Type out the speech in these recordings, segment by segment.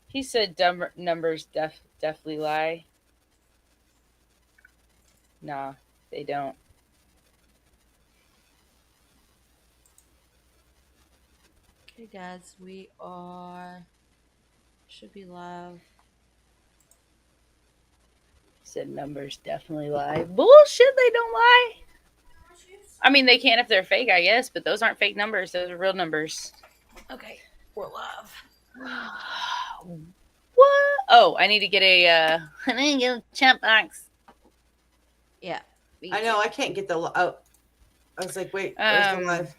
He said numbers definitely lie. Nah, they don't. Okay, guys, we are should be live. He said numbers definitely lie. Bullshit, they don't lie. I mean, they can if they're fake, I guess, but those aren't fake numbers. Those are real numbers. Okay, we're live. What? Oh, I need to get a. I need to get a chat box. Yeah, me I too. know I can't get the. Oh, I was like, wait, where's the Um. live?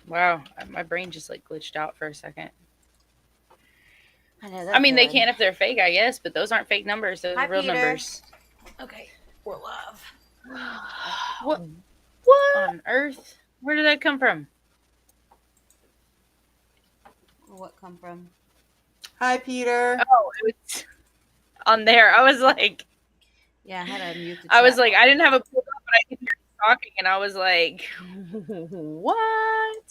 Wow, my brain just like glitched out for a second. I know I that mean, they feeling. can if they're fake, I guess, but those aren't fake numbers. Those Hi, are real Peter. numbers. Okay, we're live. What? What on earth? Where did that come from? What come from? Hi, Peter. Oh, it was on there. Yeah, I had to mute the I was chat. like, I didn't have a pulled up, but I could hear you talking, and I was like, what?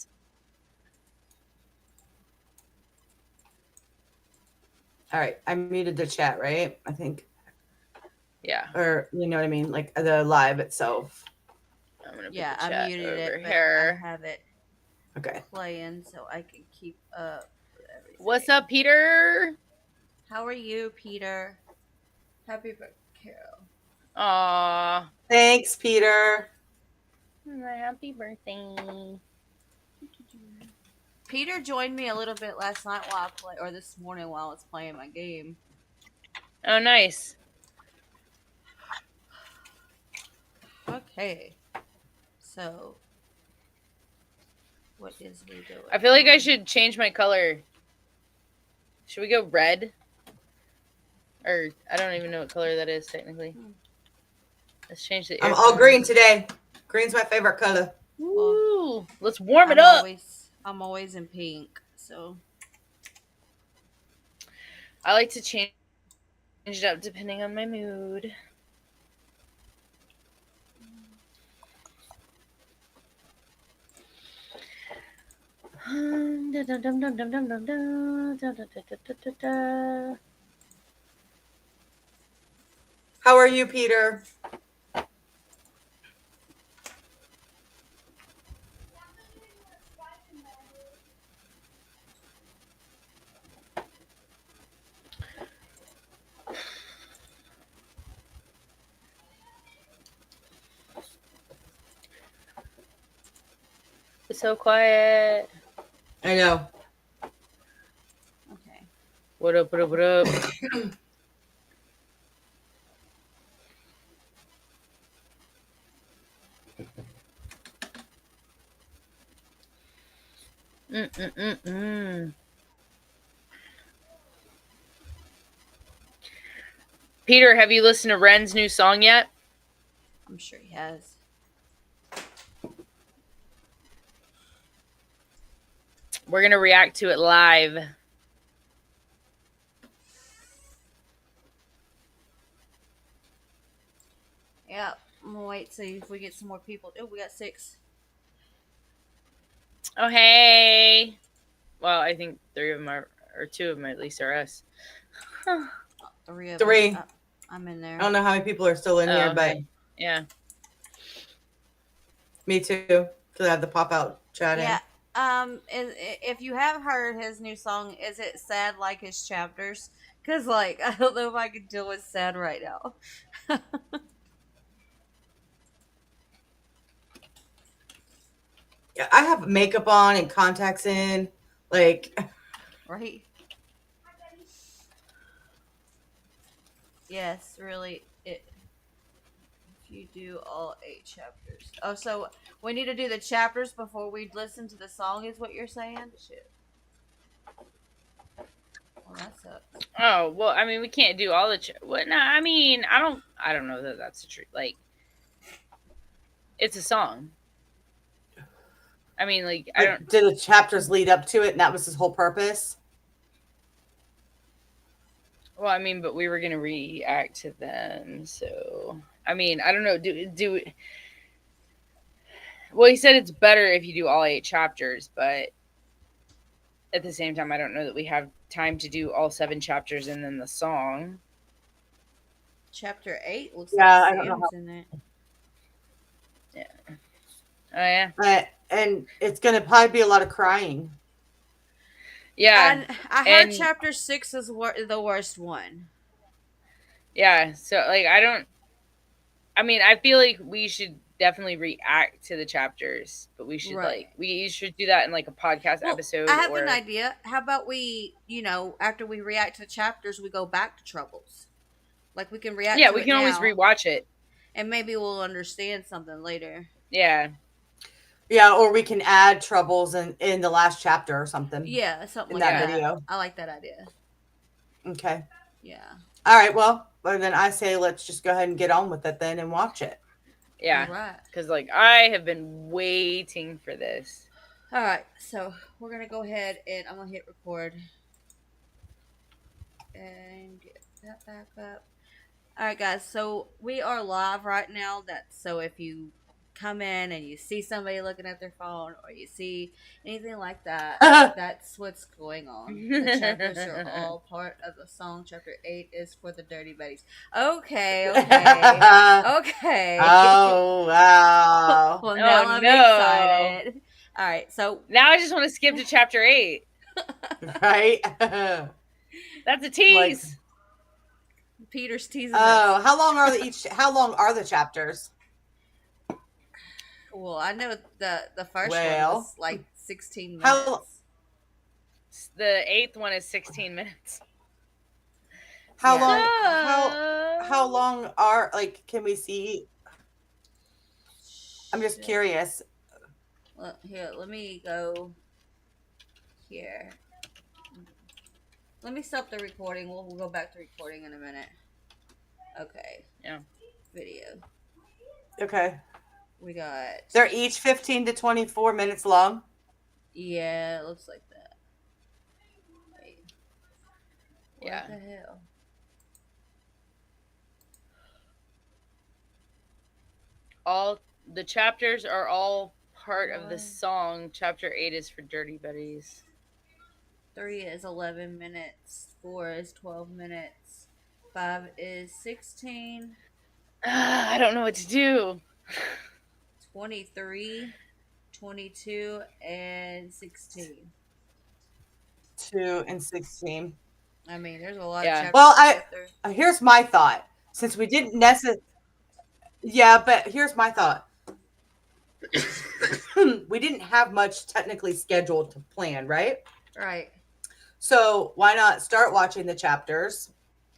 All right, I muted the chat, right? I think, Yeah, or you know what I mean, like the live itself. I'm gonna put Yeah, the I chat muted over it, but I here. have it Okay. playing so I can keep up with everything. What's up, Peter? How are you, Peter? Happy birthday, Carol. Aw, Thanks, Peter. happy birthday. Peter joined me a little bit last night while I play, or this morning while I was playing my game. Oh, nice. Okay, so what is we doing? I feel like I should change my color. Should we go red? Or I don't even know what color that is technically. Let's change the I'm all earphone. green today. Green's my favorite color. Ooh, let's warm it I'm up. always in pink, so I like to change it up depending on my mood. How are you, Peter? It's so quiet. I know. okay. What up, what up, what up? Mm-mm-mm-mm. Peter, have you listened to Ren's new song yet? I'm sure he has. We're going to react to it live. Yeah, I'm gonna wait see if we get some more people. Oh, we got 6. Oh, hey. Well, I think 3 of them are, or 2 of them at least are us. 3 of us. 3. I'm in there. I don't know how many people are still in Oh, here, okay. but Yeah. me too. Because I have the pop out chat in. Yeah. If you have heard his new song, is it sad like his chapters? Cause like I don't know if I can deal with sad right now. Yeah, I have makeup on and contacts in. Like, Right? Yes, really. If you do all 8 chapters. Oh, so we need to do the chapters before we listen to the song. Is what you're saying? Shit. Well, that sucks. Oh, well, I mean, we can't do all the what? No, I mean, I don't know that that's the truth. Like, it's a song. I mean, like, I don't. did the chapters lead up to it, and that was his whole purpose? Well, I mean, but we were gonna react to them, so I mean, I don't know. Do well, he said it's better if you do all 8 chapters, but at the same time, I don't know that we have time to do all 7 chapters and then the song. Chapter 8 looks Yeah, like I don't know Sam's in it. Yeah. Oh yeah. And it's gonna probably be a lot of crying. Yeah. I heard And chapter 6 is the worst one. yeah, so like I mean, I feel like we should definitely react to the chapters, but we should Right. we should do that in like a podcast Well, episode I have or an idea. How about we, after we react to chapters, we go back to Troubles. Like we can react yeah, to we it can always now, rewatch it. and maybe we'll understand something later. Yeah. Yeah, or we can add troubles in the last chapter or something. Yeah, something in like that that. video. I like that idea. Okay. Yeah. All right. Well, then I say let's just go ahead and get on with it then and watch it. Yeah. All right. Cuz like I have been waiting for this. All right. So, we're going to go ahead and I'm going to hit record and get that back up. All right, guys. So, we are live right now. So if you come in and you see somebody looking at their phone or you see anything like that, that's what's going on. The chapters are all part of the song. Chapter 8 is for the Dirty Betties. Okay. Oh, wow. Well, now I'm excited. All right, so now I just want to skip to chapter 8. Right? That's a tease. Peter's teasing Oh, us. how long are the chapters? Well, I know the first one was like 16 minutes. The 8th one is 16 minutes. How long are can we see? I'm just curious. Here, let me go here. Let me stop the recording. We'll go back to recording in a minute. Okay. Yeah. Video. Okay. We got... They're each 15 to 24 minutes long? Yeah, it looks like that. Wait. Yeah. What the hell? All the chapters are all part of the song. Chapter 8 is for Dirty Betties. 3 is 11 minutes. 4 is 12 minutes. 5 is 16. I don't know what to do. 23, 22, and 16. 2 and 16. I mean, there's a lot of chapters. Well, here's my thought. Since we didn't necessarily... Yeah, but here's my thought. We didn't have much technically scheduled to plan, right? Right. So why not start watching the chapters,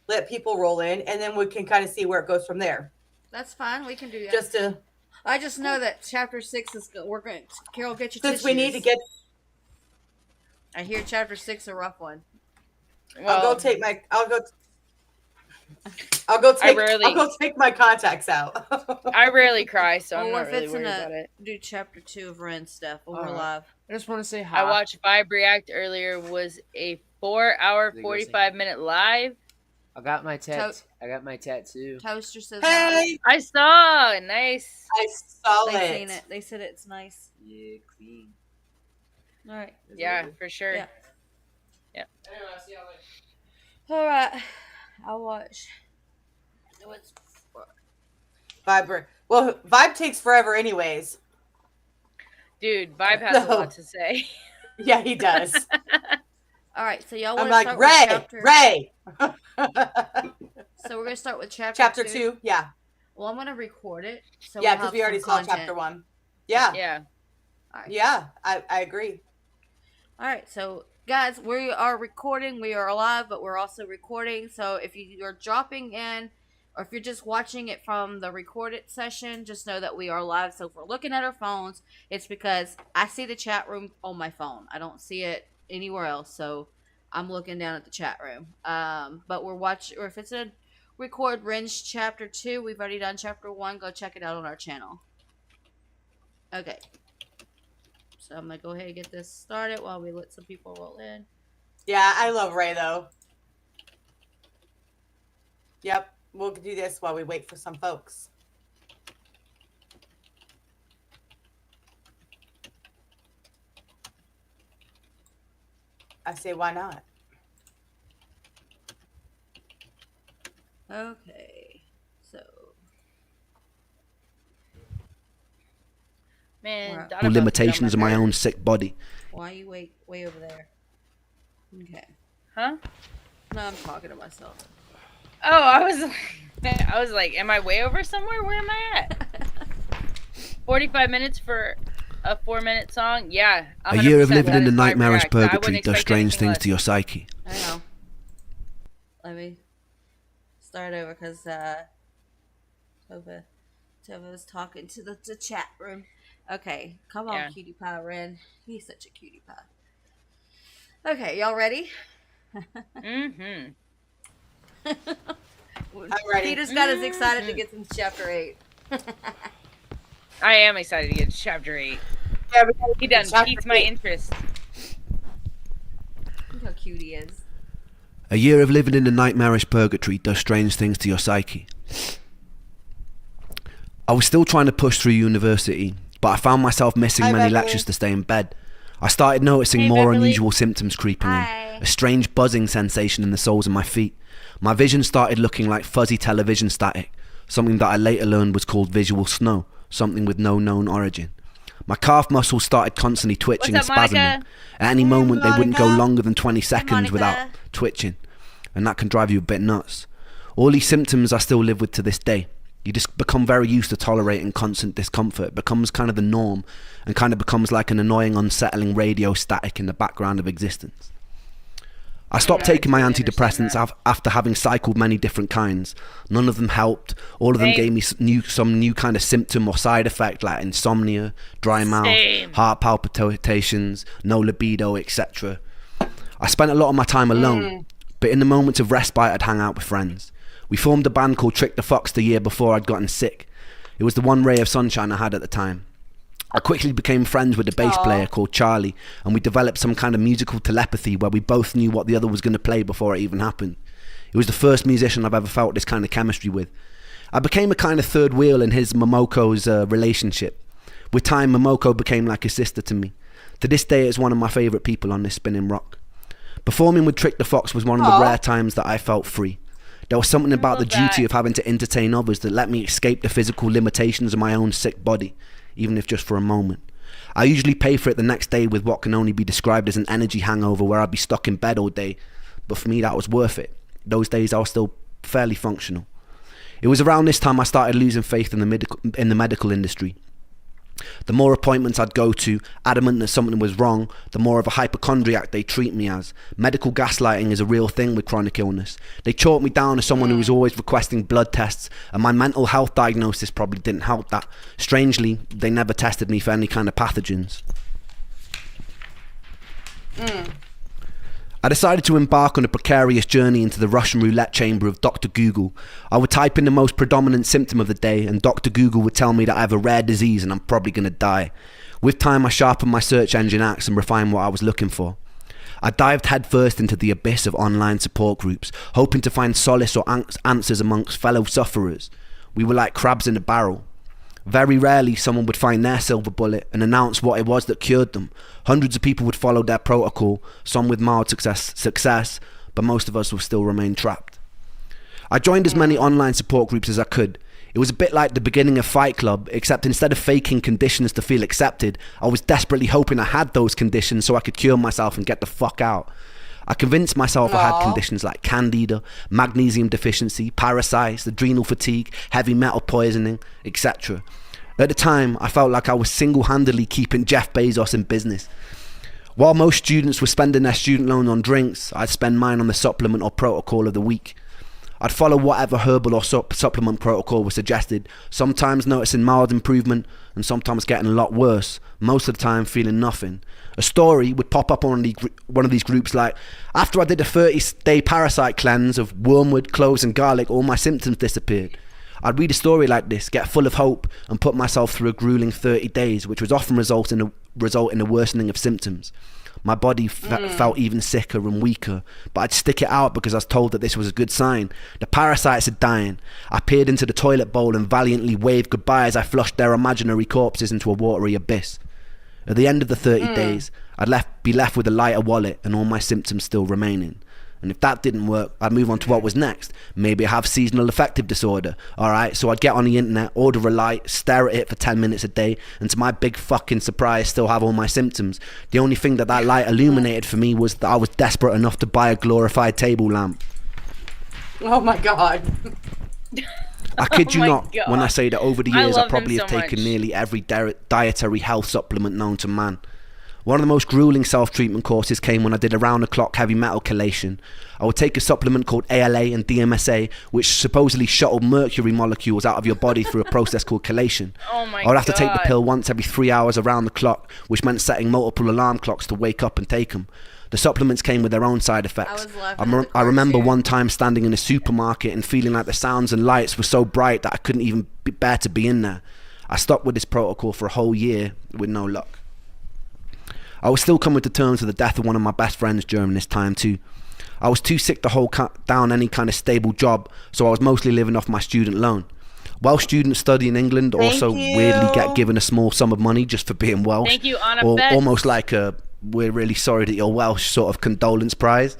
let people roll in, and then we can kind of see where it goes from there. That's fine. We can do that. I just know that chapter 6 is good. We're going to... Carole, get your tissues. Since we need to get... I hear chapter 6 a rough one. Well, I'll go take my contacts out. I rarely cry, so I'm not really worried about it. Do chapter 2 of Ren stuff when we're live. I just want to say hi. I watched Vibe React earlier. Was a 4-hour 45-minute live. I got my tattoo. Toaster says hey, I saw. Nice. I saw They've it. seen it. They said it's nice. Yeah, clean. All right. Yeah, for sure. Yeah. Yeah. Anyway, I'll see y'all later. All right. I'll watch. Well, Vibe takes forever anyways. Dude, Vibe has a lot to say. Yeah, he does. All right, so y'all want to start with Ray. So we're gonna start with chapter 2. Yeah. Well, I'm gonna record it. So yeah, because we already saw chapter 1. Yeah. Yeah. All right. Yeah, I agree. All right, so guys, we are recording. We are live, but we're also recording. So if you're dropping in, or if you're just watching it from the recorded session, just know that we are live. So if we're looking at our phones, it's because I see the chat room on my phone. I don't see it anywhere else. So I'm looking down at the chat room. But we're watching, or if it's a record Ringe chapter 2, we've already done chapter 1. Go check it out on our channel. Okay. So I'm going to go ahead and get this started while we let some people roll in. Yeah, I love Ray, though. Yep, we'll do this while we wait for some folks. I say, why not? Okay. So, Man, Wow. Donna about to get on limitations of my own nerves. sick body. why you way over there? Okay. Huh? No, I'm talking to myself. Oh, I was like, am I way over somewhere? Where am I at? 45 minutes for a 4-minute song? Yeah. A year of 100% living in that the is my nightmarish correct. I wouldn't purgatory does expect strange anything things less. to your psyche. I know. Let me start over because Tova was talking to the chat room. Okay, come on, Yeah. cutie pie, Ren. He's such a cutie pie. Okay, y'all ready? Mm-hmm. I'm ready. Peter's got us excited to get into chapter 8. I am excited to get to chapter 8. Yeah, we gotta He get done to chapter piqued my 8. interest. Look how cute he is. A year of living in the nightmarish purgatory does strange things to your psyche. I was still trying to push through university, but I found myself missing Hi, many Beverly. lectures to stay in bed. I started noticing Hey, more Beverly. unusual symptoms creeping Hi. in. A strange buzzing sensation in the soles of my feet. My vision started looking like fuzzy television static, something that I later learned was called visual snow, something with no known origin. My calf muscles started constantly twitching What's and up, spasming. Monica? At any moment, they wouldn't go Monica. longer than 20 seconds without Monica. twitching, and that can drive you a bit nuts. All these symptoms I still live with to this day. You just become very used to tolerating constant discomfort. It becomes kind of the norm and kind of becomes like an annoying, unsettling radio static in the background of existence. I stopped Yeah, I taking my totally understand antidepressants that. after having cycled many different kinds. None of them helped. All of them Same. gave me some new kind of symptom or side effect like insomnia, dry mouth, Same. heart palpitations, no libido, etc. I spent a lot of my time alone, but in the moments of respite I'd hang out with friends. We formed a band called Trick the Fox the year before I'd gotten sick. It was the one ray of sunshine I had at the time. I quickly became friends with a bass Aw. player called Charlie, and we developed some kind of musical telepathy where we both knew what the other was going to play before it even happened. He was the first musician I've ever felt this kind of chemistry with. I became a kind of third wheel in his Momoko's relationship. With time, Momoko became like a sister to me. To this day, it's one of my favourite people on this spinning rock. Performing with Trick the Fox was one of the Aw. rare times that I felt free. There was something about the love duty that. of having to entertain others that let me escape the physical limitations of my own sick body, even if just for a moment. I usually pay for it the next day with what can only be described as an energy hangover where I'd be stuck in bed all day, but for me that was worth it. Those days I was still fairly functional. It was around this time I started losing faith in the medical industry. The more appointments I'd go to, adamant that something was wrong, the more of a hypochondriac they treat me as. Medical gaslighting is a real thing with chronic illness. They chalk me down as someone who was always requesting blood tests, and my mental health diagnosis probably didn't help that. Strangely, they never tested me for any kind of pathogens. I decided to embark on a precarious journey into the Russian roulette chamber of Dr. Google. I would type in the most predominant symptom of the day, and Dr. Google would tell me that I have a rare disease and I'm probably going to die. With time, I sharpened my search engine axe and refined what I was looking for. I dived headfirst into the abyss of online support groups, hoping to find solace or answers amongst fellow sufferers. We were like crabs in a barrel. Very rarely someone would find their silver bullet and announce what it was that cured them. Hundreds of people would follow their protocol, some with mild success, but most of us will still remain trapped. I joined as many online support groups as I could. It was a bit like the beginning of Fight Club, except instead of faking conditions to feel accepted, I was desperately hoping I had those conditions so I could cure myself and get the fuck out. I convinced myself I had Aw. conditions like candida, magnesium deficiency, parasites, adrenal fatigue, heavy metal poisoning, etc. At the time, I felt like I was single-handedly keeping Jeff Bezos in business. While most students were spending their student loan on drinks, I'd spend mine on the supplement or protocol of the week. I'd follow whatever herbal or supplement protocol was suggested, sometimes noticing mild improvement and sometimes getting a lot worse, most of the time feeling nothing. A story would pop up on one of these groups like, after I did a 30-day parasite cleanse of wormwood, cloves and garlic, all my symptoms disappeared. I'd read a story like this, get full of hope and put myself through a grueling 30 days, which would often result in a worsening of symptoms. My body felt even sicker and weaker, but I'd stick it out because I was told that this was a good sign. The parasites are dying. I peered into the toilet bowl and valiantly waved goodbye as I flushed their imaginary corpses into a watery abyss. At the end of the 30 days, be left with a lighter wallet and all my symptoms still remaining. And if that didn't work, I'd move on to what was next. Maybe I have seasonal affective disorder. Alright, so I'd get on the internet, order a light, stare at it for 10 minutes a day, and to my big fucking surprise, still have all my symptoms. The only thing that light illuminated for me was that I was desperate enough to buy a glorified table lamp. Oh my god. I kid you my not God. when I say that over the I years I love probably him have so taken much. nearly every dietary health supplement known to man. One of the most grueling self-treatment courses came when I did a round-the-clock heavy metal chelation. I would take a supplement called ALA and DMSA, which supposedly shuttled mercury molecules out of your body through a process called chelation. Oh my I would have to take the God. pill once every 3 hours around the clock, which meant setting multiple alarm clocks to wake up and take them. The supplements came with their own side effects. I remember one time standing in a supermarket and feeling like the sounds and lights were so bright that I couldn't even bear to be in there. I stopped with this protocol for a whole year with no luck. I was still coming to terms with the death of one of my best friends during this time too. I was too sick to hold down any kind of stable job, so I was mostly living off my student loan. Welsh students study in England also weirdly get given a small sum of money just for being Welsh. Thank you, Anna Or Betts. almost like a "we're really sorry that you're Welsh" sort of condolence prize.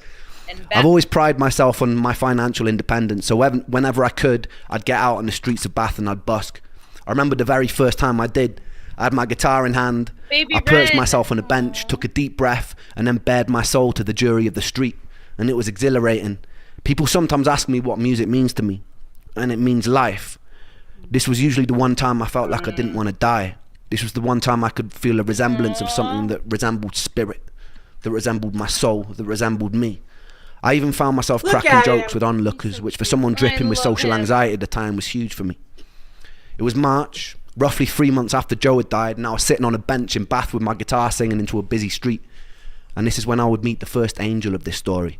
And I've Beth- always prided myself on my financial independence, so whenever I could, I'd get out on the streets of Bath and I'd busk. I remember the very first time I did. I had my guitar in hand, Baby I perched Ren. myself on a bench, took a deep breath, and then bared my soul to the jury of the street, and it was exhilarating. People sometimes ask me what music means to me, and it means life. This was usually the one time I felt like I didn't want to die. This was the one time I could feel a resemblance of something that resembled spirit, that resembled my soul, that resembled me. I even found myself Look cracking at jokes him. with onlookers, which for someone dripping with love social him. anxiety at the time was huge for me. It was March, roughly 3 months after Joe had died, and I was sitting on a bench in Bath with my guitar singing into a busy street. And this is when I would meet the first angel of this story.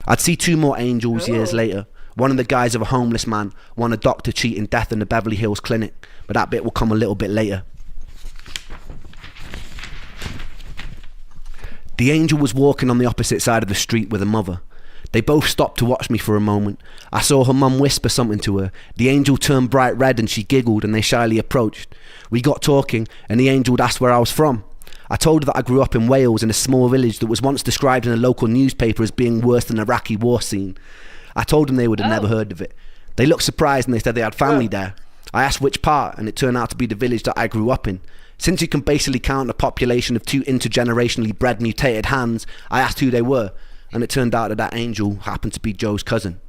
I'd see 2 more angels years later. One in the guise of a homeless man, one a doctor cheating death in the Beverly Hills clinic. But that bit will come a little bit later. The angel was walking on the opposite side of the street with a mother. They both stopped to watch me for a moment. I saw her mum whisper something to her. The angel turned bright red and she giggled and they shyly approached. We got talking and the angel asked where I was from. I told her that I grew up in Wales in a small village that was once described in a local newspaper as being worse than an Iraqi war scene. I told them they would have never heard of it. They looked surprised and they said they had family there. I asked which part and it turned out to be the village that I grew up in. Since you can basically count a population of 2 intergenerationally bred mutated hands, I asked who they were, and it turned out that that angel happened to be Joe's cousin.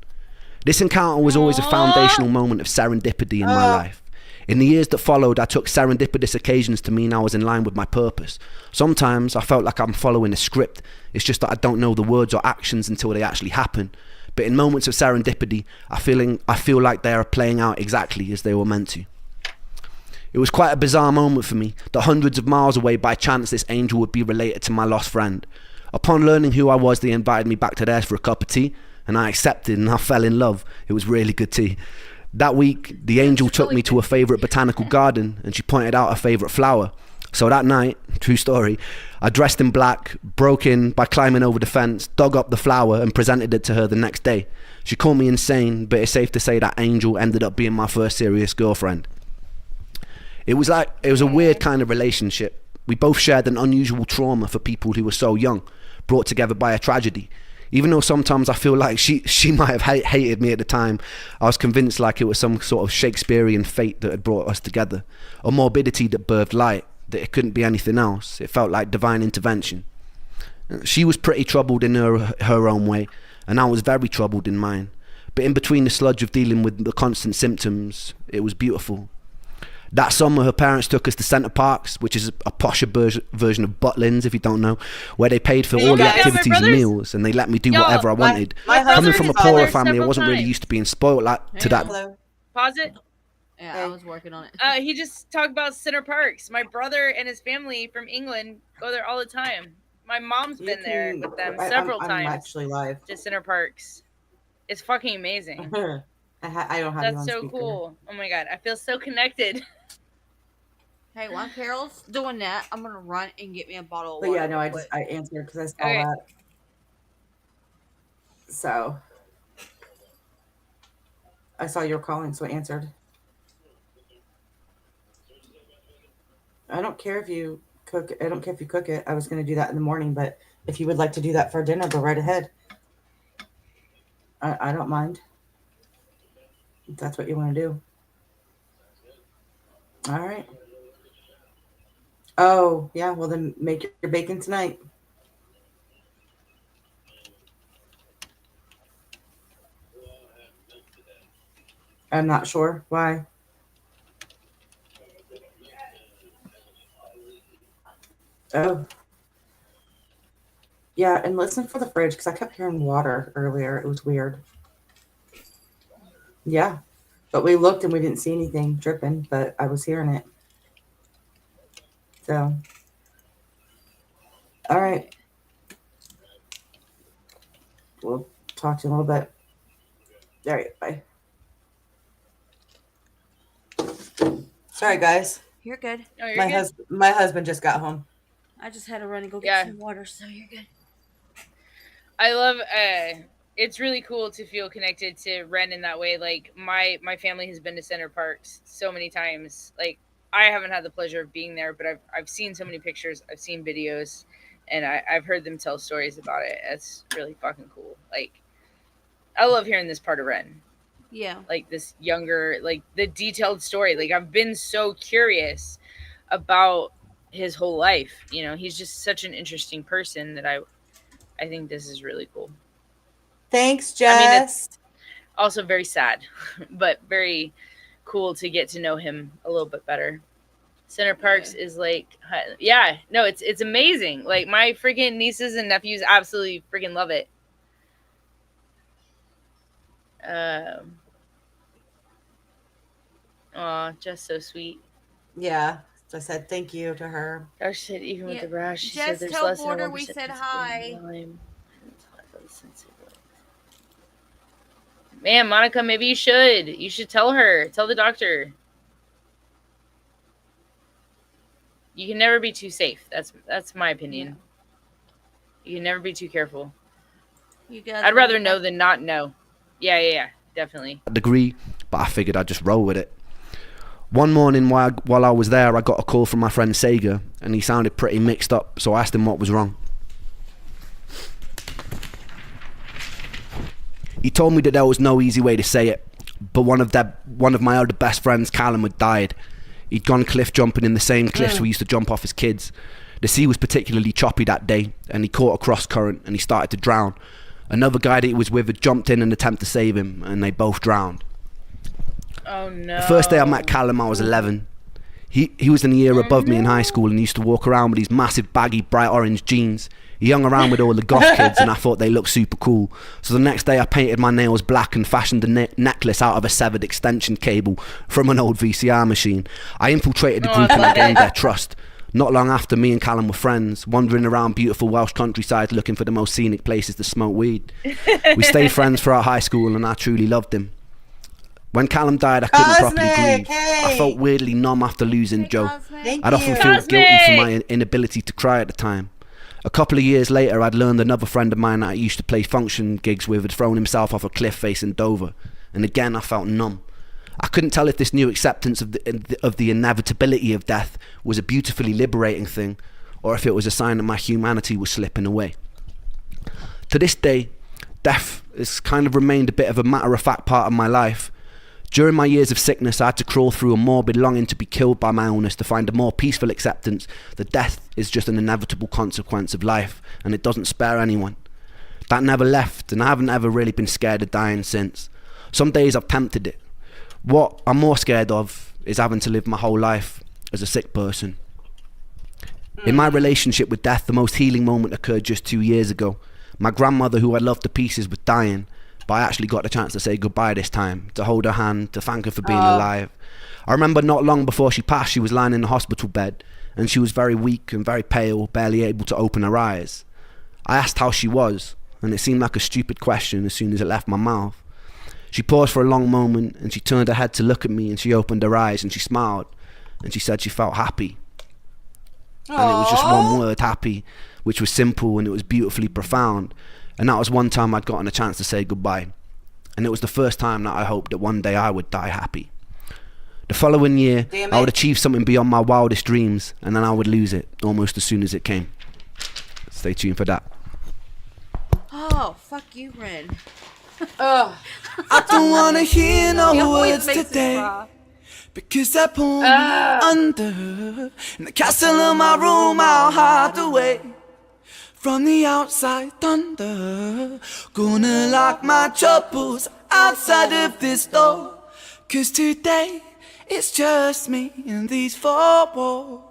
This encounter was always a foundational moment of serendipity in my life. In the years that followed, I took serendipitous occasions to mean I was in line with my purpose. Sometimes I felt like I'm following a script. It's just that I don't know the words or actions until they actually happen. But in moments of serendipity, I feel like they are playing out exactly as they were meant to. It was quite a bizarre moment for me, that hundreds of miles away by chance this angel would be related to my lost friend. Upon learning who I was, they invited me back to theirs for a cup of tea, and I accepted and I fell in love. It was really good tea. That week, the angel took me to a favourite botanical garden, and she pointed out a favourite flower. So that night, true story, I dressed in black, broke in by climbing over the fence, dug up the flower and presented it to her the next day. She called me insane, but it's safe to say that angel ended up being my first serious girlfriend. It was a weird kind of relationship. We both shared an unusual trauma for people who were so young, brought together by a tragedy. Even though sometimes I feel like she might have hated me at the time, I was convinced like it was some sort of Shakespearean fate that had brought us together. A morbidity that birthed light, that it couldn't be anything else. It felt like divine intervention. She was pretty troubled in her own way, and I was very troubled in mine. But in between the sludge of dealing with the constant symptoms, it was beautiful. That summer, her parents took us to Centre Parks, which is a posher version of Butlins, if you don't know, where they paid for all the guys, my activities and brothers- meals, and they let me do Yo, whatever I wanted. my Coming husband from a is poorer there family, I several wasn't really times. used to being spoiled to that. Hello. Pause it. Yeah, I was working on it. He just talked about Center Parks. My brother and his family from England go there all the time. My mom's been there with them several I'm times actually live. to Center Parks. It's fucking amazing. I don't have you That's on so speaker. cool. Oh my god, I feel so connected. Hey, while Carol's doing that, I'm gonna run and get me a bottle of But water. yeah, no, real quick. I answered because I saw Okay. that. So I saw your calling, so I answered. I don't care if you cook. I don't care if you cook it. I was going to do that in the morning, but if you would like to do that for dinner, go right ahead. I don't mind. If that's what you want to do. All right. Oh, yeah. Well, then make your bacon tonight. I'm not sure why. Oh, yeah. And listen for the fridge because I kept hearing water earlier. It was weird. Yeah. But we looked and we didn't see anything dripping, but I was hearing it. So, all right. We'll talk to you in a little bit. All right. Bye. Sorry, guys. You're good. Oh, you're good. My husband just got home. I just had to run and go get Yeah. some water, so you're good. I love it's really cool to feel connected to Ren in that way. Like my family has been to Center Parks so many times. Like I haven't had the pleasure of being there, but I've seen so many pictures, I've seen videos, and I've heard them tell stories about it. It's really fucking cool. Like I love hearing this part of Ren. Yeah. Like this younger, like the detailed story. Like I've been so curious about his whole life. You know, he's just such an interesting person that I think this is really cool. Thanks, Jess. I mean, it's also very sad, but very cool to get to know him a little bit better. Center Parks is like, yeah, no, it's amazing. Like my freaking nieces and nephews absolutely freaking love it. Aw, just so sweet. Yeah. So I said thank you to her. Oh shit, even with Yeah. the rash, she Just said there's tell less than a Border 1% we said principle hi. in Lyme. Man, Monica, maybe you should. You should tell her. Tell the doctor. You can never be too safe. That's my opinion. You can never be too careful. You guys. I'd rather know than not know. Yeah, definitely. Degree, but I figured I'd just roll with it. One morning while I was there, I got a call from my friend Sega, and he sounded pretty mixed up, so I asked him what was wrong. He told me that there was no easy way to say it, but one of my other best friends, Callum, had died. He'd gone cliff jumping in the same cliffs we used to jump off as kids. The sea was particularly choppy that day, and he caught a cross current and he started to drown. Another guy that he was with had jumped in an attempt to save him, and they both drowned. Oh no. The first day I met Callum, I was 11. He was in a year above me in high school and used to walk around with these massive baggy bright orange jeans. He hung around with all the goth kids and I thought they looked super cool. So the next day I painted my nails black and fashioned a necklace out of a severed extension cable from an old VCR machine. I infiltrated the group and I gained their trust. Not long after, me and Callum were friends, wandering around beautiful Welsh countryside looking for the most scenic places to smoke weed. We stayed friends throughout high school and I truly loved him. When Callum died, I couldn't properly breathe. I felt weirdly numb after losing Joe. Thank I'd you. often feel guilty for my inability to cry at the time. A couple of years later, I'd learned another friend of mine that I used to play function gigs with had thrown himself off a cliff facing Dover. And again, I felt numb. I couldn't tell if this new acceptance of the inevitability of death was a beautifully liberating thing, or if it was a sign that my humanity was slipping away. To this day, death has kind of remained a bit of a matter-of-fact part of my life. During my years of sickness, I had to crawl through a morbid longing to be killed by my illness to find a more peaceful acceptance that death is just an inevitable consequence of life and it doesn't spare anyone. That never left, and I haven't ever really been scared of dying since. Some days I've tempted it. What I'm more scared of is having to live my whole life as a sick person. In my relationship with death, the most healing moment occurred just 2 years ago. My grandmother, who I loved to pieces, was dying, but I actually got the chance to say goodbye this time, to hold her hand, to thank her for being alive. I remember not long before she passed, she was lying in the hospital bed, and she was very weak and very pale, barely able to open her eyes. I asked how she was, and it seemed like a stupid question as soon as it left my mouth. She paused for a long moment, and she turned her head to look at me, and she opened her eyes, and she smiled, and she said she felt happy. And it was just one word, happy, which was simple and it was beautifully profound. And that was one time I'd gotten a chance to say goodbye. And it was the first time that I hoped that one day I would die happy. The following year, Damn I would it. achieve something beyond my wildest dreams, and then I would lose it almost as soon as it came. Stay tuned for that. Oh, fuck you, Ren. Ugh. I don't wanna hear no He always words makes me today, cry. because I pull me Ah. under. In the castle of my room, I'll hide away from the outside thunder. Gonna lock my troubles outside of this door, 'cause today it's just me and these four walls.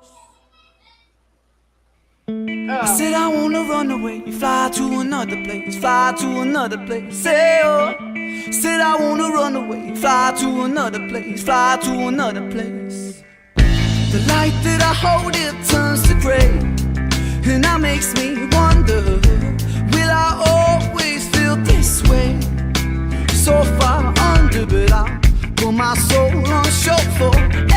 I said I wanna run away, fly to another place, fly to another place, say oh. Said I wanna run away, fly to another place, fly to another place. The light that I hold, it turns to grey, and that makes me wonder, will I always feel this way? So far under, but I put my soul on show for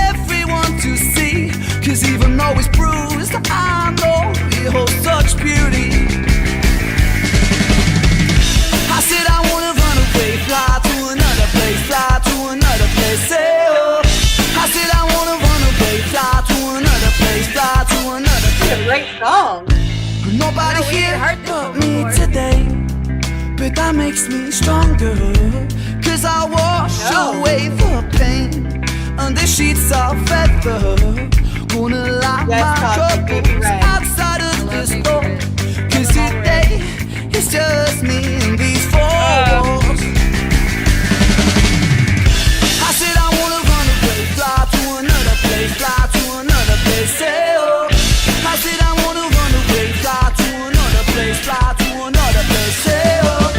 everyone to see, 'cause even though it's bruised, I know it holds such beauty. I said I wanna run away, fly to another place, fly to another place, say oh. I said I wanna run away, fly to another place, fly to another It's a place. great song. Nobody No, we here ain't heard this but one me before. today, but that makes me stronger, 'cause I wash No. away the pain under sheets of feather. Gonna lock Yes, my Todd, baby troubles Red. outside of love this Baby door, Red. 'cause today it's just me and these four walls. I said I wanna run away, fly to another place, fly to another place, say oh. I said I wanna run away, fly to another place, fly to another place, say oh.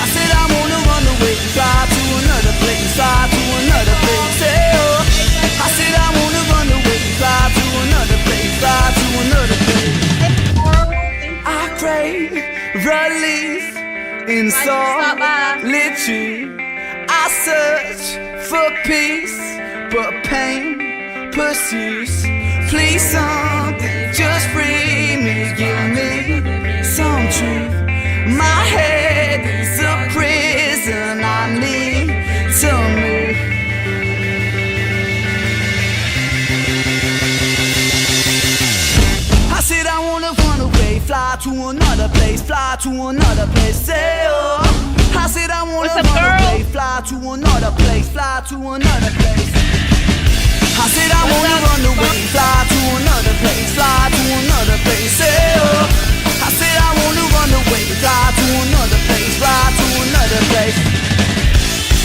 I said I wanna run away, fly to another place, fly to another place, say oh. I said I wanna run away, fly to another place, fly to another place. I crave relief in stop by. solitude. I search for peace, but pain pursues. Please, something just free me, give me some truth. My head is a prison, I need to move. I said I wanna run away, fly to another place, fly to another place, say oh. I said I wanna What's up, run girl? away, fly to another place, fly to another place. I said I wanna run away, fly to another place, fly to another place, say oh. I said I wanna run away, fly to another place, fly to another place.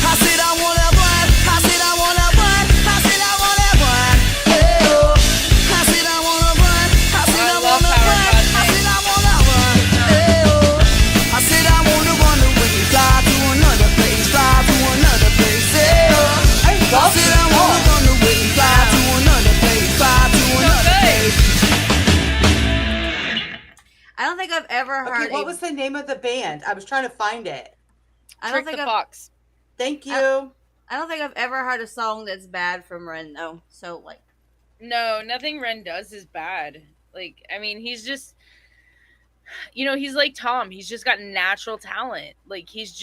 I said I wanna run, I said I wanna run, I said I wanna run, hey oh. I said I wanna run, I said I I love wanna Power run, I Podcast. said I wanna run, hey oh. I said I wanna run away, fly to another place, fly to another place, hey oh. I I love said this I wanna song. run away, fly to another place, fly to another place. I don't think I've ever heard. Okay, what was the name of the band? I was trying to find it. I don't Trick think the I've. Fox. Thank you. I don't think I've ever heard a song that's bad from Ren though. So like, No, nothing Ren does is bad. Like, I mean, he's just, he's like Tom. He's just got natural talent. Like, he's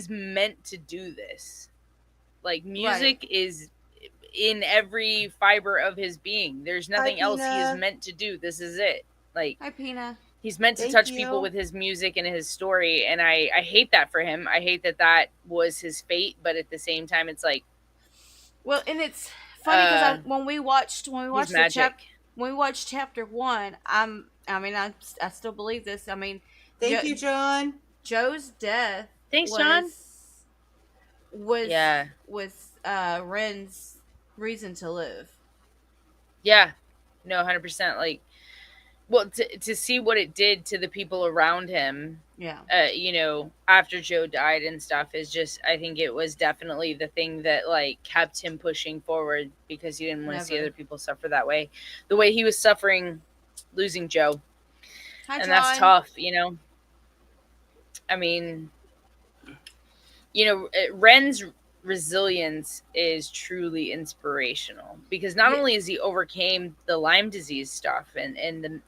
meant to do this. Like, music is in every fiber of his being. There's nothing else he Pina. is meant to do. This is it. Like, hi Pina. he's meant to Thank touch you. people with his music and his story, and I hate that for him. I hate that was his fate, but at the same time, it's like, Well, and it's funny because Uh, when we watched he's the magic. when we watched chapter 1, I still believe this. I mean, Thank Jo- you, John. Joe's death Thanks, John. was Yeah. Ren's reason to live. Yeah, no, 100%. Like, well, to see what it did to the people around him, Yeah. After Joe died and stuff is just, I think it was definitely the thing that like kept him pushing forward, because he didn't want to see Never. other people suffer that way, the way he was suffering losing Joe. Hi, And John. that's tough. I mean, Ren's resilience is truly inspirational, because not Yeah. only has he overcame the Lyme disease stuff and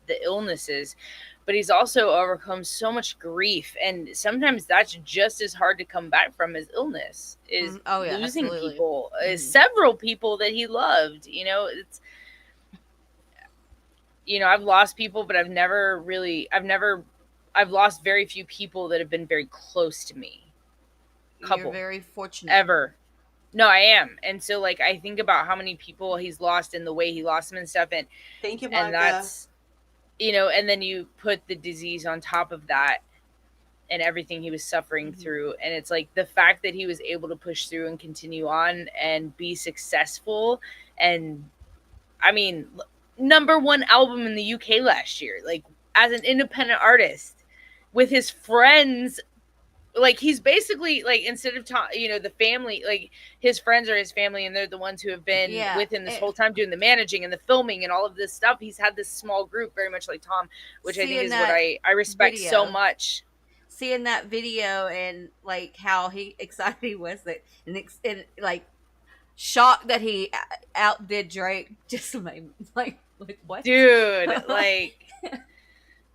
the illnesses, but he's also overcome so much grief, and sometimes that's just as hard to come back from as illness, is Oh yeah, losing absolutely. people, Mhm. several people that he loved. I've lost people, but I've lost very few people that have been very close to me. You're very fortunate. Ever. No, I am. And so like I think about how many people he's lost and the way he lost them and stuff, and Thank you, Monica. and that's and then you put the disease on top of that and everything he was suffering through, and it's like the fact that he was able to push through and continue on and be successful, and I mean, #1 album in the UK last year, like as an independent artist with his friends. Like he's basically like, instead of the family, like his friends are his family, and they're the ones who have been with him this whole time doing the managing and the filming and all of this stuff. He's had this small group, very much like Tom, which I think is what I respect so much. Seeing that video and like how excited he was and like shocked that he outdid Drake just made me like what, dude? Like,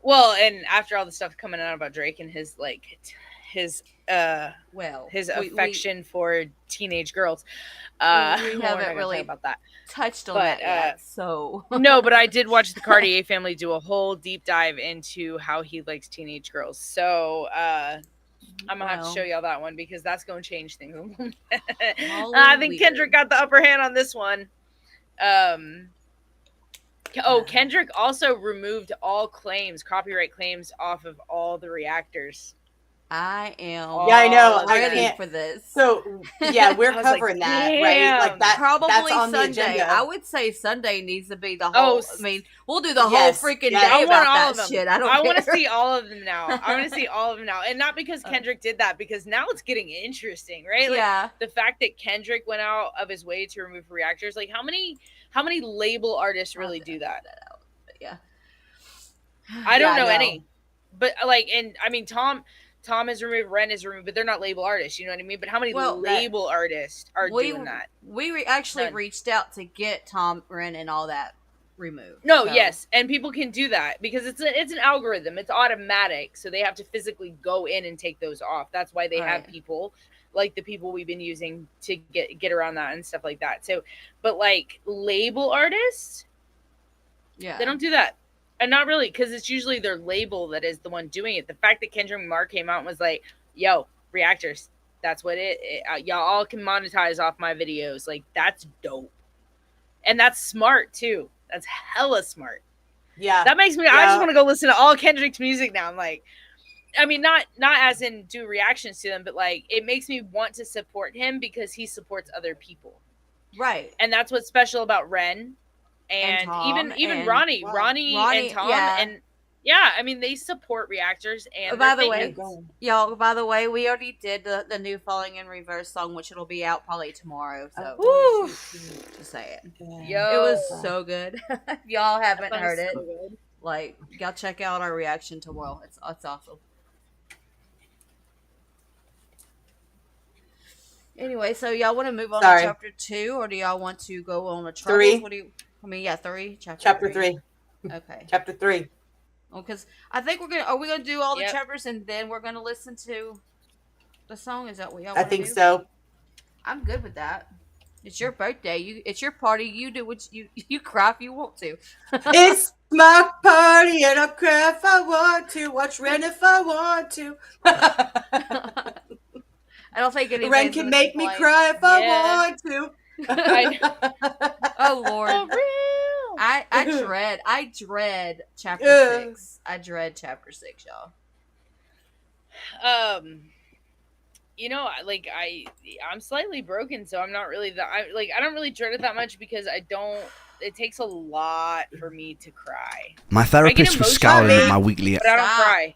well, and after all the stuff coming out about Drake and his affection for teenage girls, we haven't really about that touched on that yet, so no, but I did watch the Cartier family do a whole deep dive into how he likes teenage girls, so I'm gonna have to show y'all that one, because that's gonna change things. I think Kendrick got the upper hand on this one. Kendrick also removed all copyright claims off of all the reactors. I am I know. ready for this. So yeah, we're covering that, right? Like that. Probably that's on Sunday. the agenda. I would say Sunday needs to be the whole. I mean, we'll do the whole freaking day I about that shit. I want to see all of them now. I want to see all of them now, and not because Kendrick did that, because now it's getting interesting, right? Like, the fact that Kendrick went out of his way to remove reactors. Like, how many label artists really do that? Yeah, I don't know any, but like, and I mean, Tom is removed, Ren is removed, but they're not label artists, you know what I mean? But how many label artists are doing that? We actually reached out to get Tom, Ren, and all that removed. No, yes, and people can do that because it's an algorithm. It's automatic, so they have to physically go in and take those off. That's why they have people like the people we've been using to get around that and stuff like that. So, but like label artists, they don't do that. And not really, because it's usually their label that is the one doing it. The fact that Kendrick Lamar came out and was like, yo, reactors, that's what y'all all can monetize off my videos. Like, that's dope. And that's smart, too. That's hella smart. Yeah. That makes me, I just want to go listen to all Kendrick's music now. I'm like, I mean, not as in do reactions to them, but like, it makes me want to support him because he supports other people. Right. And that's what's special about Ren. And even Ronnie and Tom, and I mean, they support reactors. And by the way, we already did the new Falling in Reverse song, which it'll be out probably tomorrow. So just say it. It was so good. If y'all haven't heard it, like, y'all check out our reaction to World. It's awesome. Anyway, so y'all want to move on to chapter 2, or do y'all want to go on a trouble? 3. What do you? I mean, 3. Chapter 3. Okay. Chapter 3. Well, because I think are we gonna do all the chapters and then we're gonna listen to the song? Is that what y'all want to do? I think so. I'm good with that. It's your birthday. It's your party. You do what you cry if you want to. It's my party and I'll cry if I want to. Watch Ren if I want to. I don't think any Ren can make me cry if I want to. Oh Lord. For real. I dread chapter 6. I dread chapter 6, y'all. Like I'm slightly broken, so I'm not really I don't really dread it that much because it takes a lot for me to cry. My therapist was scowling at my weekly but I don't cry.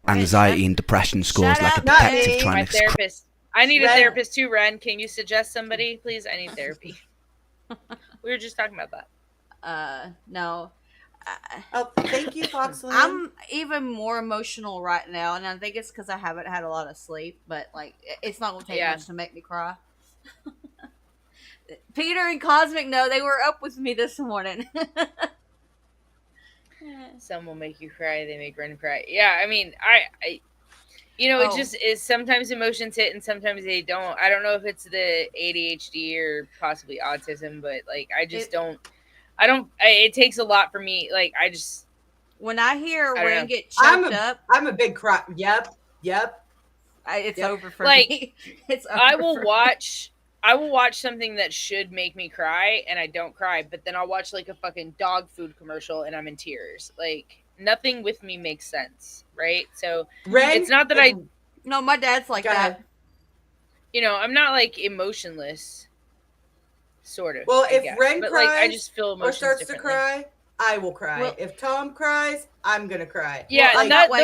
Anxiety and depression scores like a detective trying to therapist. I need a therapist too, Ren. Can you suggest somebody, please? I need therapy. We were just talking about that. No. Thank you, Foxley. I'm even more emotional right now, and I think it's because I haven't had a lot of sleep, but like, it's not going to take much to make me cry. Peter and Cosmic, no, they were up with me this morning. Some will make you cry. They make Ren cry. Yeah, I mean, I it just is. Sometimes emotions hit, and sometimes they don't. I don't know if it's the ADHD or possibly autism, but like, I just don't. I don't. It takes a lot for me. Like, I just. When I hear I don't Ren know. get choked up, I'm a big cry. Yep. it's over for Like, me. It's over I will for watch. I will watch something that should make me cry, and I don't cry. But then I'll watch like a fucking dog food commercial, and I'm in tears. Like, nothing with me makes sense, right? So Ren, it's not that I. No, my dad's like Go that. ahead. I'm not like emotionless. Sort of. Well, I if guess. Ren but cries like, I just feel or emotions starts to differently. cry, I will cry. Well- if Tom cries, I'm gonna cry. Yeah, Well, and that way-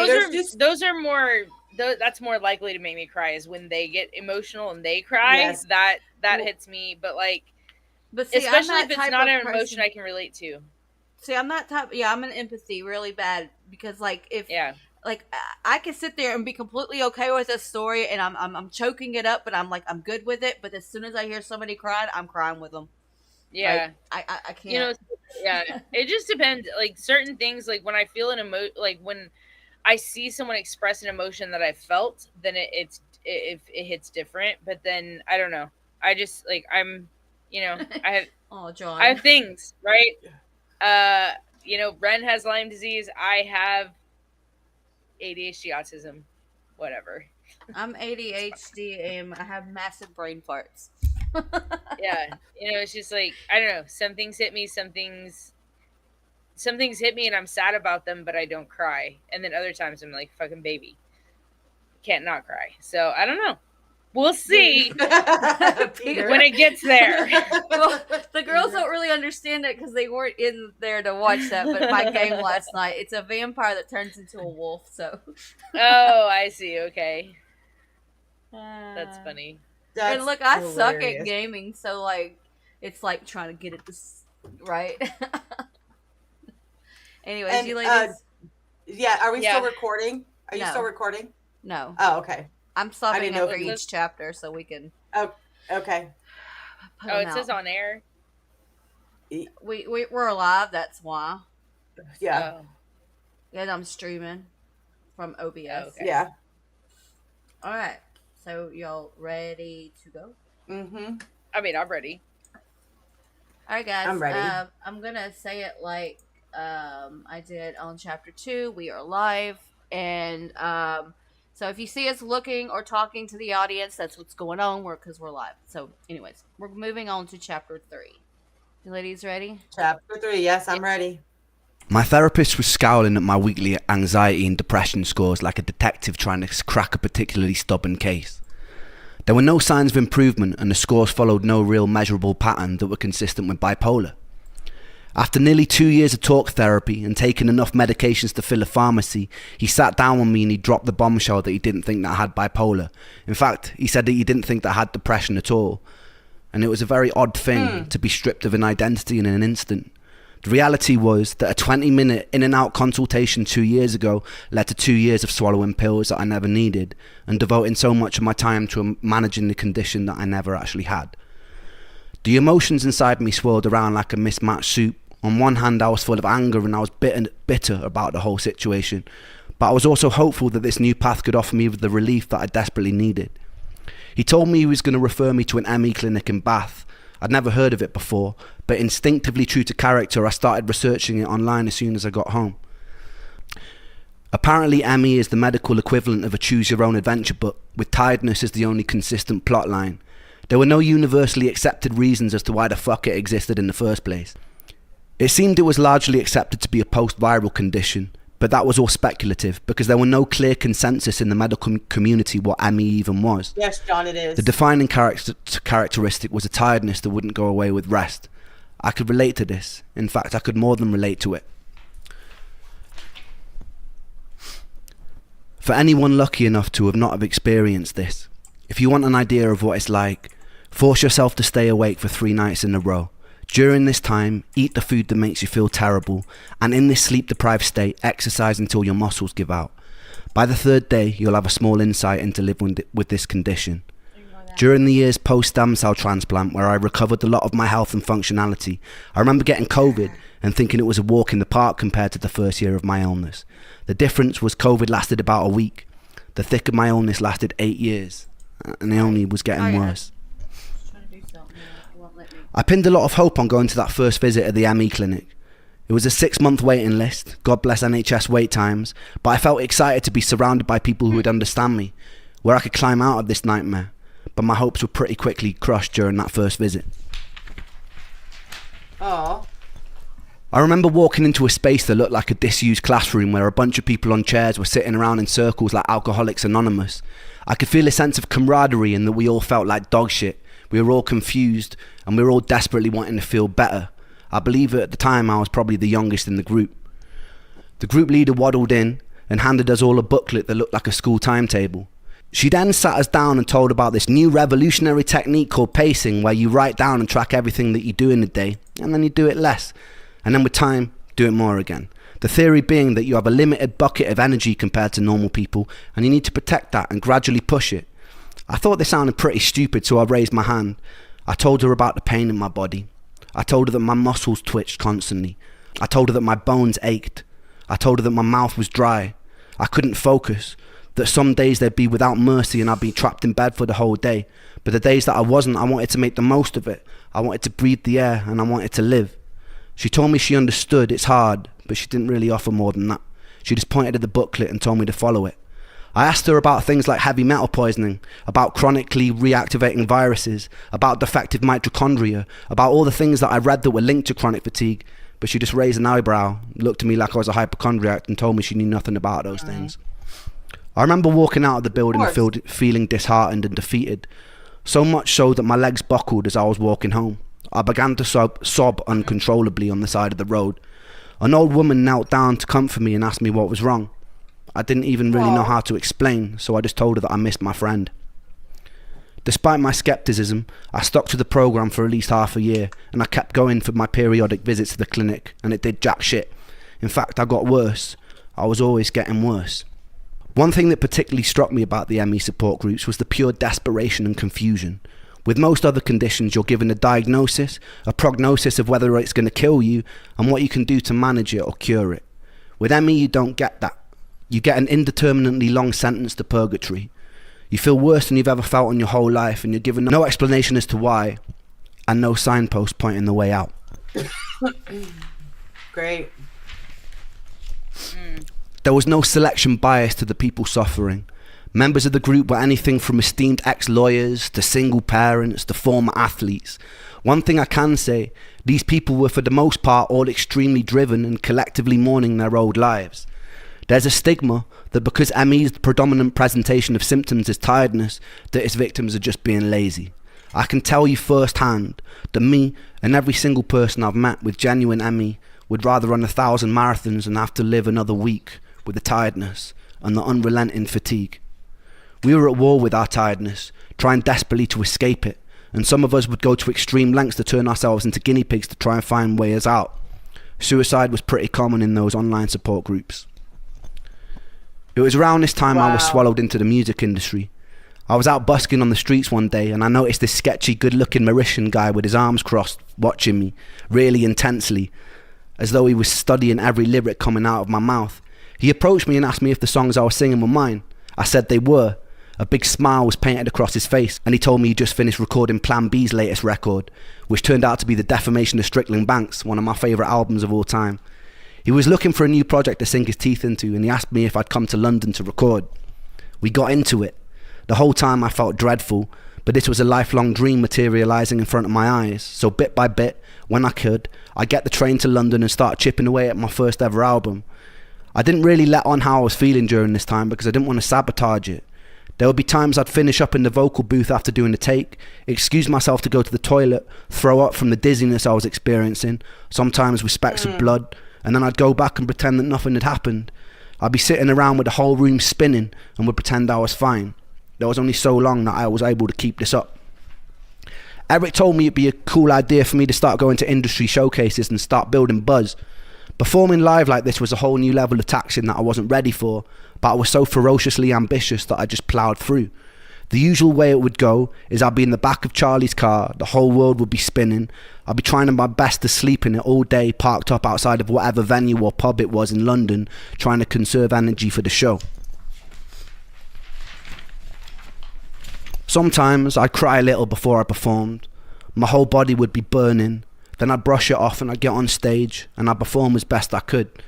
those are more. That's more likely to make me cry is when they get emotional and they cry. Yes. That Well, hits me. But like, But see, especially I'm if that it's type not of an person. emotion I can relate to. See, I'm that type. Yeah, I'm an empathy really bad because like if Yeah. like I can sit there and be completely okay with a story and I'm choking it up, but I'm like I'm good with it. But as soon as I hear somebody crying, I'm crying with them. Yeah. Like, I can't. Yeah. It just depends. Like certain things, like when I feel an like when I see someone express an emotion that I felt, then it hits different. But then I don't know. I just like I have Oh, John. I have things, right? Ren has Lyme disease. I have ADHD, autism, whatever. I'm ADHD and I have massive brain farts. Yeah, it's just like I don't know. Some things hit me. Some things hit me, and I'm sad about them, but I don't cry. And then other times I'm like fucking baby, can't not cry. So I don't know. We'll see Peter. when it gets there. Well, the girls don't really understand it because they weren't in there to watch that. But my game last night, it's a vampire that turns into a wolf. So. Oh, I see. Okay, that's funny. That's and look, I suck at hilarious. gaming, so like, it's like trying to get it this right. Anyways, And, you ladies. Yeah, are we Yeah. still recording? Are you No. still recording? No, Oh, okay. I'm stopping didn't know after if you- each chapter so we can. Okay. Put Oh, them it says out. on air. We're alive. That's why. Yeah. Oh. And I'm streaming from OBS. Okay. Yeah. All right. So y'all ready to go? Mm-hmm. I mean, I'm ready. All right, guys. I'm ready. I'm gonna say it like I did on chapter 2. We are live, and so if you see us looking or talking to the audience, that's what's going on. Because we're live. So, anyways, we're moving on to chapter 3. You ladies ready? Chapter 3. Yes, I'm ready. My therapist was scowling at my weekly anxiety and depression scores like a detective trying to crack a particularly stubborn case. There were no signs of improvement, and the scores followed no real measurable pattern that were consistent with bipolar. After nearly 2 years of talk therapy and taking enough medications to fill a pharmacy, he sat down with me and he dropped the bombshell that he didn't think that I had bipolar. In fact, he said that he didn't think that I had depression at all. And it was a very odd thing to be stripped of an identity in an instant. The reality was that a 20-minute in and out consultation 2 years ago led to 2 years of swallowing pills that I never needed and devoting so much of my time to managing the condition that I never actually had. The emotions inside me swirled around like a mismatched soup. On one hand, I was full of anger and I was bitter about the whole situation, but I was also hopeful that this new path could offer me the relief that I desperately needed. He told me he was going to refer me to an ME clinic in Bath. I'd never heard of it before, but instinctively true to character, I started researching it online as soon as I got home. Apparently, ME is the medical equivalent of a choose-your-own-adventure book, with tiredness as the only consistent plotline. There were no universally accepted reasons as to why the fuck it existed in the first place. It seemed it was largely accepted to be a post-viral condition, but that was all speculative because there were no clear consensus in the medical community what ME even was. Yes, John, it is. The defining characteristic was a tiredness that wouldn't go away with rest. I could relate to this. In fact, I could more than relate to it. For anyone lucky enough to have not have experienced this, if you want an idea of what it's like, force yourself to stay awake for 3 nights in a row. During this time, eat the food that makes you feel terrible, and in this sleep-deprived state, exercise until your muscles give out. By the 3rd day, you'll have a small insight into living with this condition. During the years post-stem cell transplant, where I recovered a lot of my health and functionality, I remember getting COVID and thinking it was a walk in the park compared to the first year of my illness. The difference was COVID lasted about a week. The thick of my illness lasted 8 years, and it only was getting worse. I pinned a lot of hope on going to that first visit at the ME clinic. It was a 6-month waiting list, God bless NHS wait times, but I felt excited to be surrounded by people who would understand me, where I could climb out of this nightmare. But my hopes were pretty quickly crushed during that first visit. Oh. I remember walking into a space that looked like a disused classroom where a bunch of people on chairs were sitting around in circles like Alcoholics Anonymous. I could feel a sense of camaraderie and that we all felt like dog shit. We were all confused and we were all desperately wanting to feel better. I believe at the time I was probably the youngest in the group. The group leader waddled in and handed us all a booklet that looked like a school timetable. She then sat us down and told about this new revolutionary technique called pacing, where you write down and track everything that you do in a day, and then you do it less. And then with time, do it more again. The theory being that you have a limited bucket of energy compared to normal people, and you need to protect that and gradually push it. I thought this sounded pretty stupid, so I raised my hand. I told her about the pain in my body. I told her that my muscles twitched constantly. I told her that my bones ached. I told her that my mouth was dry. I couldn't focus. That some days they'd be without mercy and I'd be trapped in bed for the whole day. But the days that I wasn't, I wanted to make the most of it. I wanted to breathe the air and I wanted to live. She told me she understood it's hard, but she didn't really offer more than that. She just pointed at the booklet and told me to follow it. I asked her about things like heavy metal poisoning, about chronically reactivating viruses, about defective mitochondria, about all the things that I read that were linked to chronic fatigue, but she just raised an eyebrow, looked at me like I was a hypochondriac and told me she knew nothing about those things. I remember walking out of the building feeling disheartened and defeated, so much so that my legs buckled as I was walking home. I began to sob uncontrollably on the side of the road. An old woman knelt down to comfort me and asked me what was wrong. I didn't even really know how to explain, so I just told her that I missed my friend. Despite my skepticism, I stuck to the program for at least half a year, and I kept going for my periodic visits to the clinic, and it did jack shit. In fact, I got worse. I was always getting worse. One thing that particularly struck me about the ME support groups was the pure desperation and confusion. With most other conditions, you're given a diagnosis, a prognosis of whether it's going to kill you, and what you can do to manage it or cure it. With ME, you don't get that. You get an indeterminately long sentence to purgatory. You feel worse than you've ever felt in your whole life, and you're given no explanation as to why, and no signpost pointing the way out. Great. There was no selection bias to the people suffering. Members of the group were anything from esteemed ex-lawyers to single parents to former athletes. One thing I can say, these people were for the most part all extremely driven and collectively mourning their old lives. There's a stigma that because ME's predominant presentation of symptoms is tiredness, that its victims are just being lazy. I can tell you firsthand that me and every single person I've met with genuine ME would rather run 1,000 marathons than have to live another week with the tiredness and the unrelenting fatigue. We were at war with our tiredness, trying desperately to escape it, and some of us would go to extreme lengths to turn ourselves into guinea pigs to try and find ways out. Suicide was pretty common in those online support groups. It was around this time I was swallowed into the music industry. I was out busking on the streets one day and I noticed this sketchy, good-looking Mauritian guy with his arms crossed watching me, really intensely, as though he was studying every lyric coming out of my mouth. He approached me and asked me if the songs I was singing were mine. I said they were. A big smile was painted across his face, and he told me he just finished recording Plan B's latest record, which turned out to be The Defamation of Strickland Banks, one of my favourite albums of all time. He was looking for a new project to sink his teeth into, and he asked me if I'd come to London to record. We got into it. The whole time I felt dreadful, but this was a lifelong dream materialising in front of my eyes, so bit by bit, when I could, I'd get the train to London and start chipping away at my first ever album. I didn't really let on how I was feeling during this time because I didn't want to sabotage it. There would be times I'd finish up in the vocal booth after doing the take, excuse myself to go to the toilet, throw up from the dizziness I was experiencing, sometimes with specks of blood, and then I'd go back and pretend that nothing had happened. I'd be sitting around with the whole room spinning and would pretend I was fine. There was only so long that I was able to keep this up. Eric told me it'd be a cool idea for me to start going to industry showcases and start building buzz. Performing live like this was a whole new level of taxing that I wasn't ready for, but I was so ferociously ambitious that I just ploughed through. The usual way it would go is I'd be in the back of Charlie's car, the whole world would be spinning, I'd be trying my best to sleep in it all day, parked up outside of whatever venue or pub it was in London, trying to conserve energy for the show. Sometimes I'd cry a little before I performed. My whole body would be burning. Then I'd brush it off and I'd get on stage and I'd perform as best I could.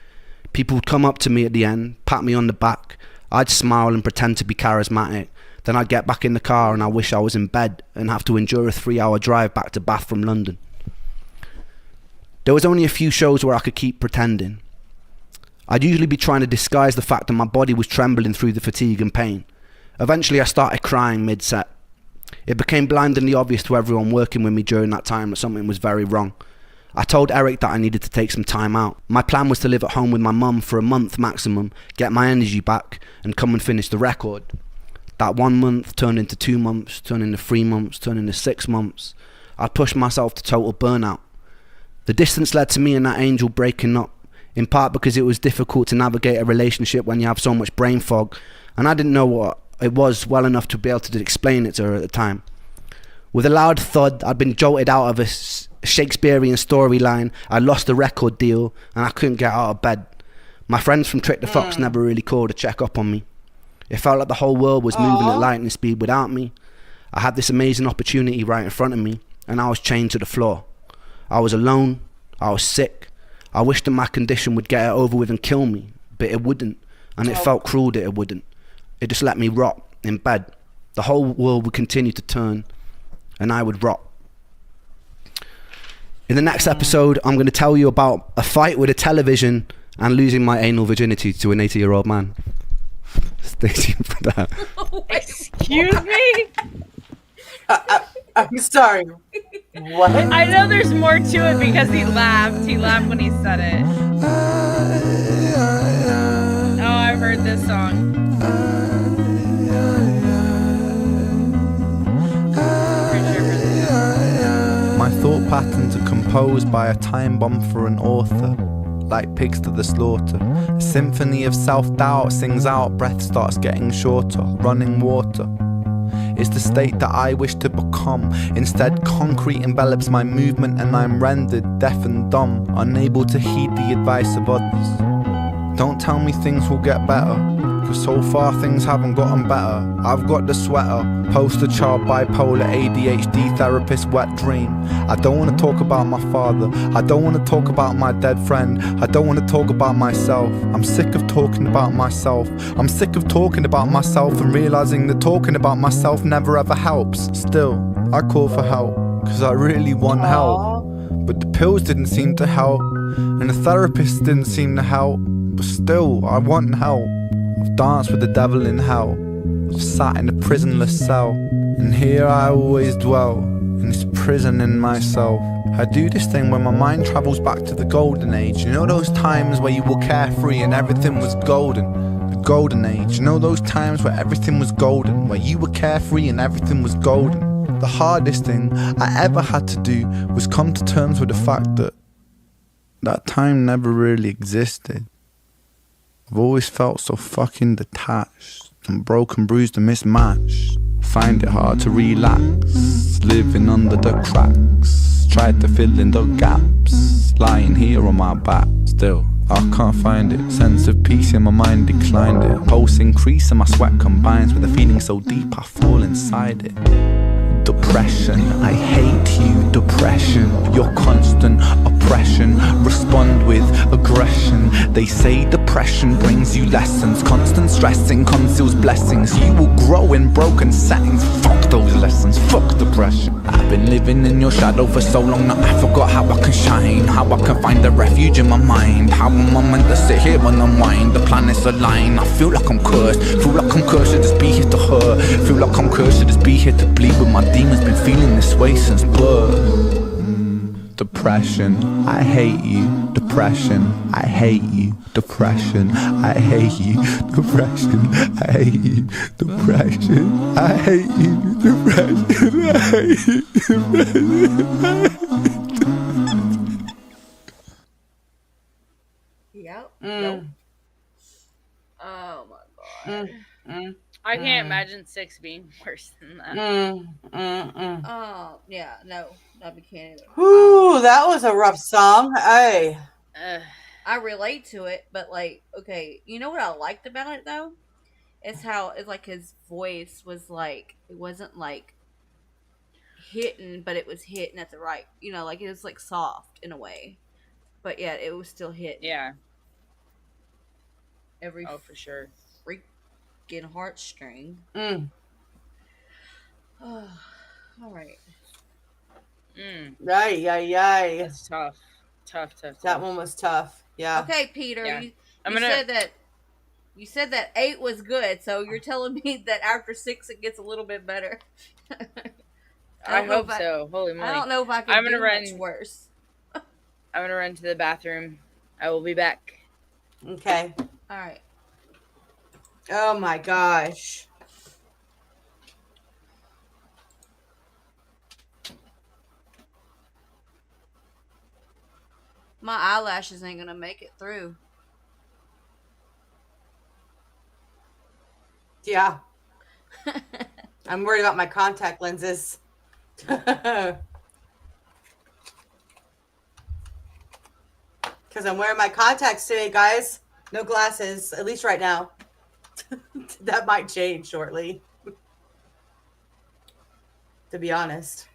People would come up to me at the end, pat me on the back. I'd smile and pretend to be charismatic. Then I'd get back in the car and I wish I was in bed and have to endure a 3-hour drive back to Bath from London. There was only a few shows where I could keep pretending. I'd usually be trying to disguise the fact that my body was trembling through the fatigue and pain. Eventually I started crying mid-set. It became blindingly obvious to everyone working with me during that time that something was very wrong. I told Eric that I needed to take some time out. My plan was to live at home with my mum for a month maximum, get my energy back, and come and finish the record. That 1 month turned into 2 months, turned into 3 months, turned into 6 months. I pushed myself to total burnout. The distance led to me and that angel breaking up, in part because it was difficult to navigate a relationship when you have so much brain fog, and I didn't know what it was well enough to be able to explain it to her at the time. With a loud thud, I'd been jolted out of a Shakespearean storyline, I lost a record deal, and I couldn't get out of bed. My friends from Trick the Fox never really called to check up on me. It felt like the whole world was moving at lightning speed without me. I had this amazing opportunity right in front of me, and I was chained to the floor. I was alone, I was sick. I wished that my condition would get it over with and kill me, but it wouldn't, and it felt cruel that it wouldn't. It just let me rot in bed. The whole world would continue to turn, and I would rot. In the next episode, I'm going to tell you about a fight with a television and losing my anal virginity to an 80-year-old man. Stay tuned for that. Excuse me? I'm sorry. What? I know there's more to it because he laughed. He laughed when he said it. Oh, I've heard this song. My thought patterns are composed by a time bomb for an author, like pigs to the slaughter. A symphony of self-doubt sings out, breath starts getting shorter, running water. It's the state that I wish to become. Instead, concrete envelops my movement and I'm rendered deaf and dumb, unable to heed the advice of others. Don't tell me things will get better, cause so far things haven't gotten better. I've got the sweater, poster child, bipolar, ADHD, therapist, wet dream. I don't want to talk about my father, I don't want to talk about my dead friend, I don't want to talk about myself. I'm sick of talking about myself. I'm sick of talking about myself and realizing that talking about myself never ever helps. Still, I call for help, cause I really want help. But the pills didn't seem to help, and the therapist didn't seem to help. But still, I want help. I've danced with the devil in hell, I've sat in a prisonless cell, and here I always dwell, in this prison in myself. I do this thing where my mind travels back to the golden age. You know those times where you were carefree and everything was golden? The golden age. You know those times where everything was golden, where you were carefree and everything was golden? The hardest thing I ever had to do was come to terms with the fact that that time never really existed. I've always felt so fucking detached and broken, bruised and mismatched. Find it hard to relax, living under the cracks. Tried to fill in the gaps, lying here on my back. Still, I can't find it. Sense of peace in my mind declined it. Pulse increase and my sweat combines with a feeling so deep I fall inside it. Depression, I hate you, depression. Your constant oppression, respond with aggression. They say depression brings you lessons. Constant stressing conceals blessings. You will grow in broken settings. Fuck those lessons, fuck depression. I've been living in your shadow for so long that I forgot how I can shine, how I can find a refuge in my mind. How am I meant to sit here and unwind? The planets align, I feel like I'm cursed. Feel like I'm cursed to just be here to hurt. Feel like I'm cursed to just be here to bleed. But my demons been feeling this way since birth. Depression, I hate you. Depression, I hate you. Depression, I hate you. Depression, I hate you. Depression, I hate you. Depression, I hate you. Depression. Yep. Yep. Oh my god. I can't imagine 6 being worse than that. Oh, yeah, no, we can't either. Whew, that was a rough song. Hey. I relate to it, but like, okay, you know what I liked about it though? It's how it's like his voice was like it wasn't like hitting, but it was hitting at the right, like it was like soft in a way, but yeah, it was still hitting Yeah. every Oh, for sure. freaking heartstring. Oh, all right. Yay, yay, yay. That's tough. Tough. That one was tough. Yeah. Okay, Peter, Yeah. you said that 8 was good, so you're telling me that after 6 it gets a little bit better. I hope so. Holy moly. I don't know if I can do much worse. I'm gonna run to the bathroom. I will be back. Okay. All right. Oh my gosh. My eyelashes ain't gonna make it through. Yeah. I'm worried about my contact lenses. Because I'm wearing my contacts today, guys. No glasses, at least right now. That might change shortly. To be honest.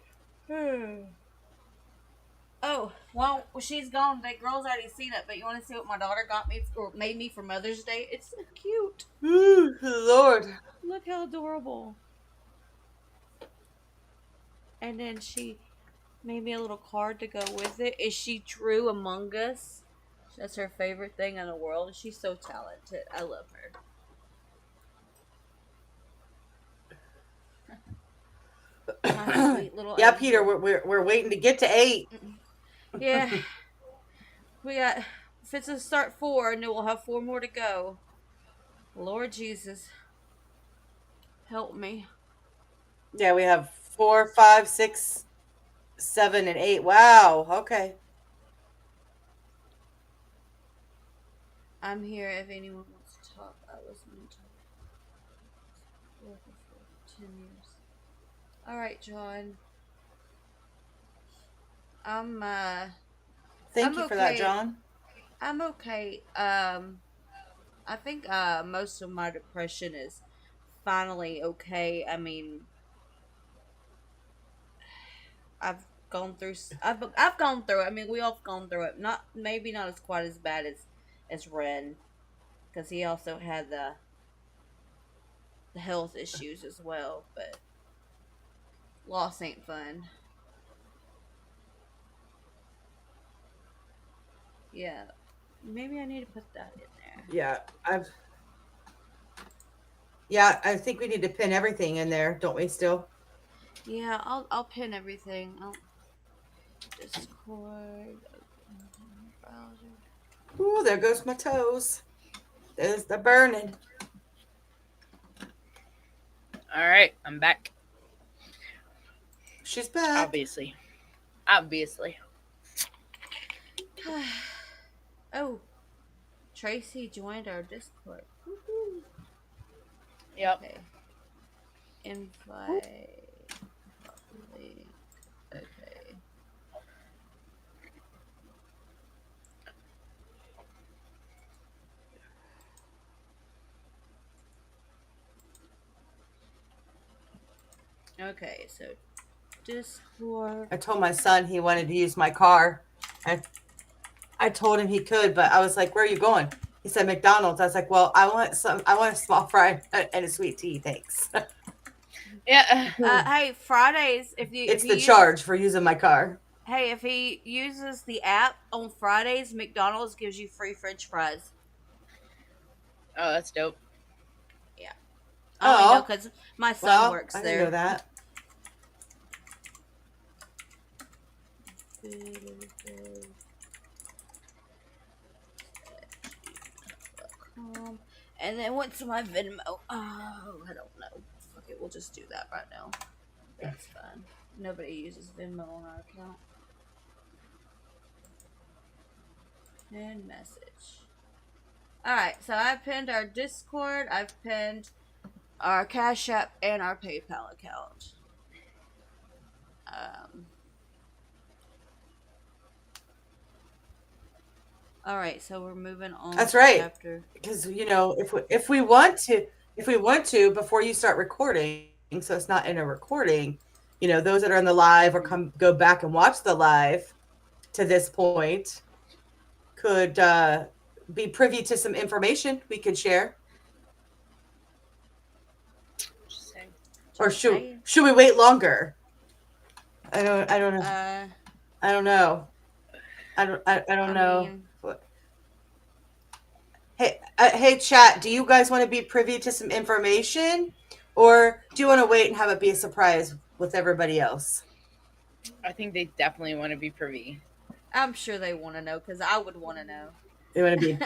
Oh, well, she's gone. That girl's already seen it, but you want to see what my daughter got me or made me for Mother's Day? It's so cute. Ooh, Lord. Look how adorable. And then she made me a little card to go with it. Is she drew Among Us? That's her favorite thing in the world. She's so talented. I love her. My sweet little Yeah, angel. Peter, we're waiting to get to 8. Yeah. We got if it's start 4 and then we'll have 4 more to go. Lord Jesus. Help me. Yeah, we have 4, 5, 6, 7, and 8. Wow. Okay. I'm here if anyone wants to talk. I was mental. Working for 10 years. Alright, John. Thank you for that, John. I'm okay. I think most of my depression is finally okay. I mean, I've gone through it. I mean, we all have gone through it. Maybe not as quite as bad as Ren, because he also had the health issues as well. But loss ain't fun. Yeah, maybe I need to put that in there. Yeah, I think we need to pin everything in there, don't we? Still. Yeah, I'll pin everything. Discord. Browser. Ooh, there goes my toes. There's the burning. All right, I'm back. She's back. Obviously. Oh, Tracy joined our Discord. Woo-hoo. Yep. Okay. Invite. Okay. Okay, so Discord. I told my son he wanted to use my car. I told him he could, but I was like, "Where are you going?" He said McDonald's. I was like, "Well, I want a small fry and a sweet tea, thanks." Yeah. Hey, Fridays It's the charge for using my car. Hey, if he uses the app on Fridays, McDonald's gives you free French fries. Oh, that's dope. Yeah. I know because my son works I there. didn't know that. And then what's my Venmo? Oh, I don't know. Fuck it, we'll just do that right now. That's fine. Nobody uses Venmo on our account. Pin message. Alright, so I pinned our Discord. I've pinned our Cash App, and our PayPal account. Um, all right, so we're moving on. That's to right. Chapter. Because if we want to, before you start recording, so it's not in a recording, those that are in the live or go back and watch the live to this point could be privy to some information we could share. Or should we wait longer? I don't know. I don't know. I don't know. Mean, Hey, chat. Do you guys want to be privy to some information, or do you want to wait and have it be a surprise with everybody else? I think they definitely want to be privy. I'm sure they want to know because I would want to know. They want to be.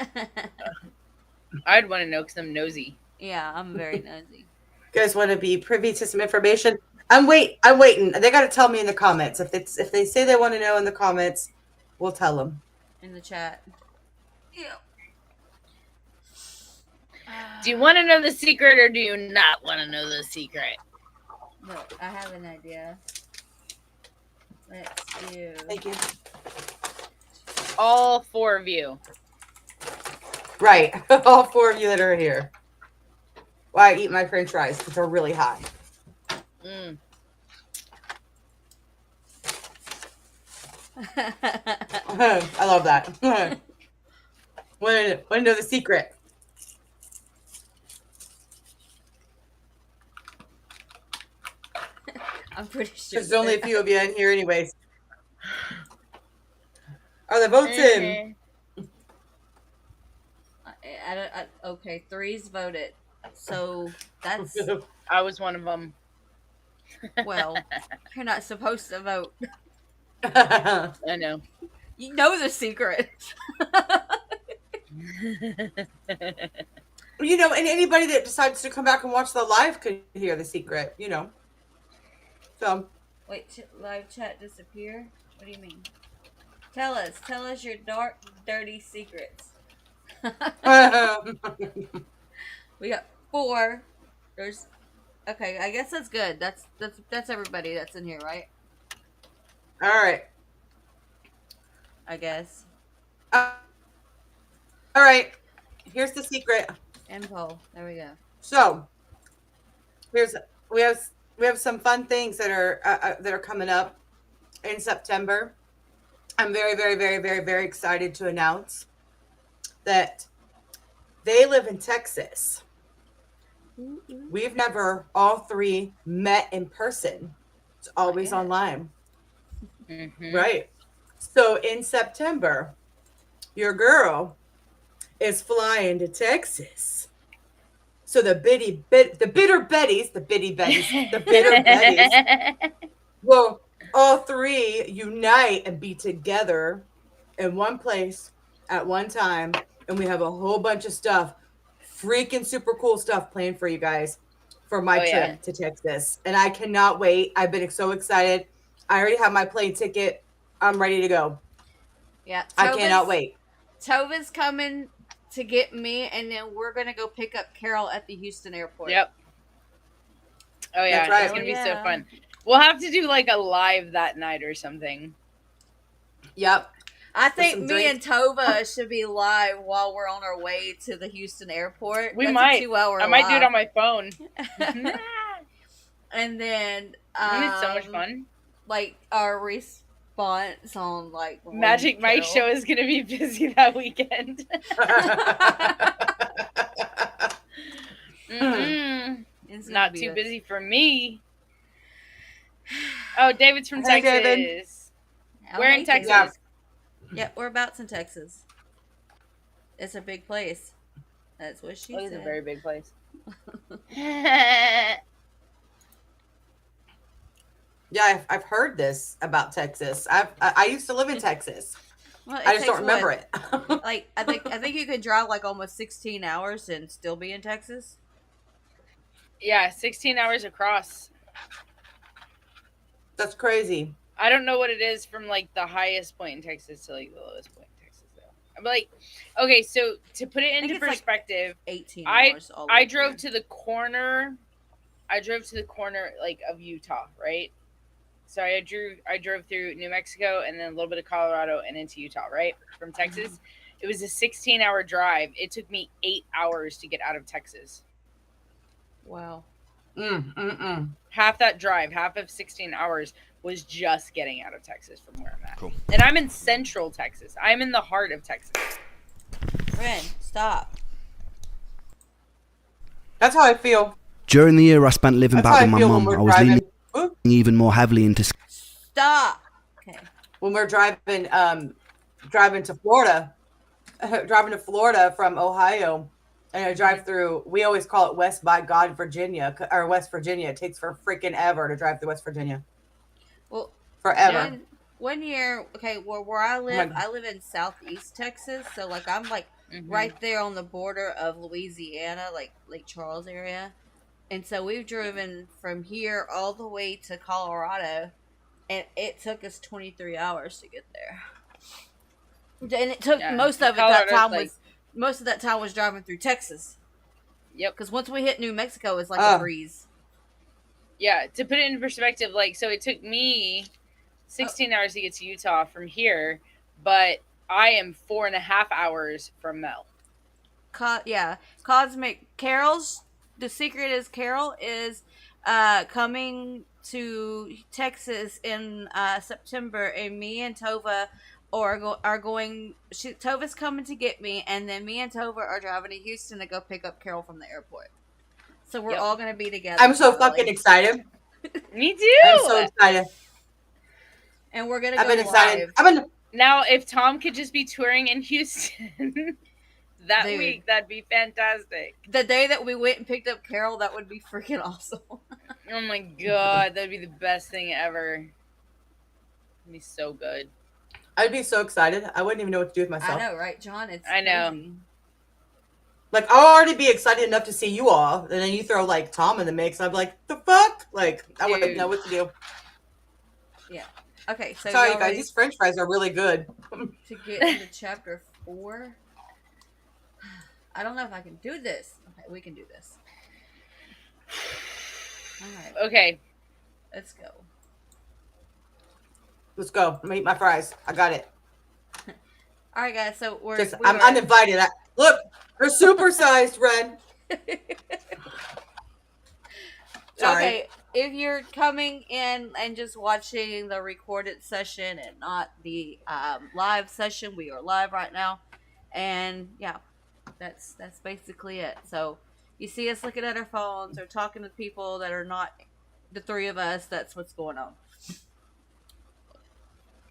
I'd want to know because I'm nosy. Yeah, I'm very nosy. You guys want to be privy to some information? I'm waiting. They got to tell me in the comments. If they say they want to know in the comments, we'll tell them in the chat. Yeah. Do you want to know the secret or do you not want to know the secret? Look, I have an idea. Let's do. Thank you. All 4 of you. Right. All 4 of you that are here. Why I eat my french fries because they're really hot. Mm. I love that. Want to know the secret? I'm pretty sure. There's only a few of you in here, anyways. Are the votes in? Okay, 3's voted. So that's. I was one of them. Well, you're not supposed to vote. I know. You know the secret. And anybody that decides to come back and watch the live could hear the secret, So. Wait, live chat disappear? What do you mean? Tell us your dark, dirty secrets. We got 4. There's. Okay, I guess that's good. That's everybody that's in here, right? All right. I guess. All right. Here's the secret. Info. There we go. So, we have some fun things that are coming up in September. I'm very, very, very, very, very excited to announce that they live in Texas. We've never all 3 met in person. It's always online. Mm-hmm. Right. So in September, your girl is flying to Texas. So the bitter Betties will all 3 unite and be together in one place at one time. And we have a whole bunch of stuff, freaking super cool stuff planned for you guys for my trip to Texas. And I cannot wait. I've been so excited. I already have my plane ticket. I'm ready to go. Yeah. I cannot wait. Tova's coming to get me, and then we're going to go pick up Carole at the Houston airport. Yep. Oh, yeah. That's right. It's going to be so fun. We'll have to do like a live that night or something. Yep. I think me and Tova should be live while we're on our way to the Houston airport. We might. 2-hour I might do it on my phone. And then it's so much fun. Like our response on like Magic Mike's show is gonna be busy that weekend. It's not too busy for me. Oh, David's from Texas. David. We're in Texas. Yeah. Yeah, whereabouts in Texas? It's a big place. That's what she said. It's a very big place. Yeah, I've heard this about Texas. I used to live in Texas. Well, I just don't remember it. Like I think you could drive like almost 16 hours and still be in Texas. Yeah, 16 hours across. That's crazy. I don't know what it is from like the highest point in Texas to like the lowest point in Texas though. I'm like, okay, so to put it into perspective, like 18 hours. I drove to the corner I drove to the corner like of Utah, right? So I drove through New Mexico and then a little bit of Colorado and into Utah, right? From Texas. It was a 16-hour drive. It took me 8 hours to get out of Texas. Wow. Half that drive, half of 16 hours was just getting out of Texas from where I'm at. Cool. And I'm in central Texas. I'm in the heart of Texas. Ren, stop. That's how I feel. During the year I spent living That's back how with I my feel when mum, we're I was driving. leaning Ooh. even more heavily into Stop. Okay. When we're driving to Florida, from Ohio, and I drive through. We always call it West by God, Virginia, or West Virginia. It takes for freaking ever to drive through West Virginia. Well, Forever. one year, okay, where I live, my- I live in southeast Texas, so like I'm like right there on the border of Louisiana, like Lake Charles area. And so we've driven from here all the way to Colorado, and it took us 23 hours to get there. And it took most of that time was driving through Texas. Yep. Because once we hit New Mexico, it's like a breeze. Yeah, to put it in perspective, like, so it took me 16 hours to get to Utah from here, but I am 4.5 hours from Mel. Carole's, the secret is Carole is coming to Texas in September, and me and Tova are going. Tova's coming to get me, and then me and Tova are driving to Houston to go pick up Carole from the airport. So we're all going to be together. I'm so fucking excited. Me too. I'm so excited. And we're going to go I've been excited. Now, if Tom could just be touring in Houston that week, that'd be fantastic. The day that we went and picked up Carole, that would be freaking awesome. Oh my god, that'd be the best thing ever. It'd be so good. I'd be so excited. I wouldn't even know what to do with myself. I know, right, John? I know. Crazy. Like, I'll already be excited enough to see you all, and then you throw like Tom in the mix. I'm like, the fuck? Like, I wouldn't know what to do. Yeah. Okay. So sorry, you guys. These French fries are really good. To get into chapter 4. I don't know if I can do this. Okay, we can do this. All right. Okay. Let's go. Let's go. I'm gonna eat my fries. I got it. All right, guys. So I'm uninvited. Look, they're supersized, Ren. Sorry. Okay, if you're coming in and just watching the recorded session and not the live session, we are live right now, and yeah, that's basically it. So you see us looking at our phones or talking to people that are not the three of us. That's what's going on.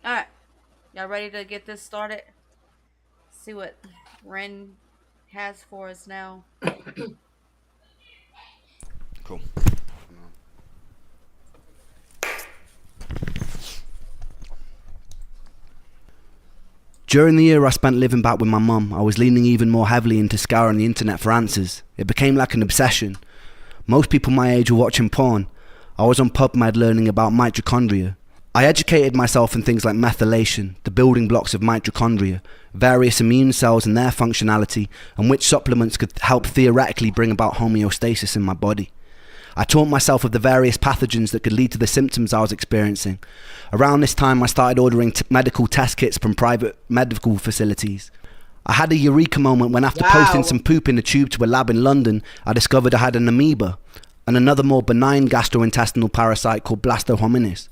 All right, y'all ready to get this started? See what Ren has for us now. Cool. During the year I spent living back with my mum, I was leaning even more heavily into scouring the internet for answers. It became like an obsession. Most people my age were watching porn. I was on PubMed learning about mitochondria. I educated myself in things like methylation, the building blocks of mitochondria, various immune cells and their functionality, and which supplements could help theoretically bring about homeostasis in my body. I taught myself of the various pathogens that could lead to the symptoms I was experiencing. Around this time, I started ordering medical test kits from private medical facilities. I had a eureka moment when, after posting some poop in a tube to a lab in London, I discovered I had an amoeba and another more benign gastrointestinal parasite called blastohominis.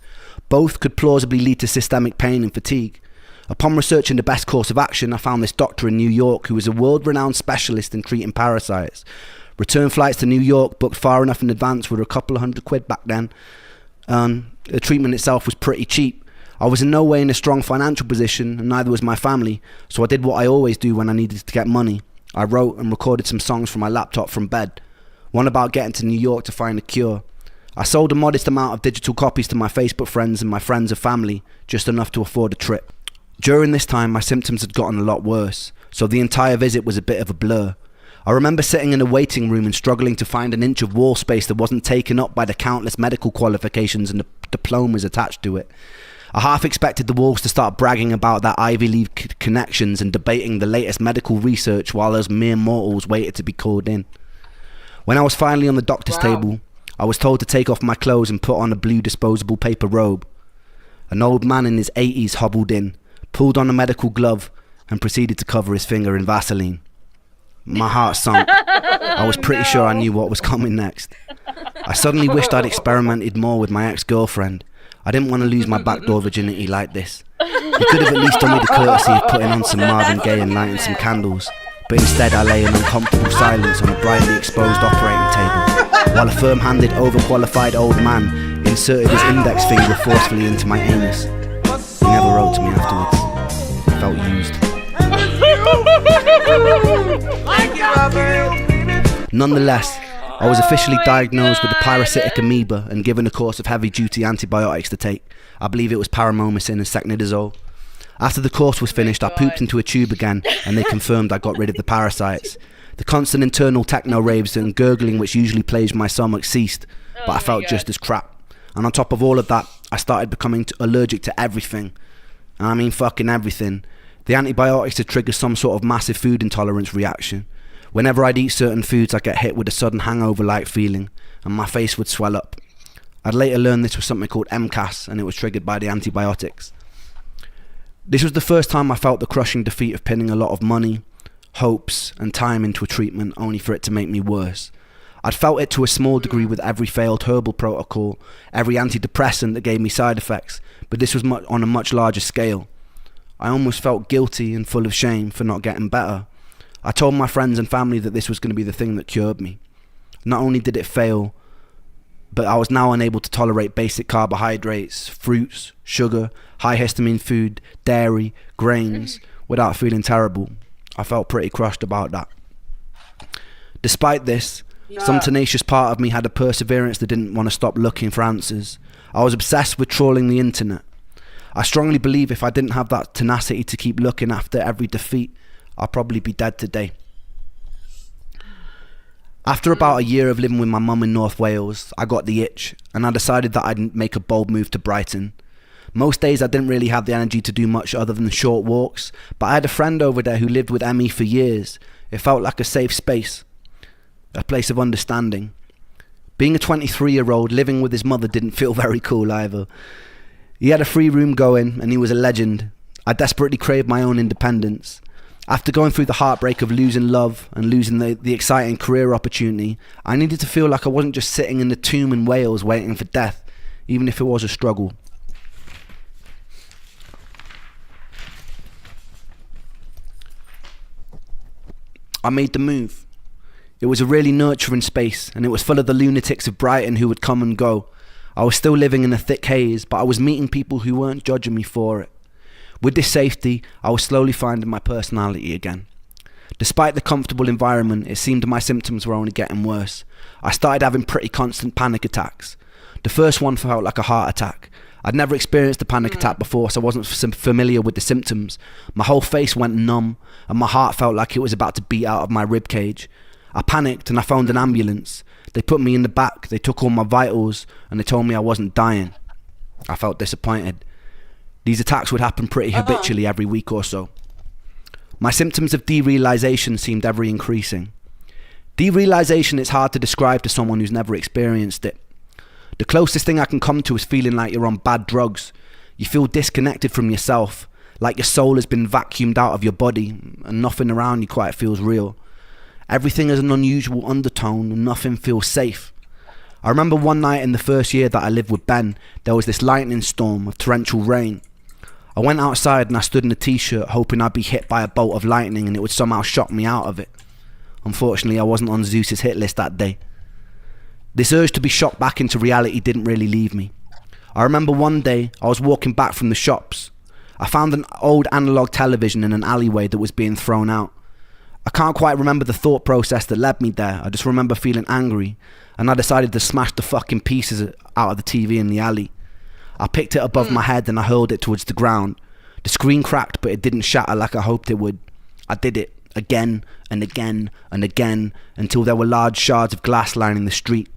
Both could plausibly lead to systemic pain and fatigue. Upon researching the best course of action, I found this doctor in New York who was a world-renowned specialist in treating parasites. Return flights to New York, booked far enough in advance, were a couple of £100 back then. The treatment itself was pretty cheap. I was in no way in a strong financial position, and neither was my family, so I did what I always do when I needed to get money. I wrote and recorded some songs from my laptop from bed. One about getting to New York to find a cure. I sold a modest amount of digital copies to my Facebook friends and my friends and family, just enough to afford a trip. During this time, my symptoms had gotten a lot worse, so the entire visit was a bit of a blur. I remember sitting in a waiting room and struggling to find an inch of wall space that wasn't taken up by the countless medical qualifications and the diplomas attached to it. I half expected the walls to start bragging about their Ivy League connections and debating the latest medical research while us mere mortals waited to be called in. When I was finally on the doctor's table, I was told to take off my clothes and put on a blue disposable paper robe. An old man in his 80s hobbled in, pulled on a medical glove, and proceeded to cover his finger in Vaseline. My heart sunk. I was pretty sure I knew what was coming next. I suddenly wished I'd experimented more with my ex-girlfriend. I didn't want to lose my backdoor virginity like this. He could have at least done me the courtesy of putting on some Marvin Gaye and lighting some candles, but instead I lay in uncomfortable silence on a brightly exposed operating table, while a firm-handed, overqualified old man inserted his index finger forcefully into my anus. He never wrote to me afterwards. I felt used. Nonetheless, I was officially diagnosed with a parasitic amoeba and given a course of heavy-duty antibiotics to take. I believe it was paramomycin and secnidazole. After the course was finished, I pooped into a tube again, and they confirmed I got rid of the parasites. The constant internal techno raves and gurgling which usually plagued my stomach ceased, but I felt just as crap. And on top of all of that, I started becoming allergic to everything. And I mean fucking everything. The antibiotics had triggered some sort of massive food intolerance reaction. Whenever I'd eat certain foods, I'd get hit with a sudden hangover-like feeling, and my face would swell up. I'd later learned this was something called MCAS, and it was triggered by the antibiotics. This was the first time I felt the crushing defeat of pinning a lot of money, hopes, and time into a treatment only for it to make me worse. I'd felt it to a small degree with every failed herbal protocol, every antidepressant that gave me side effects, but this was on a much larger scale. I almost felt guilty and full of shame for not getting better. I told my friends and family that this was going to be the thing that cured me. Not only did it fail, but I was now unable to tolerate basic carbohydrates, fruits, sugar, high histamine food, dairy, grains, without feeling terrible. I felt pretty crushed about that. Despite this, some tenacious part of me had a perseverance that didn't want to stop looking for answers. I was obsessed with trawling the internet. I strongly believe if I didn't have that tenacity to keep looking after every defeat, I'd probably be dead today. After about a year of living with my mum in North Wales, I got the itch, and I decided that I'd make a bold move to Brighton. Most days I didn't really have the energy to do much other than short walks, but I had a friend over there who lived with ME for years. It felt like a safe space, a place of understanding. Being a 23-year-old living with his mother didn't feel very cool either. He had a free room going, and he was a legend. I desperately craved my own independence. After going through the heartbreak of losing love and losing the exciting career opportunity, I needed to feel like I wasn't just sitting in the tomb in Wales waiting for death, even if it was a struggle. I made the move. It was a really nurturing space, and it was full of the lunatics of Brighton who would come and go. I was still living in a thick haze, but I was meeting people who weren't judging me for it. With this safety, I was slowly finding my personality again. Despite the comfortable environment, it seemed my symptoms were only getting worse. I started having pretty constant panic attacks. The first one felt like a heart attack. I'd never experienced a panic attack before, so I wasn't familiar with the symptoms. My whole face went numb, and my heart felt like it was about to beat out of my ribcage. I panicked and I phoned an ambulance. They put me in the back, they took all my vitals, and they told me I wasn't dying. I felt disappointed. These attacks would happen pretty habitually every week or so. My symptoms of derealization seemed ever increasing. Derealization is hard to describe to someone who's never experienced it. The closest thing I can come to is feeling like you're on bad drugs. You feel disconnected from yourself, like your soul has been vacuumed out of your body, and nothing around you quite feels real. Everything has an unusual undertone and nothing feels safe. I remember one night in the first year that I lived with Ben, there was this lightning storm of torrential rain. I went outside and I stood in a t-shirt hoping I'd be hit by a bolt of lightning and it would somehow shock me out of it. Unfortunately, I wasn't on Zeus's hit list that day. This urge to be shocked back into reality didn't really leave me. I remember one day I was walking back from the shops. I found an old analog television in an alleyway that was being thrown out. I can't quite remember the thought process that led me there. I just remember feeling angry, and I decided to smash the fucking pieces out of the TV in the alley. I picked it above my head and I hurled it towards the ground. The screen cracked, but it didn't shatter like I hoped it would. I did it again and again and again until there were large shards of glass lining the street.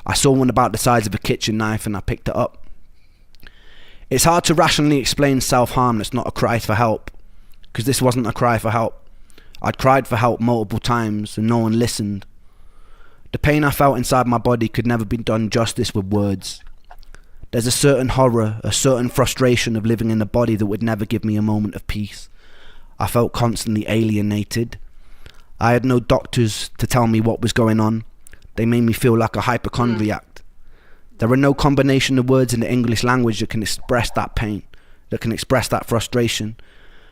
I saw one about the size of a kitchen knife and I picked it up. It's hard to rationally explain self-harm that's not a cry for help, because this wasn't a cry for help. I'd cried for help multiple times and no one listened. The pain I felt inside my body could never be done justice with words. There's a certain horror, a certain frustration of living in a body that would never give me a moment of peace. I felt constantly alienated. I had no doctors to tell me what was going on. They made me feel like a hypochondriac. There are no combination of words in the English language that can express that pain, that can express that frustration.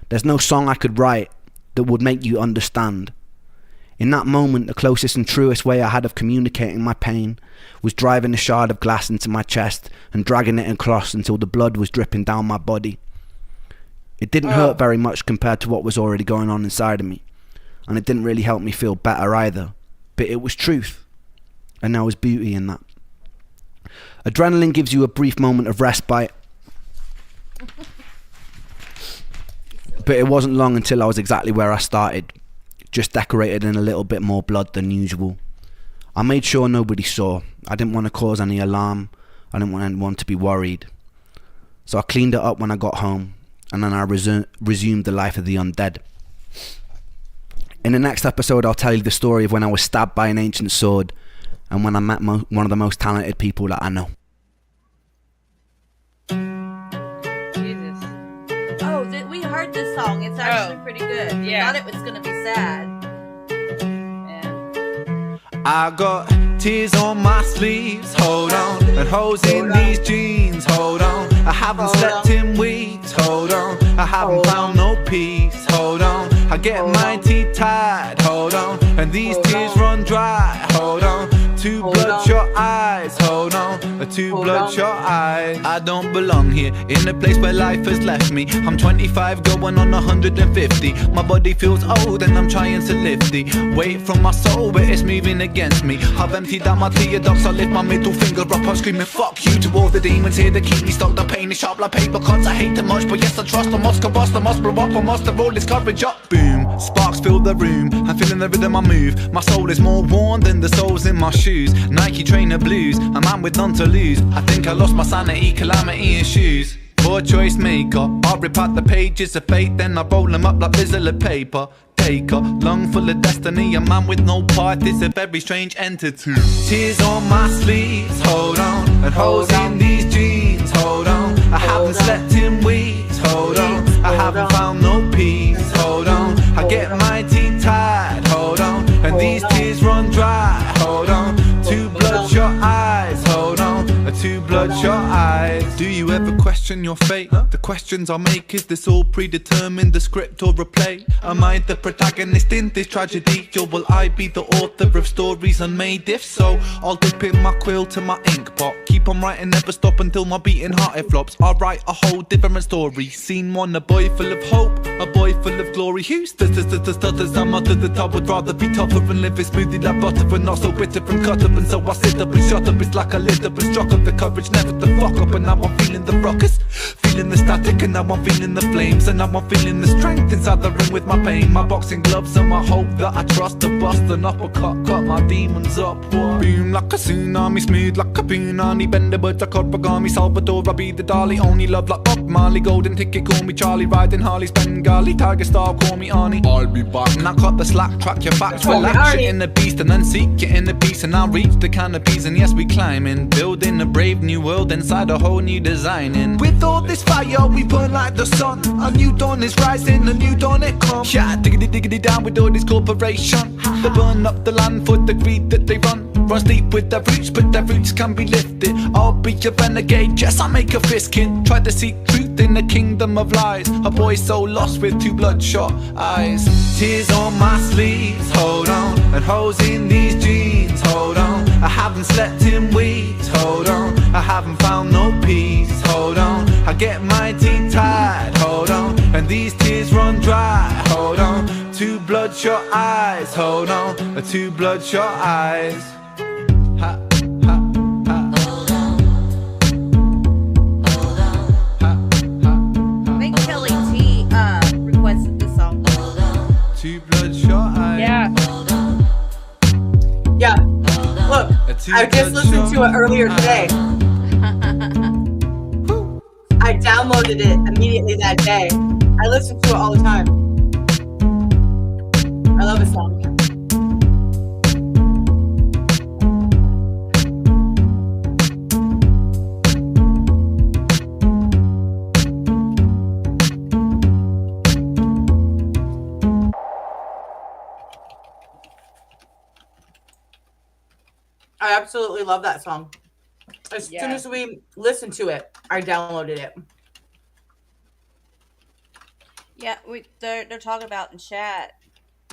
There's no song I could write that would make you understand. In that moment, the closest and truest way I had of communicating my pain was driving a shard of glass into my chest and dragging it across until the blood was dripping down my body. It didn't hurt very much compared to what was already going on inside of me, and it didn't really help me feel better either, but it was truth, and there was beauty in that. Adrenaline gives you a brief moment of respite, but it wasn't long until I was exactly where I started, just decorated in a little bit more blood than usual. I made sure nobody saw. I didn't want to cause any alarm. I didn't want anyone to be worried. So I cleaned it up when I got home, and then I resumed the life of the undead. In the next episode, I'll tell you the story of when I was stabbed by an ancient sword and when I met one of the most talented people that I know. Jesus. Oh, we heard this song. It's actually pretty good. Yeah. Thought it was gonna be sad. Man. I got tears on my sleeves, hold on, and holes in these jeans, hold on. I haven't slept in weeks, hold on. I haven't found no peace, hold on. I get mighty tired, hold on, and these tears run dry, hold on. Two bloodshot eyes, hold on, two bloodshot eyes. I don't belong here, in a place where life has left me. I'm 25 going on 150. My body feels old and I'm trying to lift the weight from my soul, but it's moving against me. I've emptied out my tear ducts, I lift my middle finger up, I'm screaming fuck you to all the demons here that keep me stuck. The pain is sharp like paper cuts, I hate them much, but yes I trust. I must combust, I must blow up, I must have roll this courage up. Boom, sparks fill the room, I'm feeling the rhythm I move. My soul is more worn than the soles in my shoes. Nike trainer blues, a man with none to lose. I think I lost my sanity, calamity in shoes. Poor choice maker, I rip out the pages of fate, then I roll them up like bizzle of paper. Taker, lung full of destiny, a man with no part is a very strange entity. Tears on my sleeves, hold on, and holes in these jeans, hold on. I haven't slept in weeks, hold on. I haven't found no peace, hold on. I get mighty tired, hold on, and these tears run dry, hold on. Two bloodshot eyes, hold on, two bloodshot eyes. Do you ever question your fate? The questions I make, is this all predetermined, the script or a play? Am I the protagonist in this tragedy, or will I be the author of stories unmade? If so, I'll dip in my quill to my ink pot, keep on writing, never stop until my beating heart it flops. I'll write a whole different story. Scene one, a boy full of hope, a boy full of glory. Who stutters, I'm up to the top. Would rather be tougher and live it smoothly like butter, but not so bitter and cut up. And so I sit up and shut up, it's like I lit up and struck up the courage never to fuck up. And now I'm feeling the ruckus, feeling the static, and now I'm feeling the flames, and now I'm feeling the strength inside the ring with my pain. My boxing gloves and my hope that I trust to bust an uppercut, cut my demons up. What? Boom like a tsunami, smooth like a punani, bend the birds like origami, Salvador, I be the Dali. Only love like Bob Marley, golden ticket, call me Charlie, riding Harley's Bengali, Tiger Star, call me Arnie. I'll be back. Now cut the slack, track your facts, relax, shit in the beast, and then seek it in the peace. And I'll reach the canopies, and yes we climbing, building a brave new world inside a whole new designing. With all this fire we burn like the sun, a new dawn is rising, a new dawn it comes. Yeah, diggity down with all this corporation, they burn up the land for the greed that they run. Run deep with their roots, but their roots can be lifted. I'll be a renegade, yes I make a fist kid. Try to seek truth in the kingdom of lies, a boy so lost with two bloodshot eyes. Tears on my sleeves, hold on, and holes in these jeans, hold on. I haven't slept in weeks, hold on. I haven't found no peace, hold on. I get mighty tired, hold on, and these tears run dry, hold on. Two bloodshot eyes, hold on, two bloodshot eyes. Ha, ha, ha. I think Kelly T requested this song. Two bloodshot eyes. Yeah. Yeah. Look, I just listened to it earlier today. I downloaded it immediately that day. I listen to it all the time. I love this song. absolutely love that song. As soon Yeah. as we listened to it, I downloaded it. Yeah, they're talking about in chat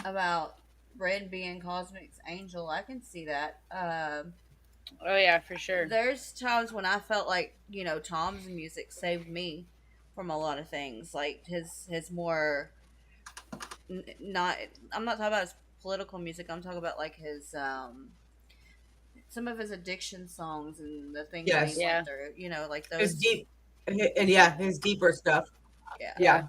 about Ren being Cosmic's angel. I can see that. Oh yeah, for sure. There's times when I felt like, Tom's music saved me from a lot of things, like his more not. I'm not talking about his political music. I'm talking about like his some of his addiction songs and the things that he Yes. went Yeah. through. Like His those. deep, and yeah, his deeper stuff. Yeah. Yeah,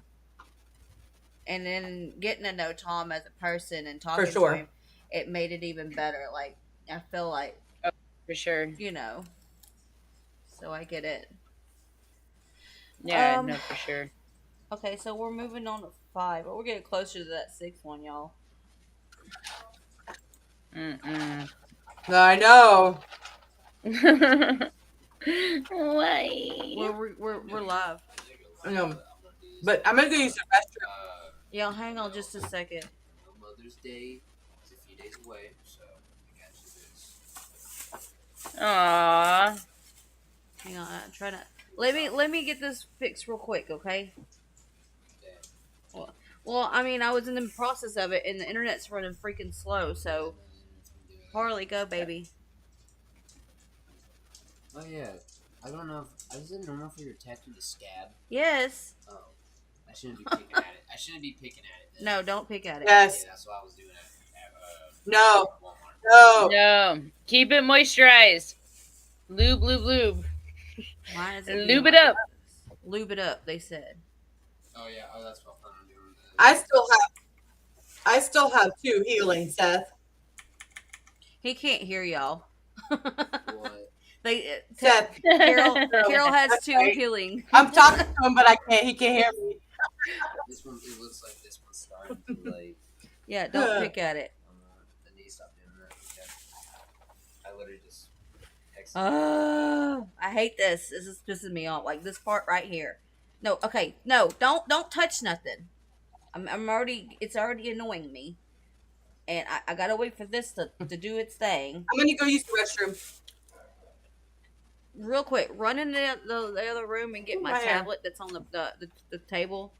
And then getting to know Tom as a person and talking for sure. to him, it made it even better. Like I feel like, For sure. so I get it. Yeah, no, for sure. Okay, so we're moving on to 5, but we're getting closer to that 6th one, y'all. I know. Why? We're live. I know. But I'm gonna go use the restroom. Y'all, hang on just a second. Mother's Day is a few days away, so I got you this. Aww. Hang on, I'm trying to. Let me get this fixed real quick, okay? Well, I mean, I was in the process of it, and the internet's running freaking slow. So, Harley, go, baby. Oh yeah, I don't know. Is it normal for your tattoo to scab? Yes. Oh, I shouldn't be picking at it. I shouldn't be picking at it. Then. No, don't pick at it. Yes. Yeah, that's what I was doing at No. Walmart. No. No. Keep it moisturized. Lube, lube, lube. Why is it Lube it up. Lube it up, they said. Oh yeah. Oh, that's what I'm doing. I still have 2 healing, Seth. He can't hear y'all. What? Seth. Carole has That's 2 right. healing. I'm talking to him, but he can't hear me. This one. It looks like this one's starting to like. Yeah, don't pick at it. I need to stop doing that. Okay. I literally just. Oh, I hate this. This is pissing me off. Like this part right here. No, okay, no, don't touch nothing. I'm already. It's already annoying me, and I gotta wait for this to do its thing. I'm gonna go use the restroom. Real quick, run in the other room and get my my hair. tablet that's on the table.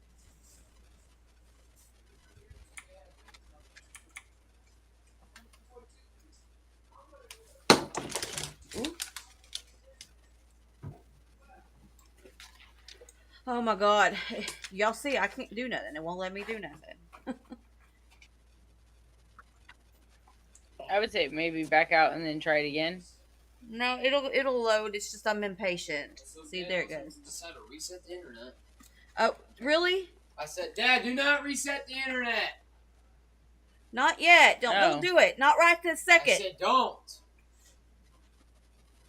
Ooh. Oh my god. Y'all see, I can't do nothing. It won't let me do nothing. I would say maybe back out and then try it again. No, it'll load. It's just I'm impatient. See, there it goes. Decided to reset the internet. Oh, really? I said, Dad, do not reset the internet. Not yet. Don't do it. Not right this I second. said, don't.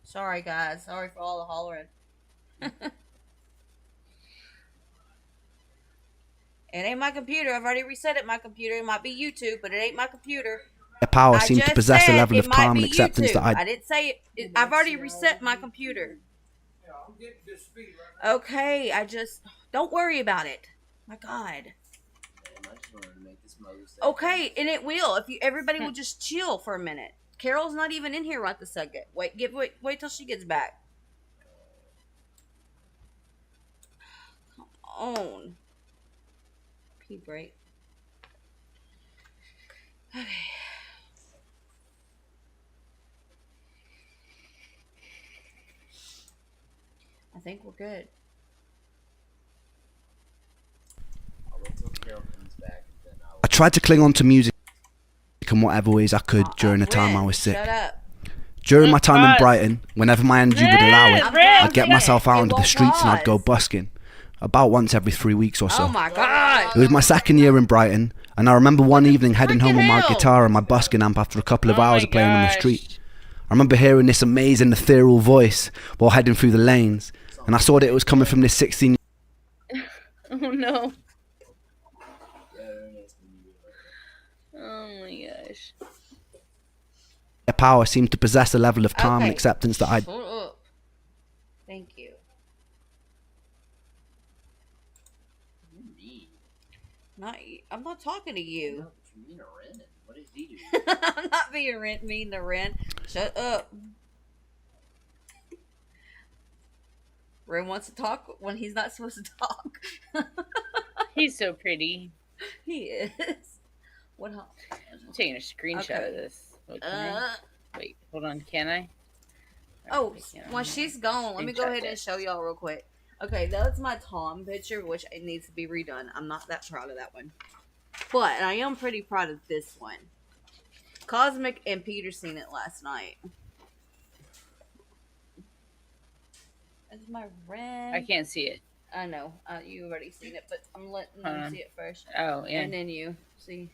Sorry, guys. Sorry for all the hollering. It ain't my computer. I've already reset it. My computer. It might be YouTube, but it ain't my computer. Their power I seemed to just possess a said level it of might calm be and acceptance YouTube. that I didn't say it. I've already reset my computer. Okay, I just don't worry about it. My God. Damn, I just wanted to make this Mother's Day. Okay, and it will if everybody will just chill for a minute. Carole's not even in here right this second. Wait till she gets back. Come on. Pee break. Okay. I think we're good. I'll wait till Carole comes back and then I tried to cling on to music in whatever ways I could during the time I Ren, was sick. Shut up. During my time in Pause. Brighton, whenever my energy would allow it, Ren, I'd get Ren, myself out it onto the won't streets and I'd go pause. busking. About once every 3 weeks or so. Oh my God. It was my second year in Brighton, and I remember one evening heading home with my hell? guitar and my busking amp after a couple of Oh hours my of playing on the gosh. street. I remember hearing this amazing ethereal voice while heading through the lanes, and I saw that it was coming from this 16 Oh no. Yeah, it's gonna be like- Oh my gosh. power seemed to possess a level of calm and Okay. acceptance that I Shut up. Thank you. You're mean. I'm not talking to No, you. but you're mean to Ren. What did he do? I'm not being mean to Ren. Shut up. Ren wants to talk when he's not supposed to talk. He's so pretty. He is. What? I'm taking a screenshot Okay. of this. Wait, hold on. Can I? Oh, I can't. when she's gone, let me go Screenshot ahead and this. show y'all real quick. Okay, that's my Tom picture, which it needs to be redone. I'm not that proud of that one. But I am pretty proud of this one. Cosmic and Peter seen it last night. That's my Ren. I can't see it. I know. You already seen it, but I'm letting them see it first. Oh, yeah. And then you. See.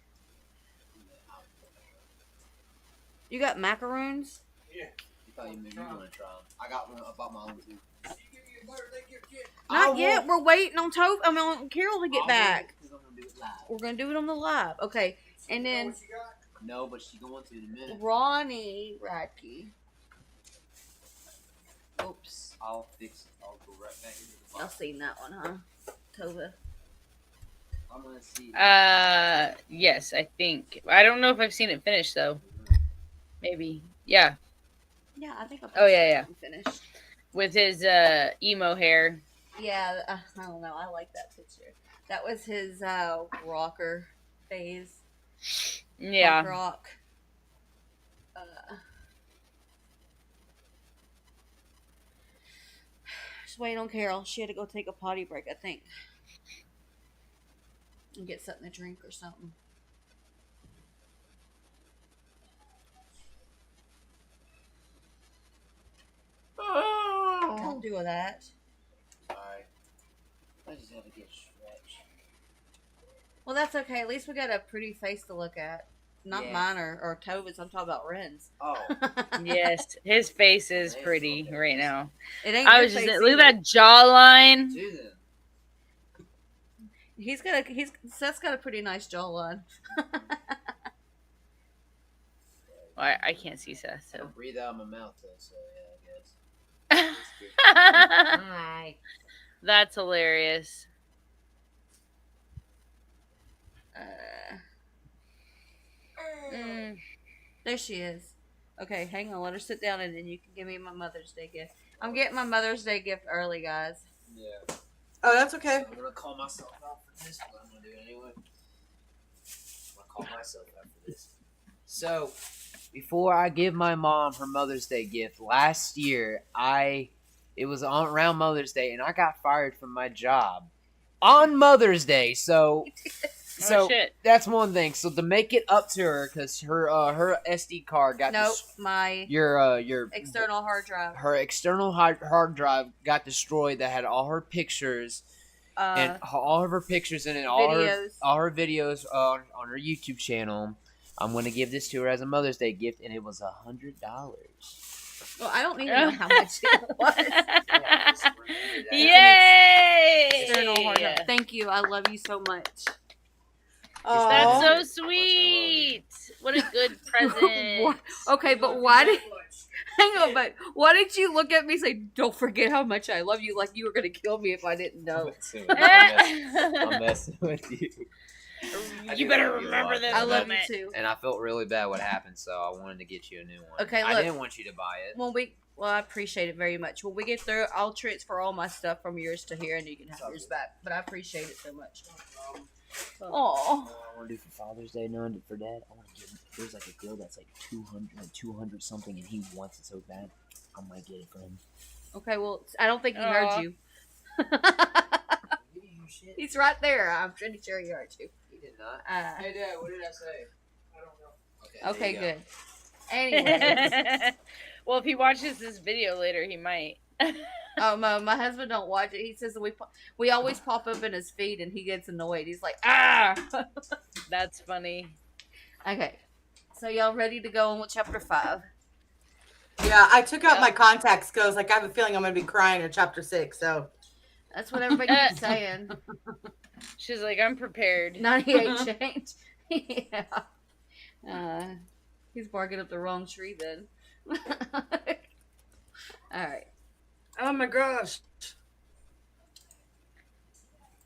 You got macaroons? Yeah. You thought you maybe you want to try them. I got one. I bought my own too. Not yet. We're waiting on on Carol to get back. I'm gonna do it live. We're gonna do it on the live. Okay. And then No, but she's going to in a minute. Ronnie Radke. Oops. I'll fix it. I'll go right back into the Y'all box. seen that one, huh? Tova. I'm gonna see. Yes, I think. I don't know if I've seen it finished though. Maybe. Yeah, Yeah, I think Oh, yeah. I'm finished. with his emo hair. Yeah, I don't know. I like that picture. That was his rocker phase. Yeah. Punk rock. Just waiting on Carol. She had to go take a potty break, I think. And get something to drink or something. Don't do that. Alright. I just have to get stretched. Well, that's okay. At least we got a pretty face to look at. Not Yeah. mine or Tova's. I'm talking about Ren's. Oh. Yes, his face is pretty right now. It ain't. I your was just face look at either. that jawline. Do them. Seth's got a pretty nice jawline. I can't see Seth, I so. breathe out of my mouth though, so yeah, I guess. Hi. That's hilarious. There she is. Okay, hang on. Let her sit down, and then you can give me my Mother's Day gift. I'm getting my Mother's Day gift early, guys. Yeah. Oh, that's okay. I'm gonna call myself out for this, but I'm gonna do it anyway. I'm gonna call myself out for this. So, before I give my mom her Mother's Day gift, last year it was around Mother's Day, and I got fired from my job on Mother's Day. So Shit. that's one thing. So to make it up to her, because her SD card got Nope, my your external hard drive. her external hard drive got destroyed that had all her pictures and all of her pictures in it, all her videos on her YouTube channel. I'm gonna give this to her as a Mother's Day gift, and it was $100. Well, I don't even know how much it was. Yay! External hard drive. Thank you. I love you so much. Oh, That's so sweet. What a good present. What? Okay, but why did? Hang on, but why did you look at me and say, "Don't forget how much I love you"? Like you were gonna kill me if I didn't know. I'm messing with you. You better remember this I love you moment. too. And I felt really bad what happened, so I wanted to get you a new one. Okay, I look. didn't want you to buy it. Well, I appreciate it very much. When we get through, I'll transfer all my stuff from yours to here, and you can have yours back. But I appreciate it so much. Oh, I want to do for Father's Day, none for Dad. I want to give him. There's like a girl that's like 200 something, and he wants it so bad. I might get it for him. okay. Well, I don't think he heard you. He's right there. I'm pretty sure he heard you. He did not. Hey, Dad, what did I say? I don't know. Okay, there you good. Anyway, Well, if he watches this video later, he might. my husband don't watch it. He says that we always pop up in his feed, and he gets annoyed. He's like, ah. That's funny. Okay, so y'all ready to go on with chapter 5? yeah. I took out my contacts because, like, I have a feeling I'm gonna be crying in chapter 6. So That's what everybody keeps saying. She's like, I'm prepared. 98 change. Yeah. He's barking up the wrong tree then. Alright. oh my gosh.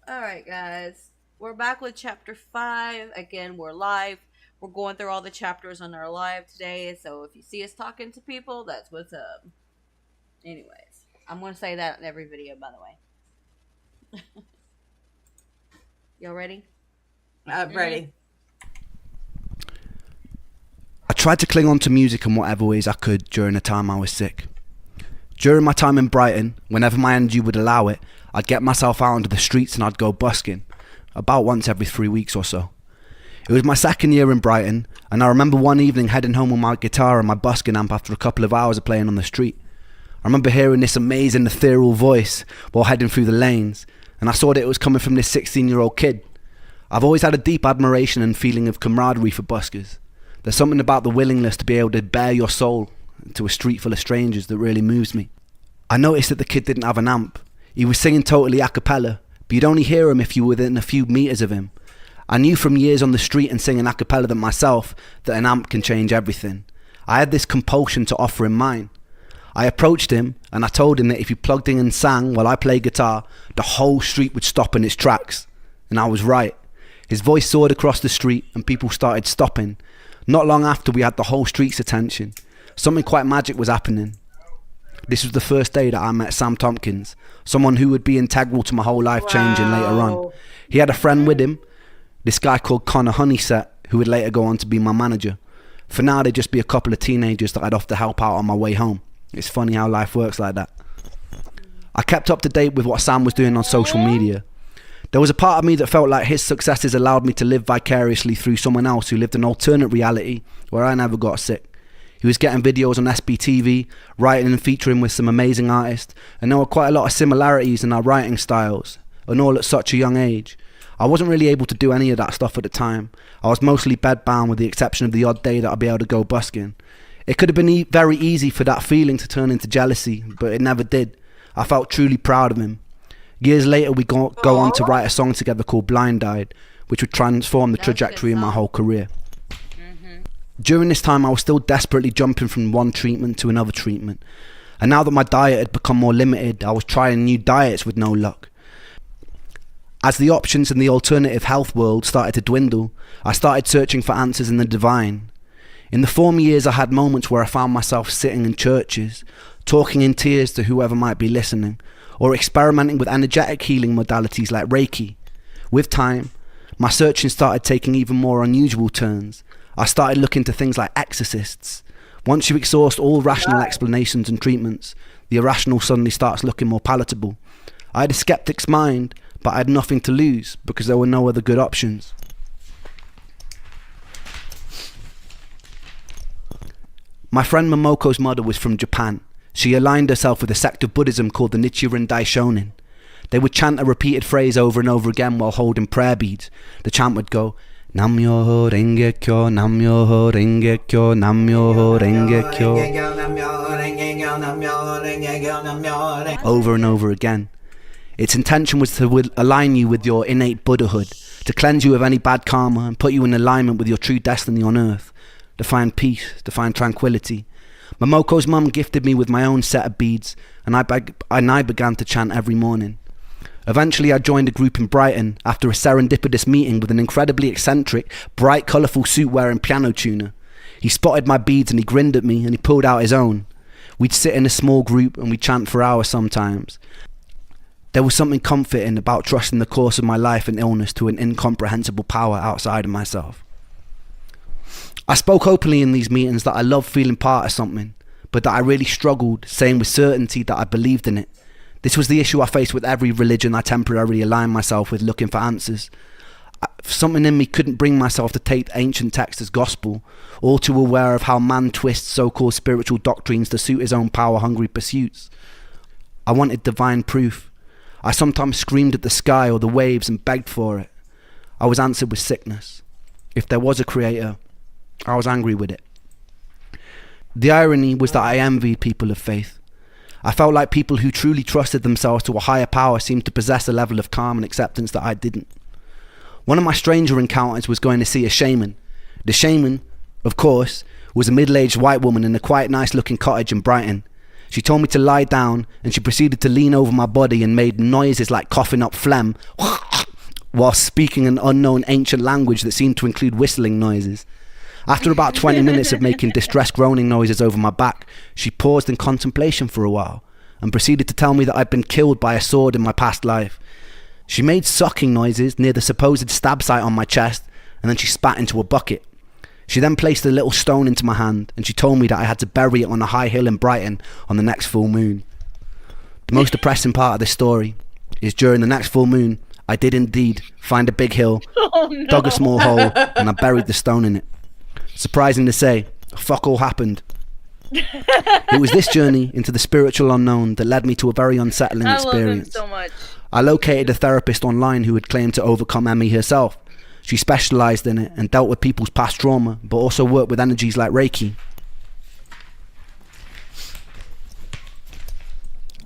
Alright, guys. We're back with chapter 5. Again, we're live. We're going through all the chapters on our live today. So if you see us talking to people, that's what's up. Anyways. I'm going to say that in every video, by the way. Y'all ready? Ready. I tried to cling on to music in whatever ways I could during the time I was sick. During my time in Brighton, whenever my energy would allow it, I'd get myself out onto the streets and I'd go busking, about once every 3 weeks or so. It was my second year in Brighton, and I remember one evening heading home with my guitar and my busking amp after a couple of hours of playing on the street. I remember hearing this amazing ethereal voice while heading through the lanes, and I saw that it was coming from this 16-year-old kid. I've always had a deep admiration and feeling of camaraderie for buskers. There's something about the willingness to be able to bare your soul to a street full of strangers that really moves me. I noticed that the kid didn't have an amp. He was singing totally a cappella, but you'd only hear him if you were within a few meters of him. I knew from years on the street and singing a cappella than myself that an amp can change everything. I had this compulsion to offer him mine. I approached him and I told him that if he plugged in and sang while I played guitar, the whole street would stop in its tracks. And I was right. His voice soared across the street and people started stopping. Not long after, we had the whole street's attention. Something quite magic was happening. This was the first day that I met Sam Tompkins, someone who would be integral to my whole life changing later on. He had a friend with him, this guy called Connor Honeysett, who would later go on to be my manager. For now, they'd just be a couple of teenagers that I'd have to help out on my way home. It's funny how life works like that. I kept up to date with what Sam was doing on social media. There was a part of me that felt like his successes allowed me to live vicariously through someone else who lived an alternate reality where I never got sick. He was getting videos on SBTV, writing and featuring with some amazing artists, and there were quite a lot of similarities in our writing styles, and all at such a young age. I wasn't really able to do any of that stuff at the time. I was mostly bedbound with the exception of the odd day that I'd be able to go busking. It could have been very easy for that feeling to turn into jealousy, but it never did. I felt truly proud of him. Years later, we go on to write a song together called Blind Eyed, which would transform the trajectory in my whole career. During this time, I was still desperately jumping from one treatment to another treatment. And now that my diet had become more limited, I was trying new diets with no luck. As the options in the alternative health world started to dwindle, I started searching for answers in the divine. In the former years, I had moments where I found myself sitting in churches, talking in tears to whoever might be listening, or experimenting with energetic healing modalities like Reiki. With time, my searching started taking even more unusual turns. I started looking to things like exorcists. Once you exhaust all rational explanations and treatments, the irrational suddenly starts looking more palatable. I had a skeptic's mind, but I had nothing to lose because there were no other good options. My friend Momoko's mother was from Japan. She aligned herself with a sect of Buddhism called the Nichiren Daishonin. They would chant a repeated phrase over and over again while holding prayer beads. The chant would go, Nam-myoho Renge-kyo, Nam-myoho Renge-kyo, Nam-myoho Renge-kyo, over and over again. Its intention was to align you with your innate Buddhahood, to cleanse you of any bad karma and put you in alignment with your true destiny on earth, to find peace, to find tranquility. Momoko's mum gifted me with my own set of beads, and I began to chant every morning. Eventually I joined a group in Brighton after a serendipitous meeting with an incredibly eccentric, bright colourful suit-wearing piano tuner. He spotted my beads and he grinned at me and he pulled out his own. We'd sit in a small group and we'd chant for hours sometimes. There was something comforting about trusting the course of my life and illness to an incomprehensible power outside of myself. I spoke openly in these meetings that I loved feeling part of something, but that I really struggled saying with certainty that I believed in it. This was the issue I faced with every religion I temporarily aligned myself with looking for answers. Something in me couldn't bring myself to take ancient texts as gospel, all too aware of how man twists so-called spiritual doctrines to suit his own power-hungry pursuits. I wanted divine proof. I sometimes screamed at the sky or the waves and begged for it. I was answered with sickness. If there was a creator, I was angry with it. The irony was that I envied people of faith. I felt like people who truly trusted themselves to a higher power seemed to possess a level of calm and acceptance that I didn't. One of my stranger encounters was going to see a shaman. The shaman, of course, was a middle-aged white woman in a quite nice-looking cottage in Brighton. She told me to lie down and she proceeded to lean over my body and made noises like coughing up phlegm while speaking an unknown ancient language that seemed to include whistling noises. After about 20 minutes of making distressed groaning noises over my back, she paused in contemplation for a while, and proceeded to tell me that I'd been killed by a sword in my past life. She made sucking noises near the supposed stab site on my chest, and then she spat into a bucket. She then placed a little stone into my hand, and she told me that I had to bury it on a high hill in Brighton on the next full moon. The most depressing part of this story is during the next full moon, I did indeed find a big hill, dug a small hole, and I buried the stone in it. Surprising to say, fuck all happened. It was this journey into the spiritual unknown that led me to a very unsettling experience. I love him so much. I located a therapist online who had claimed to overcome ME herself. She specialised in it and dealt with people's past trauma, but also worked with energies like Reiki.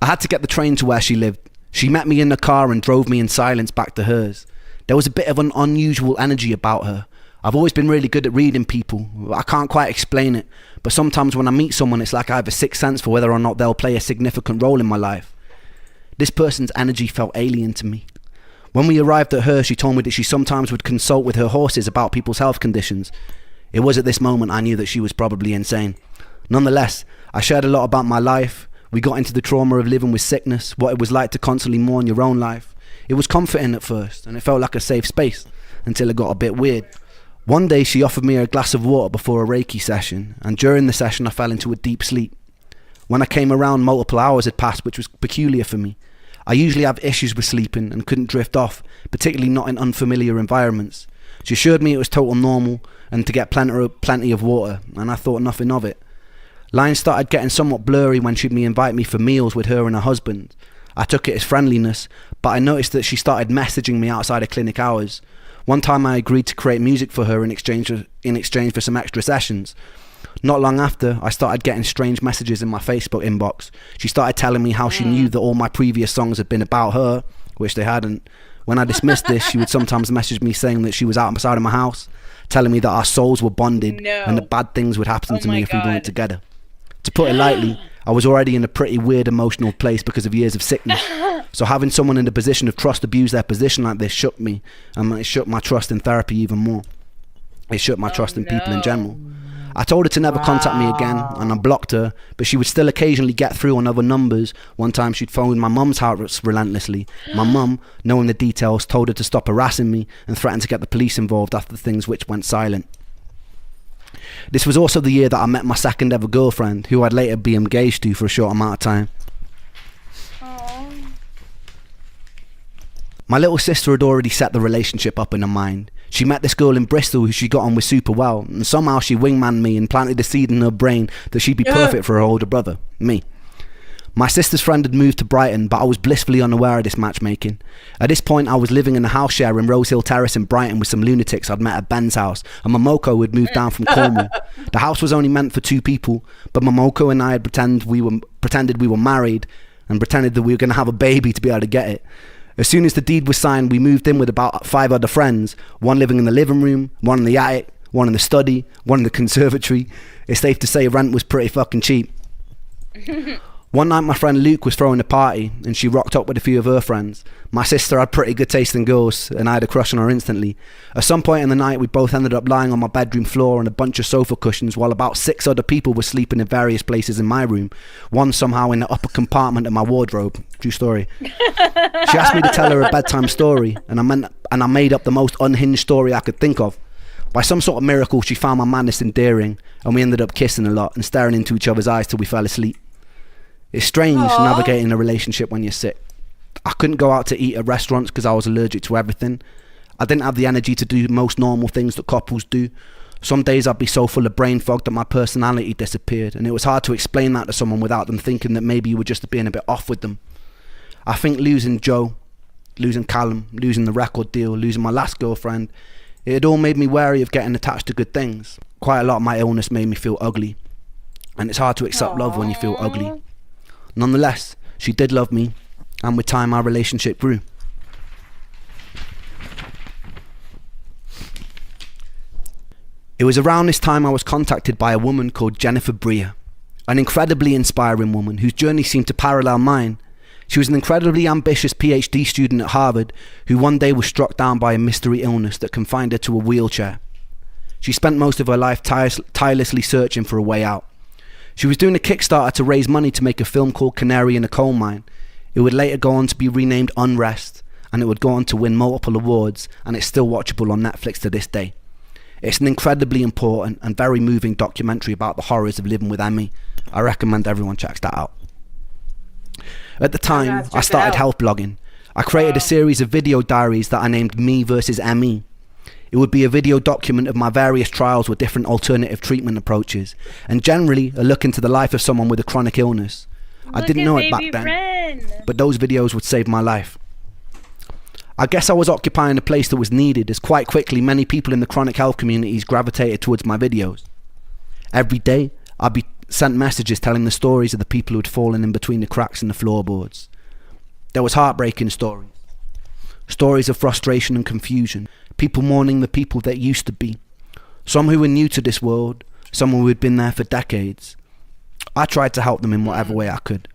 I had to get the train to where she lived. She met me in the car and drove me in silence back to hers. There was a bit of an unusual energy about her. I've always been really good at reading people. I can't quite explain it, but sometimes when I meet someone, it's like I have a sixth sense for whether or not they'll play a significant role in my life. This person's energy felt alien to me. When we arrived at her, she told me that she sometimes would consult with her horses about people's health conditions. It was at this moment I knew that she was probably insane. Nonetheless, I shared a lot about my life. We got into the trauma of living with sickness, what it was like to constantly mourn your own life. It was comforting at first, and it felt like a safe space, until it got a bit weird. One day she offered me a glass of water before a Reiki session, and during the session I fell into a deep sleep. When I came around, multiple hours had passed, which was peculiar for me. I usually have issues with sleeping and couldn't drift off, particularly not in unfamiliar environments. She assured me it was total normal and to get plenty of water, and I thought nothing of it. Lines started getting somewhat blurry when she'd invite me for meals with her and her husband. I took it as friendliness, but I noticed that she started messaging me outside of clinic hours. One time I agreed to create music for her in exchange for some extra sessions. Not long after, I started getting strange messages in my Facebook inbox. She started telling me how she knew that all my previous songs had been about her, which they hadn't. When I dismissed this, she would sometimes message me saying that she was outside of my house, telling me that our souls were bonded and that bad things would happen to me if we weren't together. To put it lightly, I was already in a pretty weird emotional place because of years of sickness. So having someone in a position of trust abuse their position like this shook me, and it shook my trust in therapy even more. It shook my trust in people in general. I told her to never contact me again, and I blocked her, but she would still occasionally get through on other numbers. One time she'd phoned my mum's house relentlessly. My mum, knowing the details, told her to stop harassing me and threatened to get the police involved after things which went silent. This was also the year that I met my second ever girlfriend, who I'd later be engaged to for a short amount of time. Aww. My little sister had already set the relationship up in her mind. She met this girl in Bristol who she got on with super well, and somehow she wingmanned me and planted the seed in her brain that she'd be perfect for her older brother, me. My sister's friend had moved to Brighton, but I was blissfully unaware of this matchmaking. At this point, I was living in a house share in Rose Hill Terrace in Brighton with some lunatics I'd met at Ben's house, and Momoko had moved down from Cornwall. The house was only meant for 2 people, but Momoko and I had pretended we were married and pretended that we were going to have a baby to be able to get it. As soon as the deed was signed, we moved in with about 5 other friends, one living in the living room, one in the attic, one in the study, one in the conservatory. It's safe to say rent was pretty fucking cheap. One night my friend Luke was throwing a party and she rocked up with a few of her friends. My sister had pretty good taste in girls and I had a crush on her instantly. At some point in the night we both ended up lying on my bedroom floor on a bunch of sofa cushions while about 6 other people were sleeping in various places in my room. One somehow in the upper compartment of my wardrobe. True story. She asked me to tell her a bedtime story and I made up the most unhinged story I could think of. By some sort of miracle she found my madness endearing and we ended up kissing a lot and staring into each other's eyes till we fell asleep. It's strange navigating a relationship when you're sick. I couldn't go out to eat at restaurants because I was allergic to everything. I didn't have the energy to do most normal things that couples do. Some days I'd be so full of brain fog that my personality disappeared, and it was hard to explain that to someone without them thinking that maybe you were just being a bit off with them. I think losing Joe, losing Callum, losing the record deal, losing my last girlfriend, it had all made me wary of getting attached to good things. Quite a lot of my illness made me feel ugly, and it's hard to accept love when you feel ugly. Nonetheless, she did love me, and with time our relationship grew. It was around this time I was contacted by a woman called Jennifer Breer, an incredibly inspiring woman whose journey seemed to parallel mine. She was an incredibly ambitious PhD student at Harvard who one day was struck down by a mystery illness that confined her to a wheelchair. She spent most of her life tirelessly searching for a way out. She was doing a Kickstarter to raise money to make a film called Canary in a Coal Mine. It would later go on to be renamed Unrest, and it would go on to win multiple awards, and it's still watchable on Netflix to this day. It's an incredibly important and very moving documentary about the horrors of living with ME. I recommend everyone checks that out. At the time, I started health blogging. I created a series of video diaries that I named Me versus ME. It would be a video document of my various trials with different alternative treatment approaches, and generally a look into the life of someone with a chronic illness. I didn't know it back then, but those videos would save my life. I guess I was occupying a place that was needed, as quite quickly many people in the chronic health communities gravitated towards my videos. Every day, I'd be sent messages telling the stories of the people who had fallen in between the cracks in the floorboards. There was heartbreaking stories. Stories of frustration and confusion. People mourning the people that used to be. Some who were new to this world. Some who had been there for decades. I tried to help them in whatever way I could.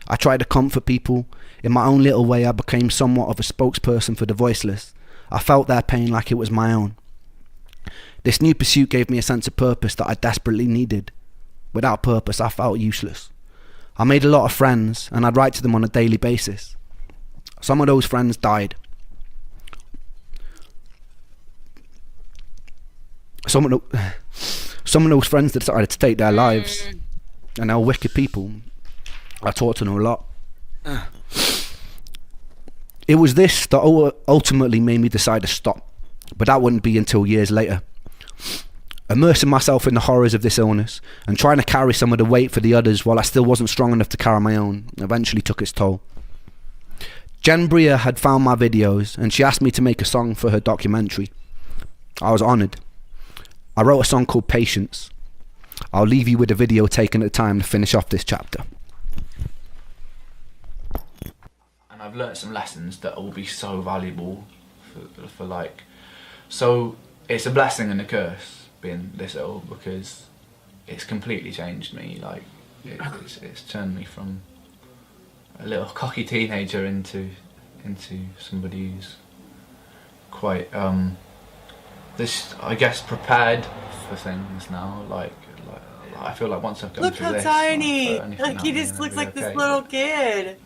I tried to comfort people. In my own little way, I became somewhat of a spokesperson for the voiceless. I felt their pain like it was my own. This new pursuit gave me a sense of purpose that I desperately needed. Without purpose, I felt useless. I made a lot of friends, and I'd write to them on a daily basis. Some of those friends died. Some of those friends that decided to take their lives, and they were wicked people. I talked to them a lot. It was this that ultimately made me decide to stop, but that wouldn't be until years later. Immersing myself in the horrors of this illness and trying to carry some of the weight for the others while I still wasn't strong enough to carry my own eventually took its toll. Jen Bria had found my videos and she asked me to make a song for her documentary. I was honoured. I wrote a song called Patience. I'll leave you with a video taken at the time to finish off this chapter. I've learnt some lessons that will be so valuable for like, so it's a blessing and a curse being this ill, because it's completely changed me. Like it's turned me from a little cocky teenager into somebody who's quite this, I guess, prepared for things now. Like I feel like once I've gone through this, look how tiny! Like he just looks like this little kid.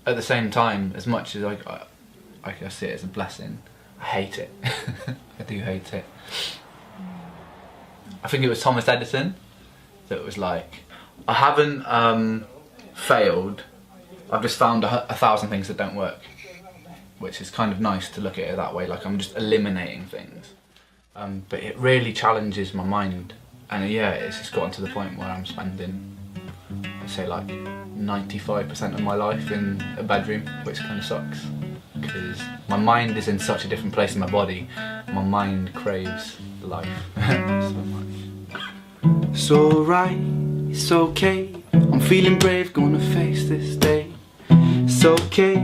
At the same time, as much as I see it as a blessing, I hate it. I do hate it. I think it was Thomas Edison that was like, I haven't failed, I've just found a thousand things that don't work. Which is kind of nice to look at it that way, like I'm just eliminating things. But it really challenges my mind. And yeah, it's just gotten to the point where I'm spending, I'd say like 95% of my life in a bedroom, which kind of sucks. Because my mind is in such a different place in my body. My mind craves life so much. It's alright, it's okay. I'm feeling brave, gonna face this day. It's okay,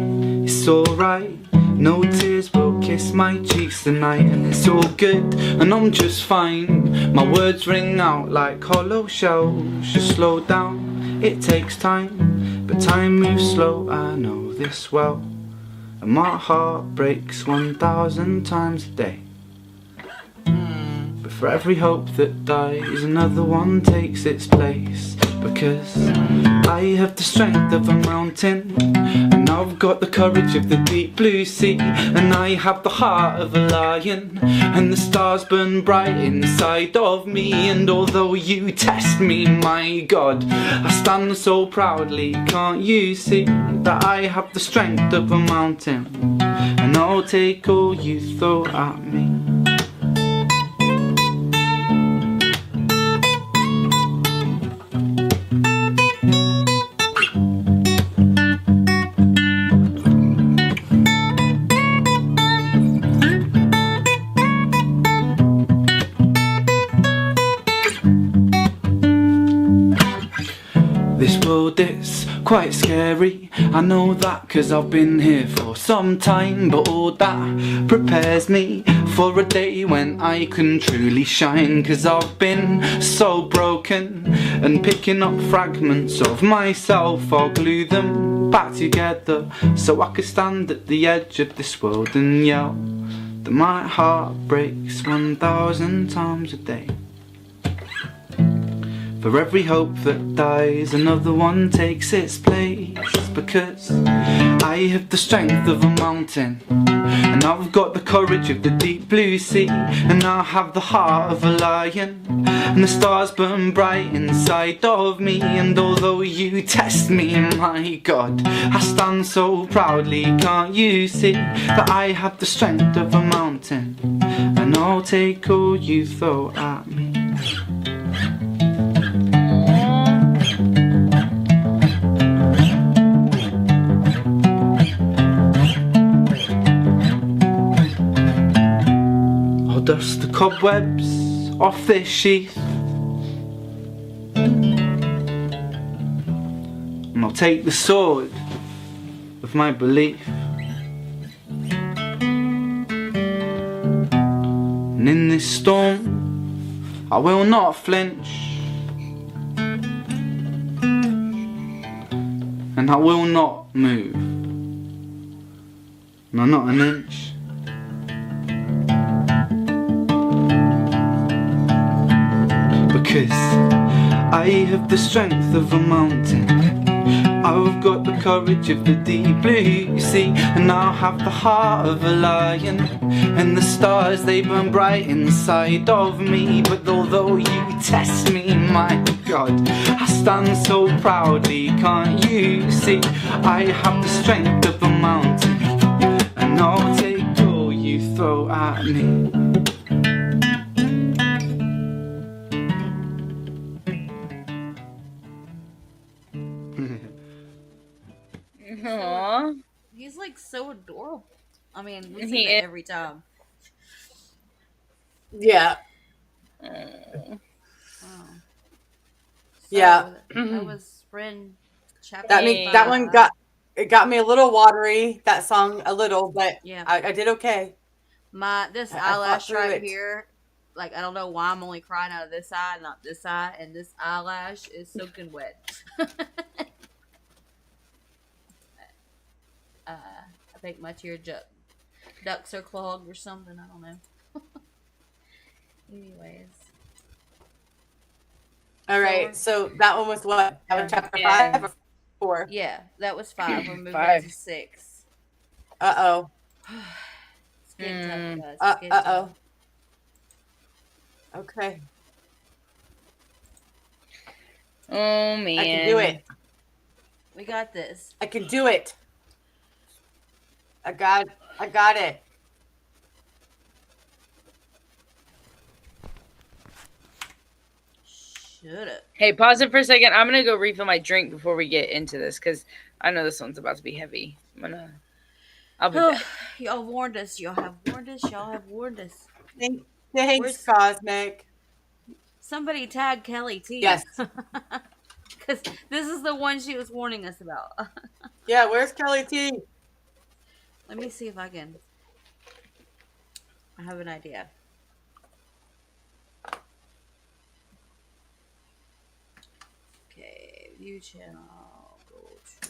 it's alright. No tears will kiss my cheeks tonight, and it's all good, and I'm just fine. My words ring out like hollow shells. Just slow down, it takes time, but time moves slow, I know this well. And my heart breaks 1,000 times a day. But for every hope that dies, another one takes its place. Because I have the strength of a mountain, and I've got the courage of the deep blue sea, and I have the heart of a lion, and the stars burn bright inside of me. And although you test me, my God, I stand so proudly. Can't you see that I have the strength of a mountain, and I'll take all you throw at me. This world is quite scary, I know that, 'cause I've been here for some time. But all that prepares me for a day when I can truly shine. 'Cause I've been so broken, and picking up fragments of myself, I'll glue them back together, so I can stand at the edge of this world and yell that my heart breaks 1,000 times a day. For every hope that dies, another one takes its place. Because I have the strength of a mountain, and I've got the courage of the deep blue sea, and I have the heart of a lion, and the stars burn bright inside of me. And although you test me, my God, I stand so proudly. Can't you see that I have the strength of a mountain, and I'll take all you throw at me. I'll dust the cobwebs off this sheath, and I'll take the sword of my belief, and in this storm I will not flinch, and I will not move, no, not an inch. Because I have the strength of a mountain, I've got the courage of the deep blue sea, and I'll have the heart of a lion, and the stars they burn bright inside of me. But although you test me, my God, I stand so proudly. Can't you see I have the strength of a mountain, and I'll take all you throw at me. Aww. He's like so adorable. I mean, we He see is. that every time. Yeah. Oh. Yeah. That was Ren chapter. That one got me a little watery. That song a little, but Yeah. I did okay. This I fought eyelash through right it. here, like I don't know why I'm only crying out of this eye, not this eye, and this eyelash is soaking wet. I think my tear ducts are clogged or something. I don't know. Anyways. All right. So that one was what? That was chapter 5 or 4? Yeah, that was 5. We're moving 5. to 6. Uh-oh. It's getting tough, guys. It's getting tough. Uh-oh. Okay. Oh man. I can do it. We got this. I can do it. I got it. Shut up. Hey, pause it for a second. I'm gonna go refill my drink before we get into this because I know this one's about to be heavy. I'll be back. Y'all warned us. Y'all have warned us. Y'all have warned us. Thanks, Where's- Cosmic. Somebody tag Kelly T. Yes. Because this is the one she was warning us about. Yeah, where's Kelly T? Let me see if I can. I have an idea. Okay, view channel. Go to.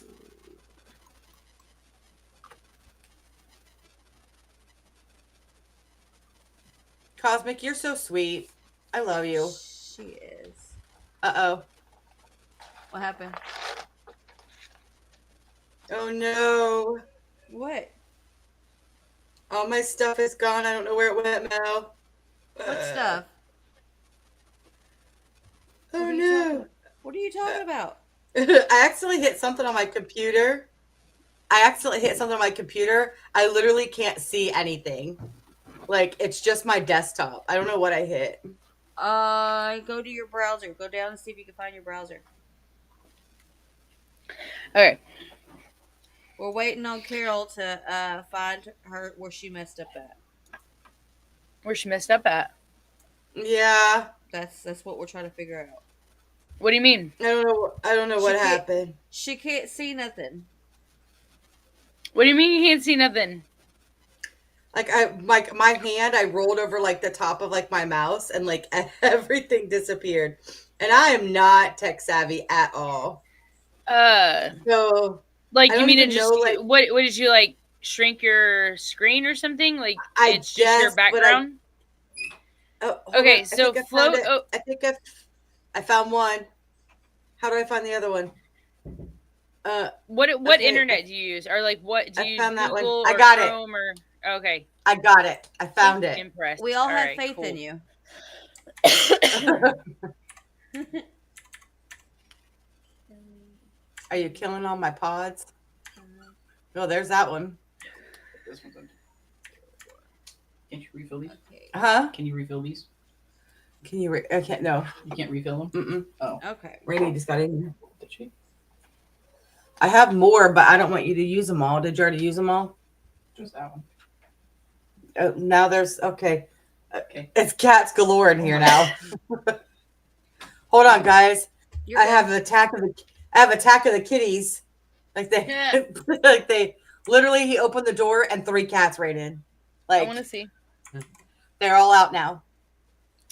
Cosmic, you're so sweet. I love you. She is. Uh-oh. What happened? Oh no. What? All my stuff is gone. I don't know where it went, Mel. What stuff? Oh no. What are you talking about? I accidentally hit something on my computer. I literally can't see anything. Like, it's just my desktop. I don't know what I hit. Go to your browser. Go down and see if you can find your browser. Okay. We're waiting on Carole to find her where she messed up at. Where she messed up at? Yeah. That's what we're trying to figure out. What do you mean? I don't know what happened. She can't see nothing. What do you mean you can't see nothing? Like my hand, I rolled over like the top of like my mouse, and like everything disappeared. And I am not tech savvy at all. So like I you don't mean to even just know, like- what did you like shrink your screen or something? Like it's just your guess, but background? hold Okay, on. so I think I float. found it. I think I I found one. How do I find the other one? What Okay. internet do you use? Or like what do I you use? found that one. Google I or got it. Chrome or okay. I got it. I found it. Impressed. We all have right, faith cool. in you. Are you killing all my pods? Oh, there's that one. This one's empty. Can't you refill these? Okay. Huh? Can you refill these? Can you? I can't. No. You can't refill them? Mm-mm. Oh. Okay. Rainy just got in here. Did she? I have more, but I don't want you to use them all. Did you already use them all? Just that one. Now there's okay. Okay. It's cats galore in here now. Hold on, guys. You're I have Attack of the Kitties. Like they, like they literally. He opened the door and 3 cats ran in. I Like want to see. they're all out now.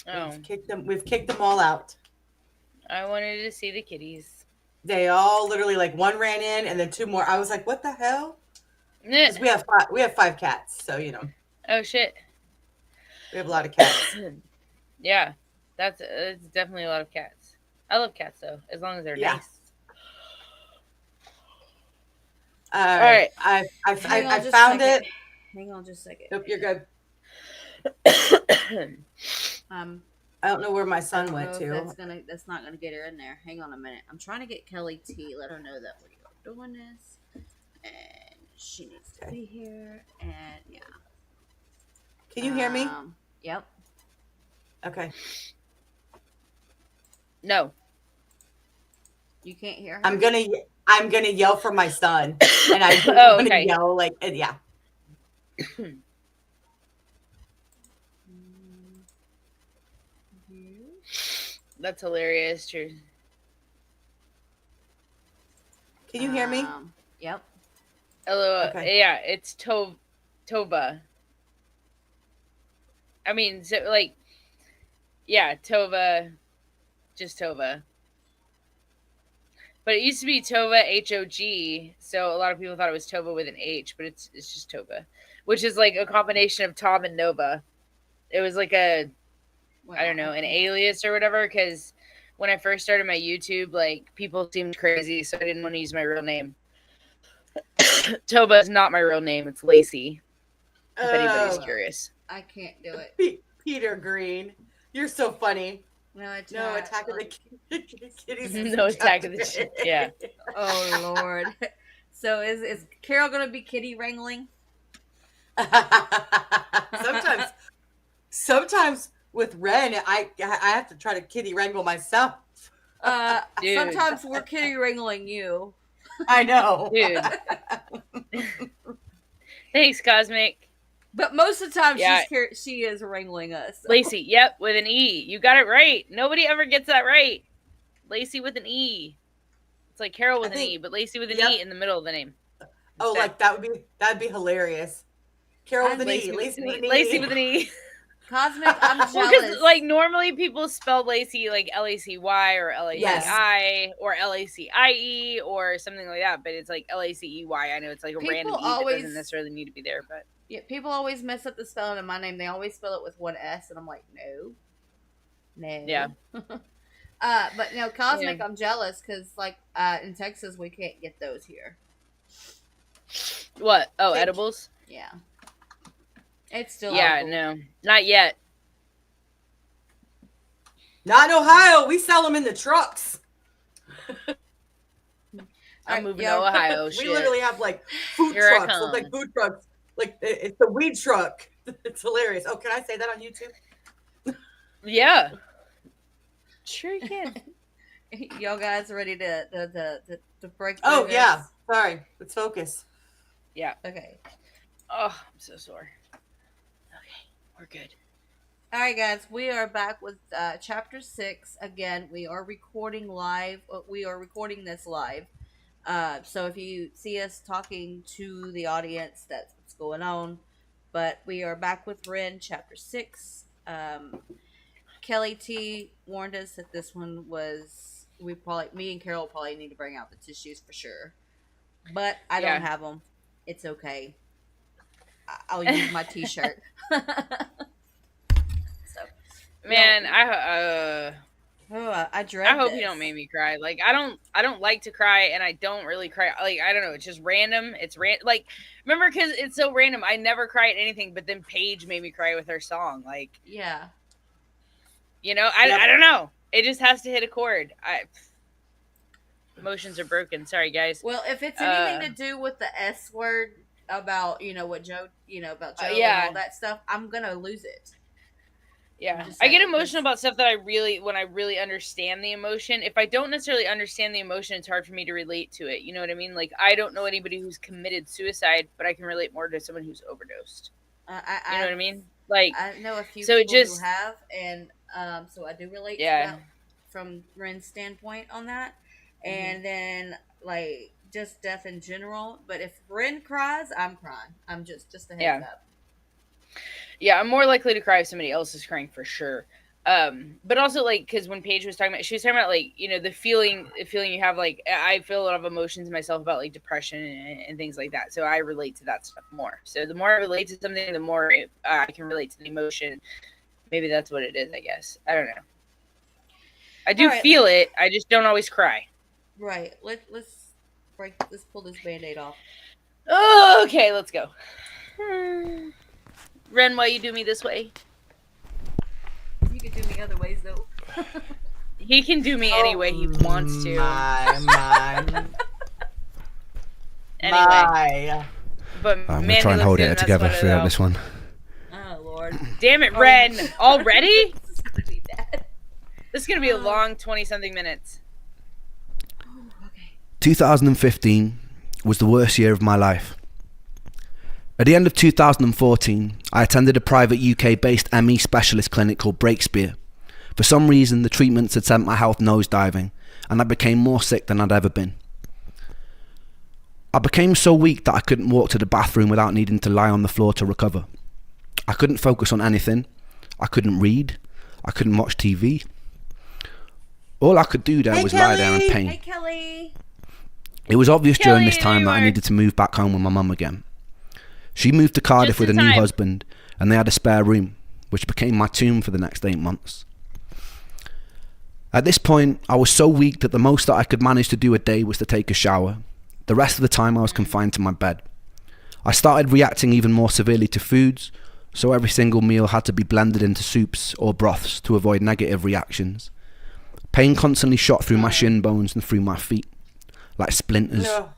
Oh, We've kicked them all out. I wanted to see the kitties. They all literally like one ran in and then 2 more. I was like, what the hell? Meh. Because we have 5 cats, so you know Oh shit. we have a lot of cats. Yeah, that's it's definitely a lot of cats. I love cats though, as long as they're Yeah. nice. All right. I Hang on just a found second. it. Hang on just a second. Nope, you're good. I don't know where my son went to. That's not gonna get her in there. Hang on a minute. I'm trying to get Kelly T. Let her know that we are doing this, and she needs to be here. And yeah. Can you hear me? Yep. Okay. No. You can't hear her. I'm gonna yell for my son, and I'm Oh, gonna okay. yell like yeah. That's hilarious, true. Can you hear me? Yep. Hello. Okay. Yeah, it's Tova. I mean, so, like, yeah, Tova, just Tova. But it used to be Tova HOG, so a lot of people thought it was Tova with an H, but it's just Tova, which is like a combination of Tom and Nova. It was like I don't know, an alias or whatever, because when I first started my YouTube, like, people seemed crazy, so I didn't want to use my real name. Tova is not my real name, it's Lacey, if anybody's curious. I can't do it. Peter Green, you're so funny. No, it's No, not. Attack of the Kitties. No Attack of the yeah. Oh Lord. So is Carole gonna be kitty wrangling? Sometimes with Ren, I have to try to kitty wrangle myself. Dude. Sometimes we're kitty wrangling you. I know, dude. Thanks, Cosmic. But most of the time, Yeah. she is wrangling us. So. Lacey, yep, with an E. You got it right. Nobody ever gets that right. Lacey with an E. It's like Carole with an E, but Lacey with an E in the middle of the name. Oh, like that'd be hilarious. Carole with an E, Lacey with an E. Cosmic, I'm jealous. Well, because like normally people spell Lacey like Lacy or Laci or Lacie or something like that, but it's like Lacey. I know it's like a random E that doesn't necessarily need to be there, but yeah, people always mess up the spelling of my name. They always spell it with one S, and I'm like, no. Yeah. But no, Cosmic, I'm jealous because like in Texas we can't get those here. What? Oh, edibles? Yeah. It's still no, not yet. Not in Ohio. We sell them in the trucks. I'm moving to Ohio. We literally have like food trucks. Look like food trucks. Like it's the weed truck. It's hilarious. Oh, can I say that on YouTube? Yeah. Sure you can. Y'all guys ready to break? Oh yeah. Sorry. Let's focus. Yeah. Okay. Oh, I'm so sore. Okay, we're good. All right, guys, we are back with chapter 6. Again, we are recording live. We are recording this live. So if you see us talking to the audience, that's what's going on. But we are back with Ren, chapter 6. Kelly T warned us that this one was me and Carole probably need to bring out the tissues for sure. But I don't have them. It's okay. I'll use my t-shirt. Man, Oh, I dread I hope this. you don't make me cry. Like I don't like to cry, and I don't really cry. Like I don't know, it's just random. It's like remember because it's so random. I never cry at anything, but then Paige made me cry with her song. Like Yeah. you know, Yep. I don't know. It just has to hit a chord. Emotions are broken. Sorry guys. Well, if it's anything to do with the S word about what Joe about Joe and all that stuff, I'm gonna lose it. Yeah, just I get saying, emotional about stuff that when I really understand the emotion. If I don't necessarily understand the emotion, it's hard for me to relate to it. You know what I mean? Like I don't know anybody who's committed suicide, but I can relate more to someone who's overdosed. You know what I mean? Like I know a few so it people just who have, and so I do relate to yeah. that from Ren's standpoint on that. And then like just death in general. But if Ren cries, I'm crying. I'm just a heads up. Yeah, I'm more likely to cry if somebody else is crying for sure. But also like because when Paige was talking about, she was talking about like the feeling you have. Like I feel a lot of emotions myself about like depression and things like that. So I relate to that stuff more. So the more I relate to something, the more I can relate to the emotion. Maybe that's what it is. I guess I don't know. I do feel it. I just don't always cry. Right. Let's pull this Band-Aid off. Oh, okay, let's go. Ren, why you do me this way? You can do me other ways though. He can do me any way he wants to. Anyway. But I'm gonna try and hold it together throughout this one. Oh Lord. Damn it, Ren. Already? This is gonna be a long 20-something minutes. 2015 was the worst year of my life. At the end of 2014, I attended a private UK-based ME specialist clinic called Breakspear. For some reason, the treatments had sent my health nosediving, and I became more sick than I'd ever been. I became so weak that I couldn't walk to the bathroom without needing to lie on the floor to recover. I couldn't focus on anything. I couldn't read. I couldn't watch TV. All I could do there was lie there in pain. Hey, Kelly. It was obvious during this time that I needed to move back home with my mum again. She moved to Cardiff with a new husband, and they had a spare room, which became my tomb for the next 8 months. At this point, I was so weak that the most that I could manage to do a day was to take a shower. The rest of the time I was confined to my bed. I started reacting even more severely to foods, so every single meal had to be blended into soups or broths to avoid negative reactions. Pain constantly shot through my shin bones and through my feet, like splinters. No.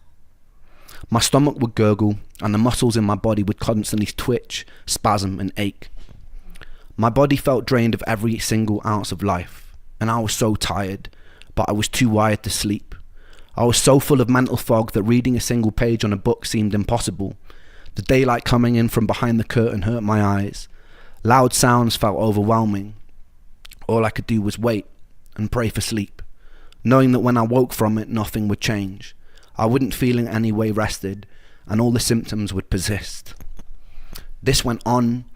My stomach would gurgle, and the muscles in my body would constantly twitch, spasm, and ache. My body felt drained of every single ounce of life, and I was so tired, but I was too wired to sleep. I was so full of mental fog that reading a single page on a book seemed impossible. The daylight coming in from behind the curtain hurt my eyes. Loud sounds felt overwhelming. All I could do was wait and pray for sleep, knowing that when I woke from it, nothing would change. I wouldn't feel in any way rested, and all the symptoms would persist. This went on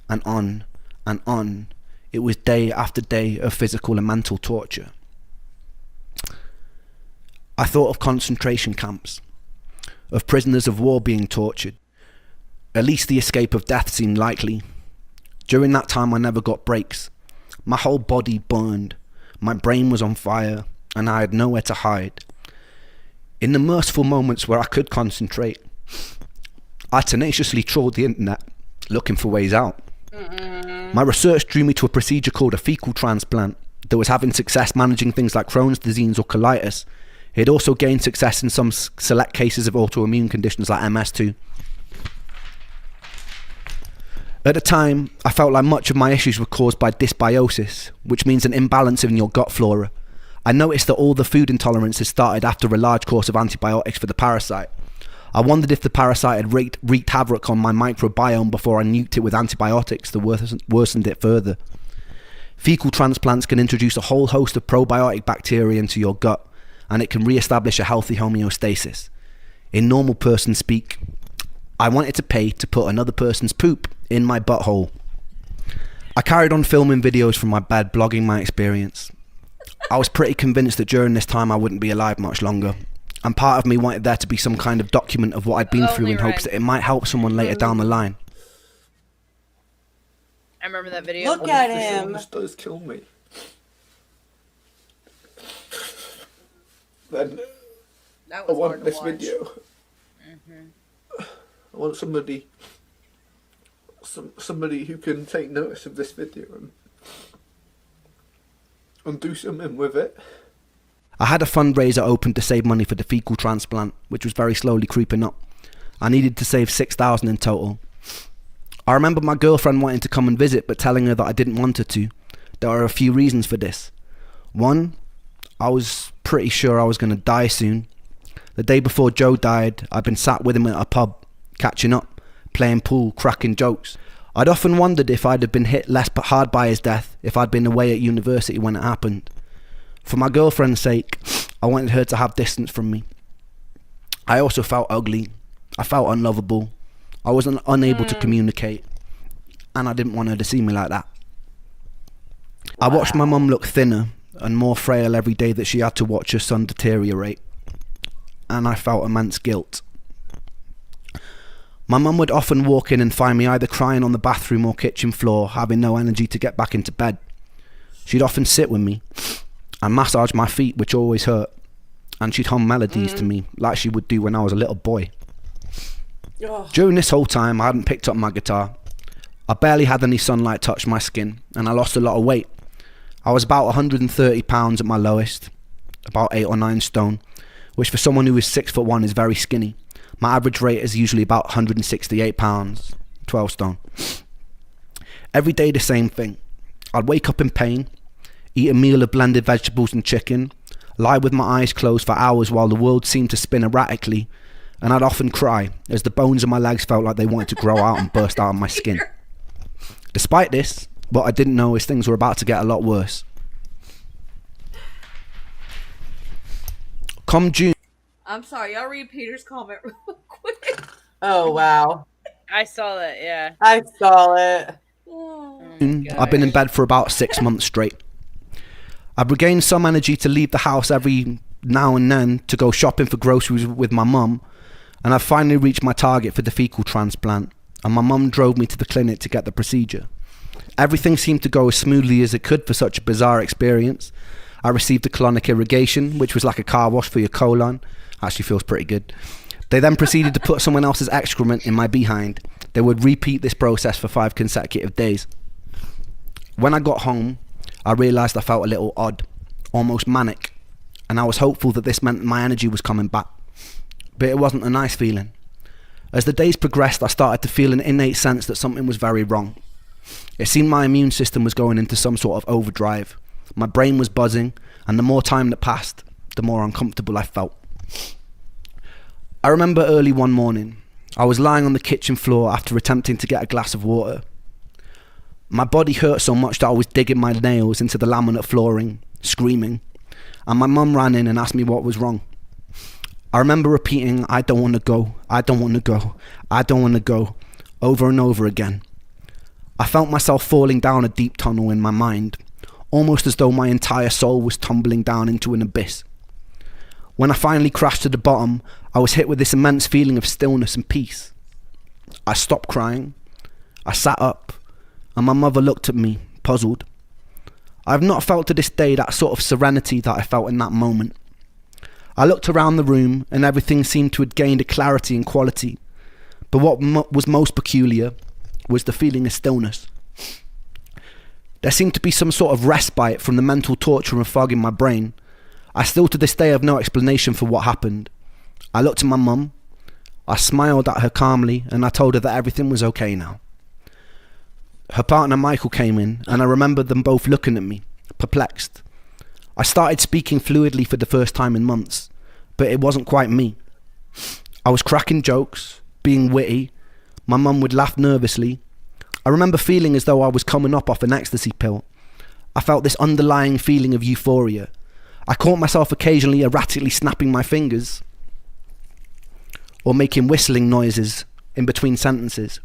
and on and on. It was day after day of physical and mental torture. I thought of concentration camps, of prisoners of war being tortured. At least the escape of death seemed likely. During that time I never got breaks. My whole body burned, my brain was on fire, and I had nowhere to hide. In the merciful moments where I could concentrate, I tenaciously trawled the internet, looking for ways out. My research drew me to a procedure called a fecal transplant that was having success managing things like Crohn's disease or colitis. It had also gained success in some select cases of autoimmune conditions like MS too. At the time, I felt like much of my issues were caused by dysbiosis, which means an imbalance in your gut flora. I noticed that all the food intolerances started after a large course of antibiotics for the parasite. I wondered if the parasite had wreaked havoc on my microbiome before I nuked it with antibiotics that worsened it further. Fecal transplants can introduce a whole host of probiotic bacteria into your gut, and it can re-establish a healthy homeostasis. In normal person speak, I wanted to pay to put another person's poop in my butthole. I carried on filming videos from my bed, blogging my experience. I was pretty convinced that during this time I wouldn't be alive much longer, and part of me wanted there to be some kind of document of what I'd been through in hopes that it might help someone later down the line. I remember that video. Look at him. This does kill me. then That I was hard want to this watch. video. I want somebody who can take notice of this video and do something with it. I had a fundraiser open to save money for the fecal transplant, which was very slowly creeping up. I needed to save $6,000 in total. I remember my girlfriend wanting to come and visit, but telling her that I didn't want her to. There are a few reasons for this. One, I was pretty sure I was going to die soon. The day before Joe died, I'd been sat with him at a pub, catching up, playing pool, cracking jokes. I'd often wondered if I'd have been hit less hard by his death if I'd been away at university when it happened. For my girlfriend's sake, I wanted her to have distance from me. I also felt ugly. I felt unlovable. I was unable to communicate, and I didn't want her to see me like that. I watched my mum look thinner and more frail every day that she had to watch her son deteriorate, and I felt immense guilt. My mum would often walk in and find me either crying on the bathroom or kitchen floor, having no energy to get back into bed. She'd often sit with me and massage my feet, which always hurt, and she'd hum melodies to me like she would do when I was a little boy. During this whole time, I hadn't picked up my guitar. I barely had any sunlight touch my skin, and I lost a lot of weight. I was about 130 pounds at my lowest, about 8 or 9 stone, which for someone who is 6'1" is very skinny. My average weight is usually about 168 pounds, 12 stone. Every day the same thing. I'd wake up in pain, eat a meal of blended vegetables and chicken, lie with my eyes closed for hours while the world seemed to spin erratically, and I'd often cry as the bones of my legs felt like they wanted to grow out and burst out of my skin. Despite this, what I didn't know is things were about to get a lot worse. Come June. I'm sorry, y'all read Peter's comment real quick. Oh, wow. I saw that, yeah. I saw it. I've been in bed for about 6 months straight. I've regained some energy to leave the house every now and then to go shopping for groceries with my mum, and I've finally reached my target for the fecal transplant, and my mum drove me to the clinic to get the procedure. Everything seemed to go as smoothly as it could for such a bizarre experience. I received a colonic irrigation, which was like a car wash for your colon. Actually feels pretty good. They then proceeded to put someone else's excrement in my behind. They would repeat this process for 5 consecutive days. When I got home, I realised I felt a little odd, almost manic, and I was hopeful that this meant my energy was coming back. But it wasn't a nice feeling. As the days progressed, I started to feel an innate sense that something was very wrong. It seemed my immune system was going into some sort of overdrive. My brain was buzzing, and the more time that passed, the more uncomfortable I felt. I remember early one morning, I was lying on the kitchen floor after attempting to get a glass of water. My body hurt so much that I was digging my nails into the laminate flooring, screaming, and my mum ran in and asked me what was wrong. I remember repeating, "I don't want to go, I don't want to go, I don't want to go," over and over again. I felt myself falling down a deep tunnel in my mind, almost as though my entire soul was tumbling down into an abyss. When I finally crashed to the bottom, I was hit with this immense feeling of stillness and peace. I stopped crying, I sat up, and my mother looked at me, puzzled. I have not felt to this day that sort of serenity that I felt in that moment. I looked around the room and everything seemed to have gained a clarity and quality, but what was most peculiar was the feeling of stillness. There seemed to be some sort of respite from the mental torture and fog in my brain. I still to this day have no explanation for what happened. I looked at my mum, I smiled at her calmly, and I told her that everything was okay now. Her partner Michael came in, and I remember them both looking at me, perplexed. I started speaking fluidly for the first time in months, but it wasn't quite me. I was cracking jokes, being witty. My mum would laugh nervously. I remember feeling as though I was coming up off an ecstasy pill. I felt this underlying feeling of euphoria. I caught myself occasionally erratically snapping my fingers or making whistling noises in between sentences,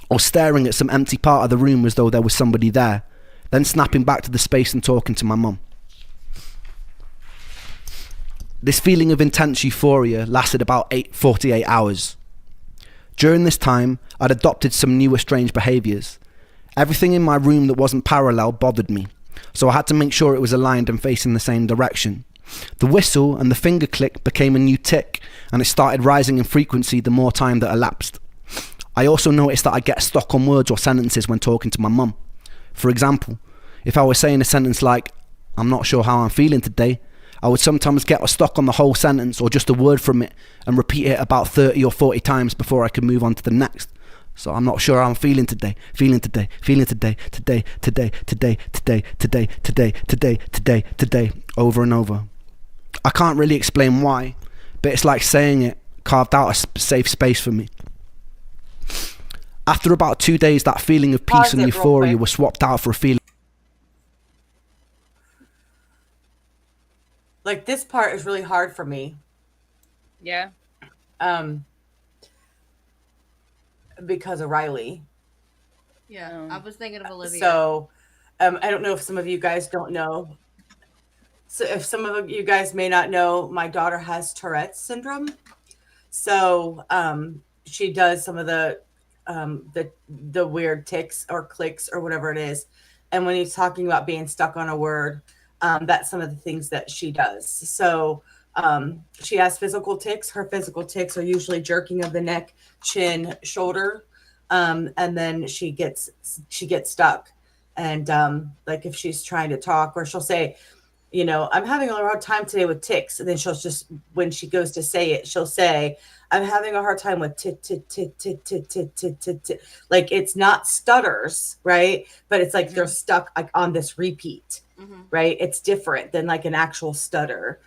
or staring at some empty part of the room as though there was somebody there, then snapping back to the space and talking to my mum. This feeling of intense euphoria lasted about 48 hours. During this time, I'd adopted some newer strange behaviours. Everything in my room that wasn't parallel bothered me, so I had to make sure it was aligned and facing the same direction. The whistle and the finger click became a new tick, and it started rising in frequency the more time that elapsed. I also noticed that I get stuck on words or sentences when talking to my mum. For example, if I was saying a sentence like, "I'm not sure how I'm feeling today," I would sometimes get stuck on the whole sentence or just a word from it and repeat it about 30 or 40 times before I could move on to the next. So I'm not sure how I'm feeling today, feeling today, over and over. I can't really explain why, but it's like saying it carved out a safe space for me. After about 2 days, that feeling of peace and euphoria was swapped out for a feeling. Like, this part is really hard for me. Yeah. Because of Riley. Yeah, I was thinking of Olivia. So, I don't know if some of you guys don't know. So, if some of you guys may not know, my daughter has Tourette's syndrome. So, she does some of the weird ticks or clicks or whatever it is. And when he's talking about being stuck on a word, that's some of the things that she does. So, she has physical tics. Her physical tics are usually jerking of the neck, chin, shoulder, and then she gets stuck. And like if she's trying to talk, or she'll say, "I'm having a hard time today with tics," and then she'll just, when she goes to say it, she'll say, "I'm having a hard time with tit tit tit tit tit tit tit tit tit." Like, it's not stutters, right? But it's like they're stuck like on this repeat, right? It's different than like an actual stutter.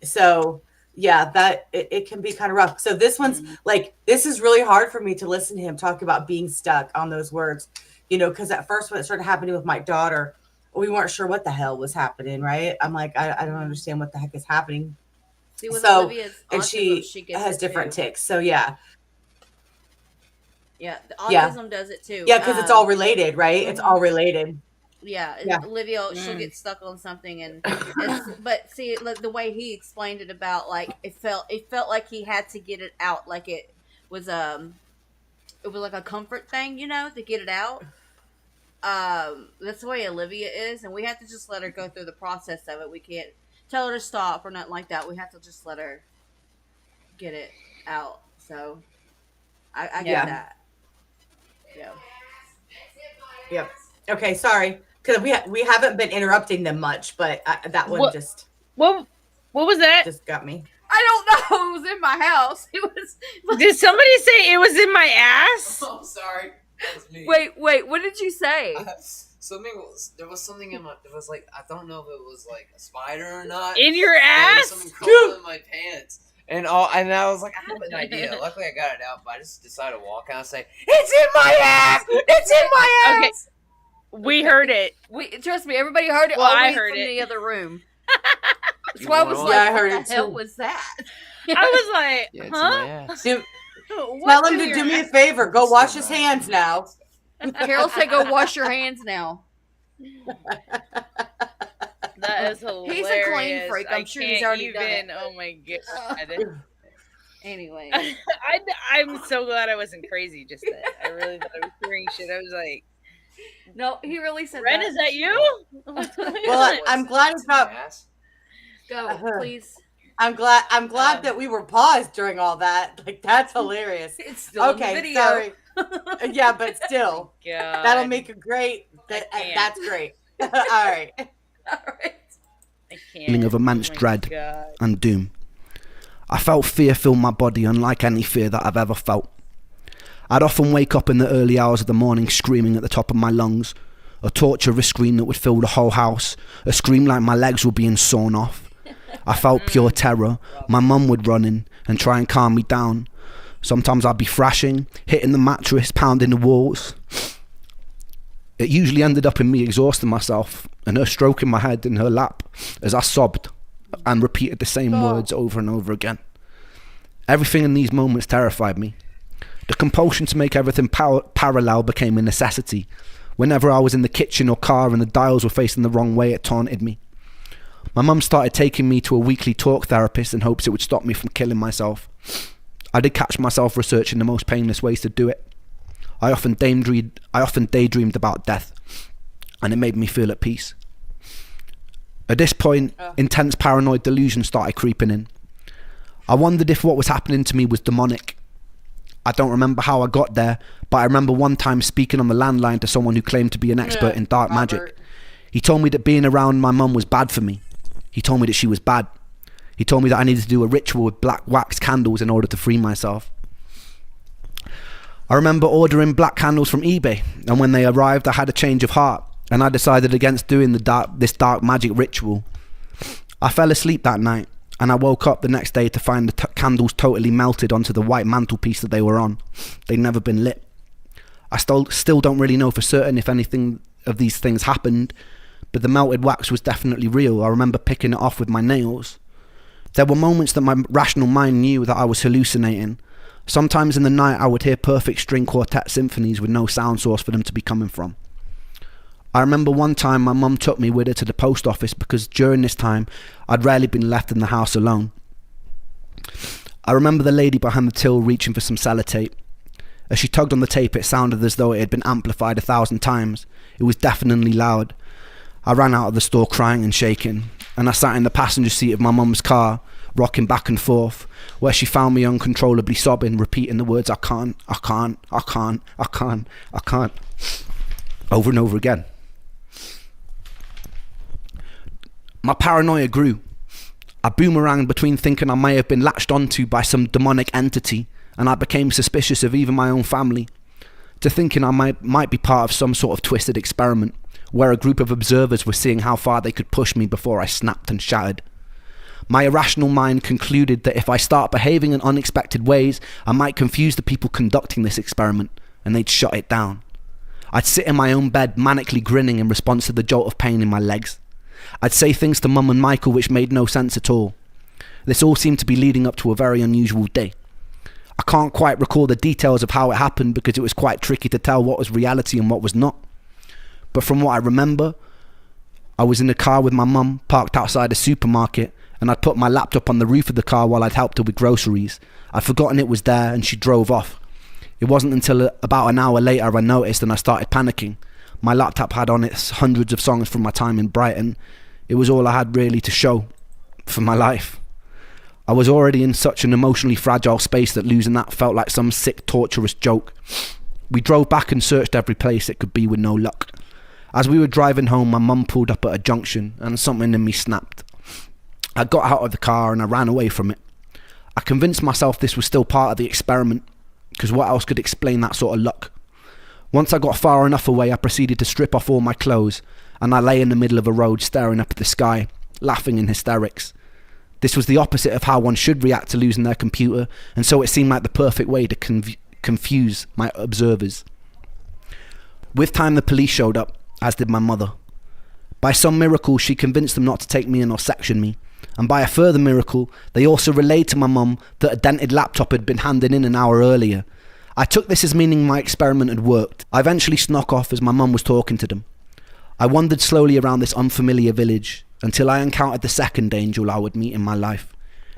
So yeah, that it can be kind of rough. So this one's like, this is really hard for me to listen to him talk about being stuck on those words, because at first when it started happening with my daughter, we weren't sure what the hell was happening, right? I'm like, I don't understand what the heck is happening. See, with So, Olivia's and autism, she gets has it different too. ticks. So yeah. Yeah, the autism does it too. Yeah, because it's all related, right? It's all related. Yeah, Olivia, she'll get stuck on something, and but see, like, the way he explained it about, like, it felt like he had to get it out, like it was like a comfort thing, to get it out. That's the way Olivia is, and we have to just let her go through the process of it. We can't tell her to stop or nothing like that. We have to just let her get it out. So I get that. Yeah. Yep. Okay, sorry, because we haven't been interrupting them much, but that one What was that? just got me. I don't know. It was in my house. It was. Did somebody say it was in my ass? Oh, sorry. That was me. Wait. What did you say? There was something in my. It was like, I don't know if it was like a spider or not. In your There was ass? something crawling in my pants. And I was like, I have an idea. Luckily, I got it out, but I just decided to walk out and say, "It's in my ass! It's in my ass!" Okay. We heard it. Trust me, everybody heard it. Well, all I the way heard from it. the other room. That's why I was Yeah, like, I heard what it the hell too. was that? I was like, Yeah, it's in my huh? ass. Tell him to do me a favor. Go wash his hands now. Carol said, "Go wash your hands now." That is hilarious. He's a clean freak. I'm sure he's already done it. Oh my god. Anyway, I'm so glad I wasn't crazy just then. I really thought I was hearing shit. I was like, no, he really said Ren, that. is that you? Well, I'm glad it's not. Go, please. I'm glad that we were paused during all that. Like, that's hilarious. It's still in the Okay, video. sorry. Yeah, but still, God. that'll make it great. can't. That's great. All right. All right. I can't. Feeling of immense Oh my dread God. and doom. I felt fear fill my body unlike any fear that I've ever felt. I'd often wake up in the early hours of the morning screaming at the top of my lungs, a torture scream that would fill the whole house, a scream like my legs were being sawn off. I felt pure terror. My mum would run in and try and calm me down. Sometimes I'd be thrashing, hitting the mattress, pounding the walls. It usually ended up in me exhausting myself and her stroking my head in her lap as I sobbed and repeated the same words over and over again. Everything in these moments terrified me. The compulsion to make everything parallel became a necessity. Whenever I was in the kitchen or car and the dials were facing the wrong way, it taunted me. My mum started taking me to a weekly talk therapist in hopes it would stop me from killing myself. I did catch myself researching the most painless ways to do it. I often daydreamed about death, and it made me feel at peace. At this point, intense paranoid delusions started creeping in. I wondered if what was happening to me was demonic. I don't remember how I got there, but I remember one time speaking on the landline to someone who claimed to be an expert in dark magic. He told me that being around my mum was bad for me. He told me that she was bad. He told me that I needed to do a ritual with black wax candles in order to free myself. I remember ordering black candles from eBay, and when they arrived I had a change of heart, and I decided against doing this dark magic ritual. I fell asleep that night, and I woke up the next day to find the candles totally melted onto the white mantelpiece that they were on. They'd never been lit. I still don't really know for certain if anything of these things happened, but the melted wax was definitely real. I remember picking it off with my nails. There were moments that my rational mind knew that I was hallucinating. Sometimes in the night I would hear perfect string quartet symphonies with no sound source for them to be coming from. I remember one time my mum took me with her to the post office because during this time I'd rarely been left in the house alone. I remember the lady behind the till reaching for some sellotape. As she tugged on the tape, it sounded as though it had been amplified 1,000 times. It was deafeningly loud. I ran out of the store crying and shaking, and I sat in the passenger seat of my mum's car, rocking back and forth, where she found me uncontrollably sobbing, repeating the words, I can't, I can't, I can't, I can't, I can't, over and over again. My paranoia grew. I boomeranged between thinking I may have been latched onto by some demonic entity, and I became suspicious of even my own family, to thinking I might be part of some sort of twisted experiment, where a group of observers were seeing how far they could push me before I snapped and shattered. My irrational mind concluded that if I start behaving in unexpected ways, I might confuse the people conducting this experiment, and they'd shut it down. I'd sit in my own bed manically grinning in response to the jolt of pain in my legs. I'd say things to Mum and Michael which made no sense at all. This all seemed to be leading up to a very unusual day. I can't quite recall the details of how it happened because it was quite tricky to tell what was reality and what was not. But from what I remember, I was in the car with my mum, parked outside a supermarket, and I'd put my laptop on the roof of the car while I'd helped her with groceries. I'd forgotten it was there and she drove off. It wasn't until about an hour later I noticed and I started panicking. My laptop had on it hundreds of songs from my time in Brighton. It was all I had really to show for my life. I was already in such an emotionally fragile space that losing that felt like some sick, torturous joke. We drove back and searched every place it could be with no luck. As we were driving home, my mum pulled up at a junction and something in me snapped. I got out of the car and I ran away from it. I convinced myself this was still part of the experiment, because what else could explain that sort of luck? Once I got far enough away, I proceeded to strip off all my clothes, and I lay in the middle of a road staring up at the sky, laughing in hysterics. This was the opposite of how one should react to losing their computer, and so it seemed like the perfect way to confuse my observers. With time, the police showed up, as did my mother. By some miracle, she convinced them not to take me in or section me, and by a further miracle, they also relayed to my mum that a dented laptop had been handed in an hour earlier. I took this as meaning my experiment had worked. I eventually snuck off as my mum was talking to them. I wandered slowly around this unfamiliar village until I encountered the second angel I would meet in my life,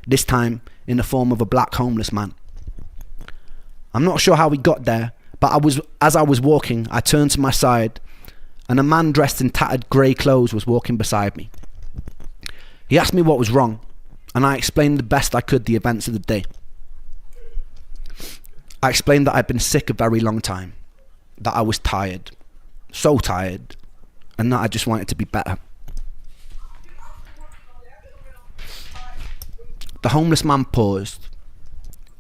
this time in the form of a black homeless man. I'm not sure how we got there, but as I was walking, I turned to my side, and a man dressed in tattered grey clothes was walking beside me. He asked me what was wrong, and I explained the best I could the events of the day. I explained that I'd been sick a very long time, that I was tired, so tired, and that I just wanted to be better. The homeless man paused.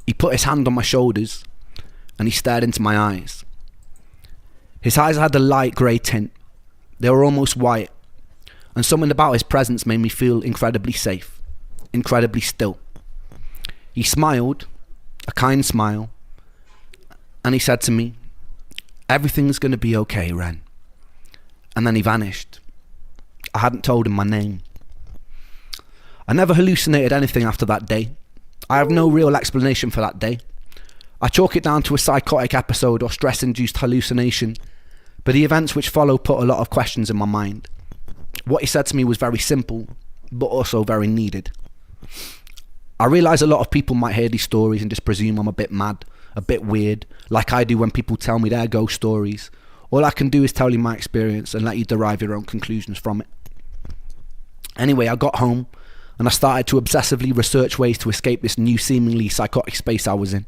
He put his hand on my shoulders, and he stared into my eyes. His eyes had a light grey tint. They were almost white, and something about his presence made me feel incredibly safe, incredibly still. He smiled, a kind smile, and he said to me, "Everything's going to be okay, Ren." And then he vanished. I hadn't told him my name. I never hallucinated anything after that day. I have no real explanation for that day. I chalk it down to a psychotic episode or stress-induced hallucination, but the events which follow put a lot of questions in my mind. What he said to me was very simple, but also very needed. I realise a lot of people might hear these stories and just presume I'm a bit mad, a bit weird, like I do when people tell me their ghost stories. All I can do is tell you my experience and let you derive your own conclusions from it. Anyway, I got home and I started to obsessively research ways to escape this new seemingly psychotic space I was in.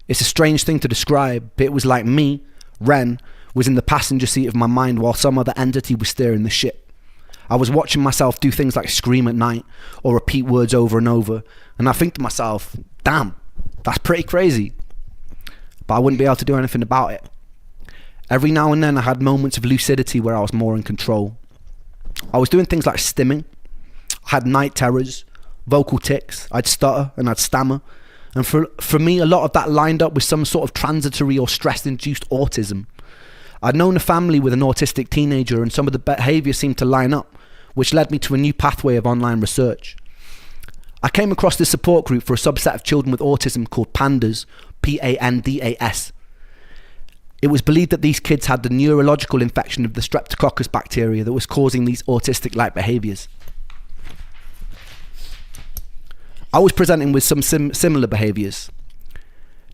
It's a strange thing to describe, but it was like me, Ren, was in the passenger seat of my mind while some other entity was steering the ship. I was watching myself do things like scream at night or repeat words over and over, and I think to myself, damn, that's pretty crazy. But I wouldn't be able to do anything about it. Every now and then I had moments of lucidity where I was more in control. I was doing things like stimming. I had night terrors, vocal tics, I'd stutter and I'd stammer. And for me, a lot of that lined up with some sort of transitory or stress-induced autism. I'd known a family with an autistic teenager and some of the behaviours seemed to line up, which led me to a new pathway of online research. I came across this support group for a subset of children with autism called PANDAS, P-A-N-D-A-S. It was believed that these kids had the neurological infection of the Streptococcus bacteria that was causing these autistic-like behaviours. I was presenting with some similar behaviours.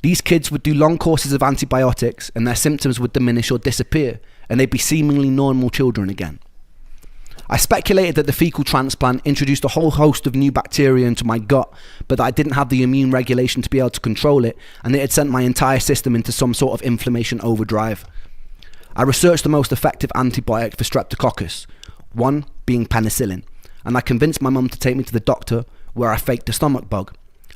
These kids would do long courses of antibiotics and their symptoms would diminish or disappear, and they'd be seemingly normal children again. I speculated that the fecal transplant introduced a whole host of new bacteria into my gut, but that I didn't have the immune regulation to be able to control it, and it had sent my entire system into some sort of inflammation overdrive. I researched the most effective antibiotic for Streptococcus, one being penicillin, and I convinced my mum to take me to the doctor, where I faked a stomach bug.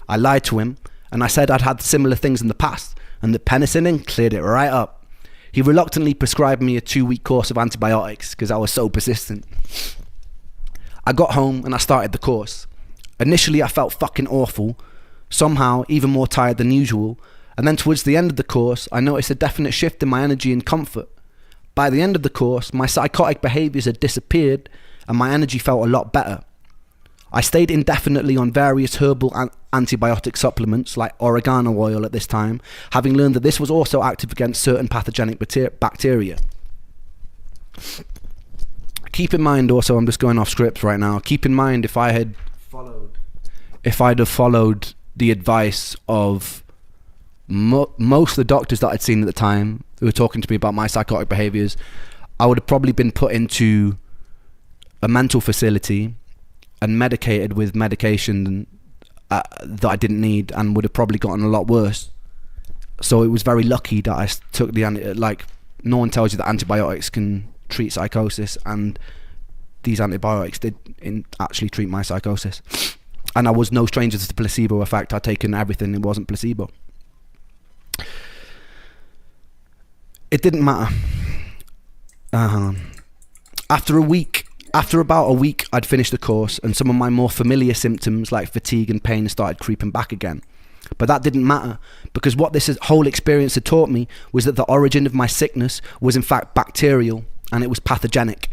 I lied to him, and I said I'd had similar things in the past, and that penicillin cleared it right up. He reluctantly prescribed me a 2-week course of antibiotics because I was so persistent. I got home and I started the course. Initially I felt fucking awful, somehow even more tired than usual, and then towards the end of the course I noticed a definite shift in my energy and comfort. By the end of the course, my psychotic behaviours had disappeared and my energy felt a lot better. I stayed indefinitely on various herbal antibiotic supplements like oregano oil at this time, having learned that this was also active against certain pathogenic bacteria. Keep in mind also, I'm just going off script right now, keep in mind if I'd have followed the advice of most of the doctors that I'd seen at the time who were talking to me about my psychotic behaviours, I would have probably been put into a mental facility and medicated with medication that I didn't need and would have probably gotten a lot worse. So it was very lucky that I took no one tells you that antibiotics can treat psychosis, and these antibiotics did actually treat my psychosis. And I was no stranger to the placebo effect. I'd taken everything, it wasn't placebo. It didn't matter. After about a week, I'd finished the course and some of my more familiar symptoms like fatigue and pain started creeping back again. But that didn't matter, because what this whole experience had taught me was that the origin of my sickness was in fact bacterial and it was pathogenic.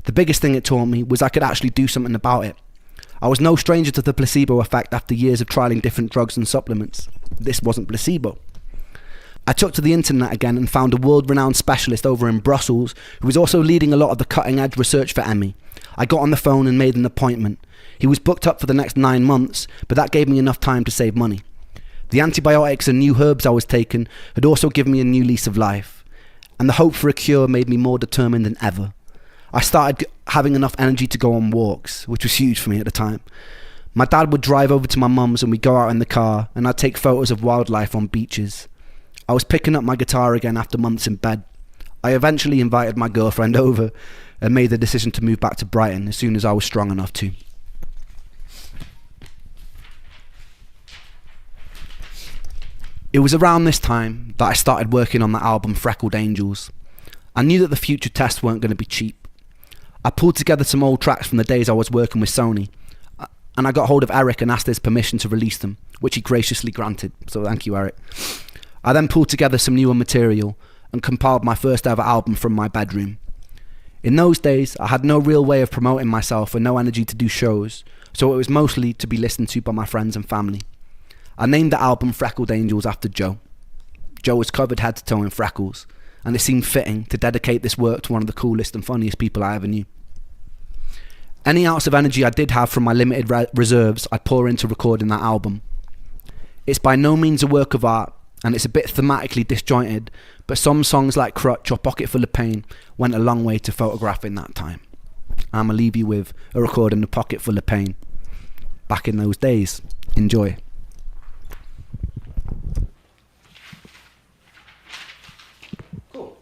The biggest thing it taught me was I could actually do something about it. I was no stranger to the placebo effect after years of trialing different drugs and supplements. This wasn't placebo. I took to the internet again and found a world-renowned specialist over in Brussels who was also leading a lot of the cutting-edge research for ME. I got on the phone and made an appointment. He was booked up for the next 9 months, but that gave me enough time to save money. The antibiotics and new herbs I was taking had also given me a new lease of life, and the hope for a cure made me more determined than ever. I started having enough energy to go on walks, which was huge for me at the time. My dad would drive over to my mum's and we'd go out in the car, and I'd take photos of wildlife on beaches. I was picking up my guitar again after months in bed. I eventually invited my girlfriend over and made the decision to move back to Brighton as soon as I was strong enough to. It was around this time that I started working on the album Freckled Angels. I knew that the future tests weren't going to be cheap. I pulled together some old tracks from the days I was working with Sony, and I got hold of Eric and asked his permission to release them, which he graciously granted, so thank you, Eric. I then pulled together some newer material and compiled my first ever album from my bedroom. In those days, I had no real way of promoting myself and no energy to do shows, so it was mostly to be listened to by my friends and family. I named the album Freckled Angels after Joe. Joe was covered head to toe in freckles, and it seemed fitting to dedicate this work to one of the coolest and funniest people I ever knew. Any ounce of energy I did have from my limited reserves, I'd pour into recording that album. It's by no means a work of art, and it's a bit thematically disjointed, but some songs like Crutch or Pocket Full of Pain went a long way to photographing that time. I'ma leave you with a record in a pocket full of pain. Back in those days. Enjoy. Cool.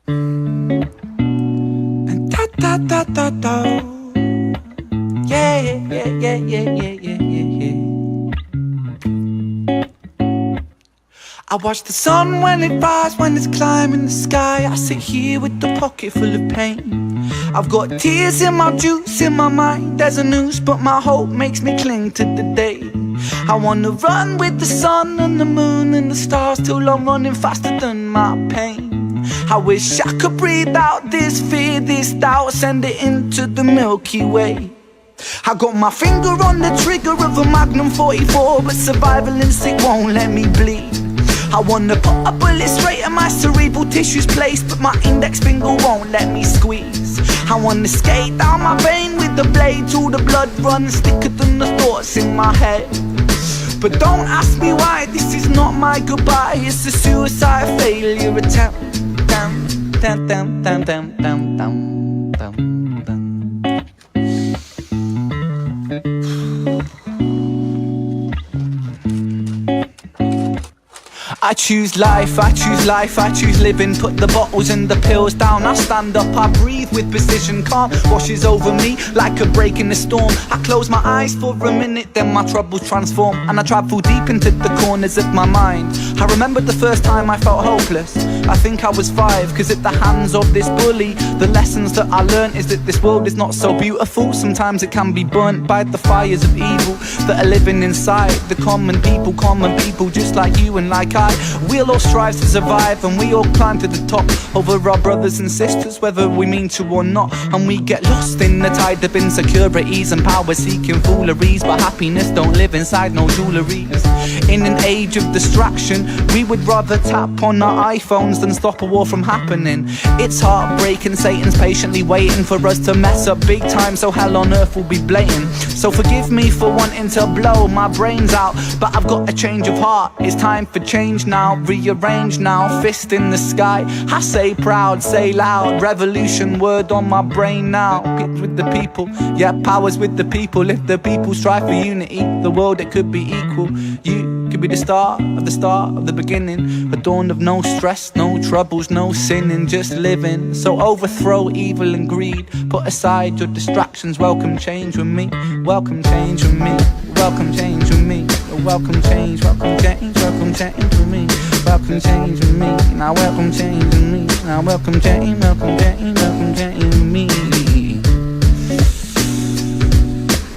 And da da da da da. Yeah, yeah, yeah, yeah, yeah, yeah, yeah, yeah. I watch the sun when it rises, when it's climbing the sky. I sit here with the pocket full of pain. I've got tears in my juice, in my mind. There's a noose, but my hope makes me cling to the day. I wanna run with the sun and the moon and the stars till I'm running faster than my pain. I wish I could breathe out this fear, this doubt, send it into the Milky Way. I got my finger on the trigger of a Magnum 44, but survival instinct won't let me bleed. I wanna put a bullet straight in my cerebral tissues place, but my index finger won't let me squeeze. I wanna skate down my vein with the blade till the blood runs thicker than the thoughts in my head. But don't ask me why, this is not my goodbye. It's a suicide failure attempt. Dum, dum, dum, dum, dum, dum, dum, dum, dum. I choose life, I choose life, I choose living. Put the bottles and the pills down, I stand up, I breathe with precision. Calm washes over me like a break in the storm. I close my eyes for a minute, then my troubles transform, and I travel deep into the corners of my mind. I remember the first time I felt hopeless. I think I was 5, cause at the hands of this bully, the lessons that I learned is that this world is not so beautiful. Sometimes it can be burnt by the fires of evil that are living inside the common people just like you and like I. We'll all strive to survive, and we all climb to the top over our brothers and sisters, whether we mean to or not. And we get lost in the tide of insecurities and power-seeking fooleries, but happiness don't live inside no jewelleries. In an age of distraction, we would rather tap on our iPhones than stop a war from happening. It's heartbreaking, Satan's patiently waiting for us to mess up big time, so hell on earth will be blatant. So forgive me for wanting to blow my brains out, but I've got a change of heart. It's time for change now, rearrange now, fist in the sky. I say proud, say loud, revolution word on my brain now. It's with the people, yeah, power's with the people. If the people strive for unity, the world it could be equal. You could be the start of the beginning, a dawn of no stress, no troubles, no sinning, just living. So overthrow evil and greed, put aside your distractions, welcome change with me, welcome change with me, welcome change with me, welcome change, welcome change, welcome change with me, welcome change with me, now welcome change with me, now welcome change, welcome change, welcome change with me.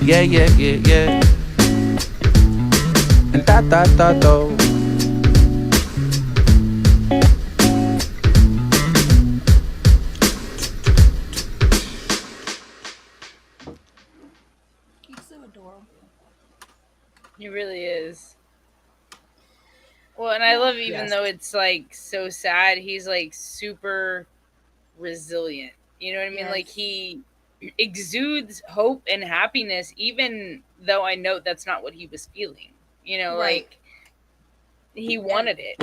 Yeah, yeah, yeah, yeah. And da da da do. He's so adorable. He really is. Well, and I love, even Yes. though it's like so sad, he's like super resilient. You know what I mean? Yes. Like he exudes hope and happiness, even though I know that's not what he was feeling. You know, Right. like he wanted it.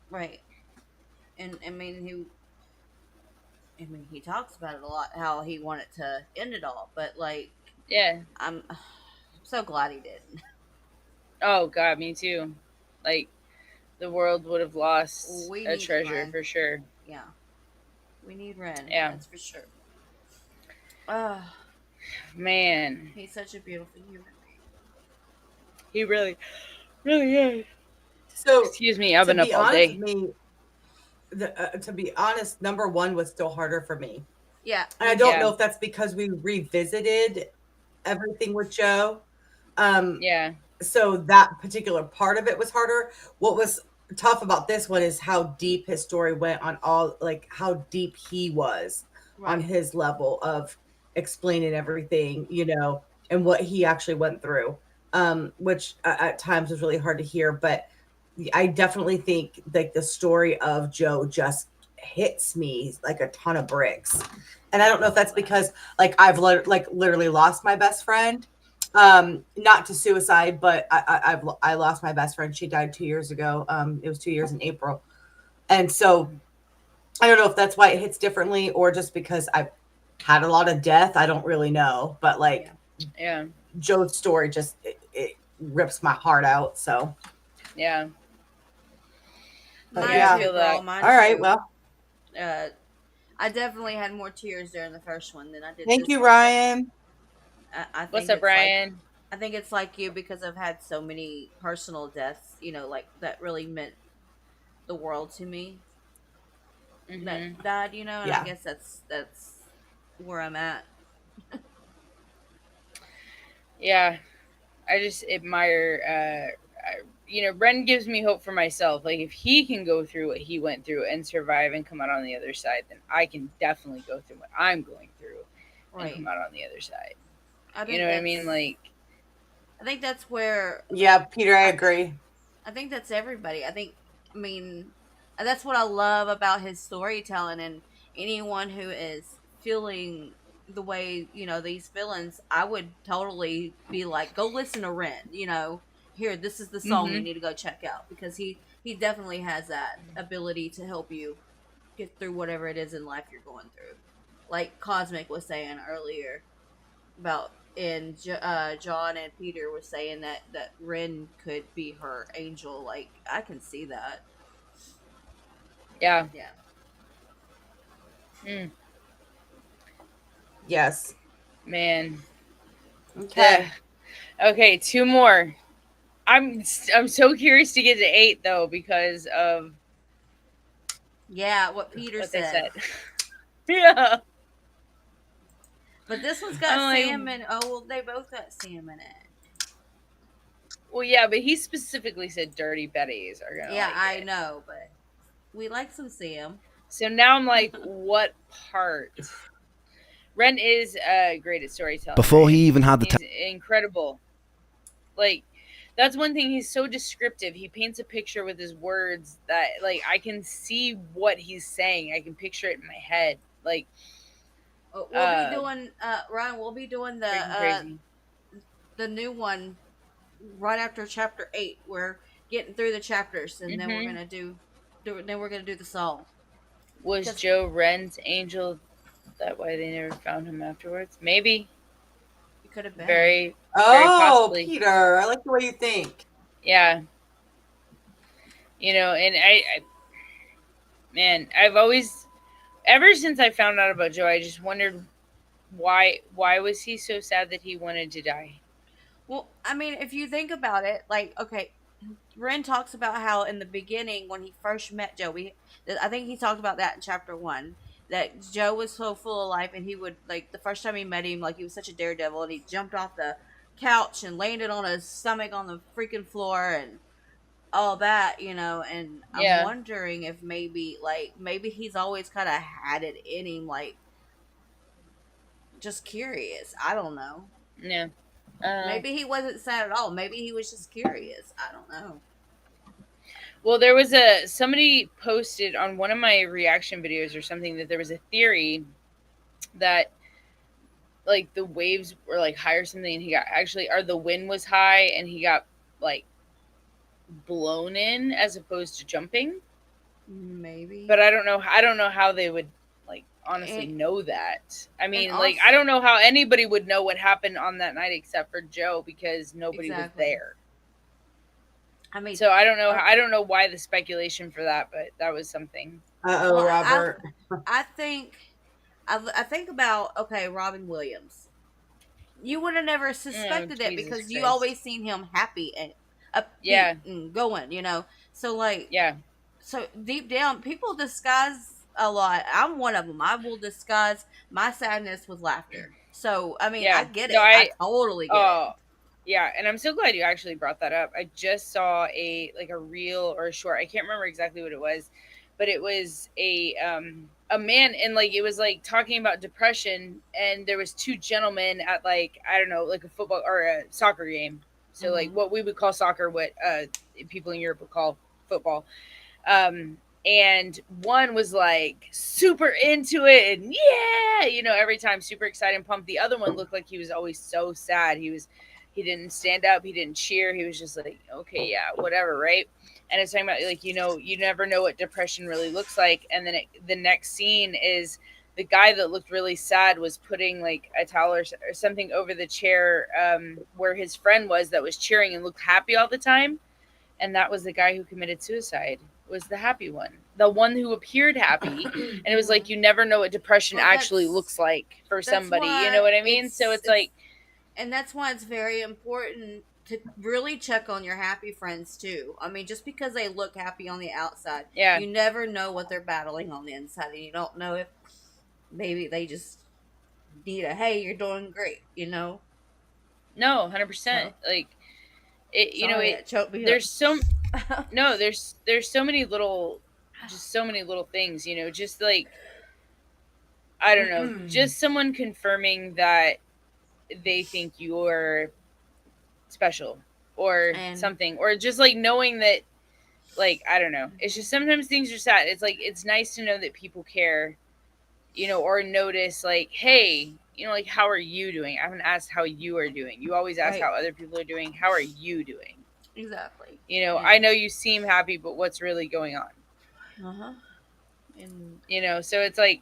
Right. And he talks about it a lot, how he wanted to end it all, but like Yeah. I'm so glad he didn't. Oh God, me too. Like the world would have lost We a need treasure Ren. for sure. Yeah. We need Ren. Yeah. That's for sure. Man, He's such a beautiful human being. he really, really is. So Excuse me, I've to been up be all honest day. with me, to be honest, number one was still harder for me. Yeah. And I don't Yeah. know if that's because we revisited everything with Joe. Um, Yeah. so that particular part of it was harder. What was tough about this one is how deep his story went on all, like how deep he was on Right. his level of explaining everything, and what he actually went through, which at times was really hard to hear. But I definitely think like the story of Joe just hits me like a ton of bricks. And I don't know if that's because like I've literally lost my best friend. Not to suicide, but I lost my best friend. She died 2 years ago. It was 2 years in April, and so I don't know if that's why it hits differently or just because I've had a lot of death. I don't really know, but like Yeah. Joe's story just it rips my heart out. So, Yeah. but Mine Yeah, I yeah, too, feel girl. that. Mine all right. too. Well, Uh, I definitely had more tears during the first one than I did thank this you, one, but Ryan. I What's think up, it's like Ryan? I think it's like you because I've had so many personal deaths, like that really meant the world to me that Hmm. died, and I Yeah. guess that's where I'm at. Yeah, I just admire. Ren gives me hope for myself. Like if he can go through what he went through and survive and come out on the other side, then I can definitely go through what I'm going through and Right. come out on the other side. I You think know what I mean? that's Like, I think that's where Yeah, Peter, I I agree. I think that's everybody. I mean, that's what I love about his storytelling, and anyone who is feeling the way, these villains, I would totally be like, go listen to Ren, here, this is the song you hmm need to go check out because he definitely has that ability to help you get through whatever it is in life you're going through. Like Cosmic was saying earlier about John and Peter was saying that Ren could be her angel. Like I can see that. yeah. Yeah. Mm, Yes. man. Ugh. Okay. Okay, two more. I'm so curious to get to eight though because of Yeah, what Peter what they said. said. Yeah. But this one's got I'm Sam like, and oh well, they both got Sam in it. well, yeah, but he specifically said Dirty Betties are gonna Yeah, like I it. know, but we like some Sam. So now I'm like, what part? Ren is great at storytelling, Before he right? even had the He's incredible. Like, that's one thing. He's so descriptive. He paints a picture with his words that, like, I can see what he's saying. I can picture it in my head. Like, We'll be doing Ryan. We'll be doing freaking crazy. the new one right after chapter 8. We're getting through the chapters, and then we're Hmm. gonna then we're gonna do the song. Was Because Joe Ren's angel that why they never found him afterwards? Maybe. it could have been. Very, very Oh, possibly. Peter, I like the way you think. Yeah. And man, I've always, ever since I found out about Joe, I just wondered why was he so sad that he wanted to die? Well, I mean, if you think about it, like, okay, Ren talks about how in the beginning when he first met Joe, I think he talked about that in chapter 1, that Joe was so full of life, and he would like the first time he met him, like he was such a daredevil, and he jumped off the couch and landed on his stomach on the freaking floor and all that, and I'm Yeah. wondering if maybe he's always kind of had it in him, like just curious. I don't know. Yeah. Maybe he wasn't sad at all. Maybe he was just curious. I don't know. Well, there was somebody posted on one of my reaction videos or something that there was a theory that like the waves were like high or something, and he got actually, or the wind was high and he got like blown in as opposed to jumping. Maybe. But I don't know. I don't know how they would like honestly And, know that. I mean, like also, I don't know how anybody would know what happened on that night except for Joe because nobody was exactly. there. I mean, So I don't know. I don't know why the speculation for that, but that was something. Uh-oh, well, Robert. I think I think about, okay, Robin Williams. You would have never suspected it Jesus because you Christ. always seen him happy and upbeat Yeah. and going. So like, Yeah. so deep down, people disguise a lot. I'm one of them. I will disguise my sadness with laughter. So I mean, I Yeah. get it. No, I totally get it. Yeah, and I'm so glad you actually brought that up. I just saw a reel or a short. I can't remember exactly what it was, but it was a man, and like it was like talking about depression, and there was two gentlemen at like, I don't know, like a football or a soccer game. So like what we would call soccer, what people in Europe would call football. And one was like super into it and every time super excited and pumped. The other one looked like he was always so sad. He He didn't stand up. He didn't cheer. He was just like, okay, yeah, whatever, right? And it's talking about like, you never know what depression really looks like. And then the next scene is the guy that looked really sad was putting like a towel or something over the chair where his friend was that was cheering and looked happy all the time. And that was the guy who committed suicide. Was the happy one, the one who appeared happy. And it was like, you never know what depression actually looks like for somebody. You know what I mean? So it's like, and that's why it's very important to really check on your happy friends too. I mean, just because they look happy on the outside, yeah, you never know what they're battling on the inside, and you don't know if maybe they just need a hey, you're doing great, you know? no, 100%. So, Like it, sorry, it choked me there's up. so no, there's so many little, just so many little things, just like, I don't know, just someone confirming that they think you're special or And something, or just like knowing that, like, I don't know, it's just sometimes things are sad. It's like, it's nice to know that people care, or notice like, hey, like, how are you doing? I haven't asked how you are doing. You always ask right, how other people are doing. How are you doing? exactly. I know you seem happy, but what's really going on? Uh-huh. And So it's like,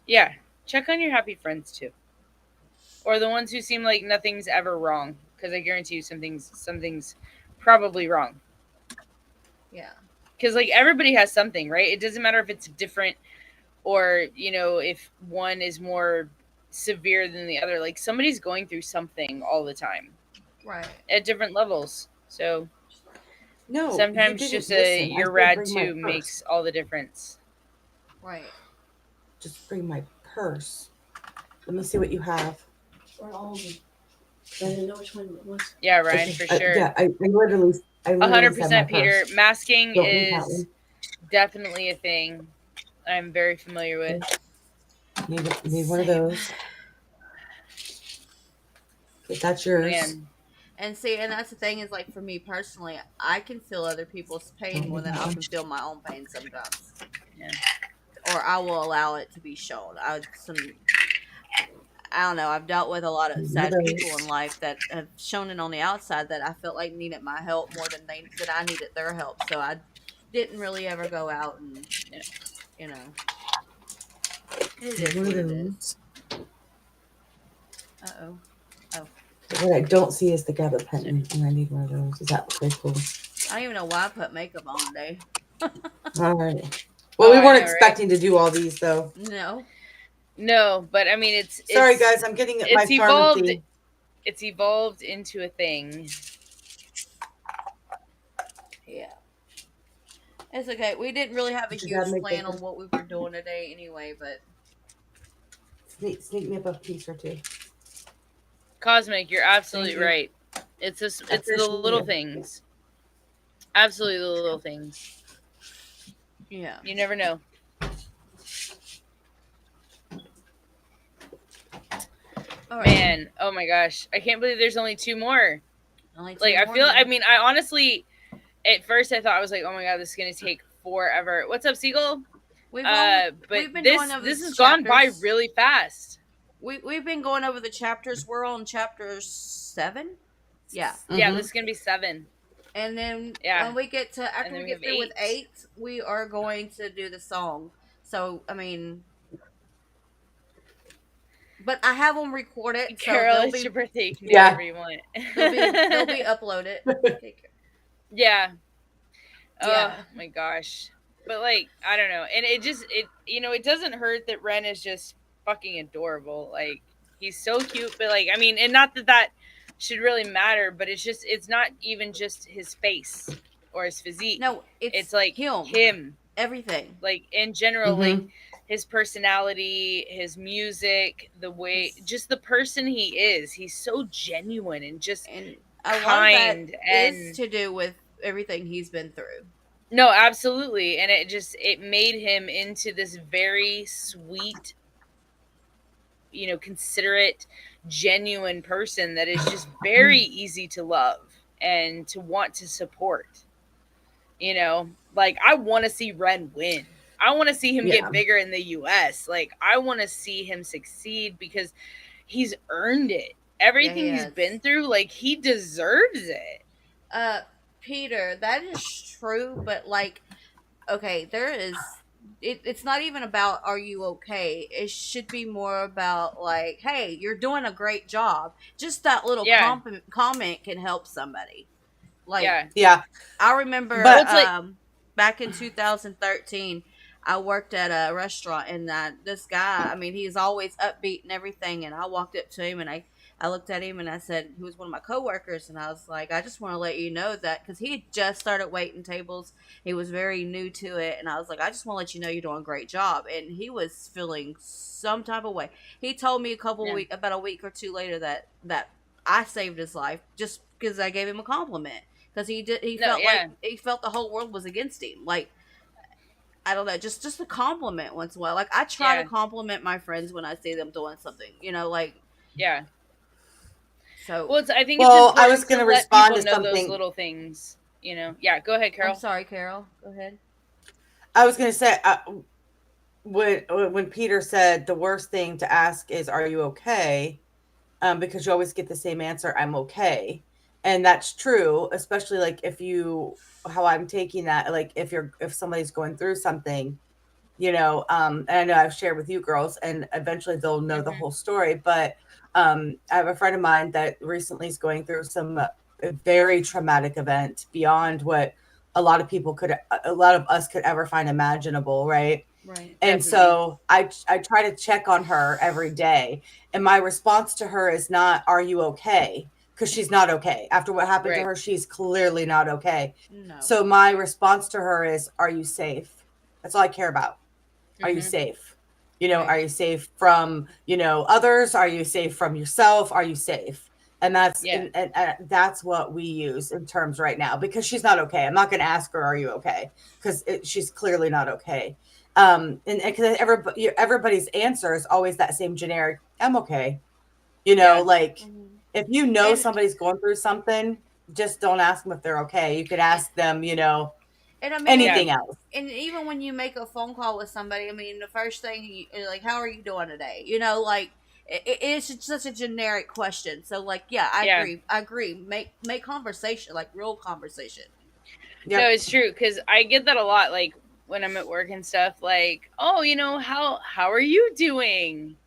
yeah, check on your happy friends too, or the ones who seem like nothing's ever wrong, because I guarantee you something's probably wrong. yeah, Because like, everybody has something, right? It doesn't matter if it's different, or if one is more severe than the other. Like, somebody's going through something all the time right. at different levels. So No, you sometimes didn't just listen. I your said rad bring my too purse. makes all the difference. Right. Just bring my purse. Let me see what you have. Or all of them. I didn't know which one it was. Yeah, Ryan, Okay. for sure. Yeah, I literally said my 100%, Peter. purse. Masking Don't need that is one. definitely a thing I'm very familiar with. Need one of those. Okay, that's yours. Man. And see, and that's the thing is, like, for me personally, I can feel other people's pain Don't more need than that I one. can feel my own pain sometimes. Yeah. Or I will allow it to be shown. I don't know. I've dealt with a lot of sad people in life that have shown it on the outside that I felt like needed my help more than I needed their help. So I didn't really ever go out and, you know, it is One what of it is. those. Uh-oh. Oh. What I don't see is the gabapentin, and I need one of those. Is that okay? Cool. I don't even know why I put makeup on today. All right. Well, we weren't expecting to do all these, though. No, but I mean, it's sorry, guys. I'm getting my evolved. pharmacy. It's evolved into a thing. Yeah. It's okay. We didn't really have a huge plan on what we were doing today anyway, but sneak me up a piece or two. Cosmic, you're absolutely right. It's the little things. Absolutely the little things. Yeah. You never know. Right. Man, oh my gosh. I can't believe there's only two more. I mean, I honestly, at first I thought, I was like, oh my god, this is going to take forever. What's up, Seagull? We've been this has gone by really fast. We've been going over the chapters. We're on chapter 7. Yeah. Mm-hmm. Yeah, this is going to be 7. And then when we get to, after we get through with 8, we are going to do the song. So, I mean, but I have them recorded. Carole, it's your birthday. You can do whatever you want. They'll be uploaded. Yeah. Oh my gosh. But like, I don't know. And it doesn't hurt that Ren is just fucking adorable. Like, he's so cute, but like, I mean, and not that should really matter, but it's not even just his face or his physique. No, it's like him. Everything. Like, in general, like his personality, his music, the way, just the person he is. He's so genuine and just kind. And is to do with everything he's been through. No, absolutely. And it made him into this very sweet, considerate, genuine person that is just very easy to love and to want to support. Like, I want to see Ren win. I want to see him get bigger in the US. Like, I want to see him succeed because he's earned it. Yeah, he everything he's has. been through, like he deserves it. Uh, Peter, that is true, but like, okay, there is. It's not even about are you okay. It should be more about like, hey, you're doing a great job. Just that little Yeah, comment can help somebody. Like, yeah. Yeah, I remember Well, but it's like, back in 2013, I worked at a restaurant, and this guy, I mean, he's always upbeat and everything. And I walked up to him, and I looked at him, and I said, he was one of my coworkers, and I was like, I just want to let you know that, because he had just started waiting tables, he was very new to it, and I was like, I just want to let you know you're doing a great job. And he was feeling some type of way. He told me yeah, about a week or two later that I saved his life just because I gave him a compliment, because he no, felt like yeah, he felt the whole world was against him. Like, I don't know, just a compliment once in a while. Like, I try to yeah, compliment my friends when I see them doing something, like, yeah. so. Well, I think it's well, I was important going to to let respond people to know those something. little things. You know. Yeah. Go ahead, I'm Carol. sorry, Carol. Go ahead. I was going to say when Peter said the worst thing to ask is, "Are you okay?" Because you always get the same answer, "I'm okay," and that's true. Especially like if you, how I'm taking that, like if somebody's going through something, and I know I've shared with you girls, and eventually they'll know the Hmm. whole story. But I have a friend of mine that recently is going through some a very traumatic event beyond what a lot of us could ever find imaginable, right? Right. And Definitely. so I try to check on her every day, and my response to her is not, "Are you okay?" Because she's not okay. After what happened to Right. her, she's clearly not okay. No. So my response to her is, "Are you safe?" That's all I care about. Are you Hmm. safe? Right. Are you safe from, others? Are you safe from yourself? Are you safe? And Yeah. that's what we use in terms right now, because she's not okay. I'm not going to ask her, "Are you okay?" Because she's clearly not okay. And because everybody's answer is always that same generic, "I'm okay." Yeah. Like, Mhm. if you know And somebody's going through something, just don't ask them if they're okay. You could ask them, and I mean, Yeah. anything else. and even when you make a phone call with somebody, I mean, the first thing you're like, "How are you doing today?" Like, it's just such a generic question. So, like, yeah, I Yeah. agree. I agree. Make conversation, like real conversation. No, Yep. it's true because I get that a lot. Like when I'm at work and stuff. Like, oh, how are you doing?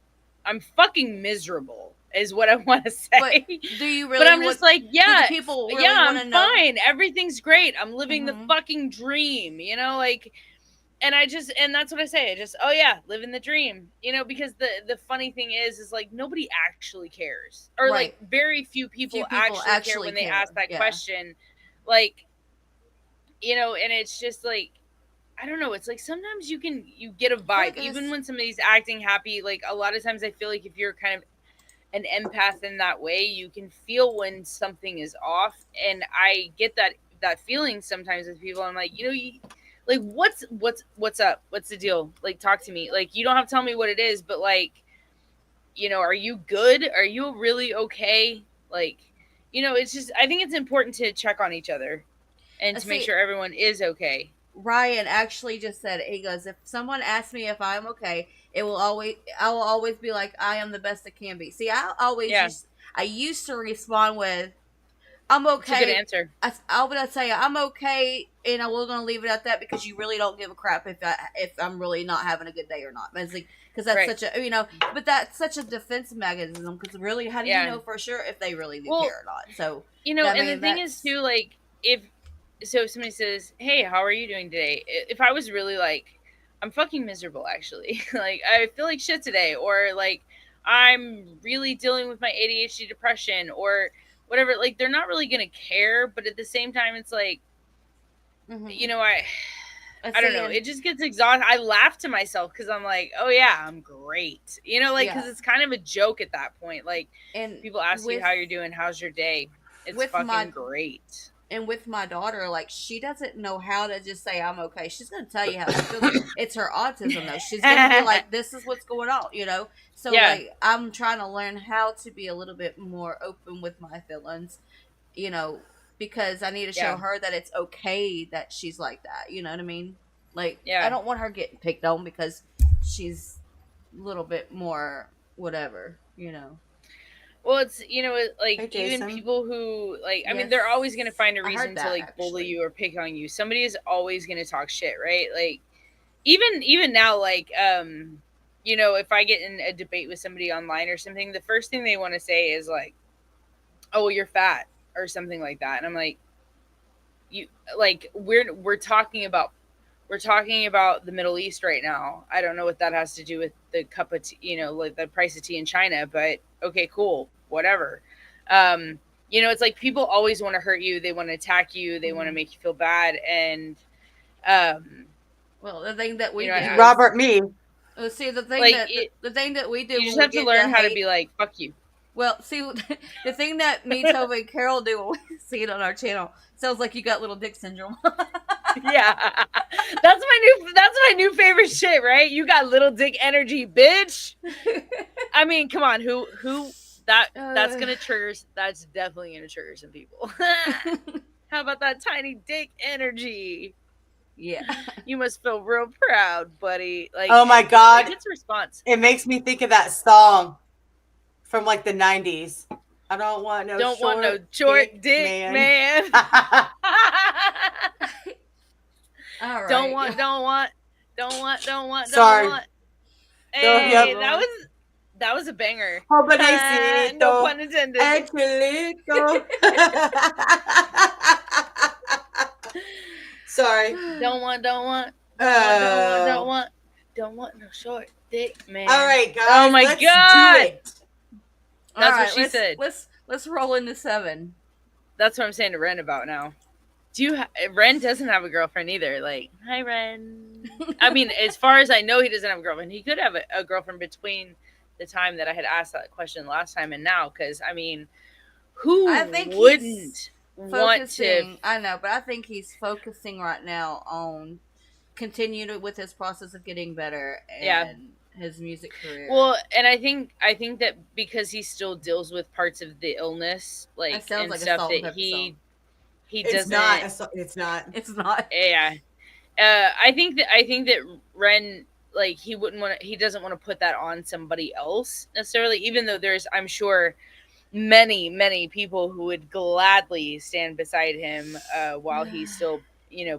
I'm fucking miserable, is what I want to But say. do you But really I'm want? just like, Do the yeah, people yeah, really want I'm to know? fine. Everything's great. I'm living the Mm-hmm. fucking dream. Like, and that's what I say. I just, oh yeah, living the dream. Because the funny thing is like nobody actually cares, or like Right. very few people Few people actually care actually when they care. ask that Yeah. question. Like, and it's just like, I don't know. It's like sometimes you get a I feel vibe, like even it's when somebody's acting happy. Like a lot of times, I feel like if you're kind of an empath in that way, you can feel when something is off. And I get that feeling sometimes with people. I'm like, like what's up? What's the deal? Like, talk to me. Like, you don't have to tell me what it is, but like, are you good? Are you really okay? Like, it's just, I think it's important to check on each other and to make see. sure everyone is okay. Ryan actually just said it. He goes, "If someone asks me if I'm okay, I will always be like, I am the best it can be." See, Yeah, I used to respond with, "I'm it's a good okay." answer. I would say, "I'm okay," and I was gonna leave it at that, because you really don't give a crap if I'm really not having a good day or not. It's like, because that's Right. such a but that's such a defense mechanism. Because really, how do you Yeah. know for sure if they really do Well, care or not? So, I and the mean, thing is that's too, like, if somebody says, "Hey, how are you doing today?" If I was really like, I'm fucking miserable actually. Like, I feel like shit today, or like I'm really dealing with my ADHD depression or whatever, like they're not really going to care, but at the same time it's like, mm-hmm. I I I don't see, know. and It just gets exhausting. I laugh to myself because I'm like, oh yeah, I'm great. Like, yeah, because it's kind of a joke at that point. Like, and people ask you how you're doing, how's your day? It's with fucking my great. with my daughter, like, she doesn't know how to just say I'm okay. She's gonna tell you how she feels. It's her autism though. She's gonna be like, "This is what's going on." So, Yeah, like, I'm trying to learn how to be a little bit more open with my feelings, you know, because I need to show yeah, her that it's okay that she's like that. You know what I mean? Like, I yeah. don't want her getting picked on because she's a little bit more whatever. Well, it's like Hey, even Jason. people who like I mean Yes. they're always gonna find a I heard reason to that, like bully actually. you or pick on you. Somebody is always gonna talk shit, right? Like even now, like if I get in a debate with somebody online or something, the first thing they want to say is like, "Oh, well, you're fat" or something like that, and I'm like, you like we're talking about the Middle East right now. I don't know what that has to do with the cup of tea, like the price of tea in China, but okay, cool, whatever. It's like people always want to hurt you. They want to attack you. They want to make you feel bad. And, Well, the thing that we do, Robert, me. see the thing like that the thing that we do, you when just we have to get learn how to hate- be like, fuck you. Well, see, the thing that me, Tova, and Carol do when we see it on our channel sounds like you got little dick syndrome. Yeah, that's my new favorite shit, right? You got little dick energy, bitch. I mean, come on, who that's definitely gonna trigger some people. How about that tiny dick energy? Yeah, you must feel real proud, buddy. Like, Oh my God. it gets a response. It makes me think of that song from like the 90s. I don't want no short dick man. all right. Don't want. Sorry. Hey, Yep. that was a banger. Jovencito, no pun intended. Angelito. Sorry. Don't want no short dick man. All right, guys. Oh my let's God. do it. That's All what she said. Let's roll into 7. That's what I'm saying to Ren about now. Ren doesn't have a girlfriend either. Like, hi, Ren. I mean, as far as I know, he doesn't have a girlfriend. He could have a girlfriend between the time that I had asked that question last time and now. Because, I mean, who wouldn't want to? I know, but I think he's focusing right now on continuing with his process of getting better and his music career. Well, and I think that because he still deals with parts of the illness, like, and like stuff that he doesn't. It's not. It's not. Yeah. I think that Ren, like, he doesn't want to put that on somebody else necessarily, even though there's, I'm sure, many people who would gladly stand beside him while he still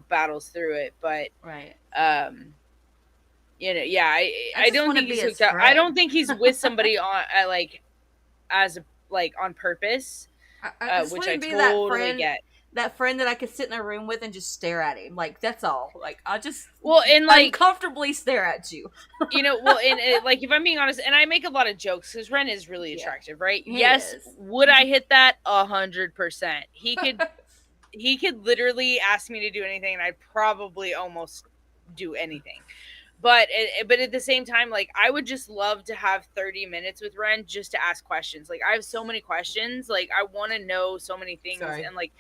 battles through it. But right. I don't think he's hooked up. I don't think he's with somebody on on purpose, which I totally get. That friend that I could sit in a room with and just stare at him. Like, that's all. Like, I just comfortably stare at you. Like, if I'm being honest, and I make a lot of jokes because Ren is really attractive, right? Yes. Is. Would I hit that? 100%. He could literally ask me to do anything, and I'd probably almost do anything. But at the same time, like, I would just love to have 30 minutes with Ren just to ask questions. Like, I have so many questions. Like, I want to know so many things. Sorry. And, like,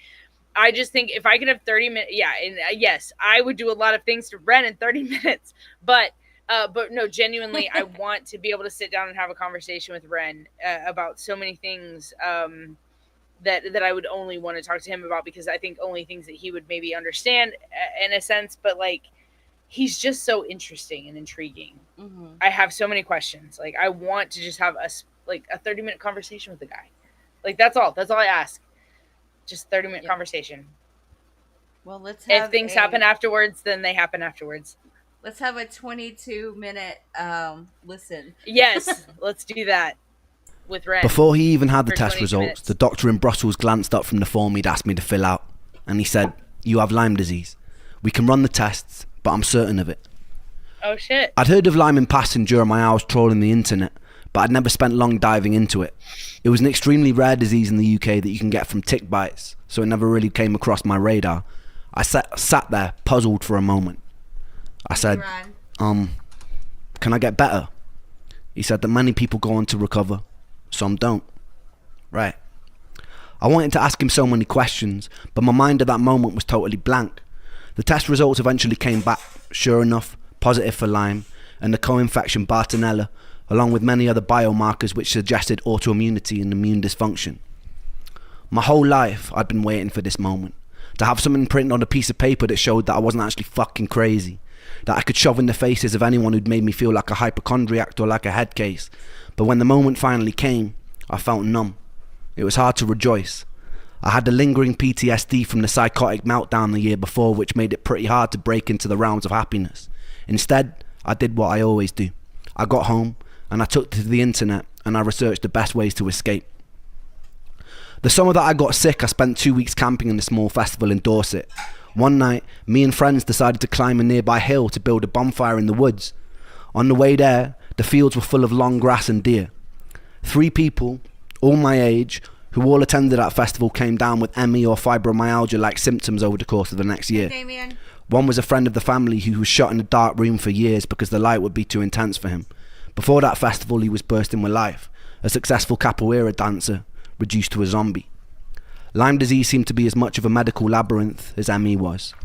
I just think if I could have 30 minutes, yes, I would do a lot of things to Ren in 30 minutes. But no, genuinely, I want to be able to sit down and have a conversation with Ren about so many things that I would only want to talk to him about, because I think only things that he would maybe understand in a sense. But, like, he's just so interesting and intriguing. Mm-hmm. I have so many questions. Like, I want to just have a 30-minute conversation with the guy. Like, that's all I ask. Just 30-minute conversation. Well, let's have if things happen afterwards, then they happen afterwards. Let's have a 22-minute listen. Yes, let's do that with Ren. Before he even had the test 20 results, minutes. the doctor in Brussels glanced up from the form he'd asked me to fill out, and he said, "You have Lyme disease. We can run the tests, but I'm certain of it." Oh, shit. I'd heard of Lyme in passing during my hours trawling the internet, but I'd never spent long diving into it. It was an extremely rare disease in the UK that you can get from tick bites, so it never really came across my radar. I sat there, puzzled for a moment. I said, "Can I get better?" He said that many people go on to recover, some don't. Right. I wanted to ask him so many questions, but my mind at that moment was totally blank. The test results eventually came back, sure enough, positive for Lyme, and the co-infection Bartonella, along with many other biomarkers which suggested autoimmunity and immune dysfunction. My whole life, I'd been waiting for this moment. To have something printed on a piece of paper that showed that I wasn't actually fucking crazy. That I could shove in the faces of anyone who'd made me feel like a hypochondriac or like a head case. But when the moment finally came, I felt numb. It was hard to rejoice. I had the lingering PTSD from the psychotic meltdown the year before, which made it pretty hard to break into the realms of happiness. Instead, I did what I always do. I got home, and I took to the internet, and I researched the best ways to escape. The summer that I got sick, I spent 2 weeks camping in a small festival in Dorset. One night, me and friends decided to climb a nearby hill to build a bonfire in the woods. On the way there, the fields were full of long grass and deer. 3 people, all my age, who all attended that festival came down with ME or fibromyalgia-like symptoms over the course of the next year. Damien. One was a friend of the family who was shut in a dark room for years because the light would be too intense for him. Before that festival, he was bursting with life, a successful capoeira dancer, reduced to a zombie. Lyme disease seemed to be as much of a medical labyrinth as ME was.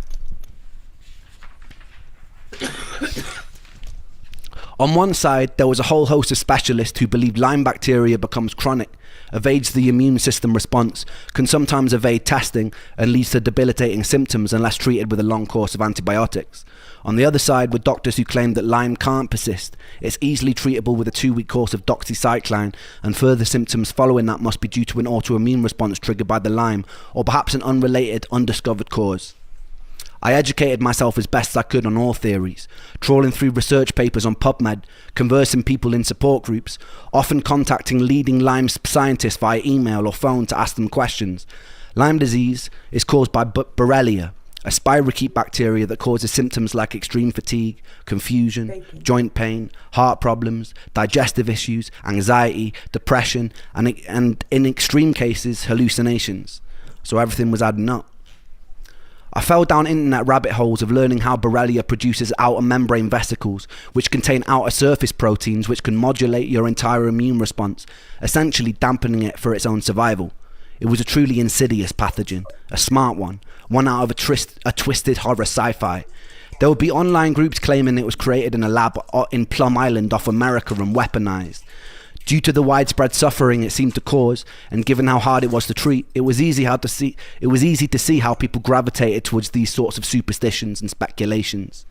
On one side, there was a whole host of specialists who believed Lyme bacteria becomes chronic, evades the immune system response, can sometimes evade testing, and leads to debilitating symptoms unless treated with a long course of antibiotics. On the other side were doctors who claimed that Lyme can't persist. It's easily treatable with a 2-week course of doxycycline, and further symptoms following that must be due to an autoimmune response triggered by the Lyme, or perhaps an unrelated, undiscovered cause. I educated myself as best I could on all theories, trawling through research papers on PubMed, conversing people in support groups, often contacting leading Lyme scientists via email or phone to ask them questions. Lyme disease is caused by Borrelia, a spirochete bacteria that causes symptoms like extreme fatigue, confusion, joint pain, heart problems, digestive issues, anxiety, depression, and in extreme cases, hallucinations. So everything was adding up. I fell down internet rabbit holes of learning how Borrelia produces outer membrane vesicles, which contain outer surface proteins which can modulate your entire immune response, essentially dampening it for its own survival. It was a truly insidious pathogen, a smart one out of a twisted horror sci-fi. There would be online groups claiming it was created in a lab in Plum Island off America and weaponized. Due to the widespread suffering it seemed to cause, and given how hard it was to treat, it was easy to see how people gravitated towards these sorts of superstitions and speculations.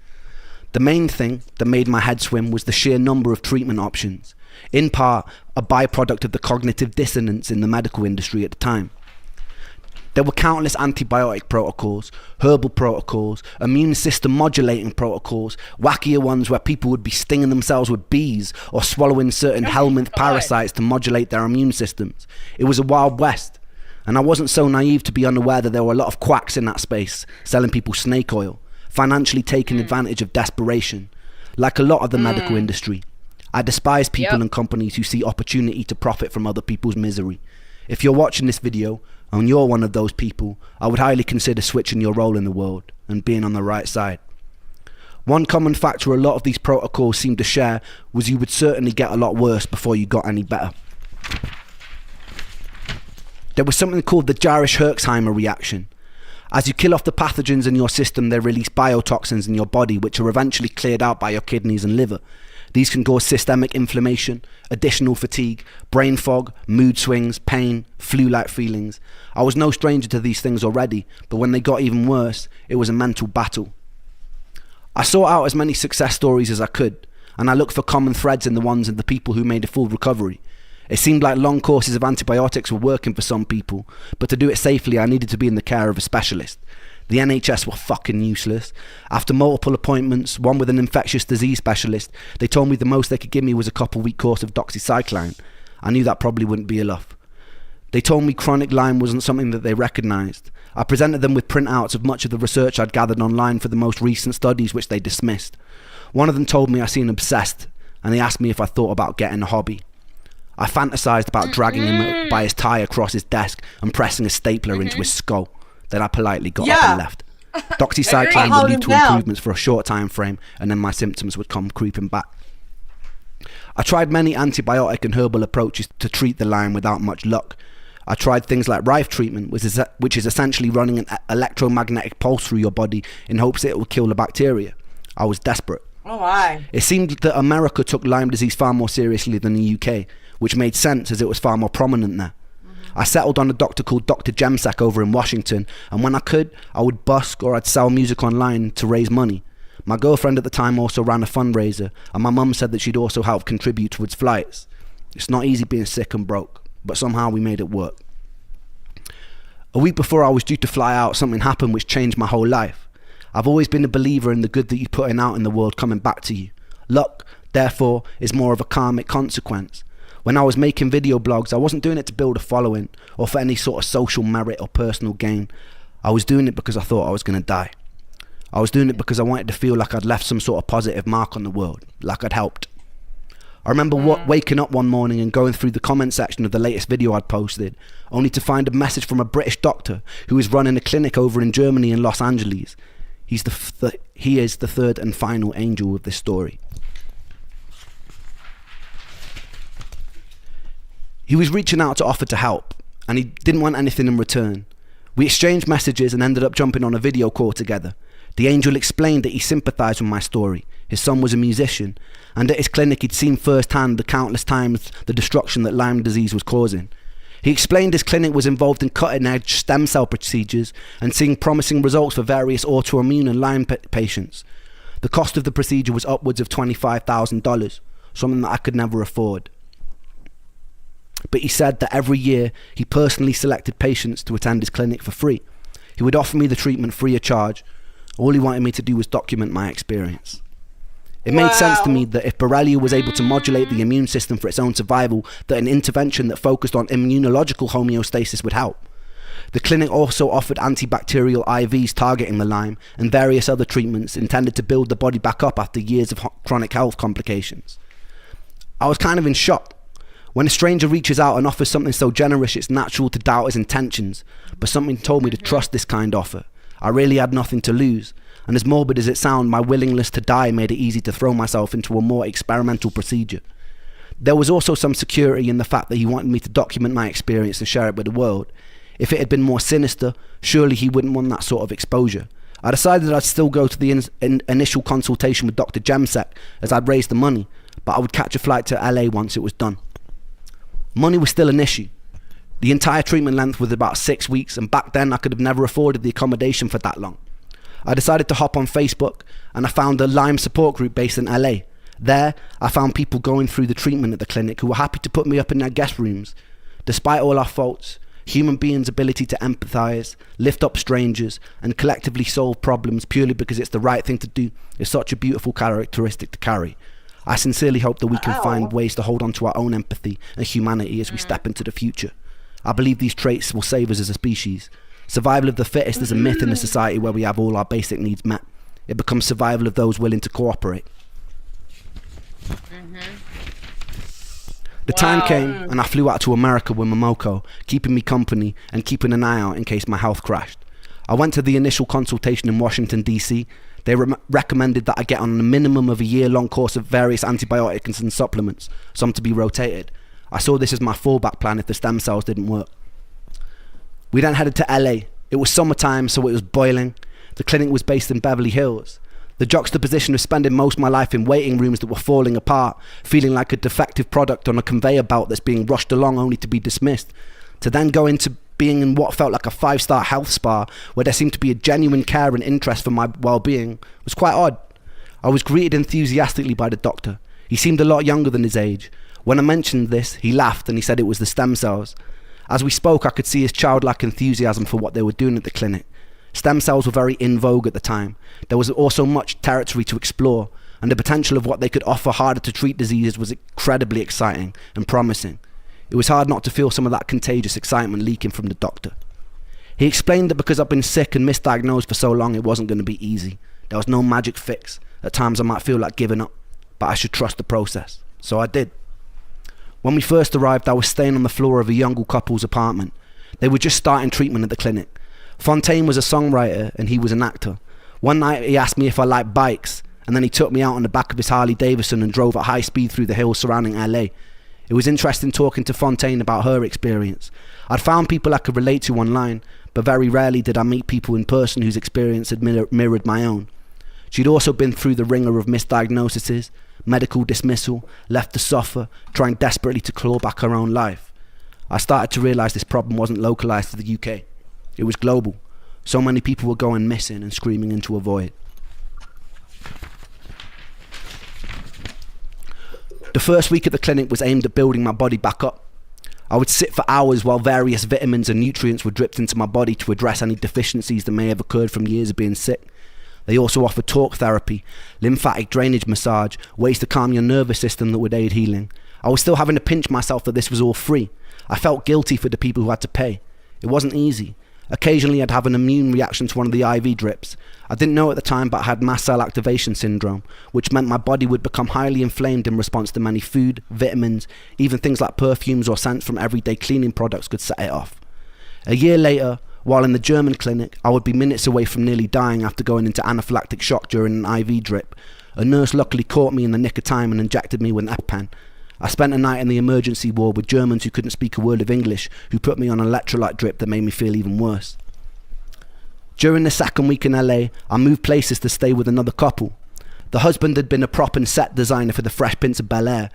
The main thing that made my head swim was the sheer number of treatment options, in part a byproduct of the cognitive dissonance in the medical industry at the time. There were countless antibiotic protocols, herbal protocols, immune system modulating protocols, wackier ones where people would be stinging themselves with bees or swallowing certain helminth parasites to modulate their immune systems. It was a wild west, and I wasn't so naive to be unaware that there were a lot of quacks in that space, selling people snake oil, financially taking advantage of desperation. Like a lot of the medical industry, I despise people and companies who see opportunity to profit from other people's misery. If you're watching this video, and you're one of those people, I would highly consider switching your role in the world and being on the right side. One common factor a lot of these protocols seem to share was you would certainly get a lot worse before you got any better. There was something called the Jarisch-Herxheimer reaction. As you kill off the pathogens in your system, they release biotoxins in your body, which are eventually cleared out by your kidneys and liver. These can cause systemic inflammation, additional fatigue, brain fog, mood swings, pain, flu-like feelings. I was no stranger to these things already, but when they got even worse, it was a mental battle. I sought out as many success stories as I could, and I looked for common threads in the ones of the people who made a full recovery. It seemed like long courses of antibiotics were working for some people, but to do it safely I needed to be in the care of a specialist. The NHS were fucking useless. After multiple appointments, one with an infectious disease specialist, they told me the most they could give me was a couple-week course of doxycycline. I knew that probably wouldn't be enough. They told me chronic Lyme wasn't something that they recognised. I presented them with printouts of much of the research I'd gathered online for the most recent studies, which they dismissed. One of them told me I seemed obsessed, and they asked me if I thought about getting a hobby. I fantasised about dragging him by his tie across his desk and pressing a stapler into his skull. Then I politely got up and left. Doxycycline would lead to improvements for a short time frame, and then my symptoms would come creeping back. I tried many antibiotic and herbal approaches to treat the Lyme without much luck. I tried things like Rife treatment, which is essentially running an electromagnetic pulse through your body in hopes that it will kill the bacteria. I was desperate. Oh my. It seemed that America took Lyme disease far more seriously than the UK, which made sense as it was far more prominent there. I settled on a doctor called Dr. Jemsak over in Washington, and when I could, I would busk or I'd sell music online to raise money. My girlfriend at the time also ran a fundraiser, and my mum said that she'd also help contribute towards flights. It's not easy being sick and broke. but somehow we made it work. A week before I was due to fly out, something happened which changed my whole life. I've always been a believer in the good that you're putting out in the world coming back to you. Luck, therefore, is more of a karmic consequence. When I was making video blogs, I wasn't doing it to build a following or for any sort of social merit or personal gain. I was doing it because I thought I was going to die. I was doing it because I wanted to feel like I'd left some sort of positive mark on the world, like I'd helped. I remember waking up one morning and going through the comment section of the latest video I'd posted, only to find a message from a British doctor who is running a clinic over in Germany in Los Angeles. He is the third and final angel of this story. He was reaching out to offer to help, and he didn't want anything in return. We exchanged messages and ended up jumping on a video call together. The angel explained that he sympathised with my story. His son was a musician, and at his clinic he'd seen firsthand the countless times the destruction that Lyme disease was causing. He explained his clinic was involved in cutting-edge stem cell procedures and seeing promising results for various autoimmune and Lyme patients. The cost of the procedure was upwards of $25,000, something that I could never afford. But he said that every year he personally selected patients to attend his clinic for free. He would offer me the treatment free of charge. All he wanted me to do was document my experience. It made sense to me that if Borrelia was able to modulate the immune system for its own survival, that an intervention that focused on immunological homeostasis would help. The clinic also offered antibacterial IVs targeting the Lyme and various other treatments intended to build the body back up after years of chronic health complications. I was kind of in shock. When a stranger reaches out and offers something so generous, it's natural to doubt his intentions, but something told me to trust this kind offer. I really had nothing to lose, and as morbid as it sounded, my willingness to die made it easy to throw myself into a more experimental procedure. There was also some security in the fact that he wanted me to document my experience and share it with the world. If it had been more sinister, surely he wouldn't want that sort of exposure. I decided that I'd still go to the initial consultation with Dr. Jemsek as I'd raised the money, but I would catch a flight to LA once it was done. Money was still an issue. The entire treatment length was about 6 weeks, and back then I could have never afforded the accommodation for that long. I decided to hop on Facebook, and I found a Lyme support group based in LA. There, I found people going through the treatment at the clinic who were happy to put me up in their guest rooms. Despite all our faults, human beings' ability to empathise, lift up strangers, and collectively solve problems purely because it's the right thing to do is such a beautiful characteristic to carry. I sincerely hope that we can find ways to hold on to our own empathy and humanity as we step into the future. I believe these traits will save us as a species. Survival of the fittest is a myth in a society where we have all our basic needs met. It becomes survival of those willing to cooperate. The time came and I flew out to America with Momoko, keeping me company and keeping an eye out in case my health crashed. I went to the initial consultation in Washington, DC. They recommended that I get on a minimum of a year-long course of various antibiotics and supplements, some to be rotated. I saw this as my fallback plan if the stem cells didn't work. We then headed to LA. It was summertime, so it was boiling. The clinic was based in Beverly Hills. The juxtaposition of spending most of my life in waiting rooms that were falling apart, feeling like a defective product on a conveyor belt that's being rushed along only to be dismissed, to then go into being in what felt like a 5-star health spa where there seemed to be a genuine care and interest for my well-being was quite odd. I was greeted enthusiastically by the doctor. He seemed a lot younger than his age. When I mentioned this, he laughed and he said it was the stem cells. As we spoke, I could see his childlike enthusiasm for what they were doing at the clinic. Stem cells were very in vogue at the time. There was also much territory to explore, and the potential of what they could offer harder to treat diseases was incredibly exciting and promising. It was hard not to feel some of that contagious excitement leaking from the doctor. He explained that because I've been sick and misdiagnosed for so long, it wasn't going to be easy. There was no magic fix. At times I might feel like giving up, but I should trust the process. So I did. When we first arrived, I was staying on the floor of a young couple's apartment. They were just starting treatment at the clinic. Fontaine was a songwriter and he was an actor. One night he asked me if I liked bikes, and then he took me out on the back of his Harley Davidson and drove at high speed through the hills surrounding LA. It was interesting talking to Fontaine about her experience. I'd found people I could relate to online, but very rarely did I meet people in person whose experience had mirrored my own. She'd also been through the ringer of misdiagnoses, medical dismissal, left to suffer, trying desperately to claw back her own life. I started to realise this problem wasn't localised to the UK. It was global. So many people were going missing and screaming into a void. The first week at the clinic was aimed at building my body back up. I would sit for hours while various vitamins and nutrients were dripped into my body to address any deficiencies that may have occurred from years of being sick. They also offered talk therapy, lymphatic drainage massage, ways to calm your nervous system that would aid healing. I was still having to pinch myself that this was all free. I felt guilty for the people who had to pay. It wasn't easy. Occasionally I'd have an immune reaction to one of the IV drips. I didn't know at the time, but I had mast cell activation syndrome, which meant my body would become highly inflamed in response to many food, vitamins, even things like perfumes or scents from everyday cleaning products could set it off. A year later, while in the German clinic, I would be minutes away from nearly dying after going into anaphylactic shock during an IV drip. A nurse luckily caught me in the nick of time and injected me with an EpiPen. I spent a night in the emergency ward with Germans who couldn't speak a word of English, who put me on an electrolyte drip that made me feel even worse. During the second week in LA, I moved places to stay with another couple. The husband had been a prop and set designer for the Fresh Prince of Bel-Air.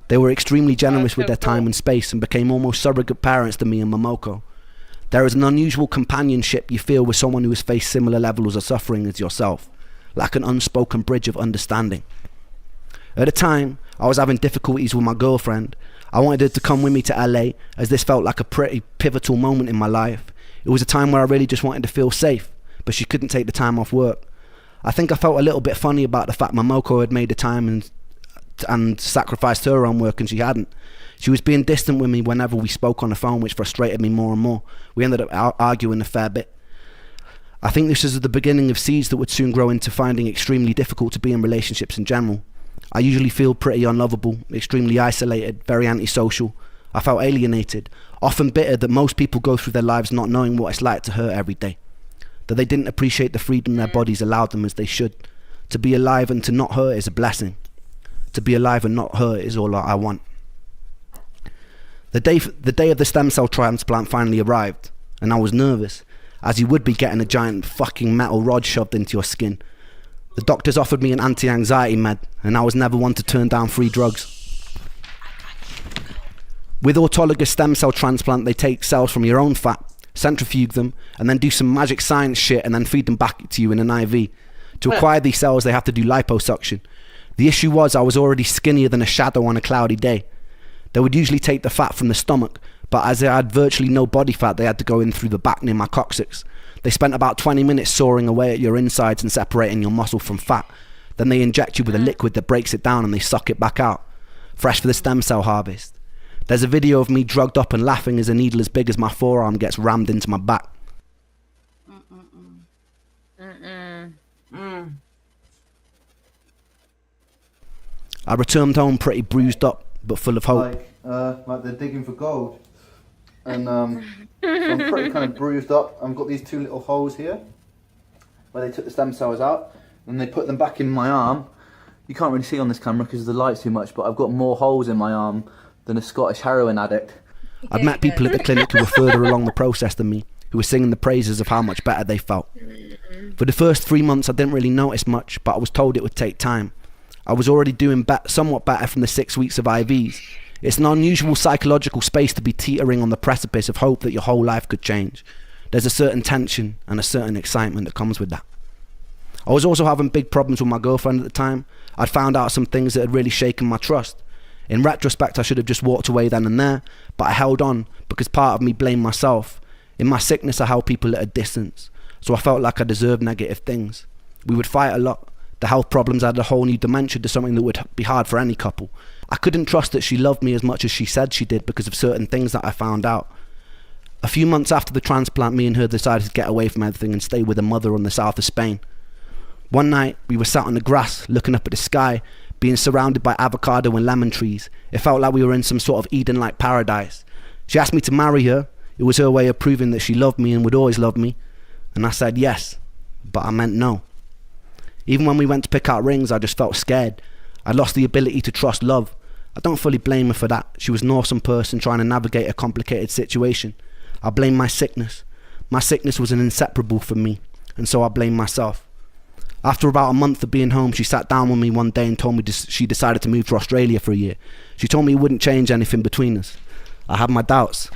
They were extremely generous with their time and space and became almost surrogate parents to me and Momoko. There is an unusual companionship you feel with someone who has faced similar levels of suffering as yourself, like an unspoken bridge of understanding. At the time, I was having difficulties with my girlfriend. I wanted her to come with me to LA, as this felt like a pretty pivotal moment in my life. It was a time where I really just wanted to feel safe, but she couldn't take the time off work. I think I felt a little bit funny about the fact Momoko had made the time and sacrificed her own work and she hadn't. She was being distant with me whenever we spoke on the phone, which frustrated me more and more. We ended up arguing a fair bit. I think this is the beginning of seeds that would soon grow into finding it extremely difficult to be in relationships in general. I usually feel pretty unlovable, extremely isolated, very antisocial. I felt alienated, often bitter that most people go through their lives not knowing what it's like to hurt every day. That they didn't appreciate the freedom their bodies allowed them as they should. To be alive and to not hurt is a blessing. To be alive and not hurt is all I want. The day of the stem cell transplant finally arrived, and I was nervous, as you would be getting a giant fucking metal rod shoved into your skin. The doctors offered me an anti-anxiety med, and I was never one to turn down free drugs. With autologous stem cell transplant, they take cells from your own fat, centrifuge them, and then do some magic science shit and then feed them back to you in an IV. To acquire these cells, they have to do liposuction. The issue was I was already skinnier than a shadow on a cloudy day. They would usually take the fat from the stomach, but as I had virtually no body fat, they had to go in through the back near my coccyx. They spent about 20 minutes sawing away at your insides and separating your muscle from fat. Then they inject you with a liquid that breaks it down and they suck it back out. Fresh for the stem cell harvest. There's a video of me drugged up and laughing as a needle as big as my forearm gets rammed into my back. I returned home pretty bruised up, but full of hope. Like they're digging for gold. And so I'm pretty kind of bruised up. I've got these two little holes here where they took the stem cells out and they put them back in my arm. You can't really see on this camera because the light's too much, but I've got more holes in my arm than a Scottish heroin addict. I'd met people at the clinic who were further along the process than me, who were singing the praises of how much better they felt. For the first 3 months I didn't really notice much, but I was told it would take time. I was already doing somewhat better from the 6 weeks of IVs. It's an unusual psychological space to be teetering on the precipice of hope that your whole life could change. There's a certain tension and a certain excitement that comes with that. I was also having big problems with my girlfriend at the time. I'd found out some things that had really shaken my trust. In retrospect, I should have just walked away then and there, but I held on because part of me blamed myself. In my sickness, I held people at a distance, so I felt like I deserved negative things. We would fight a lot. The health problems added a whole new dimension to something that would be hard for any couple. I couldn't trust that she loved me as much as she said she did because of certain things that I found out. A few months after the transplant, me and her decided to get away from everything and stay with a mother on the south of Spain. One night, we were sat on the grass, looking up at the sky, being surrounded by avocado and lemon trees. It felt like we were in some sort of Eden-like paradise. She asked me to marry her. It was her way of proving that she loved me and would always love me. And I said yes, but I meant no. Even when we went to pick out rings, I just felt scared. I lost the ability to trust love. I don't fully blame her for that. She was an awesome person trying to navigate a complicated situation. I blame my sickness. My sickness was an inseparable from me, and so I blame myself. After about a month of being home, she sat down with me one day and told me she decided to move to Australia for a year. She told me it wouldn't change anything between us. I had my doubts.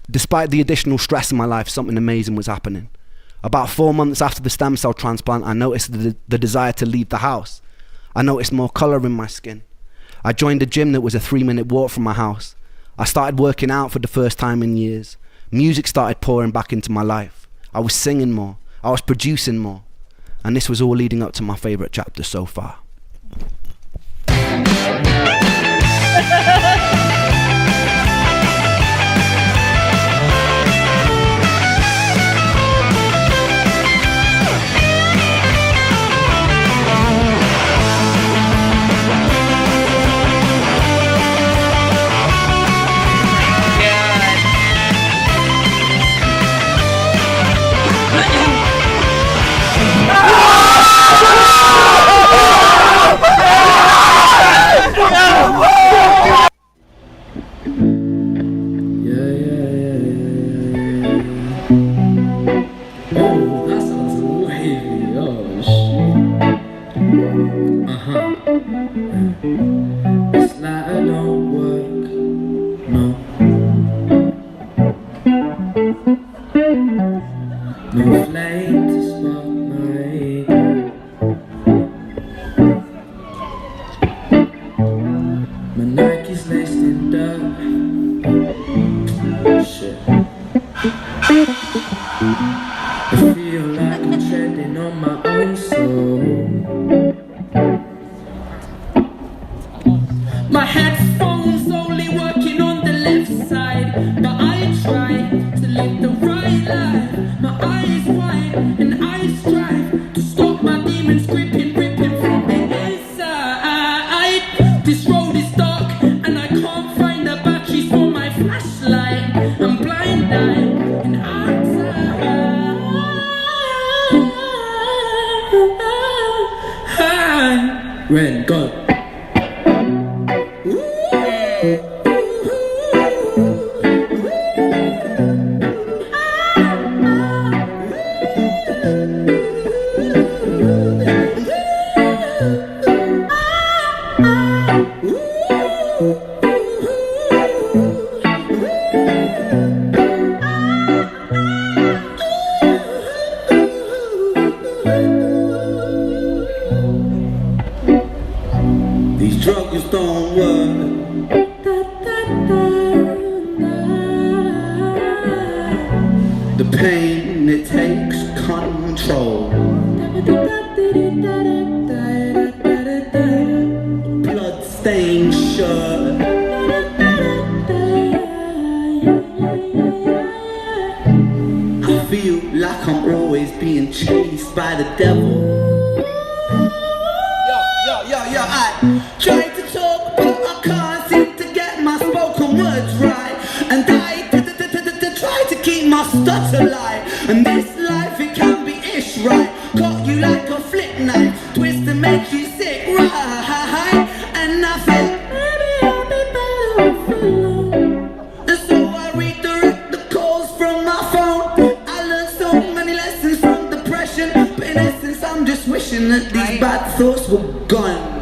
Despite the additional stress in my life, something amazing was happening. About 4 months after the stem cell transplant, I noticed the desire to leave the house. I noticed more colour in my skin. I joined a gym that was a 3-minute walk from my house. I started working out for the first time in years. Music started pouring back into my life. I was singing more. I was producing more. And this was all leading up to my favourite chapter so far. Oh, that sounds wavy. Oh, shit. It's like I don't work. No. No flame to spark my ego. My Nike's laced in dirt. Shit. I feel like I'm treading on my own soul. My headphones only working on the left side, but I try to live the right life. My eyes wide and I strive to stop my demons gripping from the inside. This road is dark and I can't find the batteries for my flashlight. I'm blind-eyed and I'm tired. Red, go. These drugs don't work. The pain, it takes control. Blood-stained shirt. I feel like I'm always being chased by the devil. I try to talk, but I can't seem to get my spoken words right. And I try to keep my stutter alive. And this life, it can be ish, right? Cut you like a flip knife, twist and make you sick, right? And I felt maybe I'll be better off alone. And so I redirect the calls from my phone. I learned so many lessons from depression, but in essence, I'm just wishing that these bad thoughts were gone.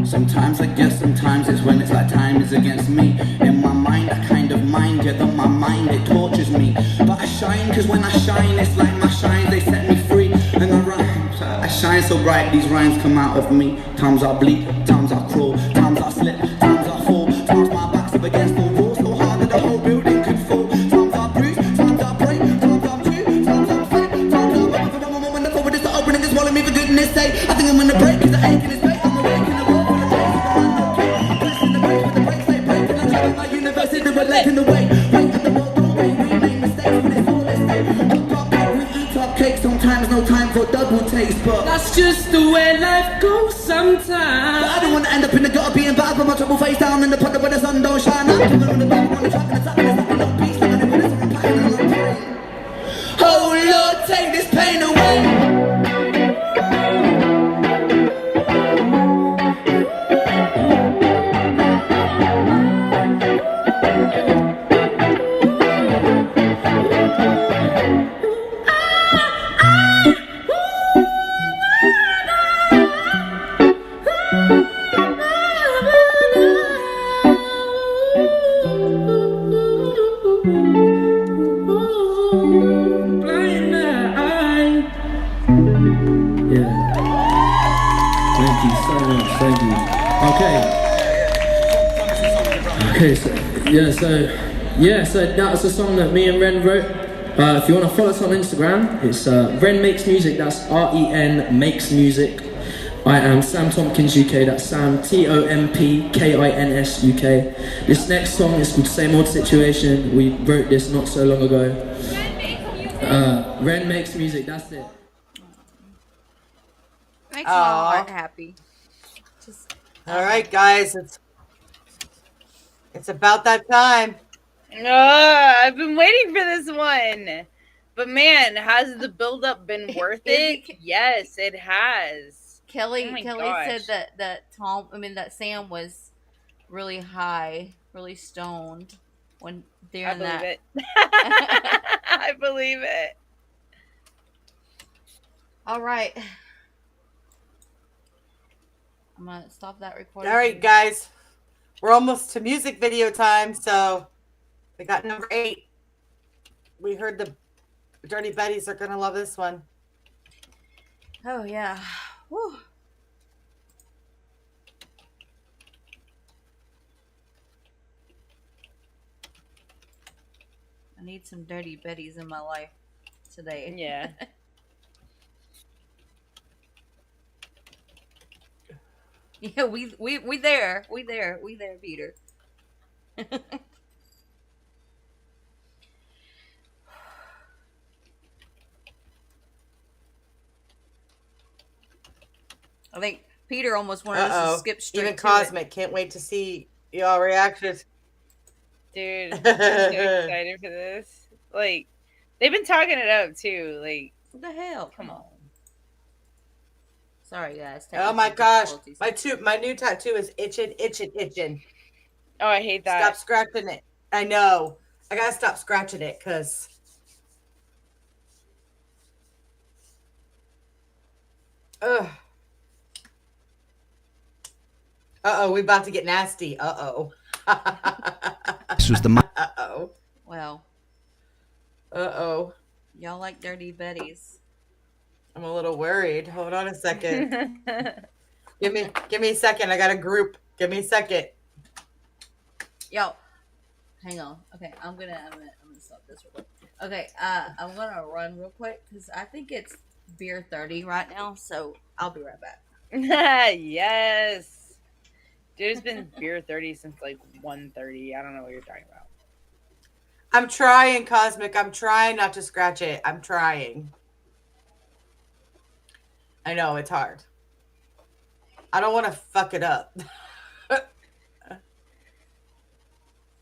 Sometimes I guess sometimes it's when it's like time is against me. In my mind I kind of mind, yet on my mind it tortures me. But I shine cause when I shine it's like my shines, they set me free. And I rhyme, I shine so bright these rhymes come out of me. Times I bleed, times I crawl, times I slip, times I fall. Times my back's up against the wall so hard that the whole building could fall. Times I bruise, times I break, times I'm true, times I'm fake. Times I'm when the forward is to open and just swallow me for goodness sake. I think I'm gonna break cause the aching is fake. I'm awake in the wall full of days. Blessing the brakes with the brakes they break. And I'm trying my universe in the leg in the way. Wait at the wall, don't wait, we make mistakes when it's all at stake. We eat up cake, sometimes no time for double taste. But that's just the way life goes sometimes. But I don't wanna end up in the gutter being bad with my trouble face down in the puddle where the sun don't shine. I'm coming on the back, on the track and the top, and it's nothing no peace. Like I do with this, I'm packing and I'm praying. Oh Lord, take this pain away. Thank you so much. Thank you. So that was a song that me and Ren wrote. If you want to follow us on Instagram, it's Ren Makes Music. That's REN Makes Music. I am Sam Tompkins UK. That's Sam TOMPKINS UK. This next song is called Same Old Situation. We wrote this not so long ago. Ren Makes Music. That's it. Makes my heart happy. Just, all right, guys, it's about that time. I've been waiting for this one. But man, has the build-up been worth it? Yes, it has. Kelly said that Sam was really high, really stoned during that. It. I believe it. All right. I'm gonna stop that recording. All right, guys, we're almost to music video time, so we got number 8. We heard the Dirty Betties are gonna love this one. Oh yeah. Woo. I need some Dirty Betties in my life today. Yeah. Yeah, we there, Peter. I think Peter almost wanted us to skip straight. Even Cosmic can't wait to see y'all reactions. Dude, I'm so excited for this. Like, they've been talking it up too. Like, what the hell? Come on. Sorry, guys. Oh my gosh, my new tattoo is itching. Oh, I hate that. Stop scratching it. I know. I gotta stop scratching it because. Ugh. Uh-oh, we about to get nasty. Uh-oh. This was the Uh-oh. Well. Uh-oh. Y'all like Dirty Betties. I'm a little worried. Hold on a second. Give me a second. I got a group. Give me a second. Yo. Hang on. Okay, I'm gonna stop this real quick. Okay, I'm gonna run real quick because I think it's beer 30 right now, so I'll be right back. Yes. Dude, it's been beer 30 since like 1:30. I don't know what you're talking about. I'm trying, Cosmic. I'm trying not to scratch it. I'm trying. I know, it's hard. I don't want to fuck it up.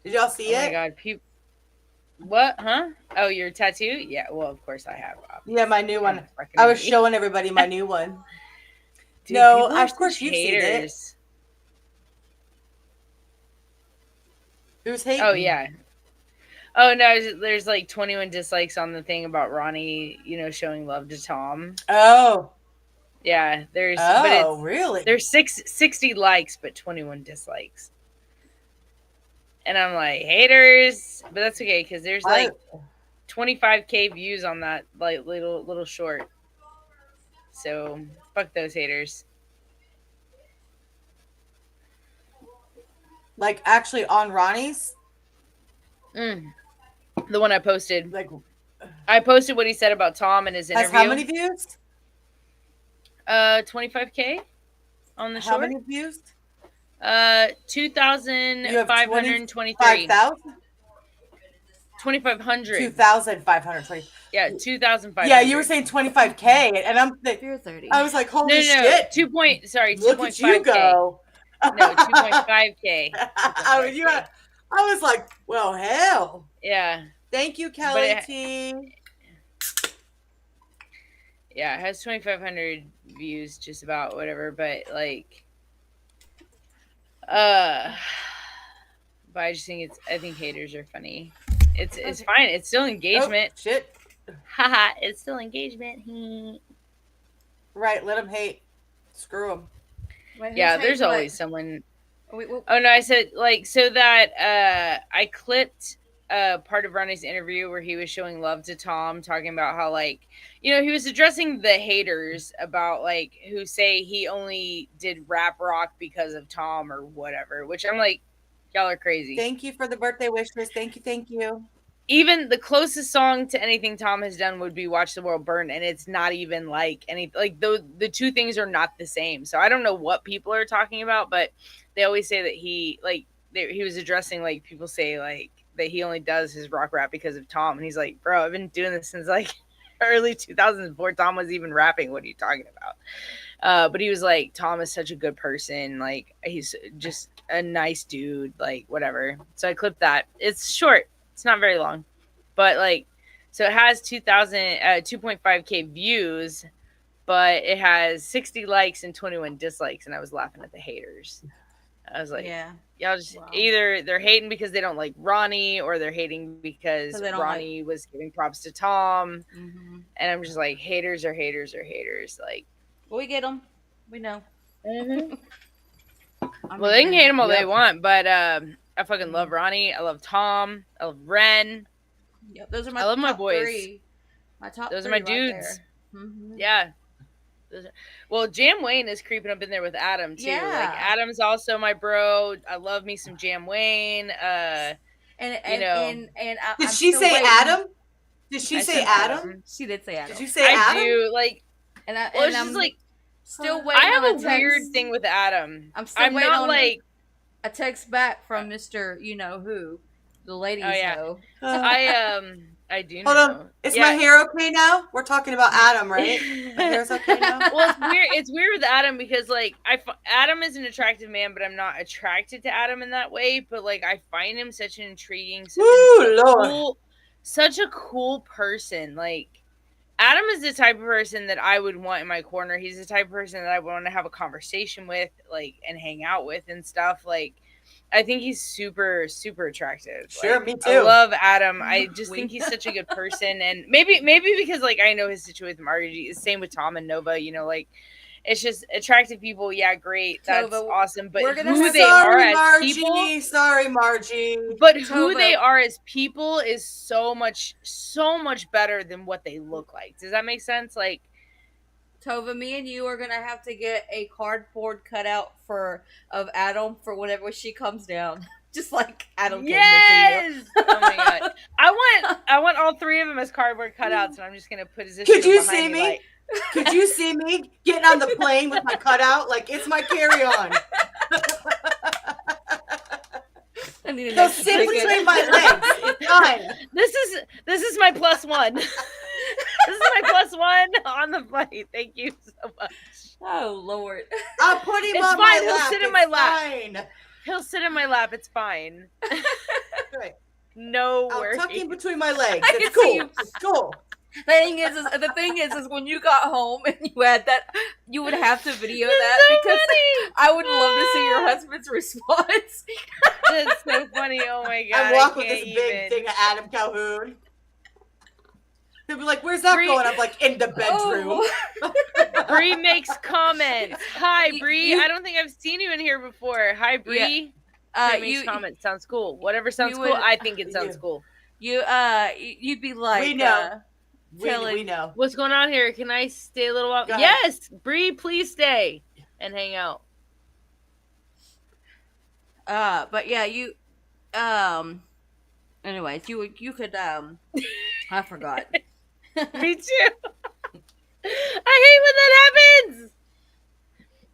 Did y'all see it? Oh my god, what? Huh? Oh, your tattoo? Yeah, well, of course I have. Yeah, my new one. I was showing everybody my new one. Dude, no, of course you've seen it. Who's hating? Oh, yeah. Oh, no, there's like 21 dislikes on the thing about Ronnie, showing love to Tom. Oh. Yeah, there's... Oh, really? There's 60 likes, but 21 dislikes. And I'm like, haters! But that's okay, because there's like 25K views on that like little short. So, fuck those haters. Like, actually on Ronnie's? The one I posted. Like, I posted what he said about Tom and his interview. Has how many views? 25K on the short. How many views? 2,523. 5,000? 2,500. 2,520. Yeah, 2,500. Yeah, you were saying 25K, and I'm thinking, I was like, holy shit. 2.5K. Look at you go. No, 2.5K. I was like, well, hell. Yeah. Thank you, Kelly T. Yeah, it has 2,500 views, just about whatever, but like, but I just think I think haters are funny. It's fine. It's still engagement. Oh, shit. Haha, it's still engagement. Right, let them hate. Screw them. Wait, yeah, there's always someone. Wait, oh no, I said like so that I clipped a part of Ronnie's interview where he was showing love to Tom, talking about how, like, you know, he was addressing the haters about, like, who say he only did rap rock because of Tom or whatever, which I'm like, y'all are crazy. Thank you for the birthday wishes. Thank you. Thank you. Even the closest song to anything Tom has done would be Watch the World Burn, and it's not even like any, like, the two things are not the same. So I don't know what people are talking about, but they always say that he, like, he was addressing, like, people say, like, that he only does his rock rap because of Tom, and he's like, bro, I've been doing this since, like, early 2000s before Tom was even rapping. What are you talking about? But he was like, Tom is such a good person, like, he's just a nice dude, like, whatever. So I clipped that. It's short. It's not very long, but, like, so it has 2.5K views, but it has 60 likes and 21 dislikes, and I was laughing at the haters. I was like, Yeah. y'all just either they're hating because they don't like Ronnie, or they're hating because Ronnie was giving props to Tom. Mm-hmm. And I'm just like, haters are haters are haters. Like, well, we get them. We know. Mm-hmm. Well, they can hate him all they want, but I fucking love Ronnie. I love Tom. I love Ren. Yep, those are my. I love my boys. Three. My top. Those are three my dudes. Right mm-hmm. Yeah. Well, Jam Wayne is creeping up in there with Adam too. Yeah. Like, Adam's also my bro. I love me some Jam Wayne. And did she say Adam? Did she say Adam? She did say Adam. Did you say Adam? I do, like, and it's just like still waiting. I have on a weird thing with Adam. I'm waiting on like a text back from Mr. You know who, the ladies know. I do. Hold on, is my hair okay now? We're talking about Adam, right? My hair's okay now. Well, it's weird. It's weird with Adam because, like, Adam is an attractive man, but I'm not attracted to Adam in that way. But, like, I find him such an intriguing, such a cool person. Like, Adam is the type of person that I would want in my corner. He's the type of person that I want to have a conversation with, like, and hang out with and stuff. Like, I think he's super, super attractive. Sure, like, me too. I love Adam. I just think he's such a good person, and maybe because, like, I know his situation with Margie. Same with Tom and Nova. You know, like, it's just attractive people. Yeah, great, that's awesome. But who they are as people, sorry, Margie. But who they are as people is so much better than what they look like. Does that make sense? Like, Tova, me and you are gonna have to get a cardboard cutout of Adam for whenever she comes down, just like Adam. Yes. Oh my god. I want all three of them as cardboard cutouts, and I'm just gonna position. Could you see me? Like... Could you see me getting on the plane with my cutout? Like, it's my carry-on. They'll sit between my legs. It's fine. This is my plus one. This is my plus one on the flight. Thank you so much. Oh Lord. I'll put him on my lap. He'll sit in my lap. He'll sit in my lap. It's fine. Right. No worries. I'll tuck him between my legs. It's cool. It's cool. The thing is when you got home and you had that, you would have to video that so because funny. I would love to see your husband's response. That's so funny. Oh my god! I walk with this big thing of Adam Calhoun. He'll be like, "Where's that going?" I'm like, "In the bedroom." Oh. Bree makes comments. Hi, Bree. I don't think I've seen you in here before. Hi, Bree. Yeah. Makes comments. Sounds cool. Whatever sounds cool. I think it sounds cool. You'd be like, we know. We know. What's going on here? Can I stay a little while? Yes, Bree, please stay and hang out. But yeah, you anyways, you could I forgot. Me too. I hate when that happens.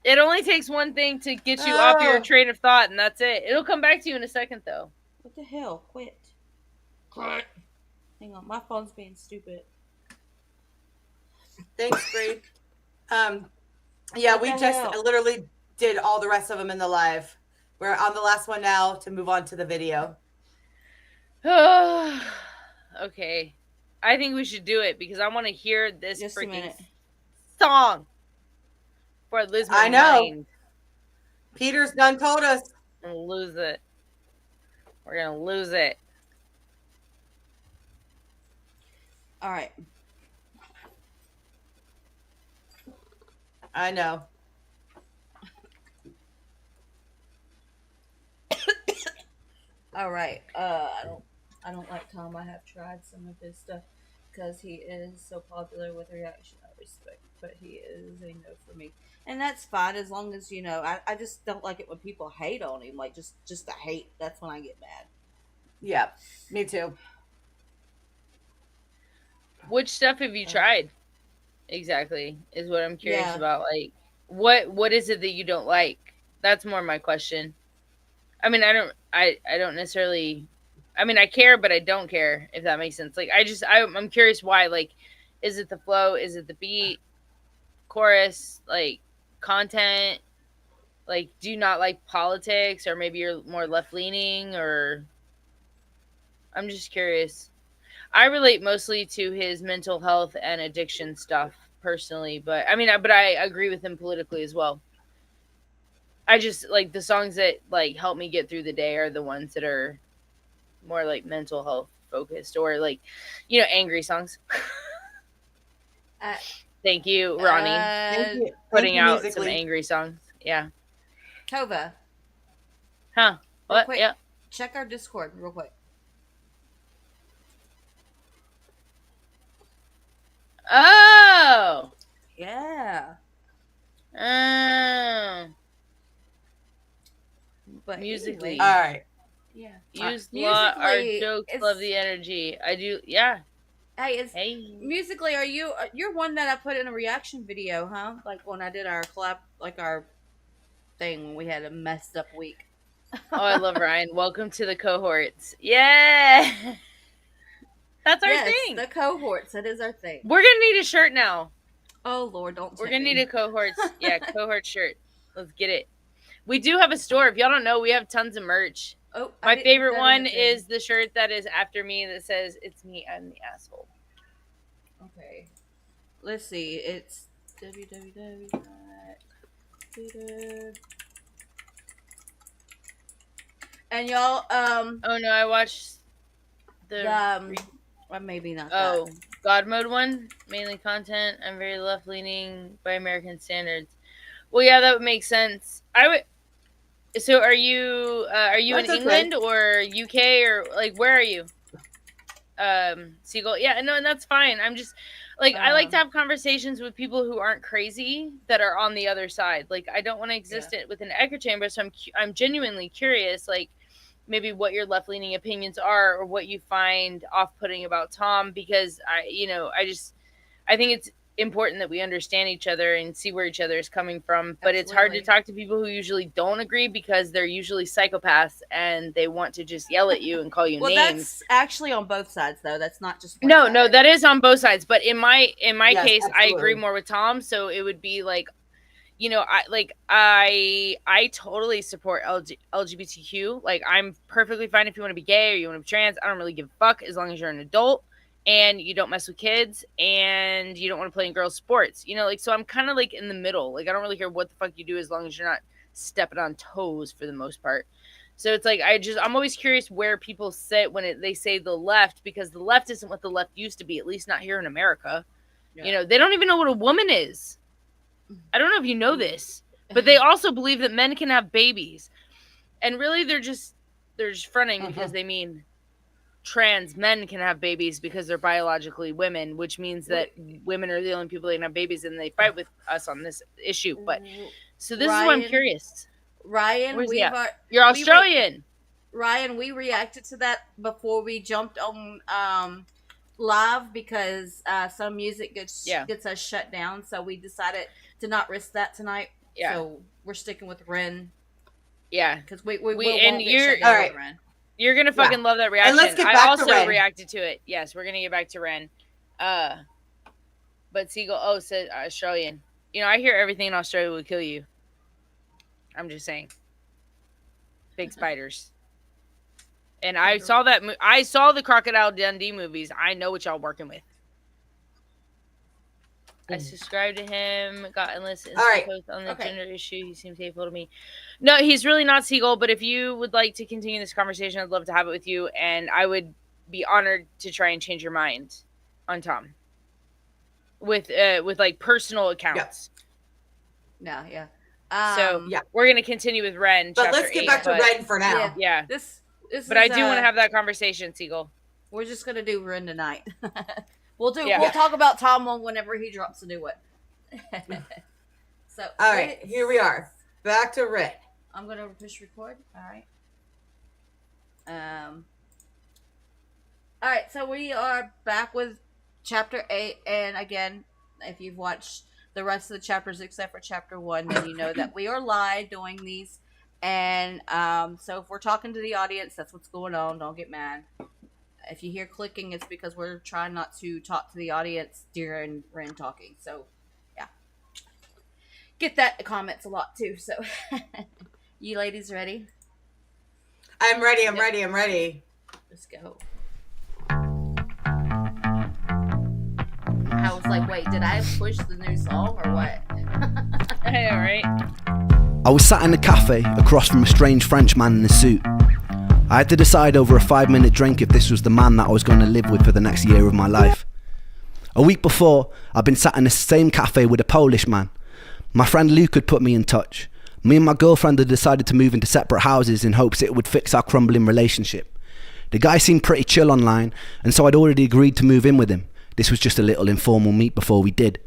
It only takes one thing to get you off your train of thought, and that's it. It'll come back to you in a second, though. What the hell? Quit. Hang on, my phone's being stupid. Thanks, Bree. Yeah, we just literally did all the rest of them in the live. We're on the last one now to move on to the video. Okay. I think we should do it because I want to hear this freaking song. Before I lose my mind. Peter's done told us. I'm gonna lose it. We're gonna lose it. All right. I know. All right. I don't. I don't like Tom. I have tried some of his stuff because he is so popular with reaction. I respect, but he is a no for me, and that's fine as long as you know. I just don't like it when people hate on him, like just the hate. That's when I get mad. Yeah, me too. Which stuff have you tried? Exactly, is what I'm curious Yeah. about. Like, what is it that you don't like? That's more my question. I mean, I don't necessarily. I mean, I care, but I don't care if that makes sense. Like, I'm curious why. Like, is it the flow? Is it the beat? Chorus? Like, content? Like, do you not like politics, or maybe you're more left leaning, or I'm just curious. I relate mostly to his mental health and addiction stuff personally, but I mean, but I agree with him politically as well. I just like the songs that like help me get through the day are the ones that are more like mental health focused, or like, angry songs. Uh, Thank you, Ronnie, Thank you. Thank putting you, out some musically. angry songs. Yeah. Tova, Huh. real What? quick, Yeah. check our Discord real quick. Oh. Yeah. Oh. But Musically. All right. Yeah. Use lot our Musically, jokes, it's- love the energy. I do. Yeah. Hey, musically, are you're one that I put in a reaction video, huh? Like when I did our collab, like our thing when we had a messed up week. Oh, I love Ryan. Welcome to the cohorts. Yeah. That's our thing. The cohorts. That is our thing. We're gonna need a shirt now. Oh Lord, don't. We're gonna need a cohorts. Yeah, cohort shirt. Let's get it. We do have a store. If y'all don't know, we have tons of merch. Oh, my favorite one is the shirt that is after me that says "It's me, I'm the asshole." Okay. Let's see. It's www. And y'all, oh no, I watched the maybe not. Oh, that. God mode one, mainly content. I'm very left leaning by American standards. Well, yeah, that would make sense. I would. So, are you in England or UK, or like where are you? Siegel. Yeah, no, and that's fine. I'm just like I like to have conversations with people who aren't crazy, that are on the other side. Like, I don't want to exist with an echo chamber. So I'm genuinely curious, like maybe what your left leaning opinions are, or what you find off putting about Tom, because I think it's important that we understand each other and see where each other is coming from. But It's hard to talk to people who usually don't agree, because they're usually psychopaths and they want to just yell at you and call you well, names. That's actually on both sides, though. That's not just one side. That is on both sides. But in my yes, case, absolutely. I agree more with Tom. So it would be like, I totally support LGBTQ. Like, I'm perfectly fine if you want to be gay or you want to be trans. I don't really give a fuck, as long as you're an adult and you don't mess with kids and you don't want to play in girls' sports. So I'm kind of like in the middle. Like, I don't really care what the fuck you do, as long as you're not stepping on toes for the most part. So it's like, I'm always curious where people sit when they say the left, because the left isn't what the left used to be, at least not here in America. Yeah. They don't even know what a woman is. I don't know if you know this, but they also believe that men can have babies. And really, they're just fronting, because they mean trans men can have babies because they're biologically women, which means that women are the only people that can have babies, and they fight with us on this issue. But so this is why I'm curious. Ryan, you're Australian. Ryan, we reacted to that before we jumped on live, because some music gets us shut down, so we decided to not risk that tonight. Yeah. So we're sticking with Ren. Yeah, because we won't get shut down with Ren. You're gonna fucking love that reaction. And let's get back I also to Ren. Reacted to it. Yes, we're gonna get back to Ren. But Siegel said Australian. I hear everything in Australia will kill you. I'm just saying. Big spiders. And I saw that. I saw the Crocodile Dundee movies. I know what y'all working with. I subscribed to him. Got enlisted post on the gender issue. He seems hateful to me. No, he's really not, Siegel. But if you would like to continue this conversation, I'd love to have it with you, and I would be honored to try and change your mind on Tom with like personal accounts. Yeah. So we're gonna continue with Ren. But let's get back to Ren for now. Yeah. But I do want to have that conversation, Seagull. We're just gonna do Ren tonight. We'll talk about Tom whenever he drops a new one. So all right, here we are. Back to Ren. I'm gonna push record. All right. All right, so we are back with chapter 8, and again, if you've watched the rest of the chapters except for chapter 1, then you know that we are live doing these. And so if we're talking to the audience, that's what's going on. Don't get mad. If you hear clicking, it's because we're trying not to talk to the audience during Ren talking. So, yeah. Get that in comments a lot, too. So, you ladies ready? I'm ready. I'm ready. Let's go. I was like, wait, did I push the new song or what? Yeah, right? I was sat in a cafe across from a strange French man in a suit. I had to decide over a 5-minute drink if this was the man that I was going to live with for the next year of my life. A week before, I'd been sat in the same cafe with a Polish man. My friend Luke had put me in touch. Me and my girlfriend had decided to move into separate houses in hopes it would fix our crumbling relationship. The guy seemed pretty chill online, and so I'd already agreed to move in with him. This was just a little informal meet before we did.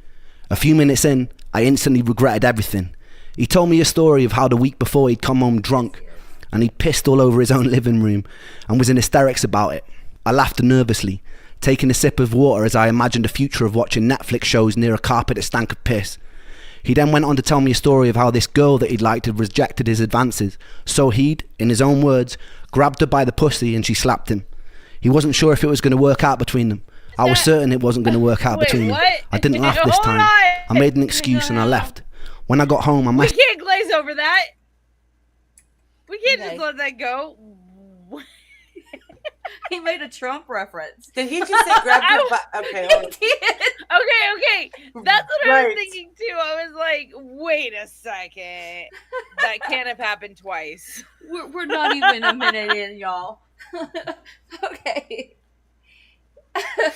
A few minutes in, I instantly regretted everything. He told me a story of how the week before he'd come home drunk, and he'd pissed all over his own living room and was in hysterics about it. I laughed nervously, taking a sip of water as I imagined a future of watching Netflix shows near a carpet that stank of piss. He then went on to tell me a story of how this girl that he'd liked had rejected his advances, so he'd, in his own words, grabbed her by the pussy and she slapped him. He wasn't sure if it was going to work out between them. I was certain it wasn't going to work out between them. I didn't laugh this time. I made an excuse and I left. When I got home, We can't glaze over that. We can't just let that go. He made a Trump reference. Did he just say grab your butt? Okay. Okay. That's what I was thinking too. I was like, wait a second. That can't have happened twice. We're not even a minute in, y'all. Okay.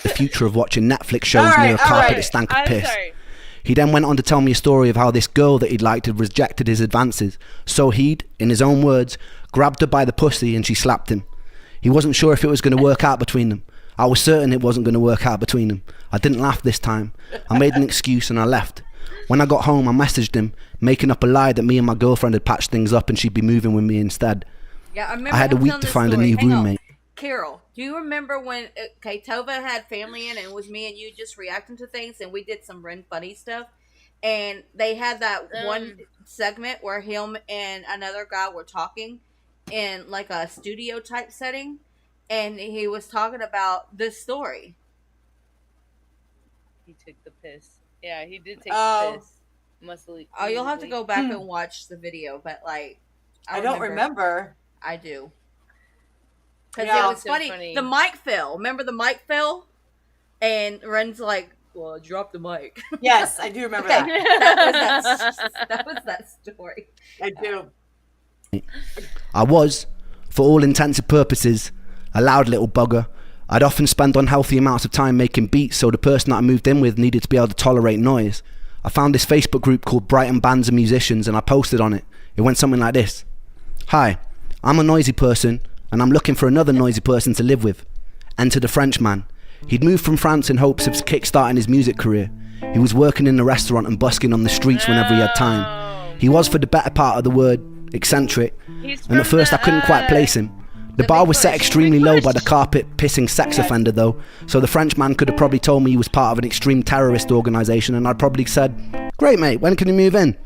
The future of watching Netflix shows near a carpet that stank of piss. He then went on to tell me a story of how this girl that he'd liked had rejected his advances, so he'd, in his own words, grabbed her by the pussy and she slapped him. He wasn't sure if it was going to work out between them. I was certain it wasn't going to work out between them. I didn't laugh this time. I made an excuse and I left. When I got home, I messaged him, making up a lie that me and my girlfriend had patched things up and she'd be moving with me instead. Yeah, I remember. I had a week to find a new roommate. Carole, do you remember when Tova had family in and it was me and you just reacting to things and we did some Ren funny stuff? And they had that one segment where him and another guy were talking in like a studio type setting, and he was talking about this story. He took the piss. Yeah, he did take the piss. You'll have to go back and watch the video, but like I don't remember. I do. Because it was funny. The mic fell. Remember the mic fell? And Ren's like, well, I dropped the mic. Yes, I do remember that. That was that story. I do. I was, for all intents and purposes, a loud little bugger. I'd often spend unhealthy amounts of time making beats, so the person that I moved in with needed to be able to tolerate noise. I found this Facebook group called Brighton Bands and Musicians, and I posted on it. It went something like this. Hi, I'm a noisy person, and I'm looking for another noisy person to live with. Enter the Frenchman. He'd moved from France in hopes of kick-starting his music career. He was working in the restaurant and busking on the streets whenever he had time. He was, for the better part of the word, eccentric, and at first I couldn't quite place him. The bar was set extremely low by the carpet-pissing sex offender though, so the Frenchman could have probably told me he was part of an extreme terrorist organisation, and I'd probably said, "Great mate, when can you move in?"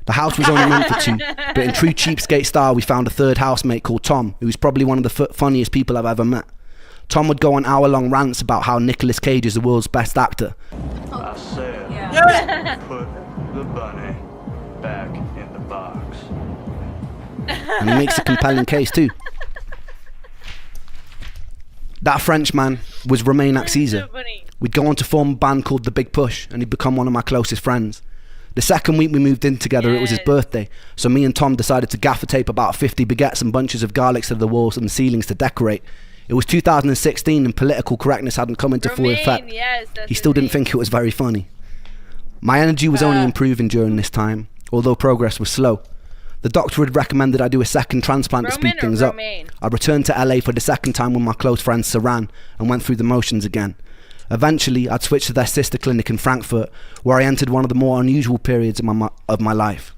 The house was only room for two, but in true cheapskate style we found a third housemate called Tom, who was probably one of the funniest people I've ever met. Tom would go on hour-long rants about how Nicolas Cage is the world's best actor. I said, put the bunny back in the box. And he makes a compelling case too. That Frenchman was Romain Axisa. We'd go on to form a band called The Big Push, and he'd become one of my closest friends. The second week we moved in together, it was his birthday, so me and Tom decided to gaffer tape about 50 baguettes and bunches of garlics to the walls and ceilings to decorate. It was 2016 and political correctness hadn't come into full effect. He still didn't think it was very funny. My energy was only improving during this time, although progress was slow. The doctor had recommended I do a second transplant to speed things up. I returned to LA for the second time with my close friend Saran and went through the motions again. Eventually, I'd switched to their sister clinic in Frankfurt, where I entered one of the more unusual periods of my life.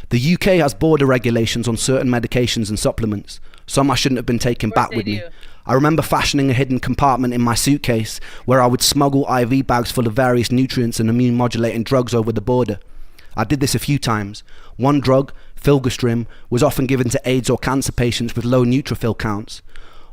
The UK has border regulations on certain medications and supplements. Some I shouldn't have been taking back with me. I remember fashioning a hidden compartment in my suitcase where I would smuggle IV bags full of various nutrients and immune modulating drugs over the border. I did this a few times. One drug, Filgrastim, was often given to AIDS or cancer patients with low neutrophil counts.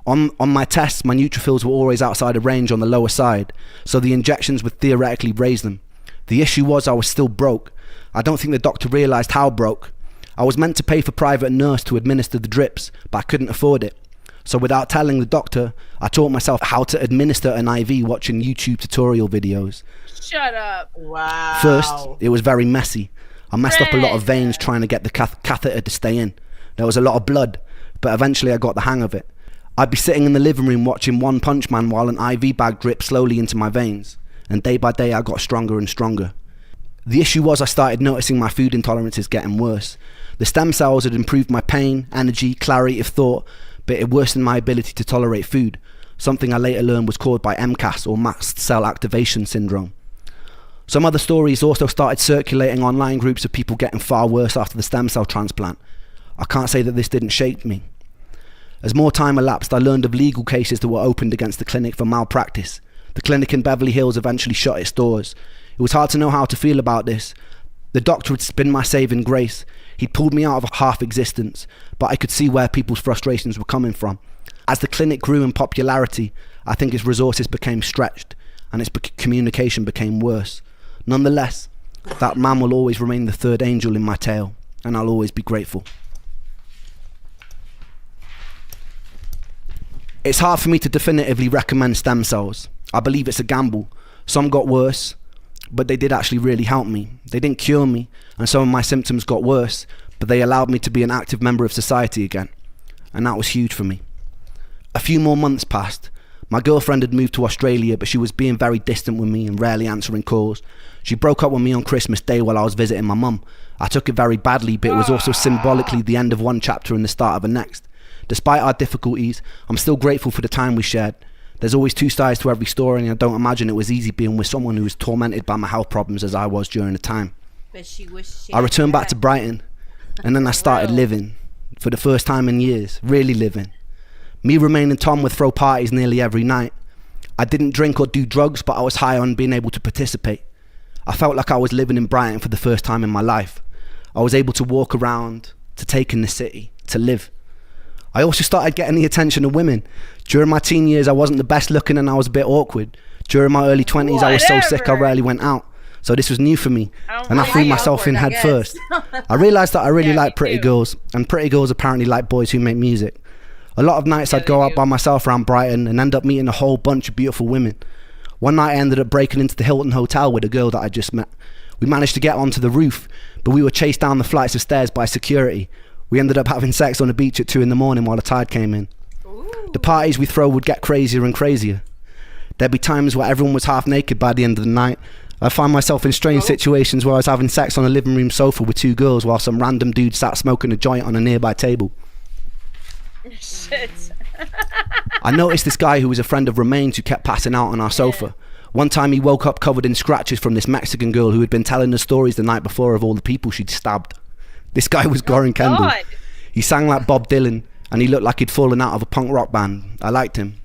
On my tests, my neutrophils were always outside of range on the lower side, so the injections would theoretically raise them. The issue was I was still broke. I don't think the doctor realised how broke. I was meant to pay for private nurse to administer the drips, but I couldn't afford it. So without telling the doctor, I taught myself how to administer an IV watching YouTube tutorial videos. Shut up. Wow. First, it was very messy. I messed up a lot of veins trying to get the catheter to stay in. There was a lot of blood, but eventually I got the hang of it. I'd be sitting in the living room watching One Punch Man while an IV bag dripped slowly into my veins, and day by day I got stronger and stronger. The issue was I started noticing my food intolerances getting worse. The stem cells had improved my pain, energy, clarity of thought, but it worsened my ability to tolerate food, something I later learned was caused by MCAS or mast cell activation syndrome. Some other stories also started circulating online groups of people getting far worse after the stem cell transplant. I can't say that this didn't shape me. As more time elapsed, I learned of legal cases that were opened against the clinic for malpractice. The clinic in Beverly Hills eventually shut its doors. It was hard to know how to feel about this. The doctor had been my saving grace. He'd pulled me out of a half existence, but I could see where people's frustrations were coming from. As the clinic grew in popularity, I think its resources became stretched and its communication became worse. Nonetheless, that man will always remain the third angel in my tale, and I'll always be grateful. It's hard for me to definitively recommend stem cells. I believe it's a gamble. Some got worse, but they did actually really help me. They didn't cure me, and some of my symptoms got worse, but they allowed me to be an active member of society again, and that was huge for me. A few more months passed. My girlfriend had moved to Australia, but she was being very distant with me and rarely answering calls. She broke up with me on Christmas Day while I was visiting my mum. I took it very badly, but it was also symbolically the end of one chapter and the start of the next. Despite our difficulties, I'm still grateful for the time we shared. There's always two sides to every story, and I don't imagine it was easy being with someone who was tormented by my health problems as I was during the time. But she wished she I returned back to Brighton, and then I started living. For the first time in years, really living. Me, Romain and Tom would throw parties nearly every night. I didn't drink or do drugs, but I was high on being able to participate. I felt like I was living in Brighton for the first time in my life. I was able to walk around, to take in the city, to live. I also started getting the attention of women. During my teen years, I wasn't the best looking and I was a bit awkward. During my early 20s, I was so sick I rarely went out. So this was new for me, and I threw myself in head first. I realised that I really like pretty girls, and pretty girls apparently like boys who make music. A lot of nights I'd go out by myself around Brighton and end up meeting a whole bunch of beautiful women. One night I ended up breaking into the Hilton Hotel with a girl that I just met. We managed to get onto the roof, but we were chased down the flights of stairs by security. We ended up having sex on the beach at 2 a.m. while the tide came in. The parties we throw would get crazier and crazier. There'd be times where everyone was half naked by the end of the night. I'd find myself in strange situations where I was having sex on a living room sofa with two girls while some random dude sat smoking a joint on a nearby table. Shit. I noticed this guy who was a friend of Romain's who kept passing out on our sofa. One time he woke up covered in scratches from this Mexican girl who had been telling us stories the night before of all the people she'd stabbed. This guy was Goran Kendall. God. He sang like Bob Dylan and he looked like he'd fallen out of a punk rock band. I liked him.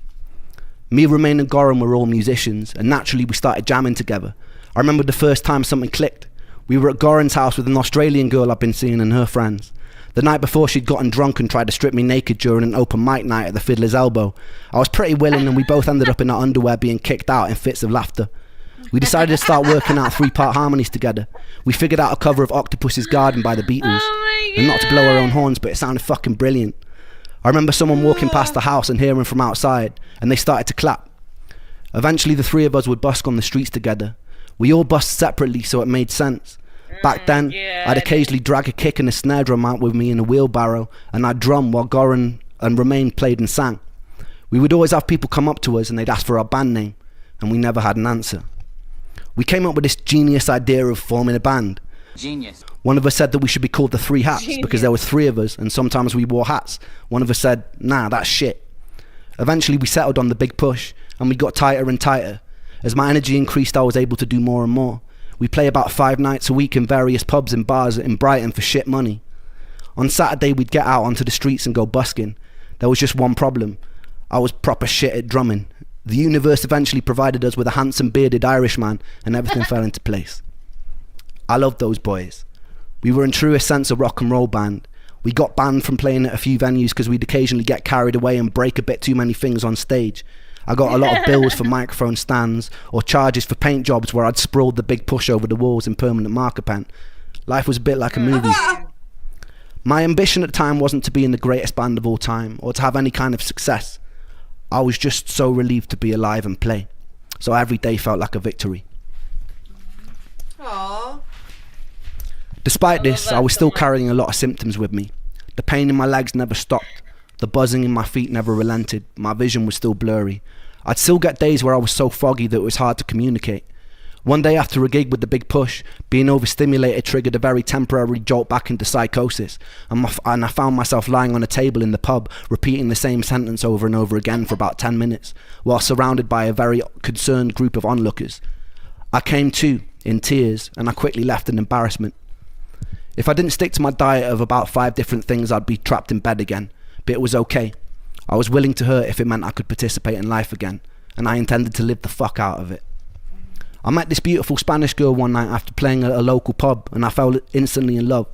Me, Romain and Goran were all musicians, and naturally we started jamming together. I remember the first time something clicked. We were at Goran's house with an Australian girl I'd been seeing and her friends. The night before, she'd gotten drunk and tried to strip me naked during an open mic night at the Fiddler's Elbow. I was pretty willing and we both ended up in our underwear being kicked out in fits of laughter. We decided to start working out 3-part harmonies together. We figured out a cover of Octopus's Garden by the Beatles. And not to blow our own horns, but it sounded fucking brilliant. I remember someone walking past the house and hearing from outside, and they started to clap. Eventually the three of us would busk on the streets together. We all busked separately, so it made sense. Back then, I'd occasionally drag a kick and a snare drum out with me in a wheelbarrow, and I'd drum while Goran and Romain played and sang. We would always have people come up to us and they'd ask for our band name, and we never had an answer. We came up with this genius idea of forming a band. Genius. One of us said that we should be called the Three Hats because there was three of us and sometimes we wore hats. One of us said, nah, that's shit. Eventually we settled on the big push and we got tighter and tighter. As my energy increased, I was able to do more and more. We play about 5 nights a week in various pubs and bars in Brighton for shit money. On Saturday we'd get out onto the streets and go busking. There was just one problem. I was proper shit at drumming. The universe eventually provided us with a handsome bearded Irishman and everything fell into place. I loved those boys. We were in truest sense a rock and roll band. We got banned from playing at a few venues because we'd occasionally get carried away and break a bit too many things on stage. I got a lot of bills for microphone stands or charges for paint jobs where I'd sprawled the big push over the walls in permanent marker pen. Life was a bit like a movie. My ambition at the time wasn't to be in the greatest band of all time or to have any kind of success. I was just so relieved to be alive and play. So every day felt like a victory. Aww. Despite this, I was still carrying a lot of symptoms with me. The pain in my legs never stopped. The buzzing in my feet never relented. My vision was still blurry. I'd still get days where I was so foggy that it was hard to communicate. One day after a gig with the big push, being overstimulated triggered a very temporary jolt back into psychosis, and I found myself lying on a table in the pub, repeating the same sentence over and over again for about 10 minutes, while surrounded by a very concerned group of onlookers. I came to, in tears, and I quickly left in embarrassment. If I didn't stick to my diet of about 5 different things, I'd be trapped in bed again, but it was okay. I was willing to hurt if it meant I could participate in life again, and I intended to live the fuck out of it. I met this beautiful Spanish girl one night after playing at a local pub, and I fell instantly in love.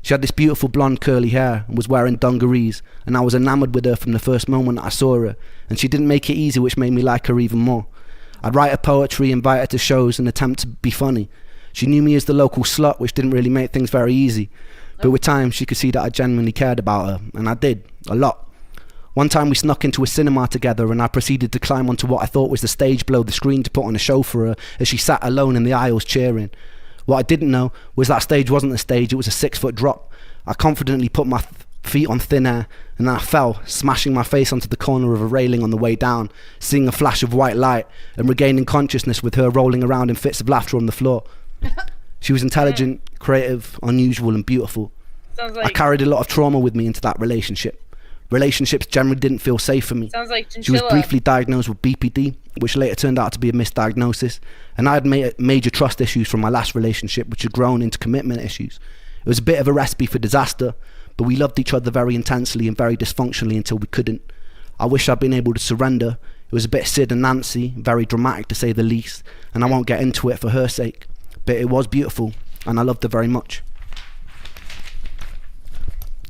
She had this beautiful blonde curly hair and was wearing dungarees, and I was enamoured with her from the first moment I saw her, and she didn't make it easy, which made me like her even more. I'd write her poetry, invite her to shows and attempt to be funny. She knew me as the local slut, which didn't really make things very easy, but with time she could see that I genuinely cared about her, and I did, a lot. One time we snuck into a cinema together and I proceeded to climb onto what I thought was the stage below the screen to put on a show for her as she sat alone in the aisles cheering. What I didn't know was that stage wasn't a stage, it was a 6-foot drop. I confidently put my feet on thin air and then I fell, smashing my face onto the corner of a railing on the way down, seeing a flash of white light and regaining consciousness with her rolling around in fits of laughter on the floor. She was intelligent, creative, unusual and beautiful. I carried a lot of trauma with me into that relationship. Relationships generally didn't feel safe for me. Sounds like She was briefly diagnosed with BPD, which later turned out to be a misdiagnosis, and I had major trust issues from my last relationship, which had grown into commitment issues. It was a bit of a recipe for disaster, but we loved each other very intensely and very dysfunctionally until we couldn't. I wish I'd been able to surrender. It was a bit Sid and Nancy, very dramatic to say the least, and I won't get into it for her sake, but it was beautiful, and I loved her very much.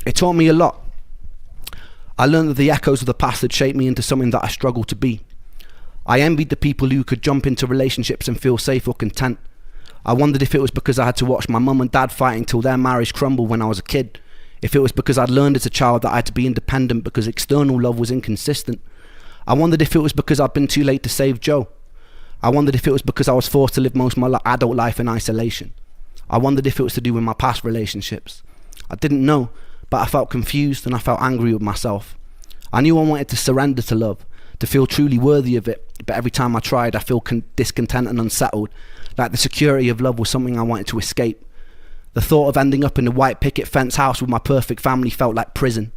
It taught me a lot. I learned that the echoes of the past had shaped me into something that I struggled to be. I envied the people who could jump into relationships and feel safe or content. I wondered if it was because I had to watch my mum and dad fighting till their marriage crumbled when I was a kid. If it was because I'd learned as a child that I had to be independent because external love was inconsistent. I wondered if it was because I'd been too late to save Joe. I wondered if it was because I was forced to live most of my adult life in isolation. I wondered if it was to do with my past relationships. I didn't know, but I felt confused and I felt angry with myself. I knew I wanted to surrender to love, to feel truly worthy of it, but every time I tried I feel discontent and unsettled, like the security of love was something I wanted to escape. The thought of ending up in a white picket fence house with my perfect family felt like prison.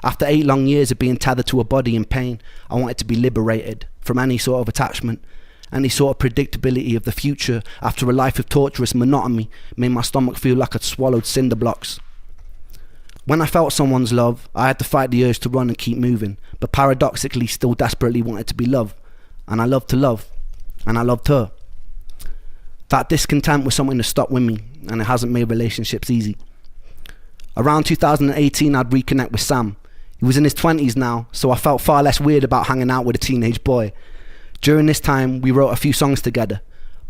After 8 long years of being tethered to a body in pain, I wanted to be liberated from any sort of attachment. Any sort of predictability of the future after a life of torturous monotony made my stomach feel like I'd swallowed cinder blocks. When I felt someone's love, I had to fight the urge to run and keep moving, but paradoxically still desperately wanted to be loved. And I loved to love. And I loved her. That discontent was something to stop with me, and it hasn't made relationships easy. Around 2018, I'd reconnect with Sam. He was in his 20s now, so I felt far less weird about hanging out with a teenage boy. During this time, we wrote a few songs together.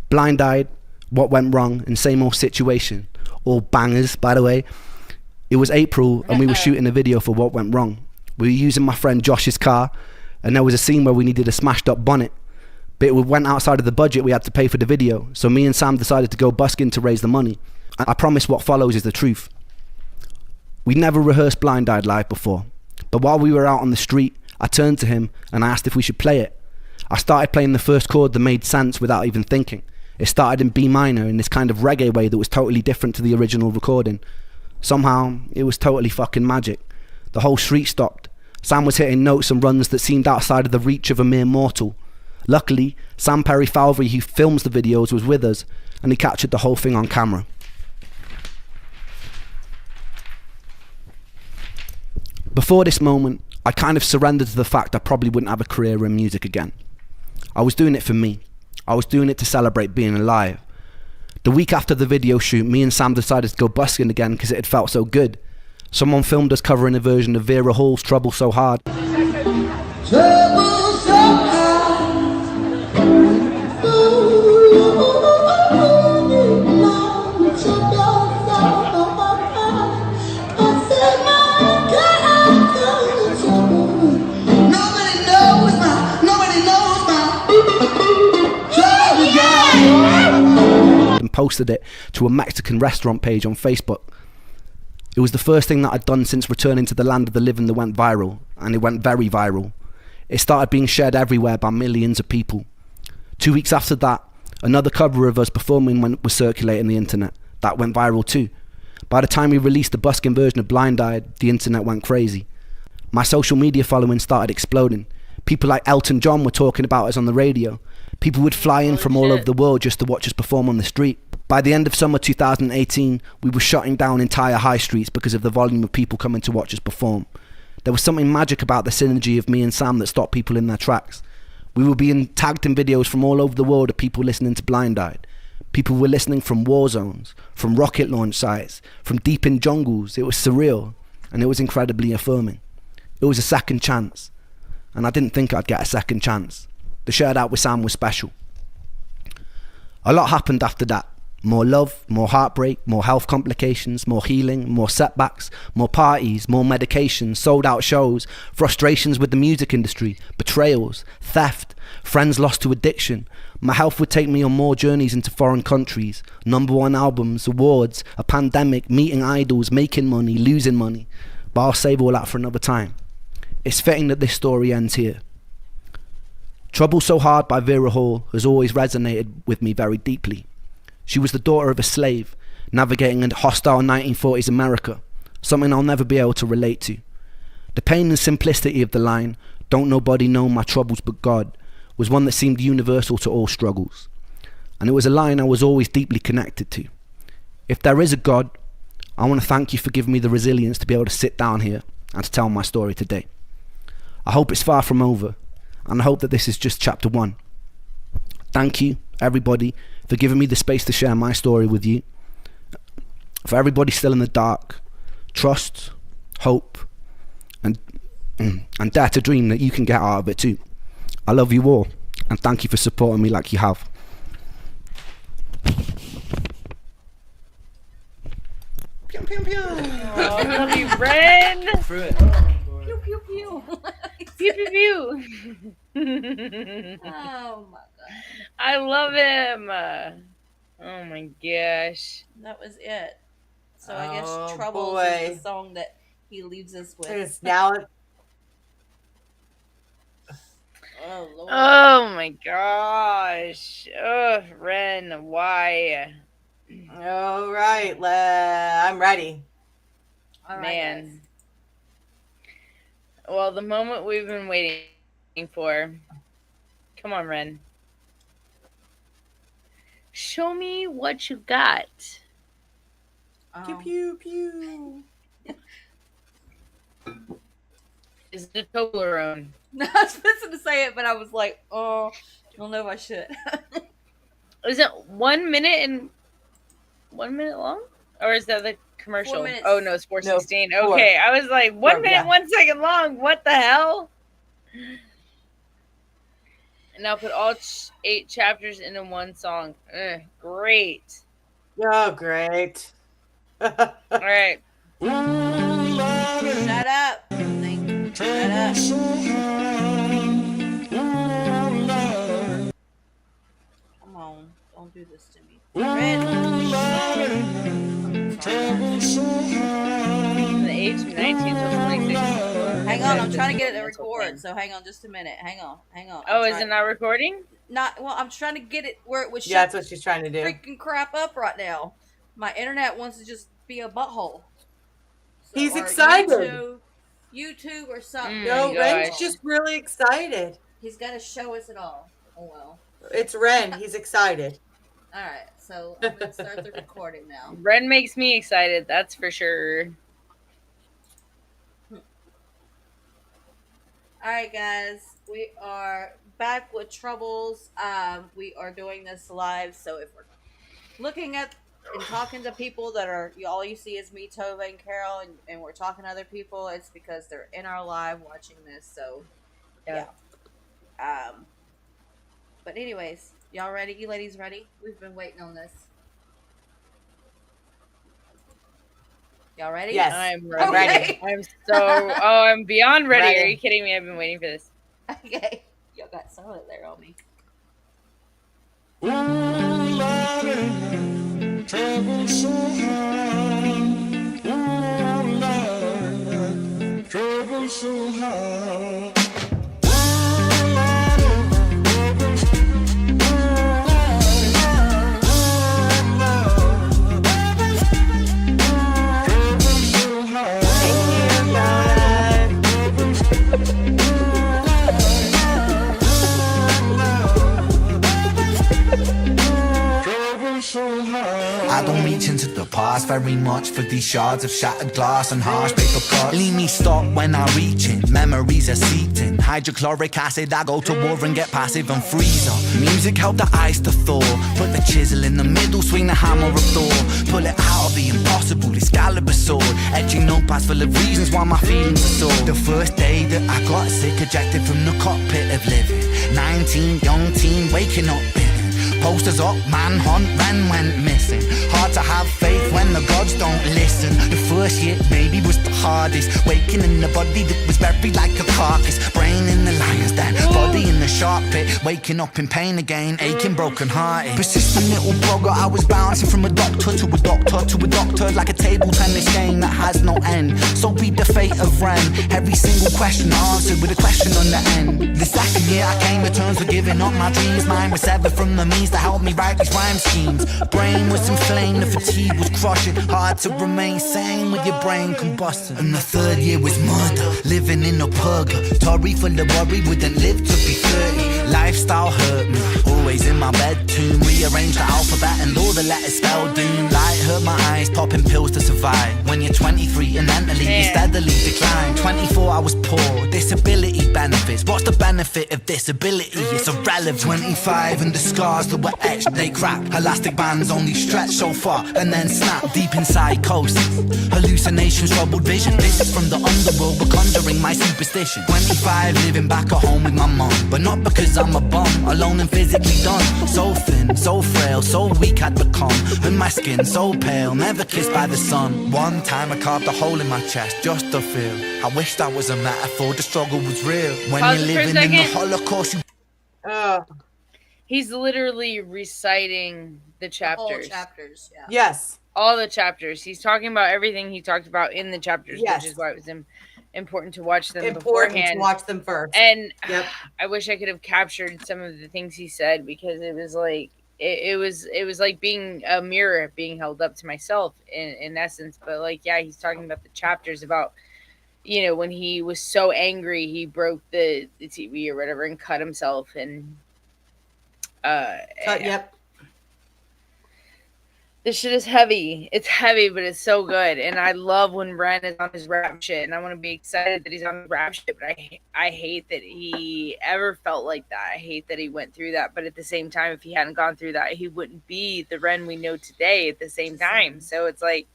Blind Eyed, What Went Wrong, and Same Old Situation. All bangers, by the way. It was April and we were shooting a video for What Went Wrong. We were using my friend Josh's car and there was a scene where we needed a smashed up bonnet. But it went outside of the budget we had to pay for the video, so me and Sam decided to go busking to raise the money. I promise what follows is the truth. We'd never rehearsed Blind Eyed live before, but while we were out on the street, I turned to him and I asked if we should play it. I started playing the first chord that made sense without even thinking. It started in B minor in this kind of reggae way that was totally different to the original recording. Somehow, it was totally fucking magic. The whole street stopped. Sam was hitting notes and runs that seemed outside of the reach of a mere mortal. Luckily, Sam Perry Falvey, who films the videos, was with us, and he captured the whole thing on camera. Before this moment, I kind of surrendered to the fact I probably wouldn't have a career in music again. I was doing it for me. I was doing it to celebrate being alive. The week after the video shoot, me and Sam decided to go busking again because it had felt so good. Someone filmed us covering a version of Vera Hall's Trouble So Hard. Trouble so hard. And posted it to a Mexican restaurant page on Facebook. It was the first thing that I'd done since returning to the land of the living that went viral, and it went very viral. It started being shared everywhere by millions of people. 2 weeks after that, another cover of us performing was circulating the internet. That went viral too. By the time we released the busking version of Blind Eyed, the internet went crazy. My social media following started exploding. People like Elton John were talking about us on the radio. People would fly in from all over the world just to watch us perform on the street. By the end of summer 2018, we were shutting down entire high streets because of the volume of people coming to watch us perform. There was something magic about the synergy of me and Sam that stopped people in their tracks. We were being tagged in videos from all over the world of people listening to Blind Eyed. People were listening from war zones, from rocket launch sites, from deep in jungles. It was surreal, and it was incredibly affirming. It was a second chance, and I didn't think I'd get a second chance. The shared out with Sam was special. A lot happened after that. More love, more heartbreak, more health complications, more healing, more setbacks, more parties, more medications, sold out shows, frustrations with the music industry, betrayals, theft, friends lost to addiction. My health would take me on more journeys into foreign countries, #1 albums, awards, a pandemic, meeting idols, making money, losing money. But I'll save all that for another time. It's fitting that this story ends here. Trouble So Hard by Vera Hall has always resonated with me very deeply. She was the daughter of a slave, navigating a hostile 1940s America, something I'll never be able to relate to. The pain and simplicity of the line, "Don't nobody know my troubles but God," was one that seemed universal to all struggles. And it was a line I was always deeply connected to. If there is a God, I want to thank you for giving me the resilience to be able to sit down here and to tell my story today. I hope it's far from over, and I hope that this is just chapter 1. Thank you, everybody, for giving me the space to share my story with you. For everybody still in the dark, trust, hope, and dare to dream that you can get out of it too. I love you all, and thank you for supporting me like you have. Pew, pew, pew. Oh, I love you, Ren. Pew pew pew. Pew pew pew. Oh my god. I love him. Oh my gosh. That was it. So I guess Oh, Troubles boy. is the song that he leaves us with. It's now. Oh Lord. Oh my gosh. Oh, Ren, why? All right, I'm ready. All right, Man. guys. Well, the moment we've been waiting for. Come on, Ren. Show me what you got. Pew, pew, pew. Is it a Toblerone? I was supposed to say it, but I was like, oh, I don't know if I should. Is it 1 minute and 1 minute long? Or is that the commercial? 4 minutes. Oh no, it's 4:16. No, 4. Okay, I was like 1 4, minute, yeah. 1 second long. What the hell? And now put all 8 chapters into one song. Great. Oh, great. All right. Shut up. Shut up. Come on. Don't do this to me. Red. From the age of 19 till 26. Hang on, I'm trying to get it to record, so hang on just a minute. Hang on. Oh, is it not recording? not well. I'm trying to get it where it was. Yeah, that's what she's trying to do. Freaking crap up right now. My internet wants to just be a butthole. So, He's or excited. YouTube or something. No, Ren's just really excited. He's got to show us it all. Oh well. It's Ren. He's excited. All right, so I'm gonna start the recording now. Ren makes me excited. That's for sure. All right, guys, we are back with troubles. We are doing this live, so if we're looking at and talking to people that are all you see is me, Tova, and Carole, and we're talking to other people, it's because they're in our live watching this. So, yeah. But anyways, y'all ready? You ladies ready? We've been waiting on this. Y'all ready? Yes, I'm ready. I'm I'm beyond ready. Are you kidding me? I've been waiting for this. Okay. Y'all got some of it there on me. Ooh, Lordy, trouble so hard. Ooh, Lordy, trouble so hard. I don't reach into the past very much for these shards of shattered glass and harsh paper cuts. Leave me stop when I reach in, memories are seeped in. Hydrochloric acid, I go to war and get passive and freeze up. Music helped the ice to thaw. Put the chisel in the middle, swing the hammer of Thor. Pull it out of the impossible, Excalibur sword. Etching notepads full of reasons why my feelings are sore. The first day that I got sick, ejected from the cockpit of living. 19, young teen, waking up bitten. Posters up, manhunt, Ren went missing. Hard to have faith when the gods don't listen. The first year maybe was the hardest. Waking in the body that was buried like a carcass. Brain in the lion's den, body in the shark pit. Waking up in pain again, aching, broken hearted. Persistent little blogger, I was bouncing from a doctor to a doctor to a doctor. Like a table tennis game that has no end. So be the fate of Ren. Every single question answered with a question on the end. The second year I came to terms with giving up my dreams. Mine was severed from the means to help me write these rhyme schemes. Brain was inflamed, the fatigue was crushing. Hard to remain sane with your brain combusting. And the third year was murder, living in a purgatory full of worry, wouldn't live to be 30. Lifestyle hurt me, always in my bedroom. Rearranged the alphabet and all the letters spelled doom. Light hurt my eyes, popping pills to survive. When you're 23 and mentally you steadily decline. 24 I was poor, disability benefits. What's the benefit of disability? It's irrelevant. 25 and the scars that were etched, they crack. Elastic bands only stretch so far and then snap. Deep in psychosis, hallucinations, troubled vision. Visits from the underworld were conjuring my superstition. 25 living back at home with my mum, but not because I'm a bum, alone and physically done. So thin, so frail, so weak I'd become. And my skin so pale, never kissed by the sun. One time I carved a hole in my chest just to feel. I wish that was a metaphor, the struggle was real. When you're living in the Holocaust, you... He's literally reciting the chapters. Whole chapters, yeah. Yes. All the chapters. He's talking about everything he talked about in the chapters, Yes. which is why it was important to watch them Important beforehand. to watch them first. And Yep. I wish I could have captured some of the things he said, because it was like it was like being a mirror being held up to myself in essence. But like, yeah, he's talking about the chapters about, you know, when he was so angry he broke the TV or whatever and cut himself. And Yep. this shit is heavy. It's heavy, but it's so good. And I love when Ren is on his rap shit, and I want to be excited that he's on his rap shit, but I hate that he ever felt like that. I hate that he went through that. But at the same time, if he hadn't gone through that, he wouldn't be the Ren we know today at the same time. So it's like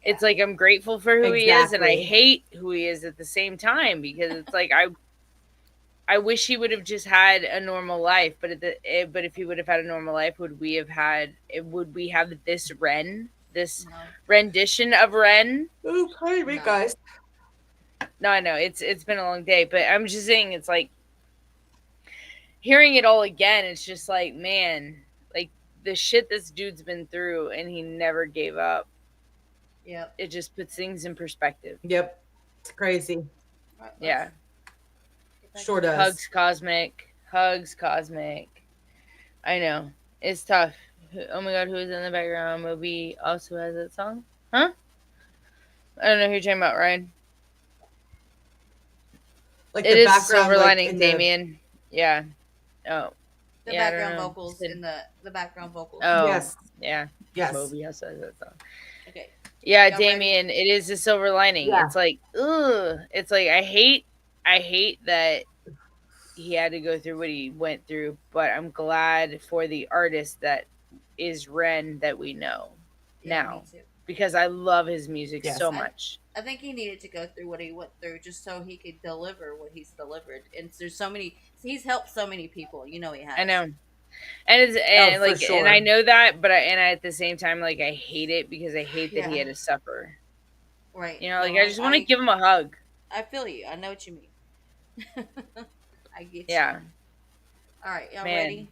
I'm grateful for who he is, and I hate who he is at the same time, because it's like I wish he would have just had a normal life, but if he would have had a normal life, would we have this Ren, this rendition of Ren? Ooh, sorry, guys. No, I know it's been a long day, but I'm just saying, it's like hearing it all again. It's just like, man, like the shit this dude's been through, and he never gave up. Yep. It just puts things in perspective. Yep. It's crazy. Yeah. Sure does. Hugs Cosmic. Hugs Cosmic. I know. It's tough. Oh my god, who is in the background? Moby also has that song? Huh? I don't know who you're talking about, Ryan. Like It the is background, Silver like Lining, in the Damien. Yeah. Oh. The Yeah, I don't background know. vocals in the background vocals. Oh, yes, yeah. yes, Moby also has that song. Okay. Yeah, Y'all ready? Damien, it is the silver lining. yeah. It's like, ugh. It's like I hate that he had to go through what he went through, but I'm glad for the artist that is Ren that we know Yeah, me now. too. Because I love his music Yes. so much. I think he needed to go through what he went through just so he could deliver what he's delivered. And there's so many. He's helped so many people. You know he has. I know. And it's Oh, and for like and I sure. know that, but at the same time, like I hate it because I hate that he Yeah. had to suffer. Right. You know, like No, I just want to give him a hug. I feel you. I know what you mean. I get you. Yeah. All right, y'all Man. ready?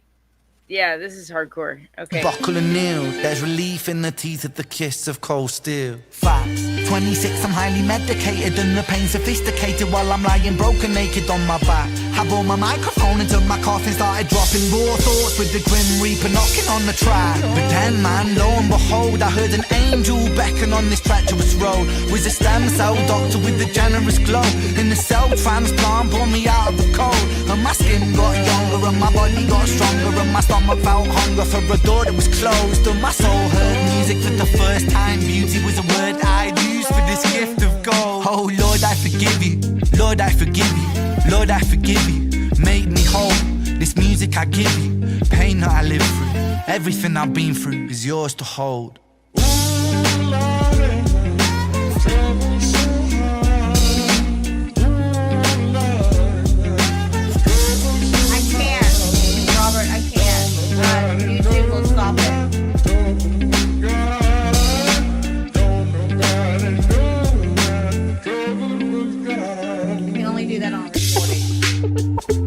Yeah, this is hardcore. Okay. Buckle and kneel, there's relief in the teeth of the kiss of cold steel. Facts, 26, I'm highly medicated and the pain sophisticated while I'm lying broken naked on my back. I bore my microphone until my coffin started dropping raw thoughts with the grim reaper knocking on the track. But then man, lo and behold, I heard an angel beckon on this treacherous road. Was a stem cell doctor with a generous glow. In the cell transplant, pulled me out of the cold. And my skin got younger and my body got stronger and my stomach felt hunger for a door that was closed. And my soul heard music for the first time. Beauty was a word I'd use for this gift of gold. Oh Lord, I forgive you. Lord, I forgive you. Lord, I forgive you. Make me whole. This music I give you. Pain that I live through. Everything I've been through is yours to hold. Robert, I can't. YouTube will stop it. You can only do that on recording.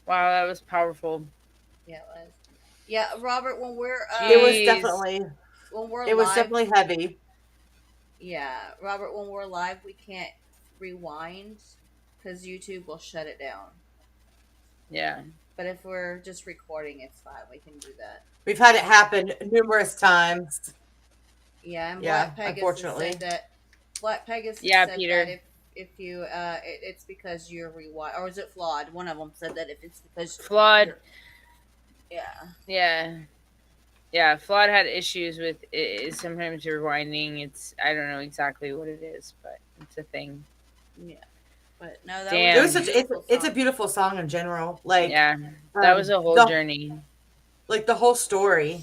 Wow, that was powerful. Yeah, it was. Yeah, Robert, when we're It was Jeez. definitely. when we're It was live, definitely heavy. yeah, Robert, when we're live, we can't rewind because YouTube will shut it down. Yeah. But if we're just recording, it's fine. We can do that. We've had it happen numerous times. Yeah, and Yeah, Black Pegasus unfortunately. said that. Black Pegasus Yeah, said Peter. that if you it's because you're rewind, or is it flawed? One of them said that if it's because Flawed. you're- Yeah. Yeah. Yeah, Flawed had issues with sometimes rewinding. I don't know exactly what it is, but it's a thing. Yeah. But no, that Damn. It was was such. It's a beautiful song in general. Like Yeah, that was a whole the- journey. Like the whole story.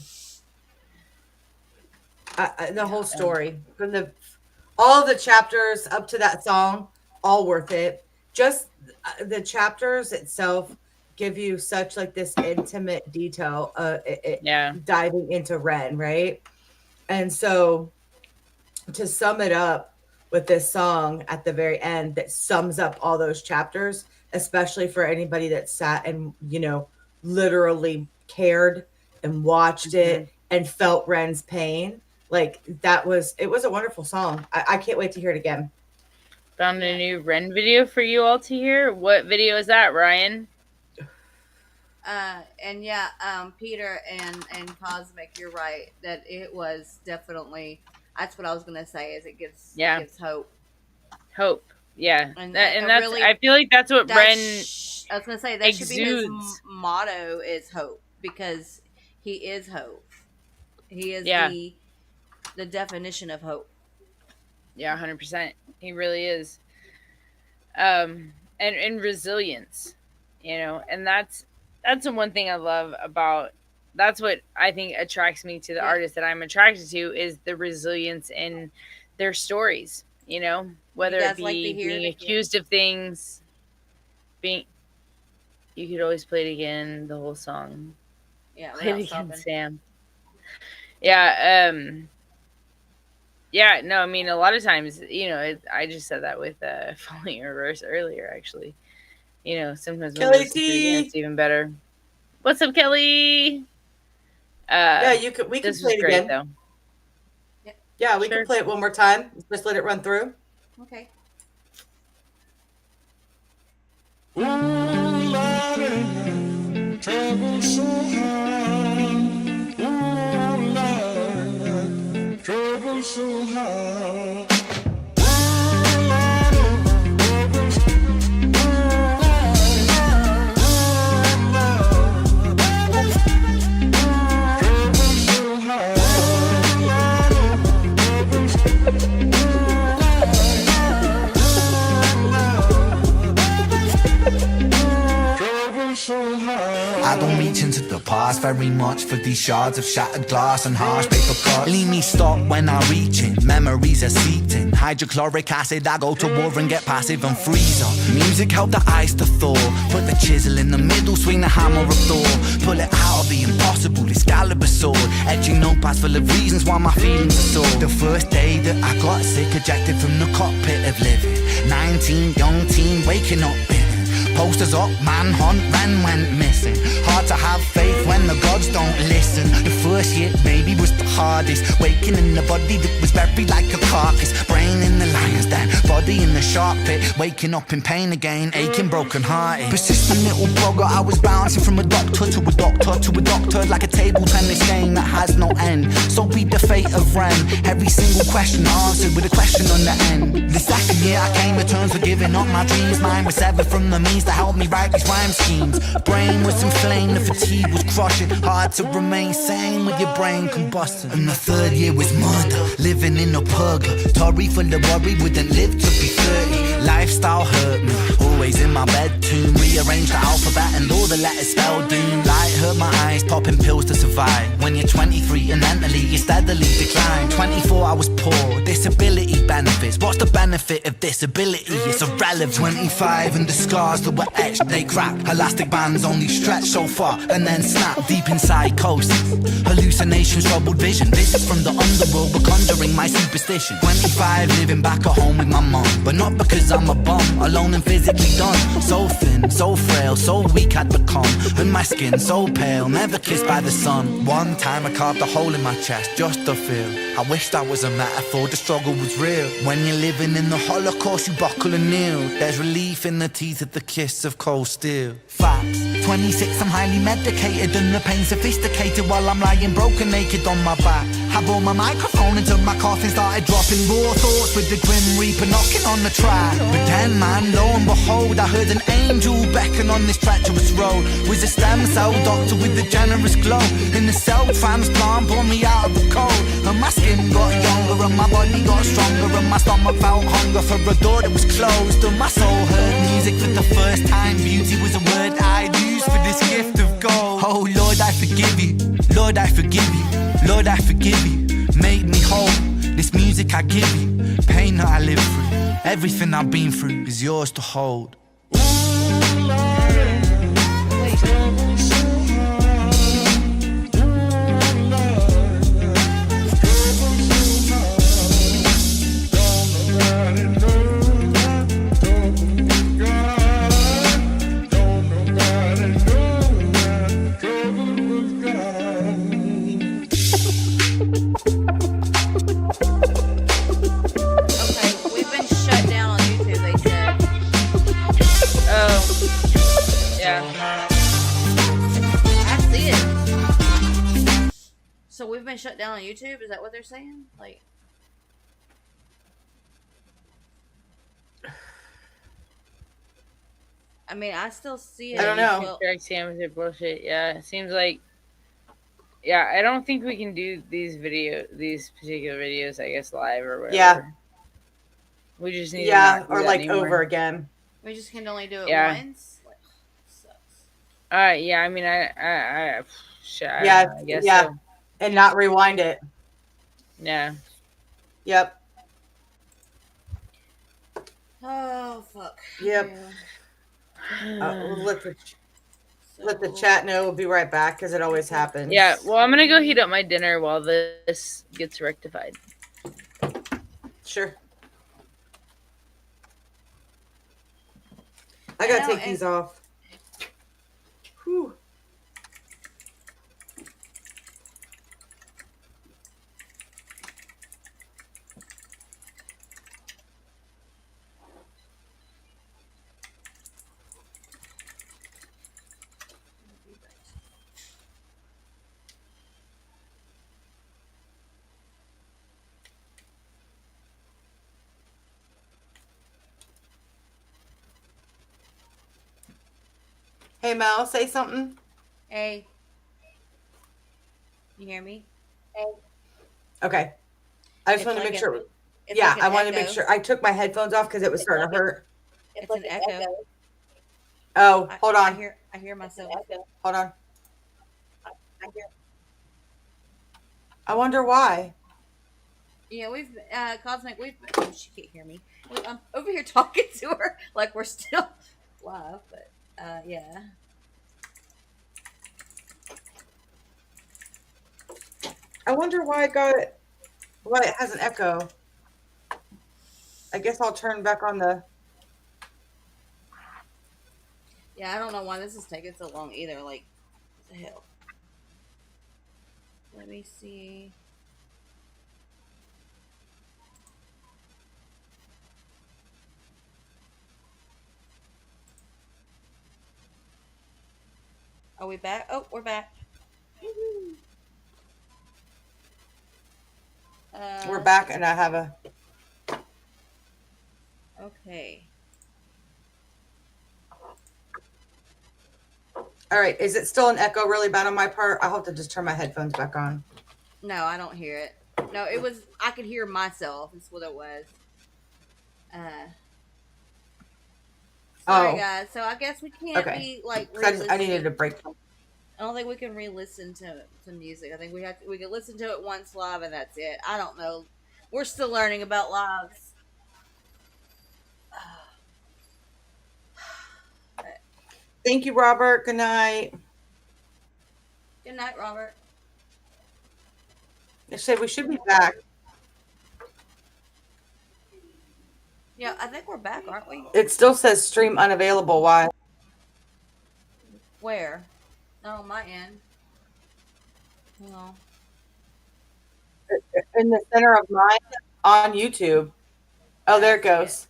The whole story from all the chapters up to that song, all worth it. Just the chapters itself give you such like this intimate detail. Yeah. Diving into Ren, right? And so to sum it up with this song at the very end that sums up all those chapters, especially for anybody that sat and literally cared and watched it and felt Ren's pain. Like it was a wonderful song. I can't wait to hear it again. Found a new Ren video for you all to hear. What video is that, Ryan? And yeah, Peter and Cosmic, you're right that it was definitely. That's what I was gonna say. Is it gives hope. Hope. Yeah, And that's. really, I feel like that's what Ren. I was gonna say that should be his exudes. motto is hope, because he is hope. He is the definition of hope. Yeah, 100%. He really is. And resilience, and that's the one thing I love about. That's what I think attracts me to the artists that I'm attracted to is the resilience in their stories. Whether it be being accused of things, being You could always play it again, the whole song. Yeah, Play it without again, stopping. Sam. Yeah, yeah, no, I mean, a lot of times, I just said that with following your verse earlier, actually. Sometimes when I Kelly listen to it again, T. it's even better. What's up, Kelly? Yeah, we could This was play it great, again. though. Yeah, we Sure. can play it one more time. Just let it run through. Okay. Ooh, Lordy, trouble so hard. Ooh, Lord, trouble so hard. I don't reach into the past very much for these shards of shattered glass and harsh paper cuts. Leave me stop when I reach in, memories are seeped in. Hydrochloric acid, I go to war and get passive and freeze up. Music help the ice to thaw. Put the chisel in the middle, swing the hammer of Thor. Pull it out of the impossible, Excalibur sword. Etching notepads full of reasons why my feelings are sore. The first day that I got sick, ejected from the cockpit of living. 19, young teen, waking up bitten. Posters up, manhunt, Ren went missing. Hard to have faith when the gods don't listen. The first year maybe was the hardest. Waking in the body that was buried like a carcass. Brain in the lion's den, body in the shark pit. Waking up in pain again, aching, broken hearted. Persistent little blogger, I was bouncing from a doctor to a doctor to a doctor. Like a table tennis game that has no end. So be the fate of Ren. Every single question answered with a question on the end. The second year I came to terms with giving up my dreams. Mine was severed from the means to help me write these rhyme schemes. Brain was inflamed, the fatigue was crushing. Hard to remain sane with your brain combusting. And the third year was murder, living in a purgatory full of worry. Wouldn't live to be 30. Lifestyle hurt me, always in my bed tomb. Rearranged the alphabet and all the letters spelled doom. Light hurt my eyes, popping pills to survive. When you're 23 and mentally you steadily decline. 24 I was poor, disability benefits. What's the benefit of disability? It's irrelevant. 25 and the scars that were etched, they crack. Elastic bands only stretch so far and then snap. Deep in psychosis, hallucinations, troubled vision. Visits from the underworld were conjuring my superstition. 25 living back at home with my mum, but not because I'm a bum. Alone and physically done. So thin, so frail, so weak I'd become. And my skin so pale, never kissed by the sun. One time I carved a hole in my chest just to feel. I wish that was a metaphor, the struggle was real. When you're living in the Holocaust you buckle and kneel. There's relief in the teeth of the kiss of cold steel. Facts, 26 I'm highly medicated and the pain sophisticated. While I'm lying broken naked on my back. I brought my microphone until my coffin started dropping. Raw thoughts with the grim reaper knocking on the track. But then man, lo and behold, I heard an angel beckon on this treacherous road. Was a stem cell doctor with a generous glow. In the cell transplant pulled me out of the cold. And my skin got younger and my body got stronger. And my stomach felt hunger for a door that was closed. And my soul heard music for the first time. Beauty was a word I'd use for this gift of gold. Oh Lord, I forgive you. Lord, I forgive you. Lord, I forgive you. Make me whole. This music I give you. Pain that I live through. Everything I've been through is yours to hold. So we've been shut down on YouTube? Is that what they're saying? Like, I mean, I still see it. I don't know. Bullshit. Yeah, it seems like. Yeah, I don't think we can do these particular videos. I guess live or whatever. Yeah. We just need. Yeah, or like anymore. Over again. We just can only do it once. Like, sucks. Yeah. I mean, I guess yeah. So. And not rewind it. Yeah. Yep. Oh fuck. Yep. let the chat know. We'll be right back because it always happens. Yeah, well, I'm gonna go heat up my dinner while this gets rectified. Sure. I gotta take these off. Whew. Hey Mel, say something. Hey. You hear me? Okay. I just It's wanted to like make a- sure. it's Yeah, like an I wanted to make echo. sure. I took my headphones off because it was starting to hurt. It's an echo. Oh, hold on. I hear myself. Hold on. I wonder why. Yeah, we've Cosmic. Oh, she can't hear me. I'm over here talking to her like we're still live, but yeah. I wonder why why it has an echo. I guess I'll turn back on the. Yeah, I don't know why this is taking so long either. Like, what the hell? Let me see. Are we back? Oh, we're back. We're back, and I have a. Okay. All right. Is it still an echo really bad on my part? I'll have to just turn my headphones back on. No, I don't hear it. No, it was. I could hear myself. That's what it was. Sorry, guys. So I guess we can't be like. I needed a break. I don't think we can re-listen to music. I think we can listen to it once live and that's it. I don't know. We're still learning about lives. Thank you, Robert. Good night. Good night, Robert. They said we should be back. Yeah, I think we're back, aren't we? It still says stream unavailable. Why? Where? Not on my end. No. In the center of mine on YouTube. Oh, there it goes.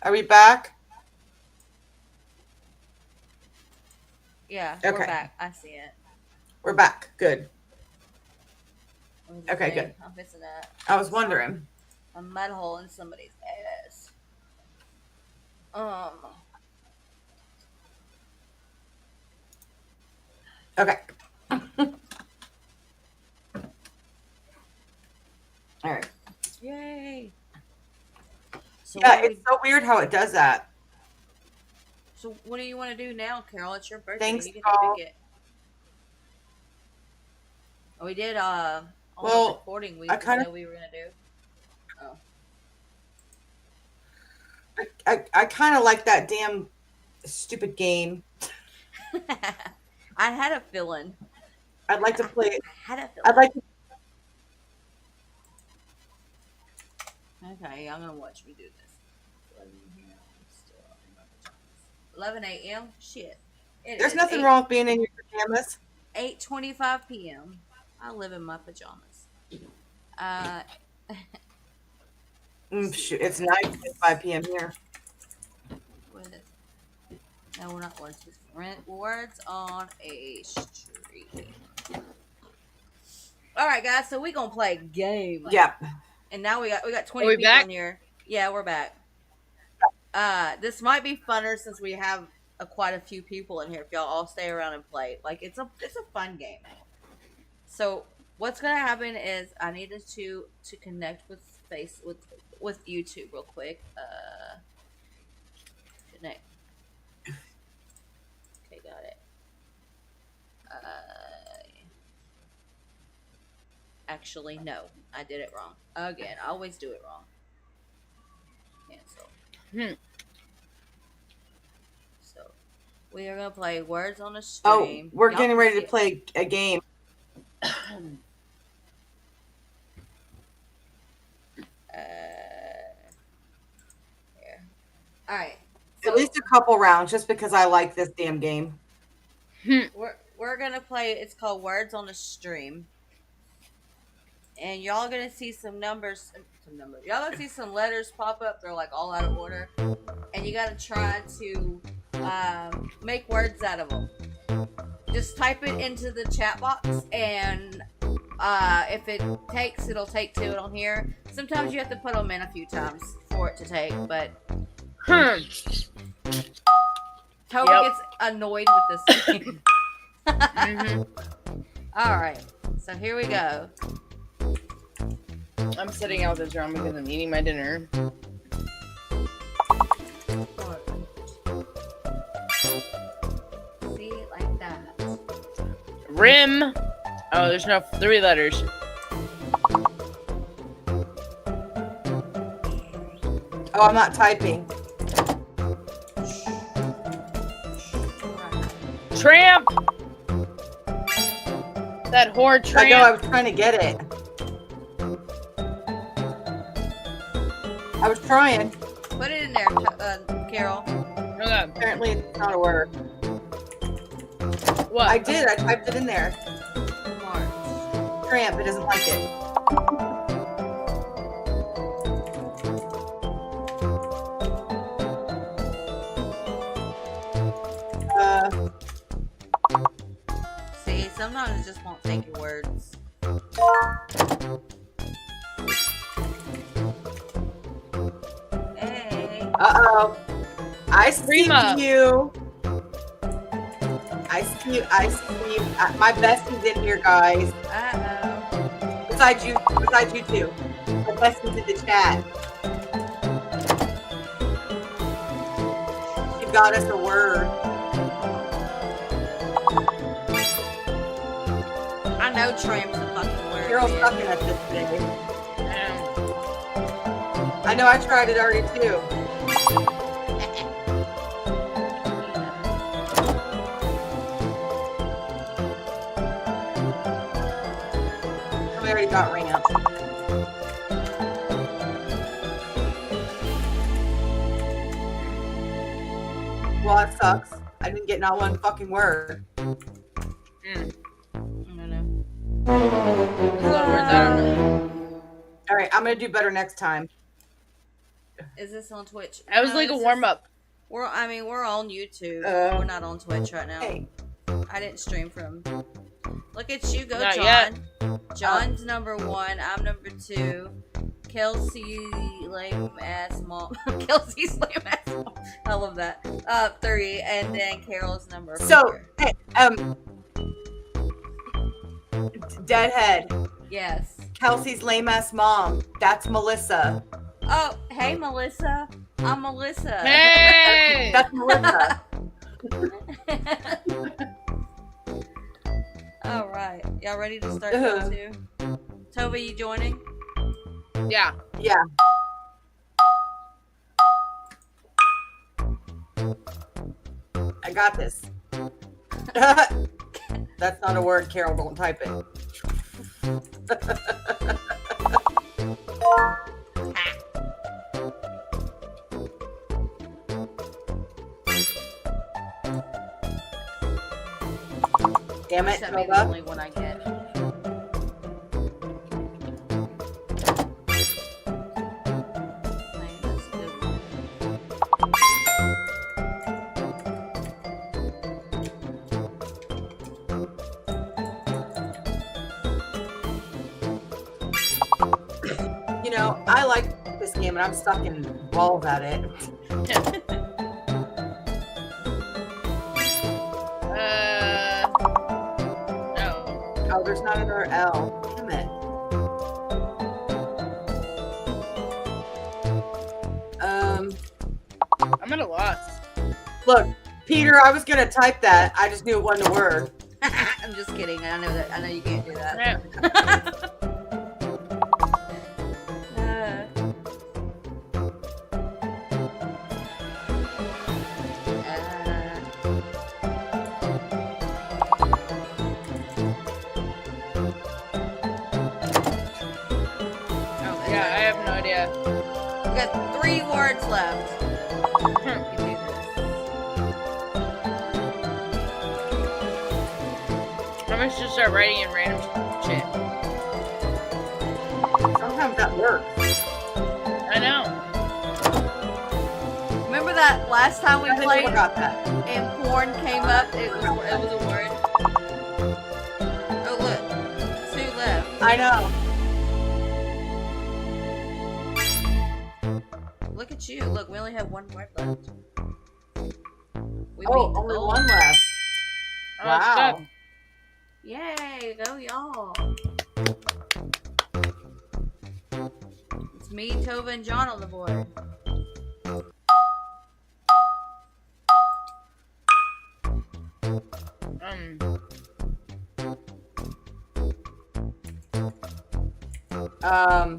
Are we back? Yeah, Okay. we're back. I see it. We're back. Good. Okay, thing? good. I'm missing that. I was wondering. A mud hole in somebody's ass. Okay. All right. Yay. So yeah, it's so weird how it does that. So what do you want to do now, Carole? It's your birthday. Thanks, you get Carole. to pick it. Oh, we did all the recording we said we were gonna do. Oh. I kind of like that damn stupid game. I had a feeling. I'd like to play it. I had a feeling. I'd like to. Okay, I'm gonna watch me do this. 11 a.m. Shit. There's nothing wrong with being in your pajamas. 8:25 p.m. I live in my pajamas. Shoot, it's 9:25 p.m. here. No, we're not words. Words on a street. All right, guys. So we gonna play a game. Yep. And now we got 20 people in here. Yeah, we're back. This might be funner since we have quite a few people in here. If y'all all stay around and play, like it's a fun game. So what's gonna happen is I needed to connect with with YouTube real quick. Connect. Okay, got it. Actually, no, I did it wrong again. I always do it wrong. Cancel. So We are gonna play words on a Oh, stream. we're Y'all getting can ready see to it. play a game. Here. All right. At least a couple rounds, just because I like this damn game. We're gonna play. It's called Words on a Stream, and y'all gonna see some numbers. Y'all gonna see some letters pop up. They're like all out of order, and you gotta try to make words out of them. Just type it into the chat box, and if it takes, it'll take to it on here. Sometimes you have to put them in a few times for it to take, but Toby gets annoyed with this game. All right, so here we go. I'm sitting out this round because I'm eating my dinner. See it like that. Rim. Oh, there's no 3 letters. Oh, I'm not typing. Tramp. That whore tramp. I know. I was trying to get it. I was trying. Put it in there, Carol. Okay. Apparently, it's not a word. What? I did. I typed it in there. Tramp. It doesn't like it. See, sometimes it just won't take your words. Hey. Uh-oh. I see Prima. you. I see you. I see you. My bestie's in here, guys. Uh-oh. Besides you two. My bestie's in the chat. She got us a word. I know tramp's a fucking word. Carole's man. sucking at this today. I know. I tried it already too. We already got ramp. Well, that sucks. I didn't get not one fucking word. I don't know. All right, I'm gonna do better next time. Is this on Twitch? That was No, like a this is- warm up. We're on YouTube. We're not on Twitch right now. Hey. I didn't stream from. Look at you go, Not John. yet. John's number 1. I'm number 2. Kelsey lame ass mom. Kelsey's lame ass mom. I love that. 3, and then Carol's number 4. So, hey, Deadhead. Yes. Kelsey's lame ass mom. That's Melissa. Oh, hey Melissa. I'm Melissa. Hey. That's Melissa. All right, y'all ready to start round 2? Toby, you joining? Yeah. Yeah. I got this. That's not a word, Carol. Don't type it. Damn it, That may be the Nova. only one I get. That's a good one. You know, I like this game and I'm sucking balls at it. No. Oh, there's not another L. Damn it. I'm at a loss. Look, Peter, I was gonna type that. I just knew it wasn't a word. I'm just kidding. I know that. I know you can't do that. Yeah, I have no idea. We got 3 words left. You can do this. I'm gonna just start writing in random shit. Sometimes that works. I know. Remember that last time we I think played we got that. and porn came up? It was a word. Oh look, 2 left. I know. Look at you. Look, we only have 1 word left. We Oh, beat the only goal. 1 left. Oh, Wow. Yay, go y'all. It's me, Tova, and John on the board. Um.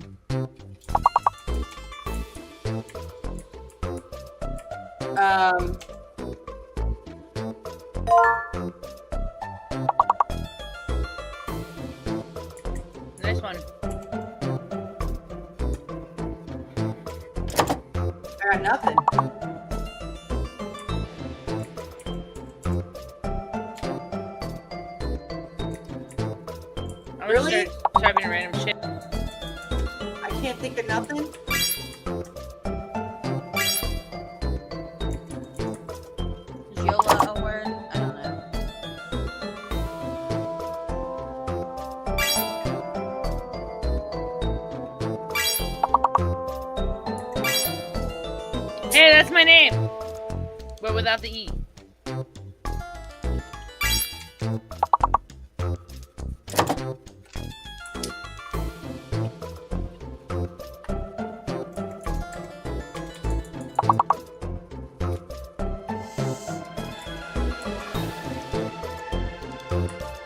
Nice one. I got nothing. I'm Really? gonna start typing random shit. I can't think of nothing. Is YOLA a word? I don't know. Hey, that's my name, but without the E.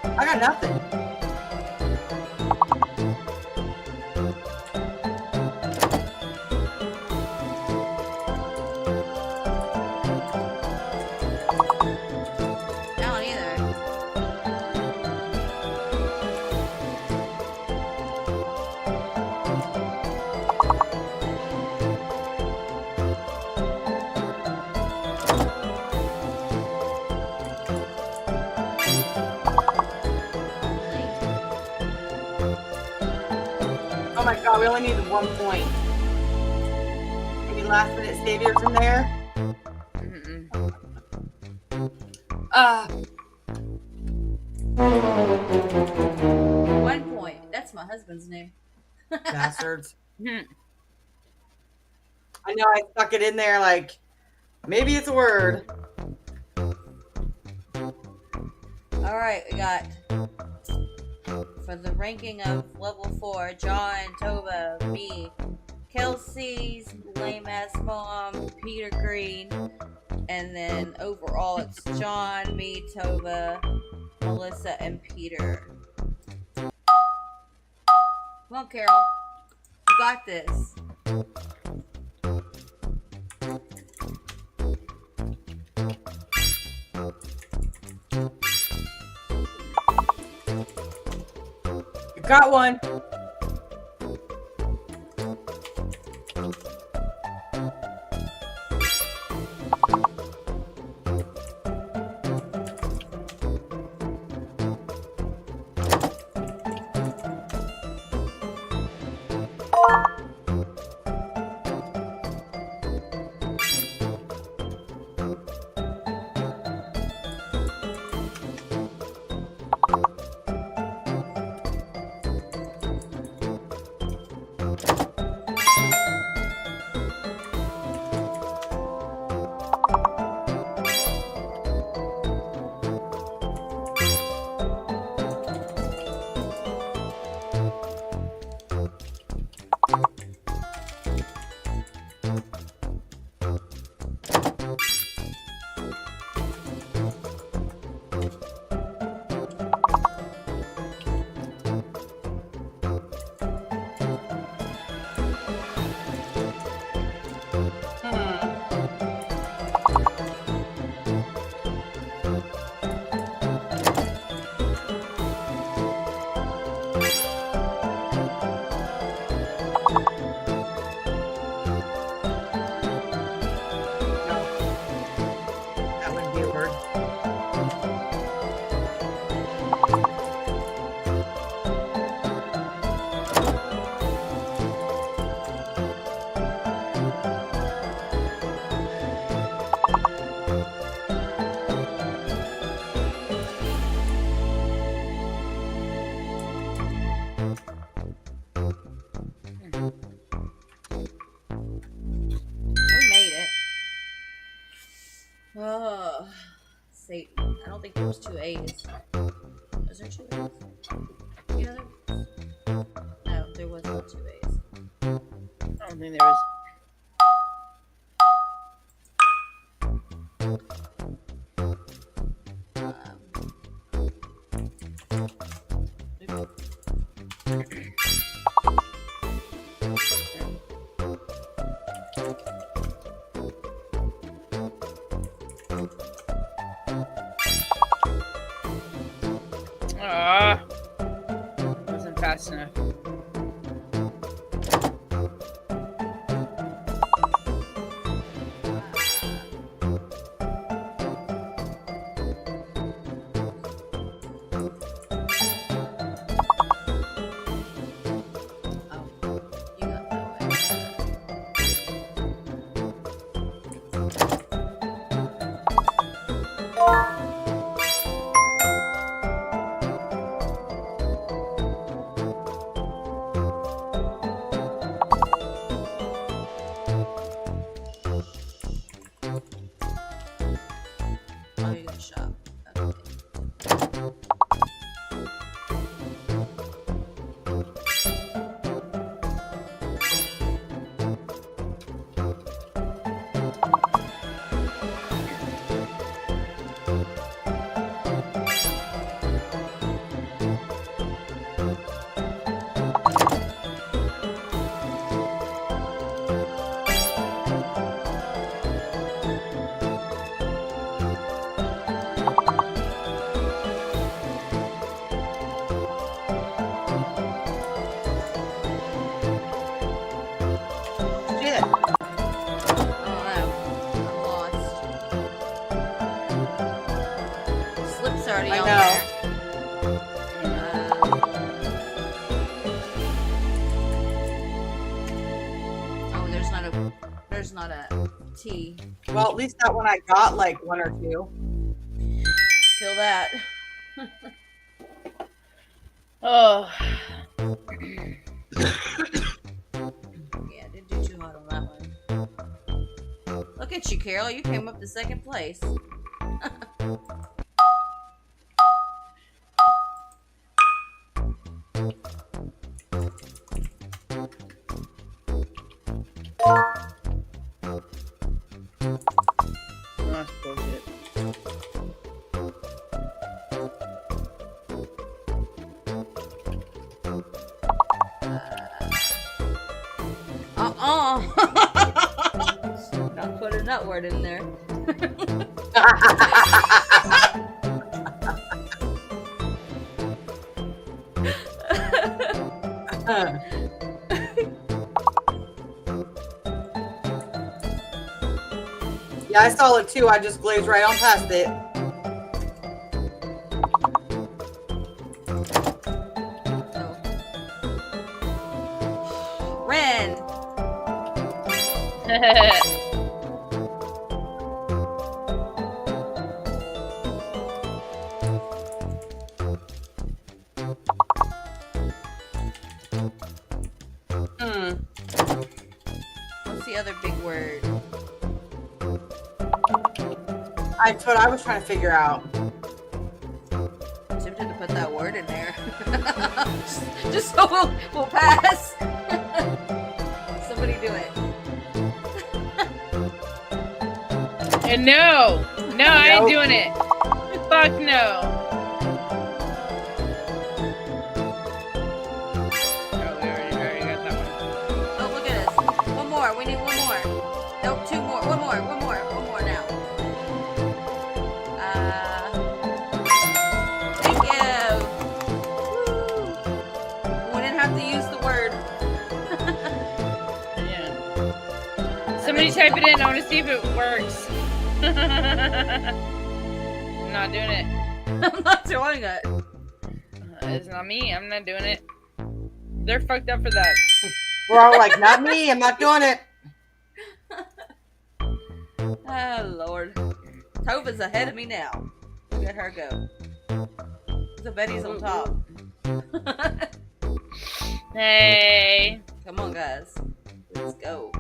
I got nothing. I don't either. Oh my god, we only needed 1 point. Any last minute saviors in there? Uh, 1 point. That's my husband's name. bastards. I know I stuck it in there like, maybe it's a word. Alright, we got for the ranking of level 4, John, Tova, me, Kelsey's lame ass mom, Peter Green, and then overall it's John, me, Tova, Melissa, and Peter. Come on, Carol. You got this. You got one. think there was 2 A's. Was there 2 A's? Yeah, no, there was not 2 A's. I don't think there was. Wasn't fast enough. I know. There's not a T. Well, at least that one I got like 1 or 2. Feel that. Oh. Yeah, didn't do too hot on that one. Look at you, Carol. You came up to second place. That's bullshit. Not putting that word in there. Yeah, I saw it too. I just glazed right on past it. Ren. What's the other big word? That's what I was trying to figure out. I'm tempted to put that word in there. just so we'll pass. Somebody do it. And no, I ain't doing it. Fuck no. Oh, we already got that one. Oh, look at us. One more. We need one more. Nope, 2 more. One more now. Thank you. Woo. We didn't have to use the word. Yeah. Somebody type it in. I want to see if it works. I'm not doing it. I'm not doing it. It's not me. I'm not doing it. They're fucked up for that. We're all like, not me. I'm not doing it. Oh, Lord. Tova's ahead of me now. Look at her go. So Betty's on top. Hey. Come on, guys. Let's go.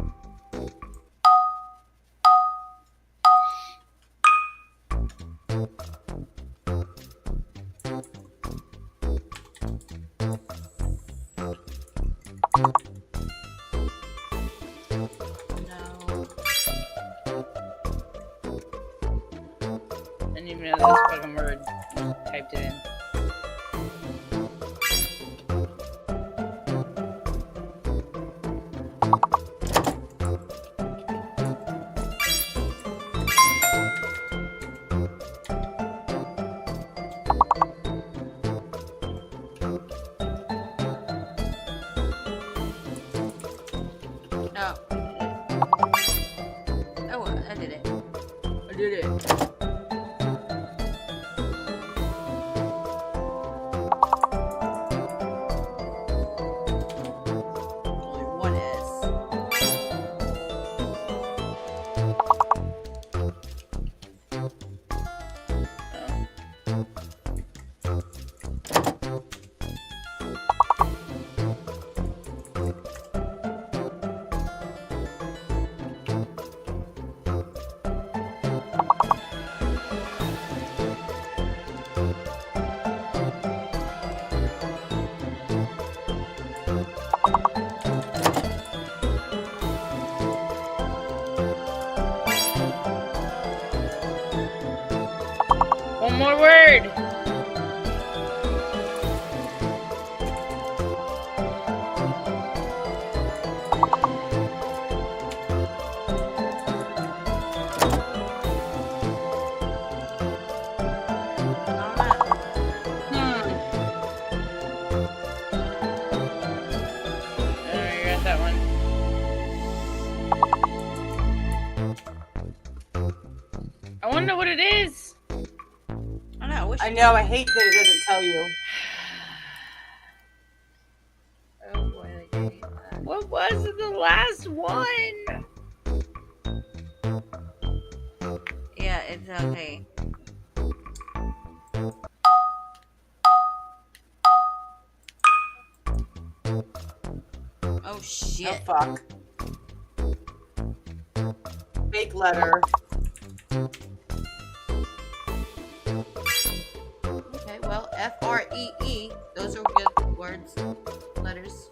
this fucking word. Typed it in. Oh. Oh, I did it. I did it. Only one S. One more word. You got that one. I want to know what it is. I know. I know. I hate that it doesn't tell you. Oh boy, they gave me that. What was the last one? Yeah, it's okay. Oh shit. Oh fuck. Fake letter. Okay, well, F-R-E-E. Those are good words. Letters.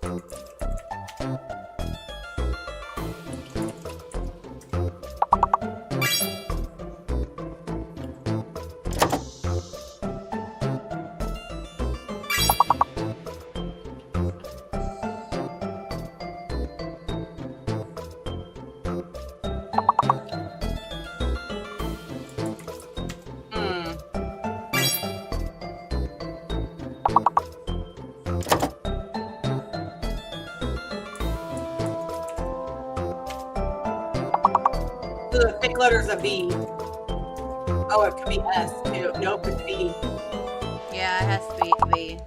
So the fake letter's a V. Oh, it could be S too. Nope, it's V. Yeah, it has to be V.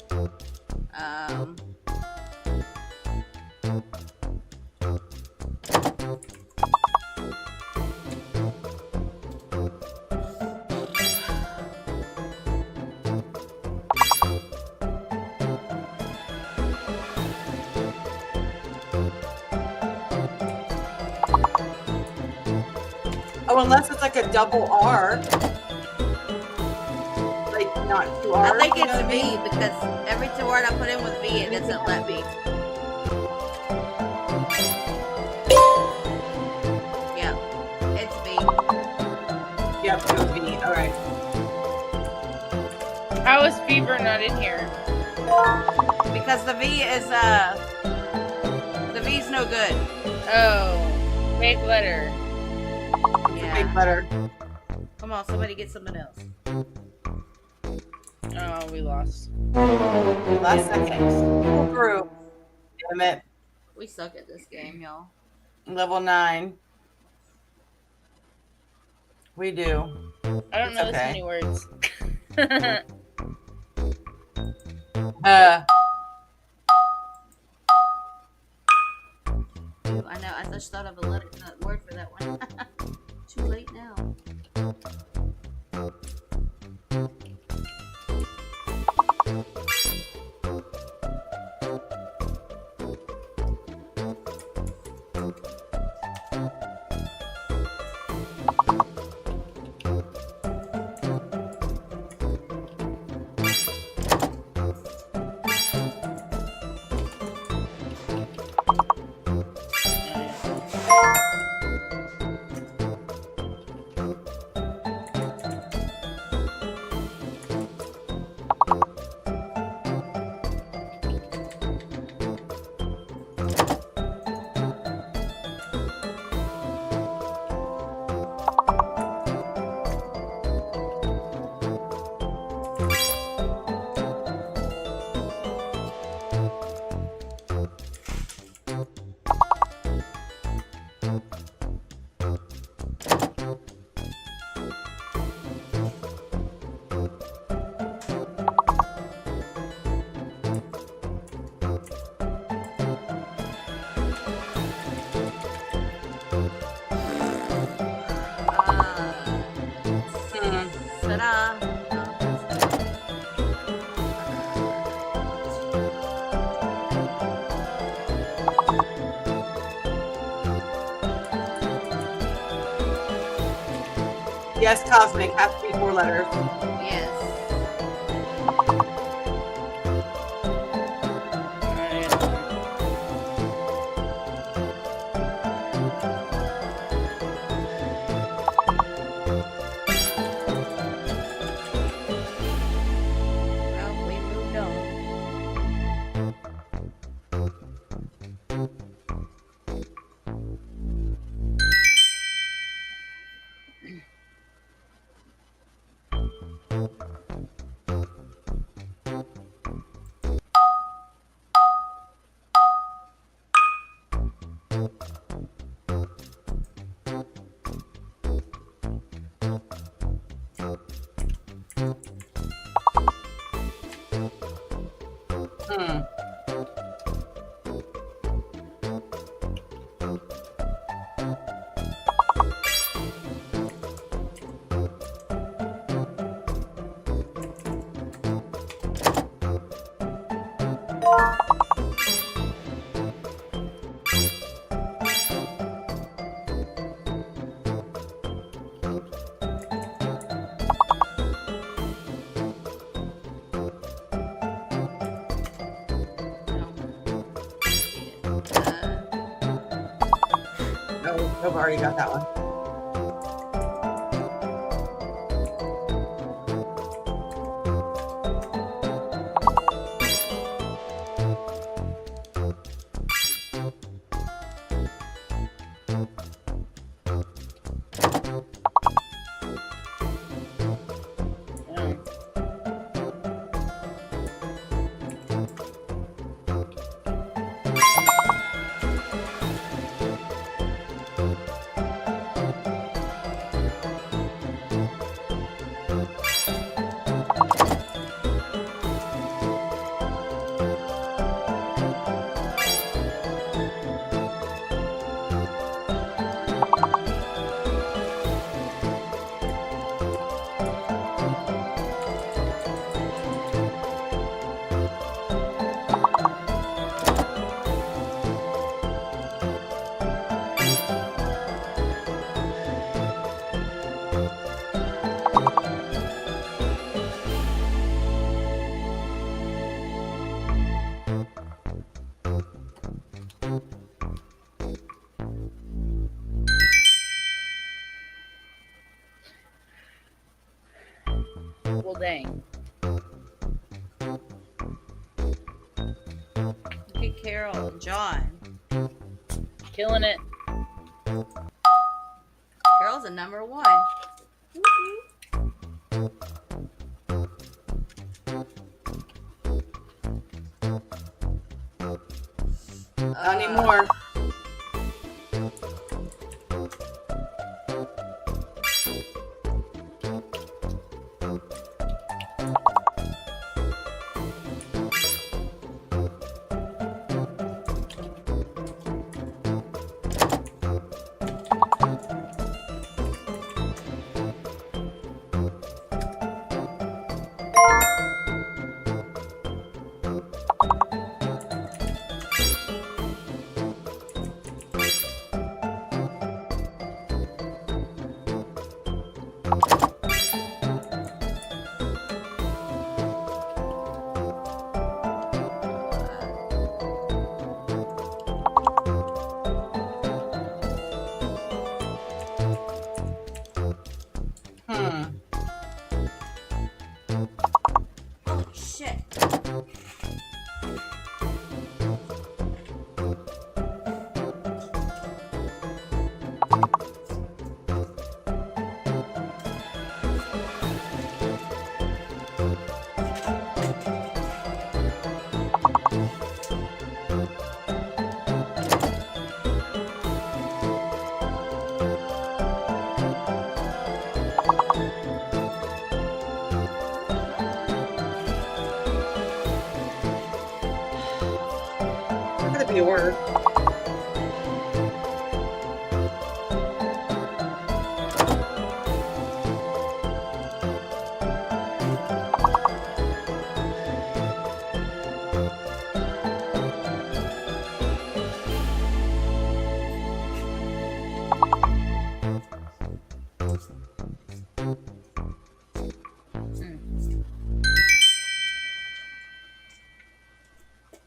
Oh, unless it's like a double R. Like not two R's. I think you know it's what I V mean? because every word I put in with V, it doesn't let me. Yeah, it's V. Yep, it was V. All right. How is fever not in here? Because the V is the V's no good. Oh, fake letter. Yeah. Fake letter. Come on, somebody get something else. Oh, we lost. Last second. Through. Damn it. We suck at this game, y'all. Level 9. We do. I don't It's know this okay. many words. Ooh, I know. I just thought of a word for that one. Too late now. Yes, Cosmic has to be 4 letters. Yes. Well, we moved on. Hmm. No, I've already got that one. Well, dang. Okay, Carol and John. Killing it. Carol's a number 1. Not anymore. Holy shit. Gotta be a word.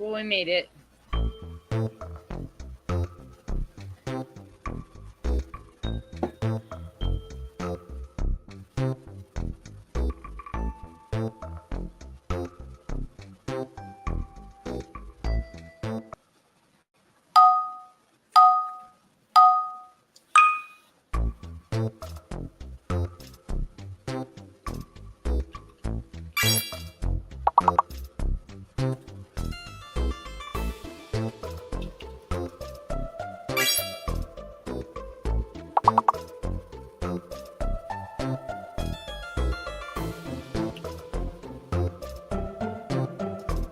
Well, we made it.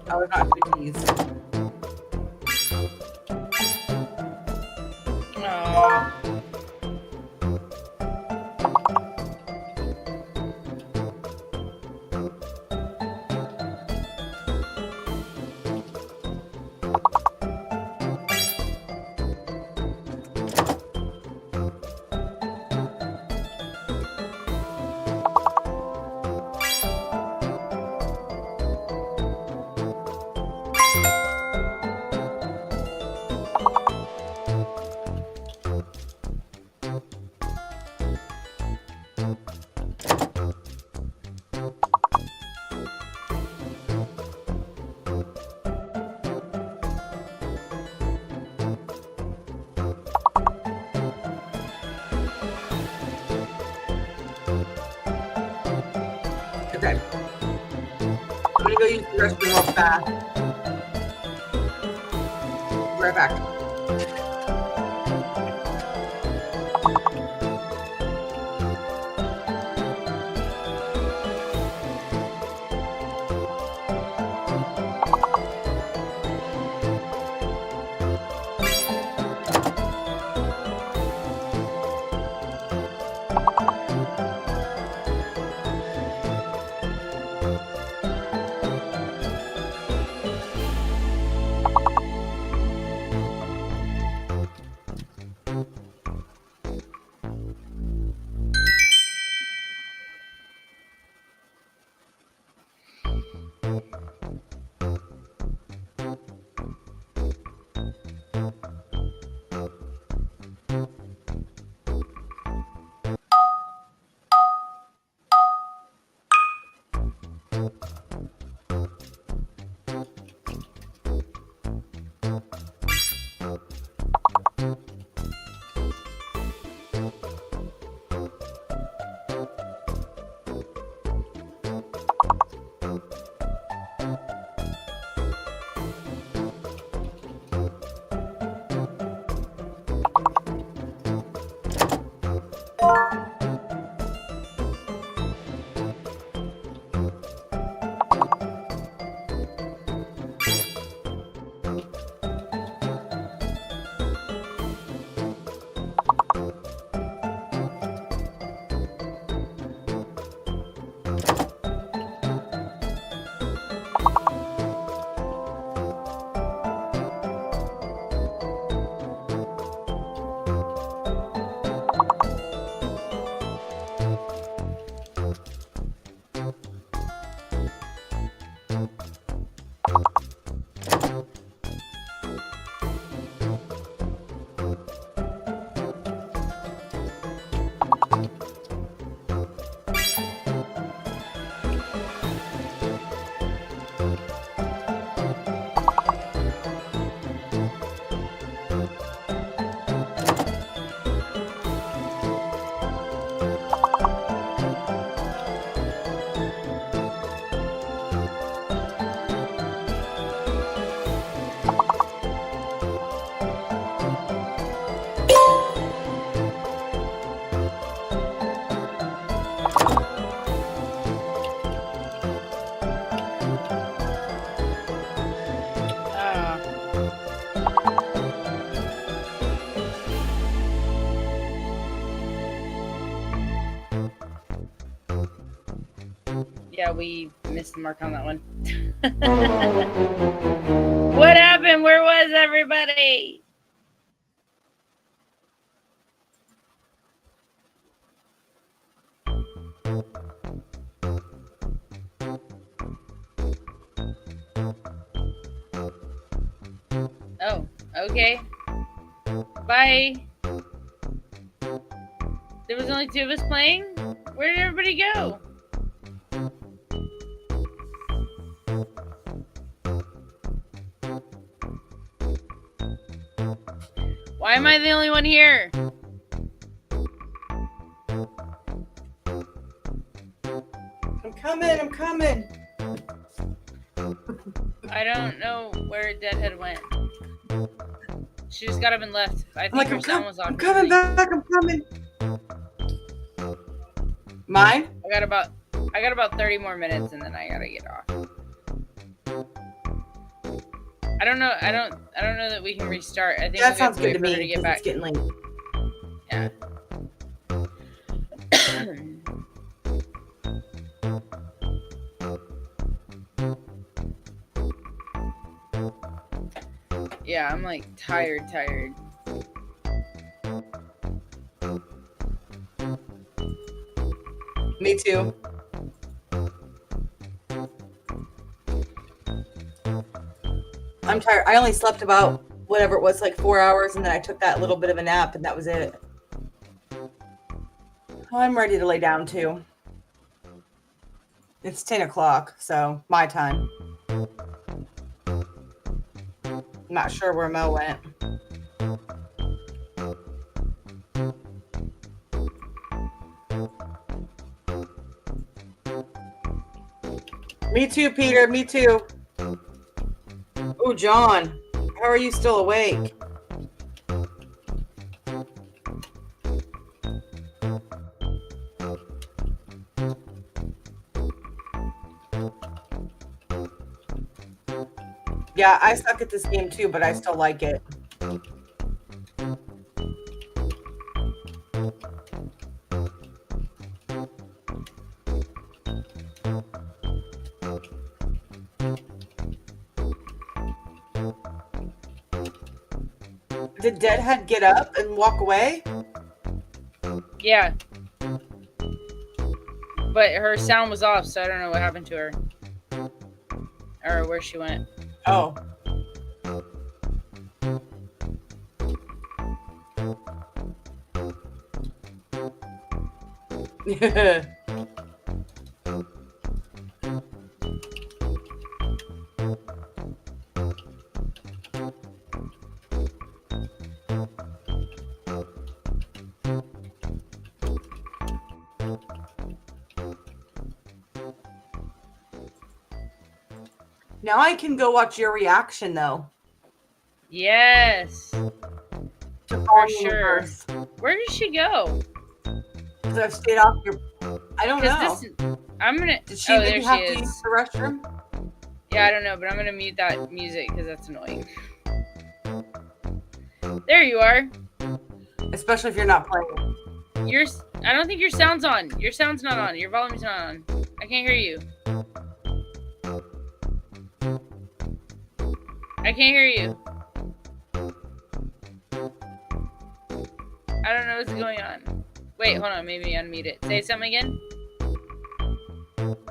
I was not cookies. Aww. Okay. I'm gonna go use the restroom real fast. Be right back. Yeah, we missed the mark on that one. What happened? Where was everybody? Okay. Bye. There was only 2 of us playing? Where did everybody go? Why am I the only one here? I'm coming. I don't know where Deadhead went. She just got up and left. I think her sound was off. I'm coming back. I'm coming. Mine? I got about 30 more minutes and then I gotta get off. I don't know that we can restart. I think That we have sounds to good wait to for her me. to get 'Cause back. it's getting late. Yeah. Yeah, I'm like tired. Me too. I'm tired. I only slept about whatever it was, like 4 hours, and then I took that little bit of a nap, and that was it. Oh, I'm ready to lay down too. It's 10 o'clock, so my time. Not sure where Mo went. Me too, Peter. Me too. Oh, John. How are you still awake? Yeah, I suck at this game too, but I still like it. Did Deadhead get up and walk away? Yeah. But her sound was off, so I don't know what happened to her. Or where she went. Oh. Now I can go watch your reaction though. Yes. For sure. Where did she go? Because I've stayed off your. I don't know. I'm gonna. Did she oh, maybe there have she to is. use the restroom? Yeah, I don't know, but I'm gonna mute that music because that's annoying. There you are. Especially if you're not playing. I don't think your sound's on. Your sound's not on. Your volume's not on. I can't hear you. I can't hear you. I don't know what's going on. Wait, hold on. Maybe unmute it. Say something again.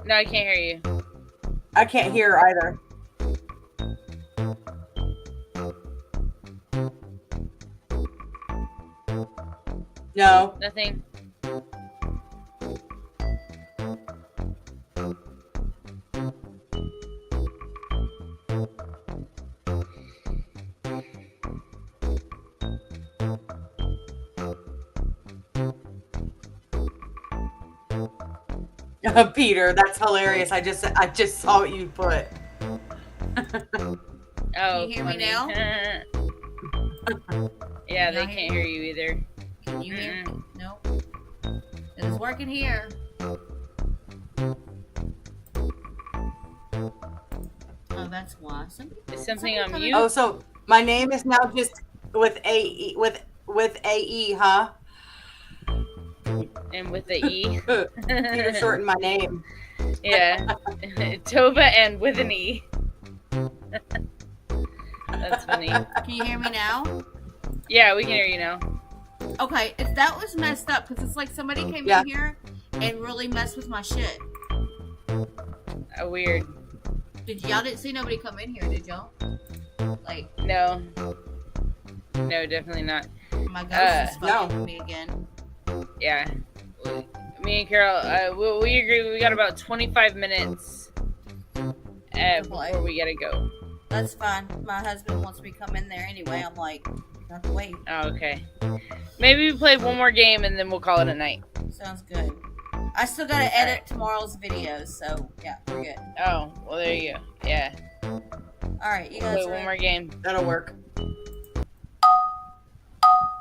No, I can't hear you. I can't hear either. No. Nothing. Peter, that's hilarious. I just saw what you put. Oh, Can you hear me now? Yeah, they can't hear you either. Can you hear me? No. It's working here. Oh, that's awesome. Is something on mute? Oh, so my name is now just with AE with AE, huh? And with the E. Peter shortened my name. Yeah. Tova and with an E. That's funny. Can you hear me now? Yeah, we can hear you now. Okay, if that was messed up, because it's like somebody came in here and really messed with my shit. Weird. Y'all didn't see nobody come in here, did y'all? Like no. No, definitely not. My ghost is fucking with me again. Yeah. Me and Carol, we agree. We got about 25 minutes before we gotta go. That's fine. My husband wants me to come in there anyway. I'm like, you have to wait. Oh, okay. Maybe we play one more game and then we'll call it a night. Sounds good. I still gotta edit tomorrow's videos, so yeah, we're good. Oh, well, there you go. Yeah. Alright, you We'll guys play one more game. That'll work.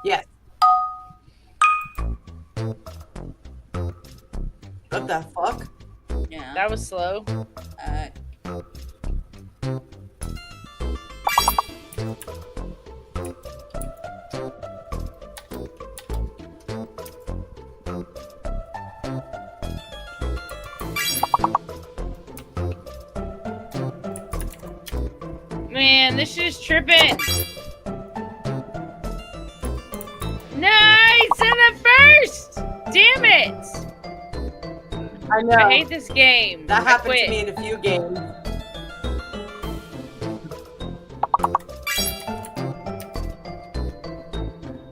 Yes. What the fuck? Yeah. That was slow. Man, this shit's tripping. Nice! In the first! Damn it! I know. I hate this game. That I happened quit. to me in a few games.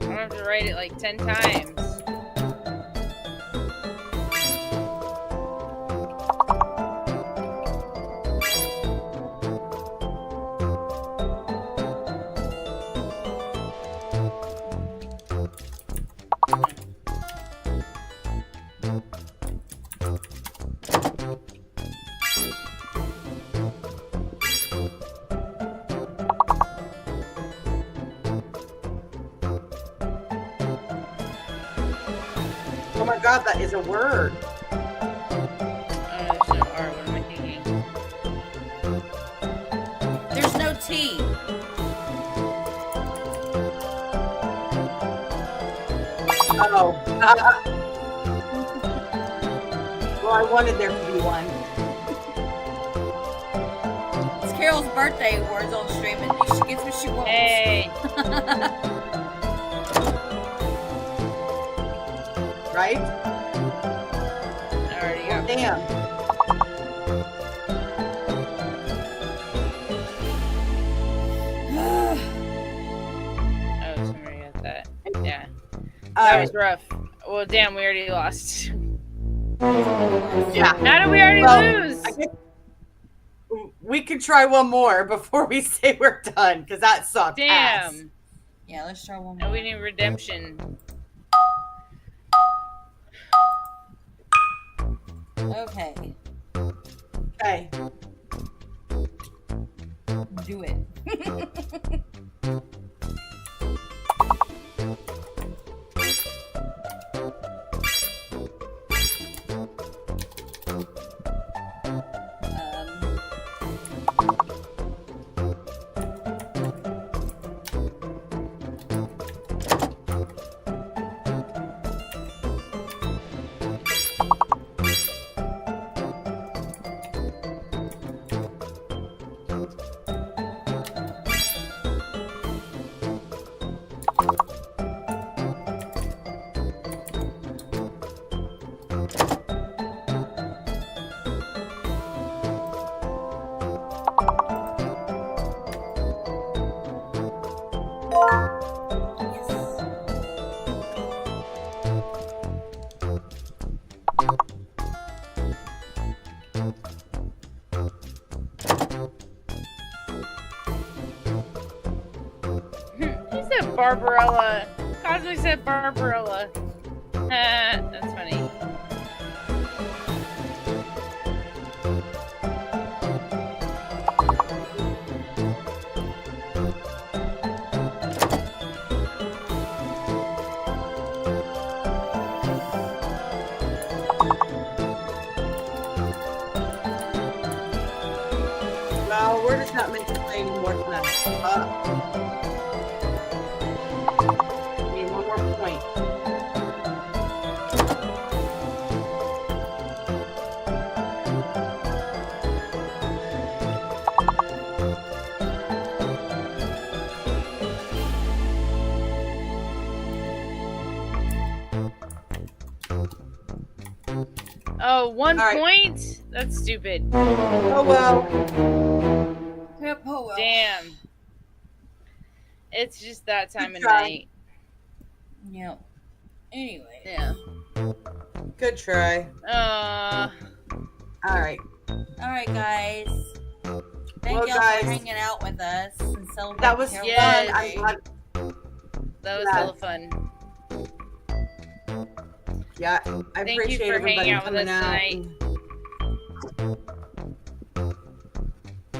I'm gonna have to write it like 10 times. Oh my god, that is a word. There's no R. What am I thinking? There's no T. Oh. Well, I wanted there to be one. It's Carol's birthday words on stream, and she gets what she wants. Hey. Right? I already got Damn. Oh, somebody got that. Yeah. That was rough. Well, damn, we already lost. Yeah. How did we already lose? We could try one more before we say we're done, because that sucked. ass. Damn. Yeah, let's try one And more. we need redemption. Okay. Okay. Do it. He said Barbarella. Cosmic said Barbarella. That's funny. Well, we're just not meant to play anymore tonight. Need one more point. Oh, 1 All right. point? That's stupid. Oh well. Yep, oh well. Damn. It's just that time Good of try. night. Yep. Anyway. Yeah. Good try. Uh, All right. All right, guys. Thank Well, y'all guys, for hanging out with us and celebrating. That was Carol's fun. Yes. I'm glad. that was Yeah. hella fun. Yeah, I Thank you appreciate for everybody hanging out with coming us out. tonight.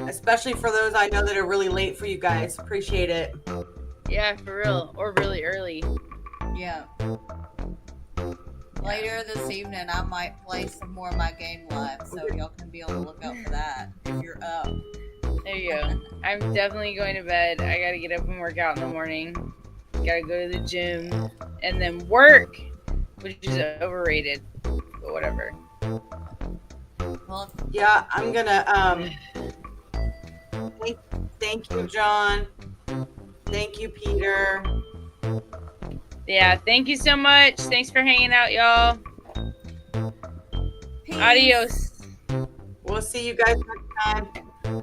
Especially for those I know that are really late for you guys. Appreciate it. Yeah, for real. Or really early. Yeah. Later this evening, I might play some more of my game live, so y'all can be on the lookout for that if you're up. There you go. I'm definitely going to bed. I gotta get up and work out in the morning. Gotta go to the gym. And then work, which is overrated. But whatever. Well, Yeah, I'm gonna thank you, John. Thank you, Peter. Yeah, thank you so much. Thanks for hanging out, y'all. peace. Adios. We'll see you guys next time.